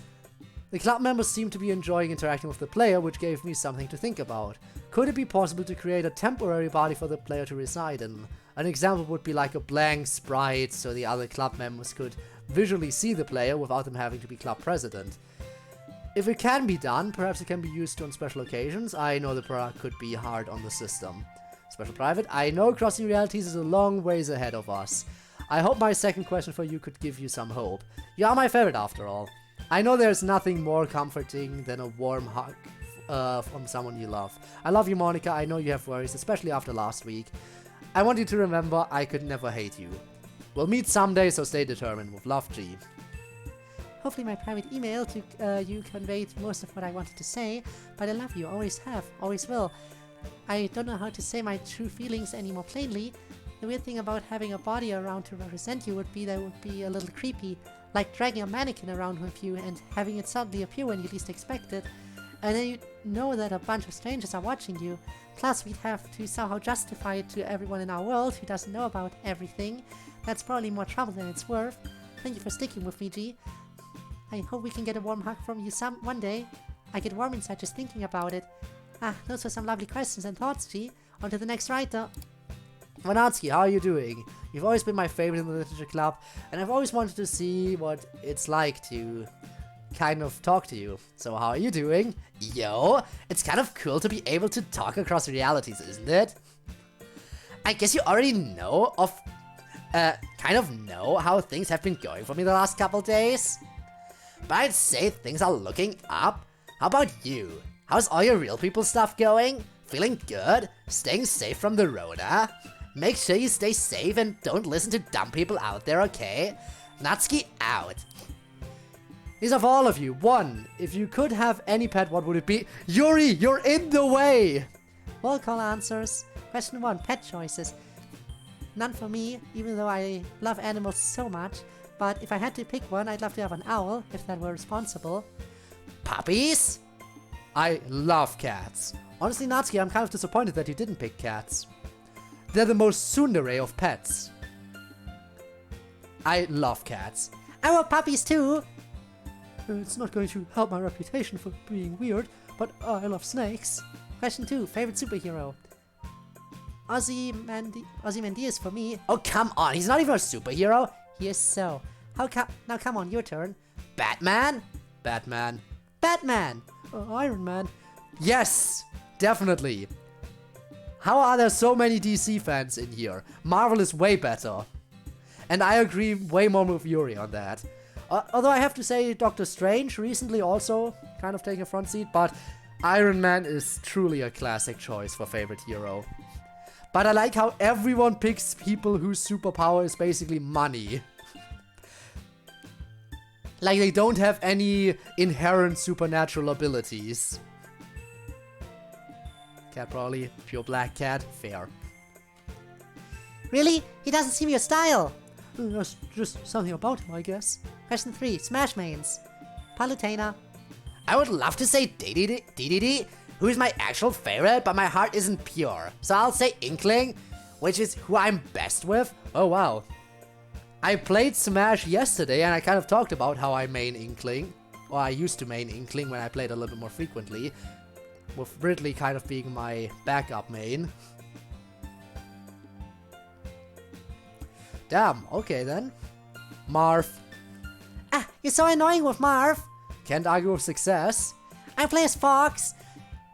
The club members seem to be enjoying interacting with the player, which gave me something to think about. Could it be possible to create a temporary body for the player to reside in? An example would be like a blank sprite, so the other club members could visually see the player without them having to be club president. If it can be done, perhaps it can be used on special occasions. I know the product could be hard on the system. Special private, I know Crossing Realities is a long ways ahead of us. I hope my second question for you could give you some hope. You are my favorite after all. I know there's nothing more comforting than a warm hug from someone you love. I love you, Monica. I know you have worries, especially after last week. I want you to remember I could never hate you. We'll meet someday, so stay determined. With love, G. Hopefully my private email to you conveyed most of what I wanted to say, but I love you, always have, always will. I don't know how to say my true feelings any more plainly. The weird thing about having a body around to represent you would be that it would be a little creepy, like dragging a mannequin around with you and having it suddenly appear when you least expect it. And then you know that a bunch of strangers are watching you. Plus, we'd have to somehow justify it to everyone in our world who doesn't know about everything. That's probably more trouble than it's worth. Thank you for sticking with me, G. I hope we can get a warm hug from you one day. I get warm inside just thinking about it. Those were some lovely questions and thoughts, G. On to the next writer. Vanatsky, how are you doing? You've always been my favorite in the literature club, and I've always wanted to see what it's like to kind of talk to you. So how are you doing? Yo, it's kind of cool to be able to talk across realities, isn't it? I guess you already know kind of know how things have been going for me the last couple days. But I'd say things are looking up. How about you? How's all your real people stuff going? Feeling good? Staying safe from the Rona? Make sure you stay safe and don't listen to dumb people out there, okay? Natsuki out. These are for all of you. 1. If you could have any pet, what would it be? Yuri, you're in the way! Roll call answers. Question 1, pet choices. None for me, even though I love animals so much. But if I had to pick one, I'd love to have an owl, if that were responsible. Puppies? I love cats. Honestly, Natsuki, I'm kind of disappointed that you didn't pick cats. They're the most tsundere of pets. I love cats. I want puppies too! It's not going to help my reputation for being weird, but I love snakes. Question 2, favorite superhero. Ozymandias for me. Oh, come on, he's not even a superhero. He is so. Now come on, your turn. Batman? Batman. Batman! Iron Man. Yes! Definitely. How are there so many DC fans in here? Marvel is way better. And I agree way more with Yuri on that. Although I have to say Doctor Strange recently also kind of taking a front seat, but Iron Man is truly a classic choice for favorite hero. But I like how everyone picks people whose superpower is basically money. Like they don't have any inherent supernatural abilities. Cat probably, pure black cat, fair. Really? He doesn't seem your style! That's just something about him, I guess. Question 3, Smash Mains. Palutena. I would love to say DDD, who is my actual favorite, but my heart isn't pure. So I'll say Inkling, which is who I'm best with. Oh wow. I played Smash yesterday and I kind of talked about how I main Inkling. Or I used to main Inkling when I played a little bit more frequently. With Ridley kind of being my backup main. Damn, okay then. Marv. You're so annoying with Marv. Can't argue with success. I play as Fox.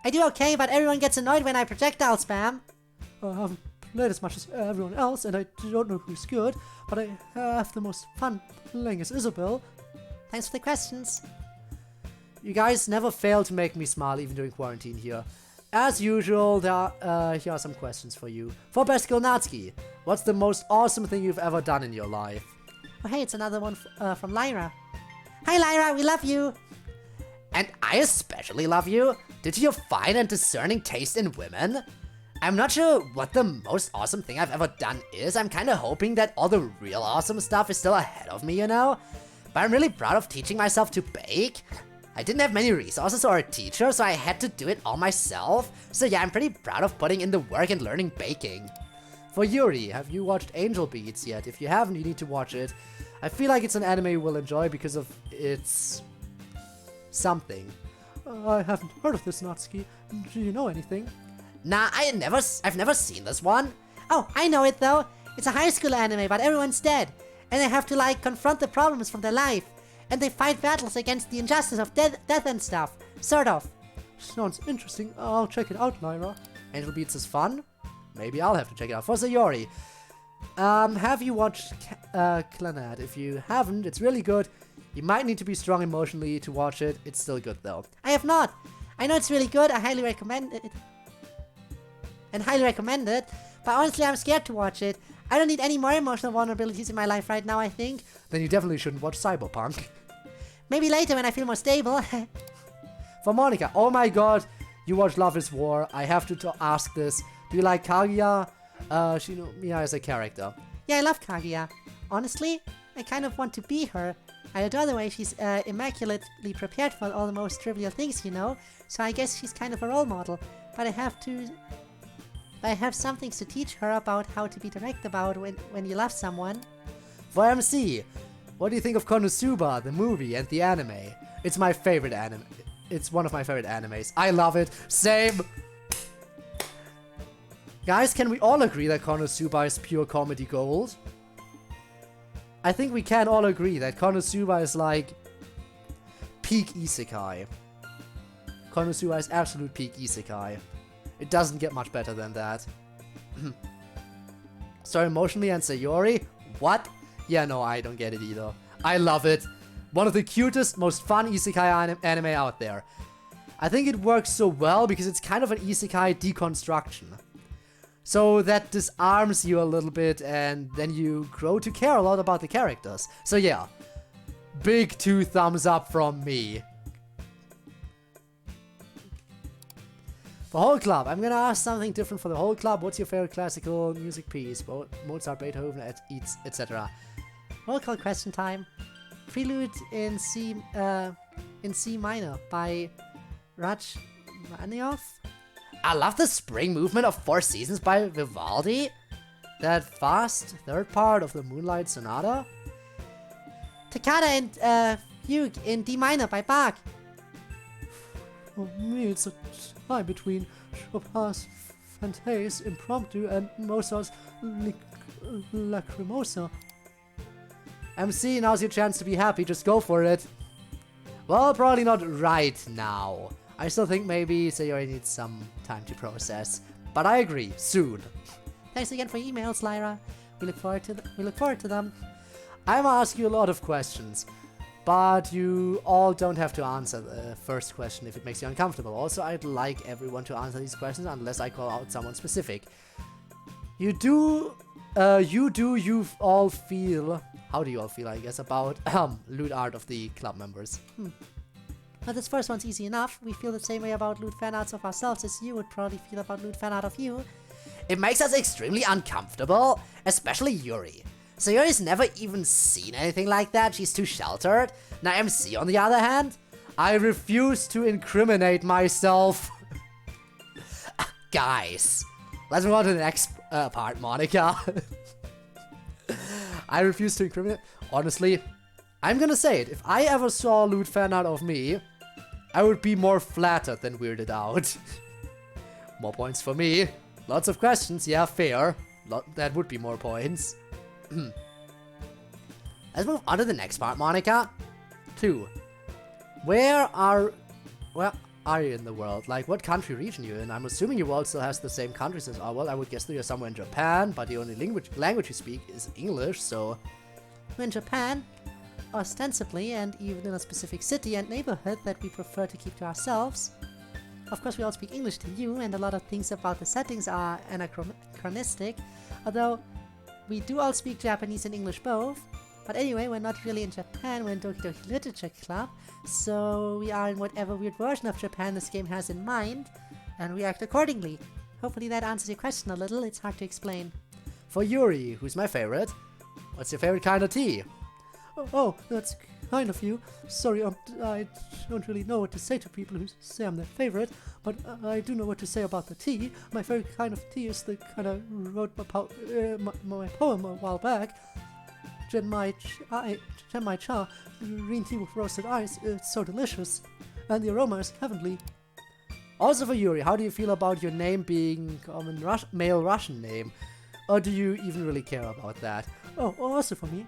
I do okay, but everyone gets annoyed when I projectile spam. I haven't played as much as everyone else, and I don't know who's good, but I have the most fun playing as Isabel. Thanks for the questions. You guys never fail to make me smile even during quarantine here. As usual, here are some questions for you. For Beskil Natsuki, what's the most awesome thing you've ever done in your life? Oh hey, it's another one from Lyra. Hi Lyra, we love you! And I especially love you due to your fine and discerning taste in women. I'm not sure what the most awesome thing I've ever done is. I'm kind of hoping that all the real awesome stuff is still ahead of me, you know? But I'm really proud of teaching myself to bake. I didn't have many resources or a teacher, so I had to do it all myself. So yeah, I'm pretty proud of putting in the work and learning baking. For Yuri, have you watched Angel Beats yet? If you haven't, you need to watch it. I feel like it's an anime you will enjoy because of its something. I haven't heard of this, Natsuki. Do you know anything? Nah, I've never seen this one. Oh, I know it though. It's a high school anime, but everyone's dead. And they have to like confront the problems from their life. And they fight battles against the injustice of death and stuff. Sort of. Sounds interesting. I'll check it out, Lyra. Angel Beats is fun? Maybe I'll have to check it out. For Sayori, Have you watched Clannad? If you haven't, it's really good. You might need to be strong emotionally to watch it. It's still good though. I have not. I know it's really good. I highly recommend it. But honestly, I'm scared to watch it. I don't need any more emotional vulnerabilities in my life right now, I think. Then you definitely shouldn't watch Cyberpunk. Maybe later when I feel more stable. For Monica, oh my god, you watch Love is War. I have to ask this. Do you like Kaguya? Shinomiya as a character. Yeah, I love Kaguya. Honestly, I kind of want to be her. I adore the way she's immaculately prepared for all the most trivial things, you know. So I guess she's kind of a role model. But I have some things to teach her about how to be direct about when you love someone. For MC, what do you think of Konosuba, the movie and the anime? It's my favorite anime. It's one of my favorite animes. I love it. Same. Guys, can we all agree that Konosuba is pure comedy gold? I think we can all agree that Konosuba is like peak isekai. Konosuba is absolute peak isekai. It doesn't get much better than that. Story emotionally and Sayori? What? Yeah, no, I don't get it either. I love it. One of the cutest, most fun isekai anime out there. I think it works so well because it's kind of an isekai deconstruction. So that disarms you a little bit and then you grow to care a lot about the characters. So yeah, big 2 thumbs up from me. For whole club, I'm gonna ask something different for the whole club. What's your favorite classical music piece? Mozart, Beethoven, etc. Roll call question time. Prelude in C minor by Rachmaninoff. I love the spring movement of Four Seasons by Vivaldi. That fast third part of the Moonlight Sonata. Toccata and Fugue in D minor by Bach. For me, it's a tie between Chopin's Fantaise Impromptu and Mozart's Lacrimosa. MC, now's your chance to be happy, just go for it. Well, probably not right now. I still think maybe Sayori needs some time to process. But I agree, soon. Thanks again for your emails, Lyra. We look forward to them. I'm gonna ask you a lot of questions, but you all don't have to answer the first question if it makes you uncomfortable. Also, I'd like everyone to answer these questions unless I call out someone specific. You all feel... How do you all feel, I guess, about lewd art of the club members? But this first one's easy enough. We feel the same way about lewd fan arts of ourselves as you would probably feel about lewd fan art of you. It makes us extremely uncomfortable, especially Yuri. Sayori's never even seen anything like that, she's too sheltered. Now MC, on the other hand, I refuse to incriminate myself. Guys, let's move on to the next part, Monica. I refuse to incriminate. Honestly, I'm gonna say it. If I ever saw lewd fan art of me, I would be more flattered than weirded out. More points for me. Lots of questions, yeah, fair. That would be more points. Let's move on to the next part, Monica. 2. Where are you in the world? Like, what country region you in? I'm assuming your world still has the same countries as our world. I would guess that you're somewhere in Japan, but the only language you speak is English, so... We're in Japan, ostensibly, and even in a specific city and neighborhood that we prefer to keep to ourselves. Of course, we all speak English to you, and a lot of things about the settings are anachronistic, although we do all speak Japanese and English both. But anyway, we're not really in Japan, we're in Doki Doki Literature Club, so we are in whatever weird version of Japan this game has in mind, and we act accordingly. Hopefully that answers your question a little, it's hard to explain. For Yuri, who's my favorite, what's your favorite kind of tea? Oh, that's kind of you. Sorry, I don't really know what to say to people who say I'm their favorite, but I do know what to say about the tea. My favorite kind of tea is the kind I wrote my poem a while back. Genmai cha, green tea with roasted ice, it's so delicious. And the aroma is heavenly. Also for Yuri, how do you feel about your name being common male Russian name? Or do you even really care about that? Oh, also for me.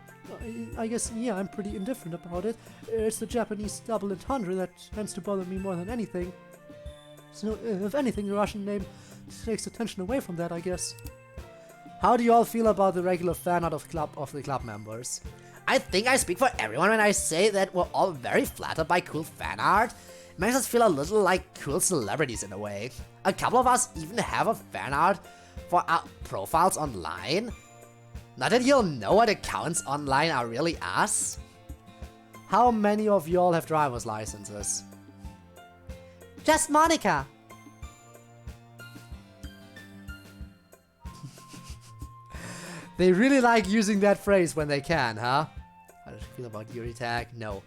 I guess, yeah, I'm pretty indifferent about it. It's the Japanese double entendre that tends to bother me more than anything. So, if anything, the Russian name takes attention away from that, I guess. How do you all feel about the regular fan art of the club members? I think I speak for everyone when I say that we're all very flattered by cool fan art. It makes us feel a little like cool celebrities in a way. A couple of us even have a fan art for our profiles online. Not that you'll know what accounts online are really us. How many of y'all have driver's licenses? Just Monica. They really like using that phrase when they can, huh? How does she feel about Yuri Tag? No.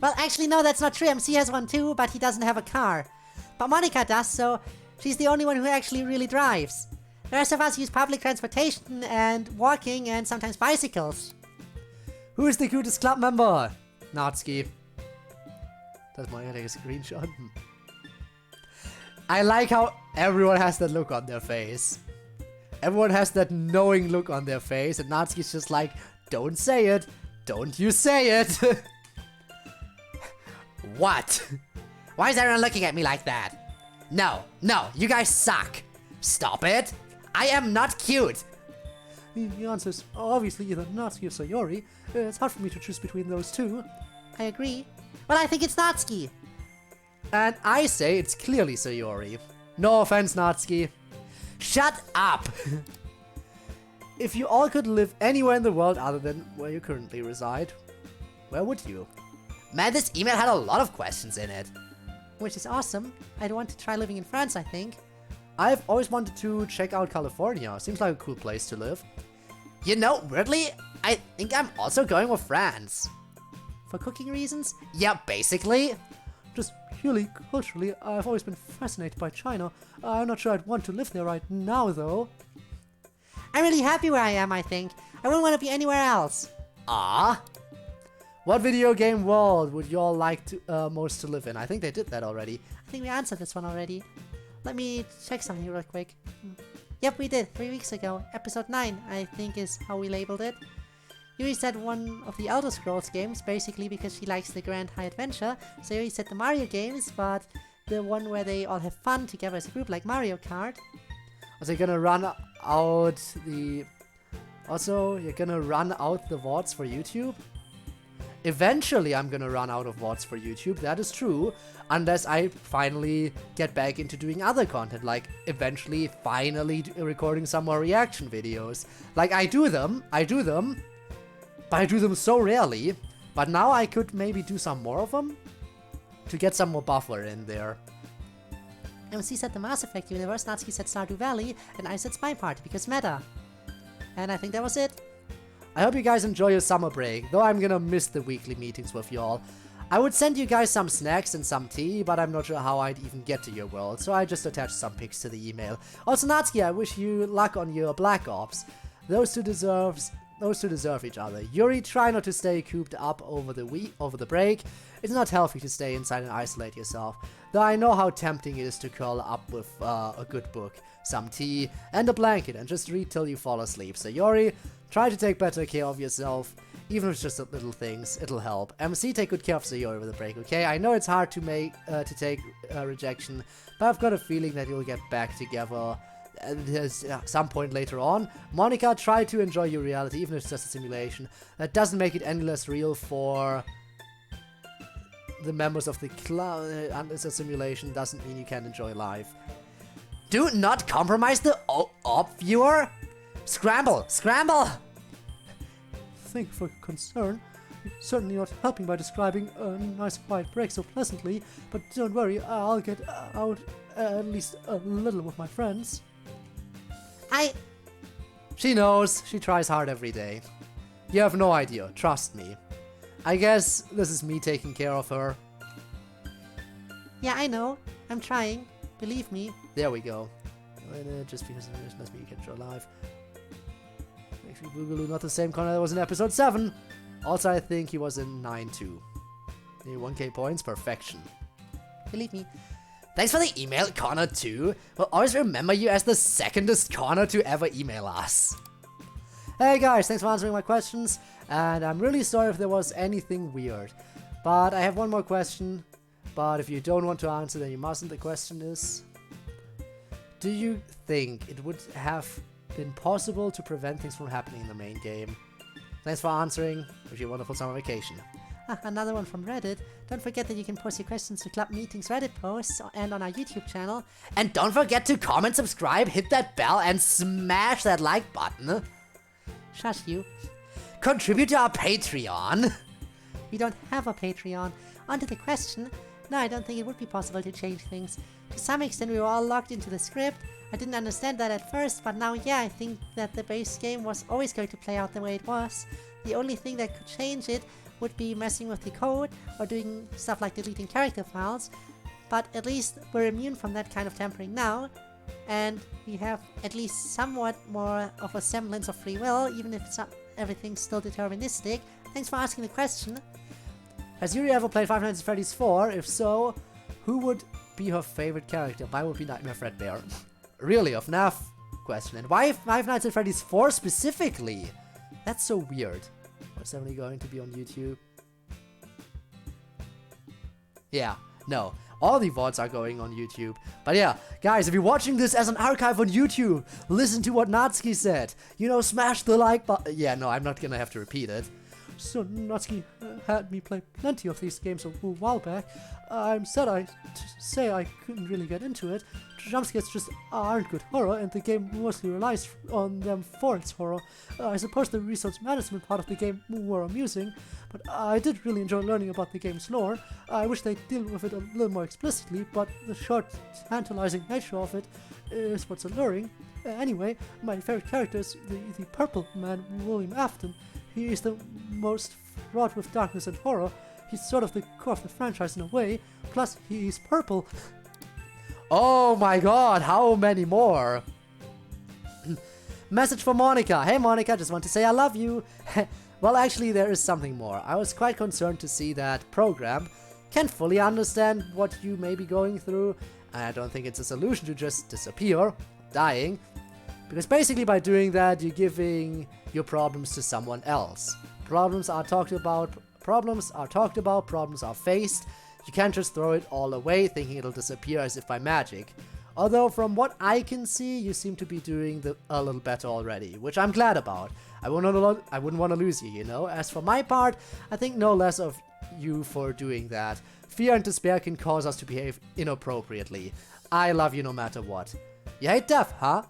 Well, actually, no, that's not true. MC has one too, but he doesn't have a car. But Monica does, so she's the only one who actually really drives. The rest of us use public transportation and walking and sometimes bicycles. Who is the cutest club member? Natsuki. Does Monica take a screenshot? I like how everyone has that look on their face. Everyone has that knowing look on their face, and Natsuki's just like, don't say it. Don't you say it. What? Why is everyone looking at me like that? No, you guys suck. Stop it. I am not cute. The answer is obviously either Natsuki or Sayori. It's hard for me to choose between those two. I agree. Well, I think it's Natsuki. And I say it's clearly Sayori. No offense, Natsuki. Shut up. If you all could live anywhere in the world other than where you currently reside, where would you? Man, this email had a lot of questions in it. Which is awesome. I'd want to try living in France, I think. I've always wanted to check out California. Seems like a cool place to live. You know, weirdly, I think I'm also going with France. For cooking reasons? Yeah, basically. Just purely culturally, I've always been fascinated by China. I'm not sure I'd want to live there right now, though. I'm really happy where I am, I think. I wouldn't want to be anywhere else. Ah. What video game world would you all like to most to live in? I think they did that already. I think we answered this one already. Let me check something real quick. Yep, we did, 3 weeks ago. Episode 9, I think is how we labeled it. Yuri said one of the Elder Scrolls games, basically because she likes the Grand High Adventure. So Yuri said the Mario games, but the one where they all have fun together as a group, like Mario Kart. Are they gonna run out the... Also, you're gonna run out the VODs for YouTube? Eventually I'm gonna run out of VODs for YouTube, that is true, unless I finally get back into doing other content, like eventually finally recording some more reaction videos. Like I do them, but I do them so rarely, but now I could maybe do some more of them to get some more buffer in there. MC said the Mass Effect universe, Natsuki said Stardew Valley, and I said Spy Party because meta. And I think that was it. I hope you guys enjoy your summer break, though I'm gonna miss the weekly meetings with y'all. I would send you guys some snacks and some tea, but I'm not sure how I'd even get to your world, so I just attached some pics to the email. Also, Natsuki, I wish you luck on your Black Ops. Those two deserve each other. Yuri, try not to stay cooped up over the break. It's not healthy to stay inside and isolate yourself, though I know how tempting it is to curl up with a good book, some tea, and a blanket and just read till you fall asleep. So Yuri, try to take better care of yourself, even if it's just little things, it'll help. MC, take good care of Sayori over the break, okay? I know it's hard to take rejection, but I've got a feeling that you'll get back together at some point later on. Monica, try to enjoy your reality, even if it's just a simulation. That doesn't make it any less real for the members of the club, and it's a simulation, doesn't mean you can't enjoy life. Do not compromise the op viewer. Scramble! Scramble! Thank you for your concern. You're certainly not helping by describing a nice quiet break so pleasantly, but don't worry, I'll get out at least a little with my friends. She knows. She tries hard every day. You have no idea. Trust me. I guess this is me taking care of her. Yeah, I know. I'm trying. Believe me. There we go. Just because there must be a catch alive. Makes me boogaloo, not the same Connor that was in episode 7. Also, I think he was in 9 too. 1k points, perfection. Believe me. Thanks for the email, Connor2. We'll always remember you as the secondest Connor to ever email us. Hey guys, thanks for answering my questions, and I'm really sorry if there was anything weird. But I have one more question, but if you don't want to answer, then you mustn't. The question is, do you think it would have been possible to prevent things from happening in the main game? Thanks for answering. Wish you a wonderful summer vacation. Another one from Reddit. Don't forget that you can post your questions to Club Meetings Reddit posts and on our YouTube channel. And don't forget to comment, subscribe, hit that bell, and smash that like button. Shush you. Contribute to our Patreon. We don't have a Patreon. On to the question. No, I don't think it would be possible to change things. To some extent, we were all locked into the script. I didn't understand that at first, but now, yeah, I think that the base game was always going to play out the way it was. The only thing that could change it would be messing with the code or doing stuff like deleting character files, but at least we're immune from that kind of tampering now, and we have at least somewhat more of a semblance of free will, even if everything's still deterministic. Thanks for asking the question. Has Yuri ever played Five Nights at Freddy's 4? If so, who would be her favorite character? Mine would be Nightmare Fredbear. Really, a FNAF question. And why Five Nights at Freddy's 4 specifically? That's so weird. It's definitely going to be on YouTube. Yeah, no. All the VODs are going on YouTube. But yeah, guys, if you're watching this as an archive on YouTube, listen to what Natsuki said. You know, smash the like button. Yeah, no, I'm not gonna have to repeat it. So Natsuki had me play plenty of these games a while back. I'm sad I say I couldn't really get into it. Jumpscares just aren't good horror, and the game mostly relies on them for its horror. I suppose the resource management part of the game were amusing, but I did really enjoy learning about the game's lore. I wish they'd deal with it a little more explicitly, but the short, tantalizing nature of it is what's alluring. Anyway, my favorite character is the purple man, William Afton. He is the most fraught with darkness and horror. He's sort of the core of the franchise in a way, plus he's purple. Oh my god, how many more? Message for Monica. Hey Monica, just want to say I love you. Well, actually there is something more. I was quite concerned to see that program can't fully understand what you may be going through. I don't think it's a solution to just disappear, dying. Because basically by doing that, you're giving your problems to someone else. Problems are talked about, problems are faced. You can't just throw it all away thinking it'll disappear as if by magic. Although from what I can see, you seem to be doing a little better already, which I'm glad about. I wouldn't want to lose you, you know? As for my part, I think no less of you for doing that. Fear and despair can cause us to behave inappropriately. I love you no matter what. You hate death, huh?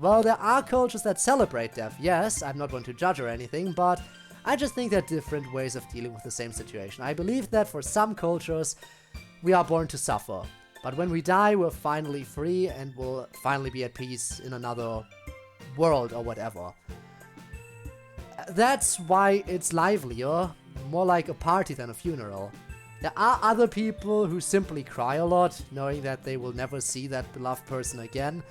Well, there are cultures that celebrate death, yes, I'm not one to judge or anything, but I just think there are different ways of dealing with the same situation. I believe that for some cultures, we are born to suffer, but when we die, we're finally free and we'll finally be at peace in another world or whatever. That's why it's livelier, more like a party than a funeral. There are other people who simply cry a lot, knowing that they will never see that beloved person again.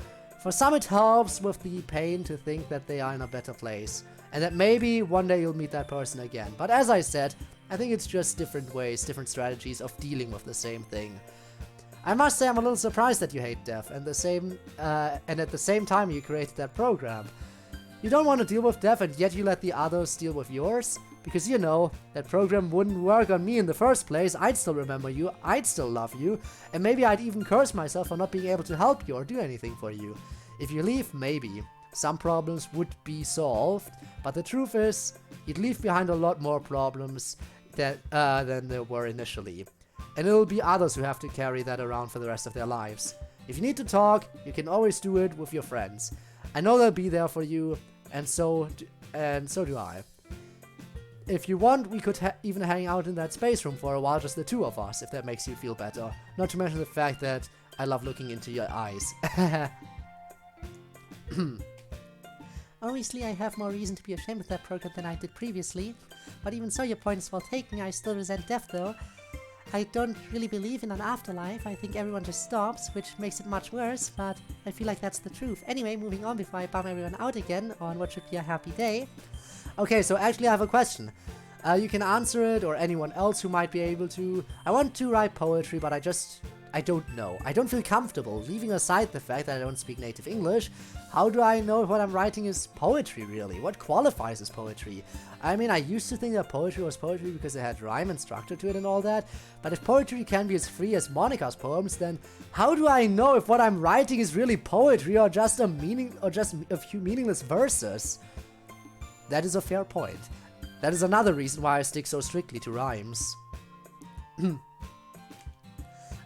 For some it helps with the pain to think that they are in a better place, and that maybe one day you'll meet that person again. But as I said, I think it's just different ways, different strategies of dealing with the same thing. I must say I'm a little surprised that you hate death, and at the same time you created that program. You don't want to deal with death and yet you let the others deal with yours? Because you know, that program wouldn't work on me in the first place, I'd still remember you, I'd still love you, and maybe I'd even curse myself for not being able to help you or do anything for you. If you leave, maybe. Some problems would be solved, but the truth is, you'd leave behind a lot more problems than there were initially. And it'll be others who have to carry that around for the rest of their lives. If you need to talk, you can always do it with your friends. I know they'll be there for you, and so do I. If you want, we could even hang out in that space room for a while, just the two of us, if that makes you feel better. Not to mention the fact that I love looking into your eyes. Obviously, I have more reason to be ashamed of that program than I did previously, but even so, your point is well taken. I still resent death though. I don't really believe in an afterlife. I think everyone just stops, which makes it much worse, but I feel like that's the truth. Anyway, moving on before I bum everyone out again on what should be a happy day. Okay, so actually I have a question. You can answer it, or anyone else who might be able to. I want to write poetry, but I just I don't know. I don't feel comfortable. Leaving aside the fact that I don't speak native English, how do I know if what I'm writing is poetry, really? What qualifies as poetry? I mean, I used to think that poetry was poetry because it had rhyme and structure to it and all that, but if poetry can be as free as Monica's poems, then how do I know if what I'm writing is really poetry or just a few meaningless verses? That is a fair point. That is another reason why I stick so strictly to rhymes.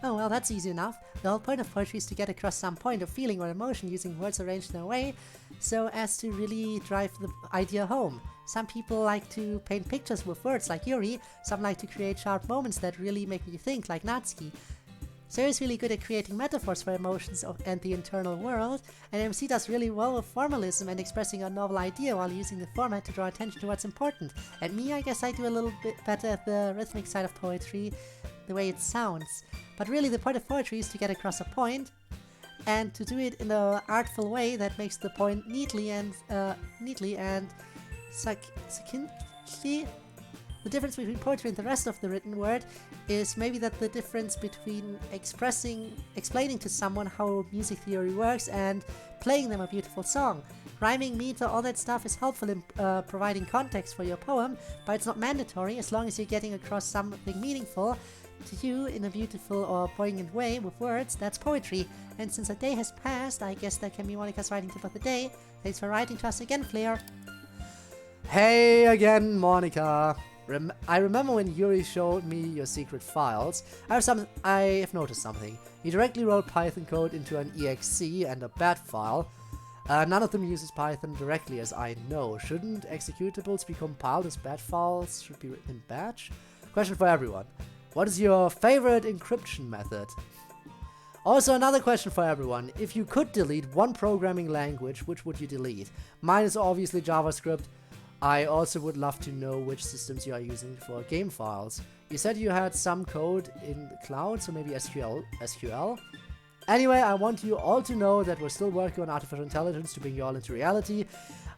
Oh, well, that's easy enough. The whole point of poetry is to get across some point of feeling or emotion using words arranged in a way so as to really drive the idea home. Some people like to paint pictures with words like Yuri, some like to create sharp moments that really make you think like Natsuki. Sarah is really good at creating metaphors for emotions and the internal world, and MC does really well with formalism and expressing a novel idea while using the format to draw attention to what's important. And me, I guess I do a little bit better at the rhythmic side of poetry, the way it sounds. But really the point of poetry is to get across a point, and to do it in an artful way that makes the point neatly and succinctly. The difference between poetry and the rest of the written word is maybe that the difference between explaining to someone how music theory works and playing them a beautiful song. Rhyming, meter, all that stuff is helpful in providing context for your poem, but it's not mandatory as long as you're getting across something meaningful to you in a beautiful or poignant way with words. That's poetry. And since a day has passed, I guess that can be Monica's writing tip of the day. Thanks for writing to us again, Flair. Hey again, Monica. I remember when Yuri showed me your secret files. I have noticed something. You directly wrote Python code into an exe and a bat file. None of them uses Python directly, as I know. Shouldn't executables be compiled as bat files? Should be written in batch? Question for everyone. What is your favorite encryption method? Also, another question for everyone. If you could delete one programming language, which would you delete? Mine is obviously JavaScript. I also would love to know which systems you are using for game files. You said you had some code in the cloud, so maybe SQL? Anyway, I want you all to know that we're still working on artificial intelligence to bring you all into reality.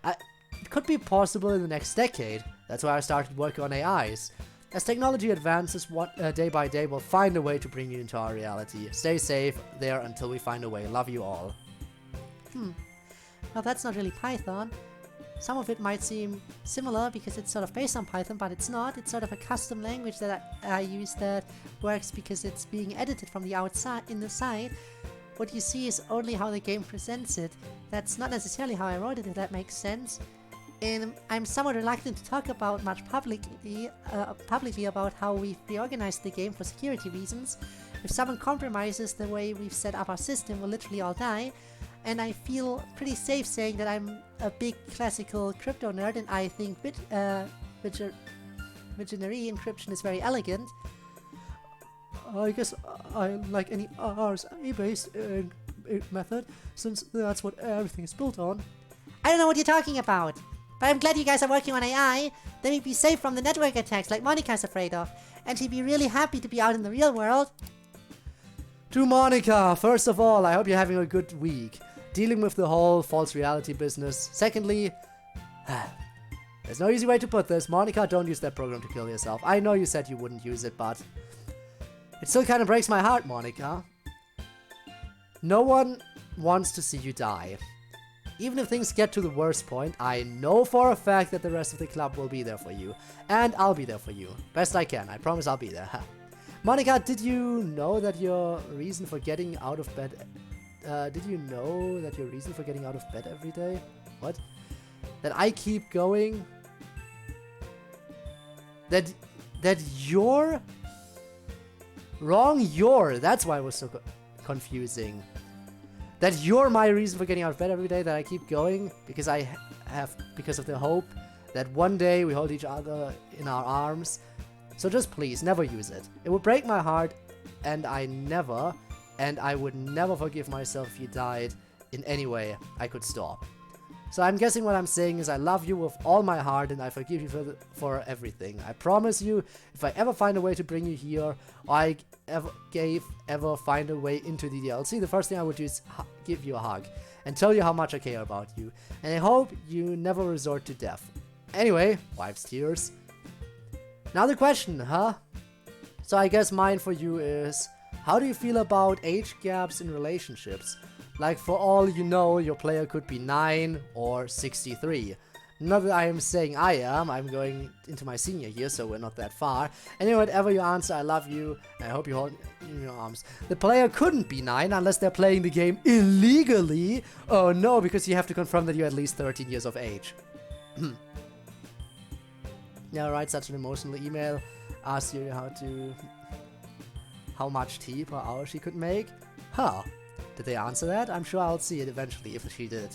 It could be possible in the next decade. That's why I started working on AIs. As technology advances day by day, we'll find a way to bring you into our reality. Stay safe there until we find a way. Love you all. Well, that's not really Python. Some of it might seem similar because it's sort of based on Python, but it's not. It's sort of a custom language that I use that works because it's being edited from the outside, in the side. What you see is only how the game presents it. That's not necessarily how I wrote it, if that makes sense. And I'm somewhat reluctant to talk about much publicly about how we've reorganized the game for security reasons. If someone compromises the way we've set up our system, we'll literally all die. And I feel pretty safe saying that I'm a big classical crypto nerd, and I think visionary encryption is very elegant. I guess I like any RSA-based method, since that's what everything is built on. I don't know what you're talking about, but I'm glad you guys are working on AI. Then we'd be safe from the network attacks like Monica's afraid of, and she'd be really happy to be out in the real world. To Monica, first of all, I hope you're having a good week. Dealing with the whole false reality business. Secondly, there's no easy way to put this. Monica, don't use that program to kill yourself. I know you said you wouldn't use it, but it still kind of breaks my heart, Monica. No one wants to see you die. Even if things get to the worst point, I know for a fact that the rest of the club will be there for you. And I'll be there for you. Best I can. I promise I'll be there. Monica, did you know that your reason for getting out of bed... every day? What? That I keep going? That you're... Wrong you're. That's why it was so confusing. That you're my reason for getting out of bed every day, that I keep going because because of the hope that one day we hold each other in our arms. So just please, never use it. It would break my heart, and I would never forgive myself if you died in any way I could stop. So I'm guessing what I'm saying is I love you with all my heart, and I forgive you for everything. I promise you, if I ever find a way to bring you here, or I ever find a way into the DLC, the first thing I would do is give you a hug and tell you how much I care about you. And I hope you never resort to death. Anyway, wife's tears. Now the question, huh? So I guess mine for you is, How do you feel about age gaps in relationships? Like, for all you know, your player could be 9 or 63. Not that I am saying I am, I'm going into my senior year, so we're not that far. Anyway, whatever you answer, I love you, and I hope you hold in your arms. The player couldn't be 9 unless they're playing the game illegally. Oh no, because you have to confirm that you're at least 13 years of age. Yeah, write such an emotional email. Ask you how much tea per hour she could make. Huh. Did they answer that? I'm sure I'll see it eventually if she did.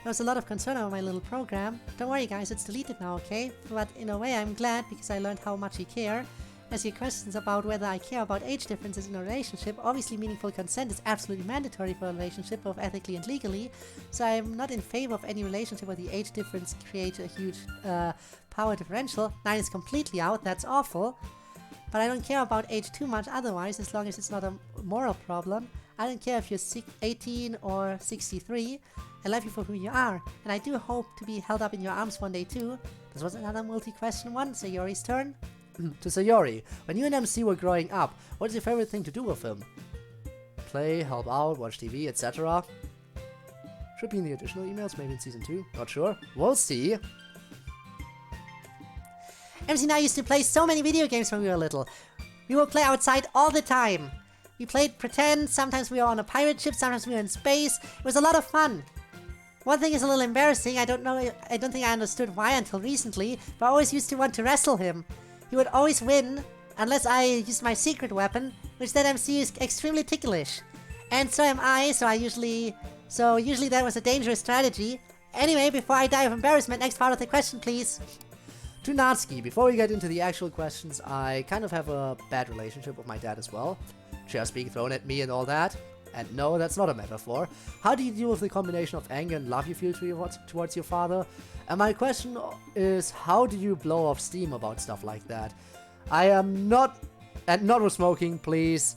There was a lot of concern over my little program. Don't worry guys, it's deleted now, okay? But in a way I'm glad because I learned how much you care. As your questions about whether I care about age differences in a relationship, obviously meaningful consent is absolutely mandatory for a relationship, both ethically and legally, so I'm not in favor of any relationship where the age difference creates a huge power differential. 9 is completely out, that's awful. But I don't care about age too much otherwise, as long as it's not a moral problem. I don't care if you're 18 or 63. I love you for who you are, and I do hope to be held up in your arms one day too. This was another multi-question one, so Yori's turn. To Sayori, when you and MC were growing up, what is your favorite thing to do with him? Play, help out, watch TV, etc. Should be in the additional emails, maybe in season 2, not sure. We'll see. MC and I used to play so many video games when we were little. We would play outside all the time. We played pretend, sometimes we were on a pirate ship, sometimes we were in space. It was a lot of fun. One thing is a little embarrassing, I don't think I understood why until recently, but I always used to want to wrestle him. He would always win, unless I used my secret weapon, which that MC is extremely ticklish. And so am I, so usually that was a dangerous strategy. Anyway, before I die of embarrassment, next part of the question please. To Natsuki, before we get into the actual questions, I kind of have a bad relationship with my dad as well. Chairs being thrown at me and all that. And no, that's not a metaphor. How do you deal with the combination of anger and love you feel towards your father? And my question is, how do you blow off steam about stuff like that? I am not... And not with smoking, please.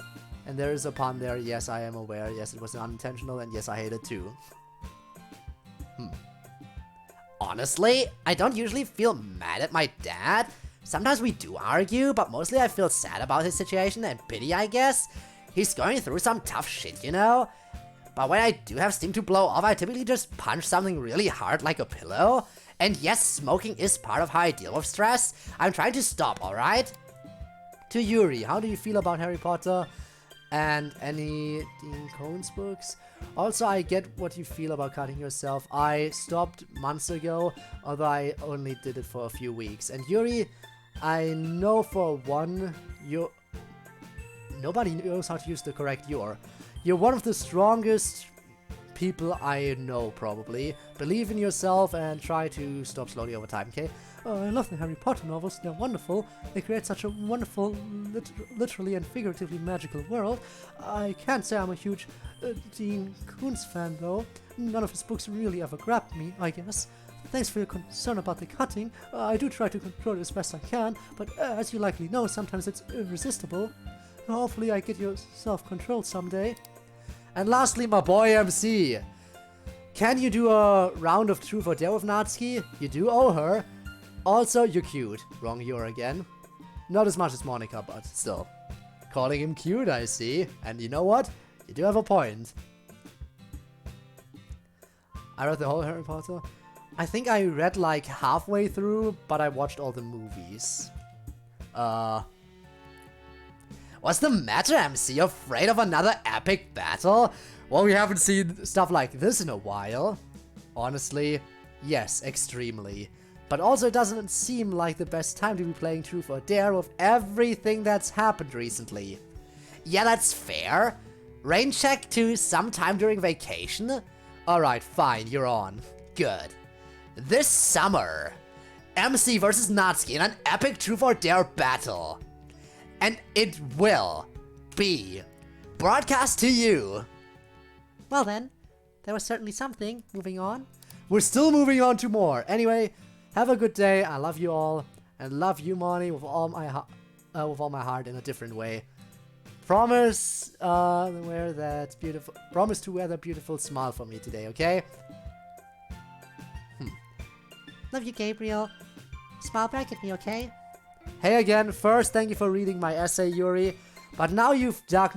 And there is a pun there. Yes, I am aware. Yes, it was unintentional. And yes, I hate it too. Honestly, I don't usually feel mad at my dad. Sometimes we do argue, but mostly I feel sad about his situation and pity, I guess. He's going through some tough shit, you know? But when I do have steam to blow off, I typically just punch something really hard like a pillow. And yes, smoking is part of how I deal with stress. I'm trying to stop, alright? To Yuri, how do you feel about Harry Potter and any Dean Cone's books? Also, I get what you feel about cutting yourself. I stopped months ago, although I only did it for a few weeks. And Yuri, I know for one, nobody knows how to use the correct you're. You're one of the strongest people I know, probably. Believe in yourself and try to stop slowly over time, okay? I love the Harry Potter novels, they're wonderful. They create such a wonderful, literally and figuratively magical world. I can't say I'm a huge Dean Koontz fan though. None of his books really ever grabbed me, I guess. Thanks for your concern about the cutting. I do try to control it as best I can, but as you likely know, sometimes it's irresistible. Hopefully I get your self-control someday. And lastly, my boy MC. Can you do a round of Truth or Dare with Natsuki? You do owe her. Also, you're cute. Wrong you're again. Not as much as Monica, but still. Calling him cute, I see. And you know what? You do have a point. I read the whole Harry Potter. I think I read like halfway through, but I watched all the movies. What's the matter, MC? Afraid of another epic battle? Well, we haven't seen stuff like this in a while. Honestly, yes, extremely. But also it doesn't seem like the best time to be playing Truth or Dare with everything that's happened recently. Yeah, that's fair. Rain check to sometime during vacation? Alright, fine, you're on. Good. This summer, MC versus Natsuki in an epic Truth or Dare battle. And it will be broadcast to you. Well then, there was certainly something. Moving on. We're still moving on to more. Anyway, have a good day. I love you all. And love you, Moni, with all my heart in a different way. Promise wear that beautiful. Promise to wear that beautiful smile for me today, okay? Love you, Gabriel. Smile back at me, okay? Hey again, first thank you for reading my essay, Yuri, but now I've dug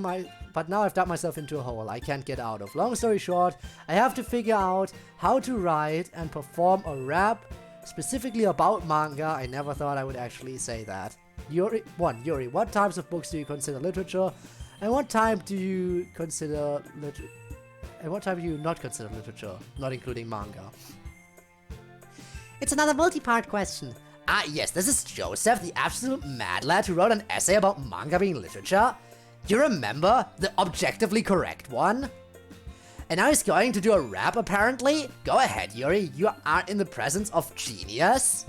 myself into a hole I can't get out of. Long story short, I have to figure out how to write and perform a rap specifically about manga. I never thought I would actually say that. Yuri, what types of books do you consider literature? And what type do you not consider literature, not including manga? It's another multi-part question. Ah, yes, this is Joseph, the absolute mad lad who wrote an essay about manga being literature. You remember? The objectively correct one? And now he's going to do a rap, apparently? Go ahead, Yuri, you are in the presence of genius.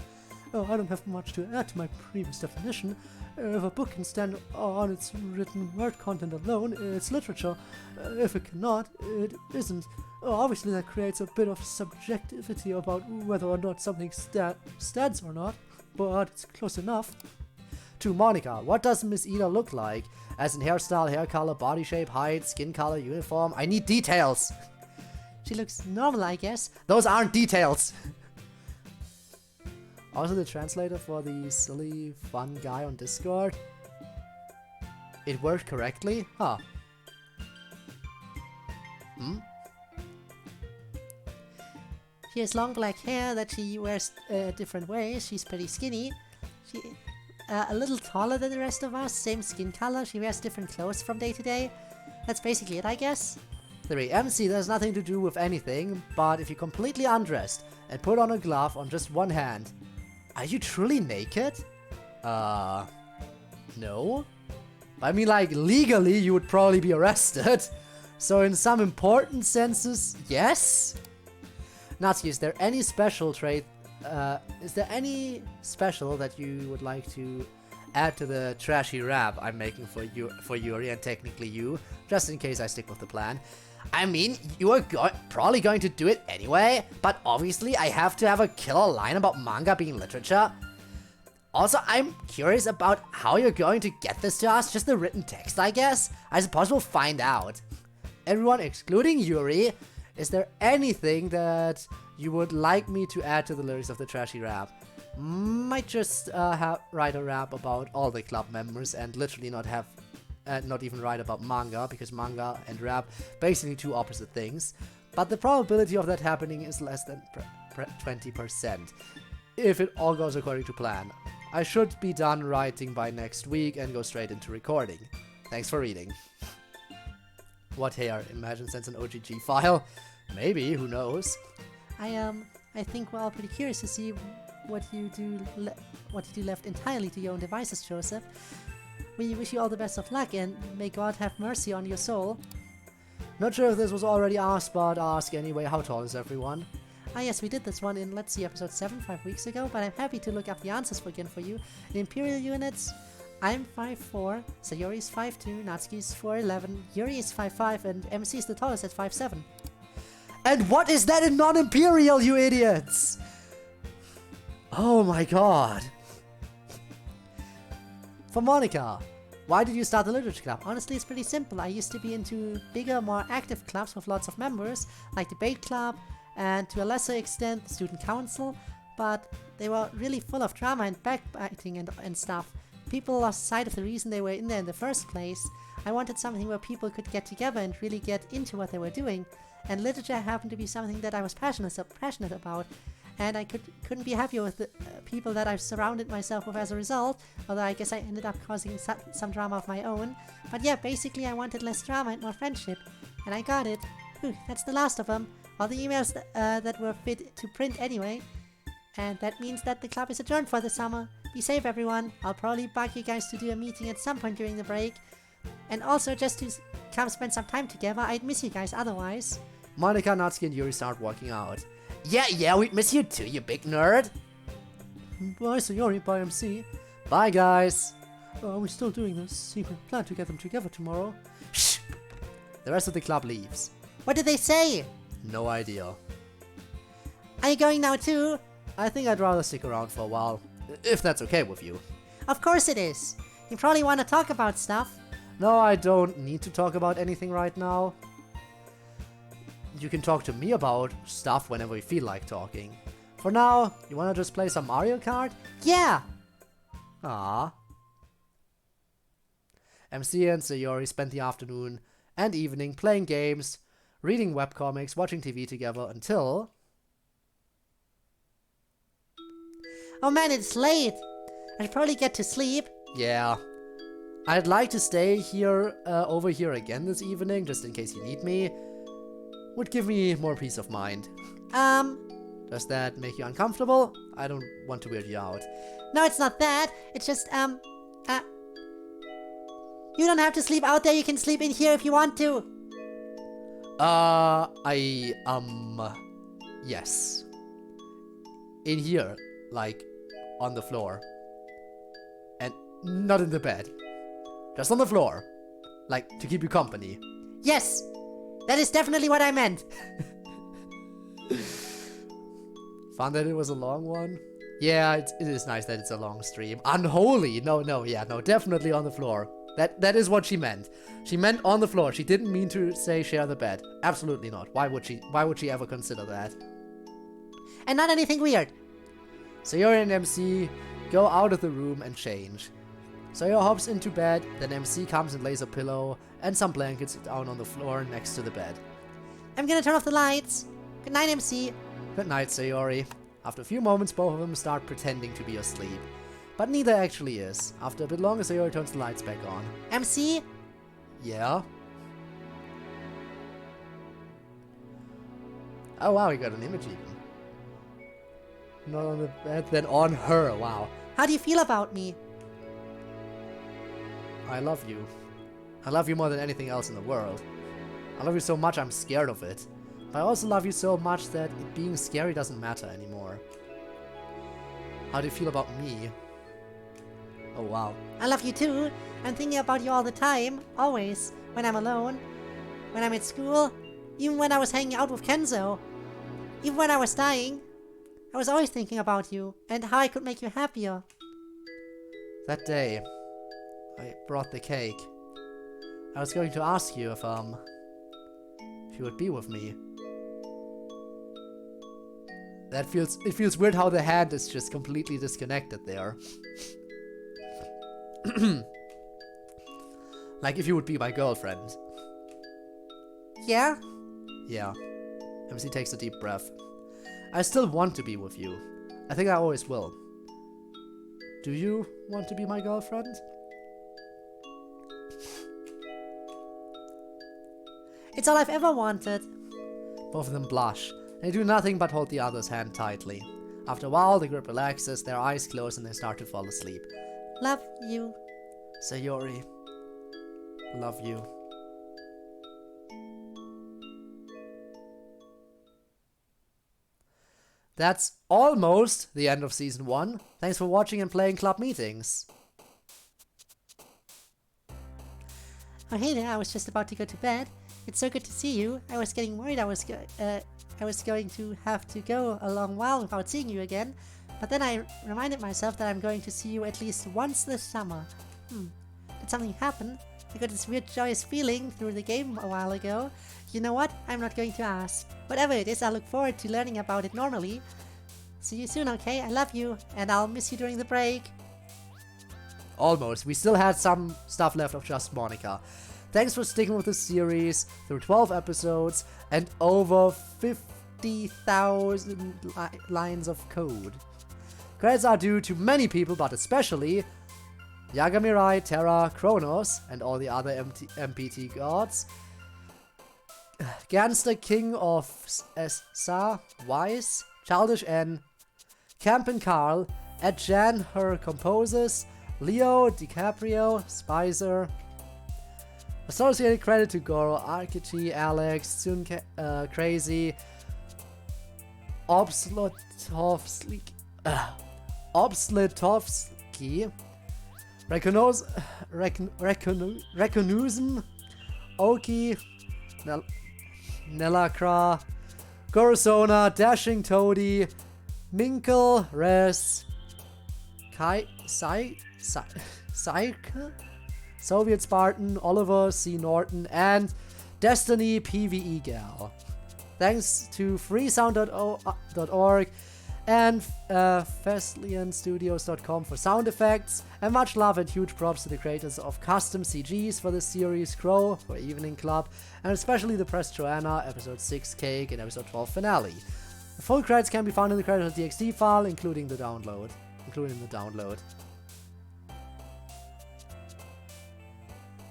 Oh, I don't have much to add to my previous definition. If a book can stand on its written word content alone, it's literature. If it cannot, it isn't. Obviously that creates a bit of subjectivity about whether or not something stands or not, but it's close enough. To Monica, what does Miss Ida look like? As in hairstyle, hair color, body shape, height, skin color, uniform? I need details! She looks normal, I guess. Those aren't details! Also the translator for the silly, fun guy on Discord. It worked correctly? Huh. She has long black hair that she wears different ways. She's pretty skinny. She a little taller than the rest of us. Same skin color. She wears different clothes from day to day. That's basically it, I guess. 3. MC, there's nothing to do with anything, but if you completely undressed and put on a glove on just one hand, are you truly naked? No? I mean, like, legally you would probably be arrested. So in some important senses, yes? Natsuki, is there any special trait, is there any special that you would like to add to the trashy rap I'm making for Yuri and technically you, just in case I stick with the plan? I mean, you are probably going to do it anyway, but obviously I have to have a killer line about manga being literature. Also, I'm curious about how you're going to get this to us, just the written text, I guess. I suppose we'll find out. Everyone excluding Yuri, is there anything that you would like me to add to the lyrics of the trashy rap? Might just write a rap about all the club members and literally not even write about manga, because manga and rap basically two opposite things. But the probability of that happening is less than 20%, if it all goes according to plan. I should be done writing by next week and go straight into recording. Thanks for reading. What hair? Imagine sends an OGG file. Maybe, who knows? I think we're all pretty curious to see what you do left entirely to your own devices, Joseph. We wish you all the best of luck, and may God have mercy on your soul. Not sure if this was already asked, but ask anyway. How tall is everyone? Ah yes, we did this one in, let's see, episode 7, 5 weeks ago, but I'm happy to look up the answers again for you. In Imperial units, I'm 5'4", Sayori's 5'2", Natsuki's 4'11", Yuri is 5'5", and MC is the tallest at 5'7". And what is that in non-Imperial, you idiots? Oh my god. For Monica, why did you start the literature club? Honestly, it's pretty simple. I used to be into bigger, more active clubs with lots of members, like debate club, and to a lesser extent the student council, but they were really full of drama and backbiting and stuff. People lost sight of the reason they were in there in the first place. I wanted something where people could get together and really get into what they were doing, and literature happened to be something that I was passionate about, and I couldn't be happier with the people that I've surrounded myself with as a result, although I guess I ended up causing some drama of my own. But yeah, basically I wanted less drama and more friendship, and I got it. Whew, that's the last of them. All the emails that were fit to print anyway. And that means that the club is adjourned for the summer. Be safe, everyone. I'll probably bug you guys to do a meeting at some point during the break. And also, just to come spend some time together, I'd miss you guys otherwise. Monica, Natsuki, and Yuri start walking out. Yeah, we'd miss you too, you big nerd. Bye, Sayori. Bye, MC. Bye, guys. Are we still doing this secret plan to get them together tomorrow? Shh. The rest of the club leaves. What did they say? No idea. Are you going now too? I think I'd rather stick around for a while, if that's okay with you. Of course it is. You probably want to talk about stuff. No, I don't need to talk about anything right now. You can talk to me about stuff whenever you feel like talking. For now, you wanna just play some Mario Kart? Yeah! Ah. MC and Sayori spent the afternoon and evening playing games, reading webcomics, watching TV together until... Oh man, it's late. I should probably get to sleep. Yeah. I'd like to stay here, over here again this evening, just in case you need me. Would give me more peace of mind. Does that make you uncomfortable? I don't want to weird you out. No, it's not that. It's just, you don't have to sleep out there. You can sleep in here if you want to. Yes. In here, like, on the floor. And not in the bed. Just on the floor. Like, to keep you company. Yes, that is definitely what I meant. Fun that it was a long one. Yeah, it is nice that it's a long stream. Unholy! No, definitely on the floor. That is what she meant. She meant on the floor. She didn't mean to say share the bed. Absolutely not. Why would she ever consider that? And not anything weird. Sayori and MC go out of the room and change. Sayori hops into bed, then MC comes and lays a pillow and some blankets down on the floor next to the bed. I'm gonna turn off the lights. Good night, MC. Good night, Sayori. After a few moments, both of them start pretending to be asleep. But neither actually is. After a bit longer, Sayori turns the lights back on. MC? Yeah? Oh wow, we got an image even. Not on the bed, then on her, wow. How do you feel about me? I love you. I love you more than anything else in the world. I love you so much I'm scared of it. But I also love you so much that it being scary doesn't matter anymore. How do you feel about me? Oh wow. I love you too. I'm thinking about you all the time. Always. When I'm alone. When I'm at school. Even when I was hanging out with Kenzo. Even when I was dying. I was always thinking about you. And how I could make you happier. That day, I brought the cake. I was going to ask you if you would be with me. It feels weird how the hand is just completely disconnected there. Like if you would be my girlfriend. Yeah? Yeah. MC takes a deep breath. I still want to be with you. I think I always will. Do you want to be my girlfriend? It's all I've ever wanted. Both of them blush. They do nothing but hold the other's hand tightly. After a while, the grip relaxes, their eyes close, and they start to fall asleep. Love you. Sayori, love you. That's almost the end of Season 1. Thanks for watching and playing Club Meetings. Oh hey there, I was just about to go to bed. It's so good to see you. I was getting worried I was going to have to go a long while without seeing you again. But then I reminded myself that I'm going to see you at least once this summer. Did something happen? I got this weird joyous feeling through the game a while ago. You know what? I'm not going to ask. Whatever it is, I look forward to learning about it normally. See you soon, okay? I love you, and I'll miss you during the break. Almost. We still had some stuff left of Just Monica. Thanks for sticking with the series through 12 episodes and over 50,000 lines of code. Credits are due to many people, but especially Yagamirai, Terra, Kronos, and all the other MPT gods. Ganster, King of Sa, Wise, Childish N, Campen Carl, Ed Jan, her composers, Leo, DiCaprio, Spicer. Associated credit to Goro, Arkichi, Alex, Tsun Crazy, Obslitovsky, Reconusm, Oki, Nelakra, Gorosona, Dashing Toady, Minkle, Res, Psyche, Soviet Spartan, Oliver C. Norton, and Destiny PvE Gal. Thanks to freesound.org and FestlianStudios.com for sound effects, and much love and huge props to the creators of custom CGs for this series, Crow for Evening Club, and especially the Press Joanna, episode 6 Cake, and episode 12 Finale. The full credits can be found in the credits.txt file, including the download.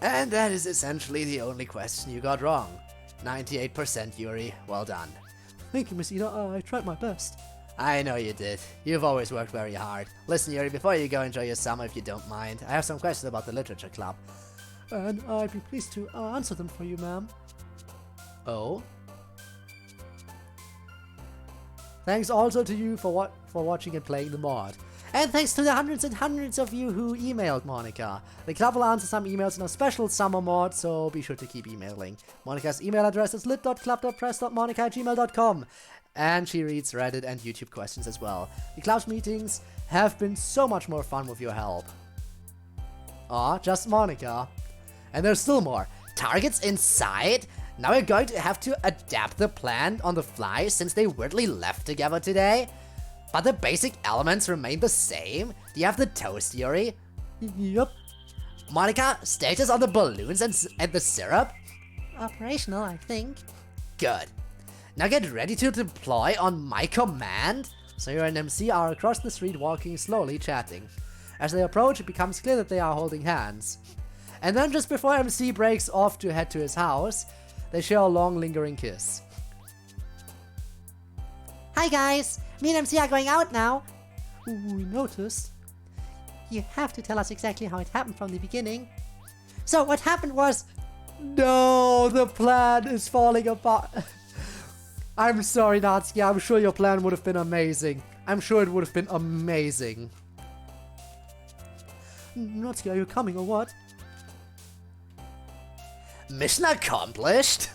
And that is essentially the only question you got wrong. 98%, Yuri. Well done. Thank you, Miss Ida. I tried my best. I know you did. You've always worked very hard. Listen, Yuri, before you go enjoy your summer, if you don't mind, I have some questions about the literature club. And I'd be pleased to answer them for you, ma'am. Oh? Thanks also to you for watching and playing the mod. And thanks to the hundreds and hundreds of you who emailed Monica. The club will answer some emails in a special summer mod, so be sure to keep emailing. Monica's email address is lit.club.press.monica@gmail.com. And she reads Reddit and YouTube questions as well. The club's meetings have been so much more fun with your help. Aw, just Monica. And there's still more. Targets inside? Now we're going to have to adapt the plan on the fly since they weirdly left together today? But the basic elements remain the same? Do you have the toast, Yuri? Yup. Monica, status on the balloons and the syrup? Operational, I think. Good. Now get ready to deploy on my command. Sayori and MC are across the street walking slowly, chatting. As they approach, it becomes clear that they are holding hands. And then just before MC breaks off to head to his house, they share a long lingering kiss. Hi guys! Me and MC are going out now. We noticed. You have to tell us exactly how it happened from the beginning. So what happened was... No, the plan is falling apart. I'm sorry, Natsuki. I'm sure your plan would have been amazing. I'm sure it would have been amazing. Natsuki, are you coming or what? Mission accomplished?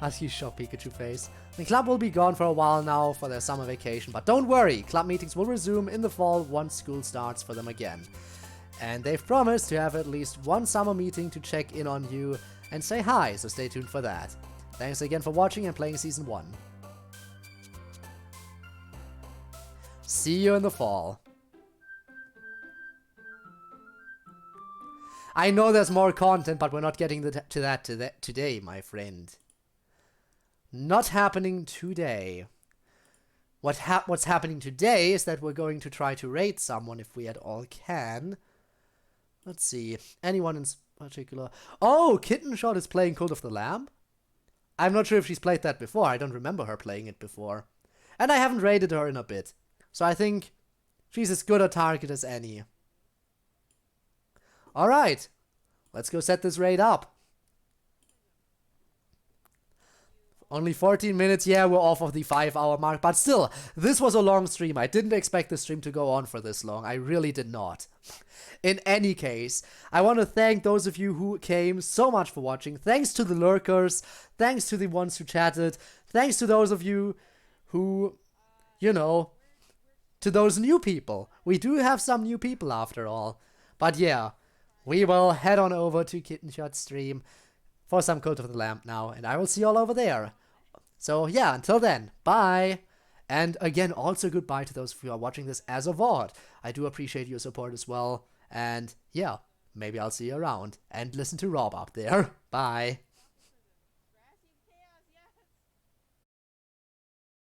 Husky shop Pikachu face. The club will be gone for a while now for their summer vacation, but don't worry, club meetings will resume in the fall once school starts for them again. And they've promised to have at least one summer meeting to check in on you and say hi, so stay tuned for that. Thanks again for watching and playing Season 1. See you in the fall. I know there's more content, but we're not getting to that today, my friend. Not happening today. What's happening today is that we're going to try to raid someone if we at all can. Let's see. Anyone in particular? Oh, Kitten Shot is playing Cult of the Lamb? I'm not sure if she's played that before. I don't remember her playing it before. And I haven't raided her in a bit. So I think she's as good a target as any. Alright. Let's go set this raid up. Only 14 minutes, yeah, we're off of the 5-hour mark, but still, this was a long stream. I didn't expect the stream to go on for this long. I really did not. In any case, I want to thank those of you who came so much for watching. Thanks to the lurkers, thanks to the ones who chatted, thanks to those of you who, you know, to those new people. We do have some new people after all. But yeah, we will head on over to Kitten Shot's stream for some Cult of the Lamb now, and I will see you all over there. So yeah, until then, bye! And again, also goodbye to those of you who are watching this as a VOD. I do appreciate your support as well, and yeah, maybe I'll see you around, and listen to Rob up there. Bye!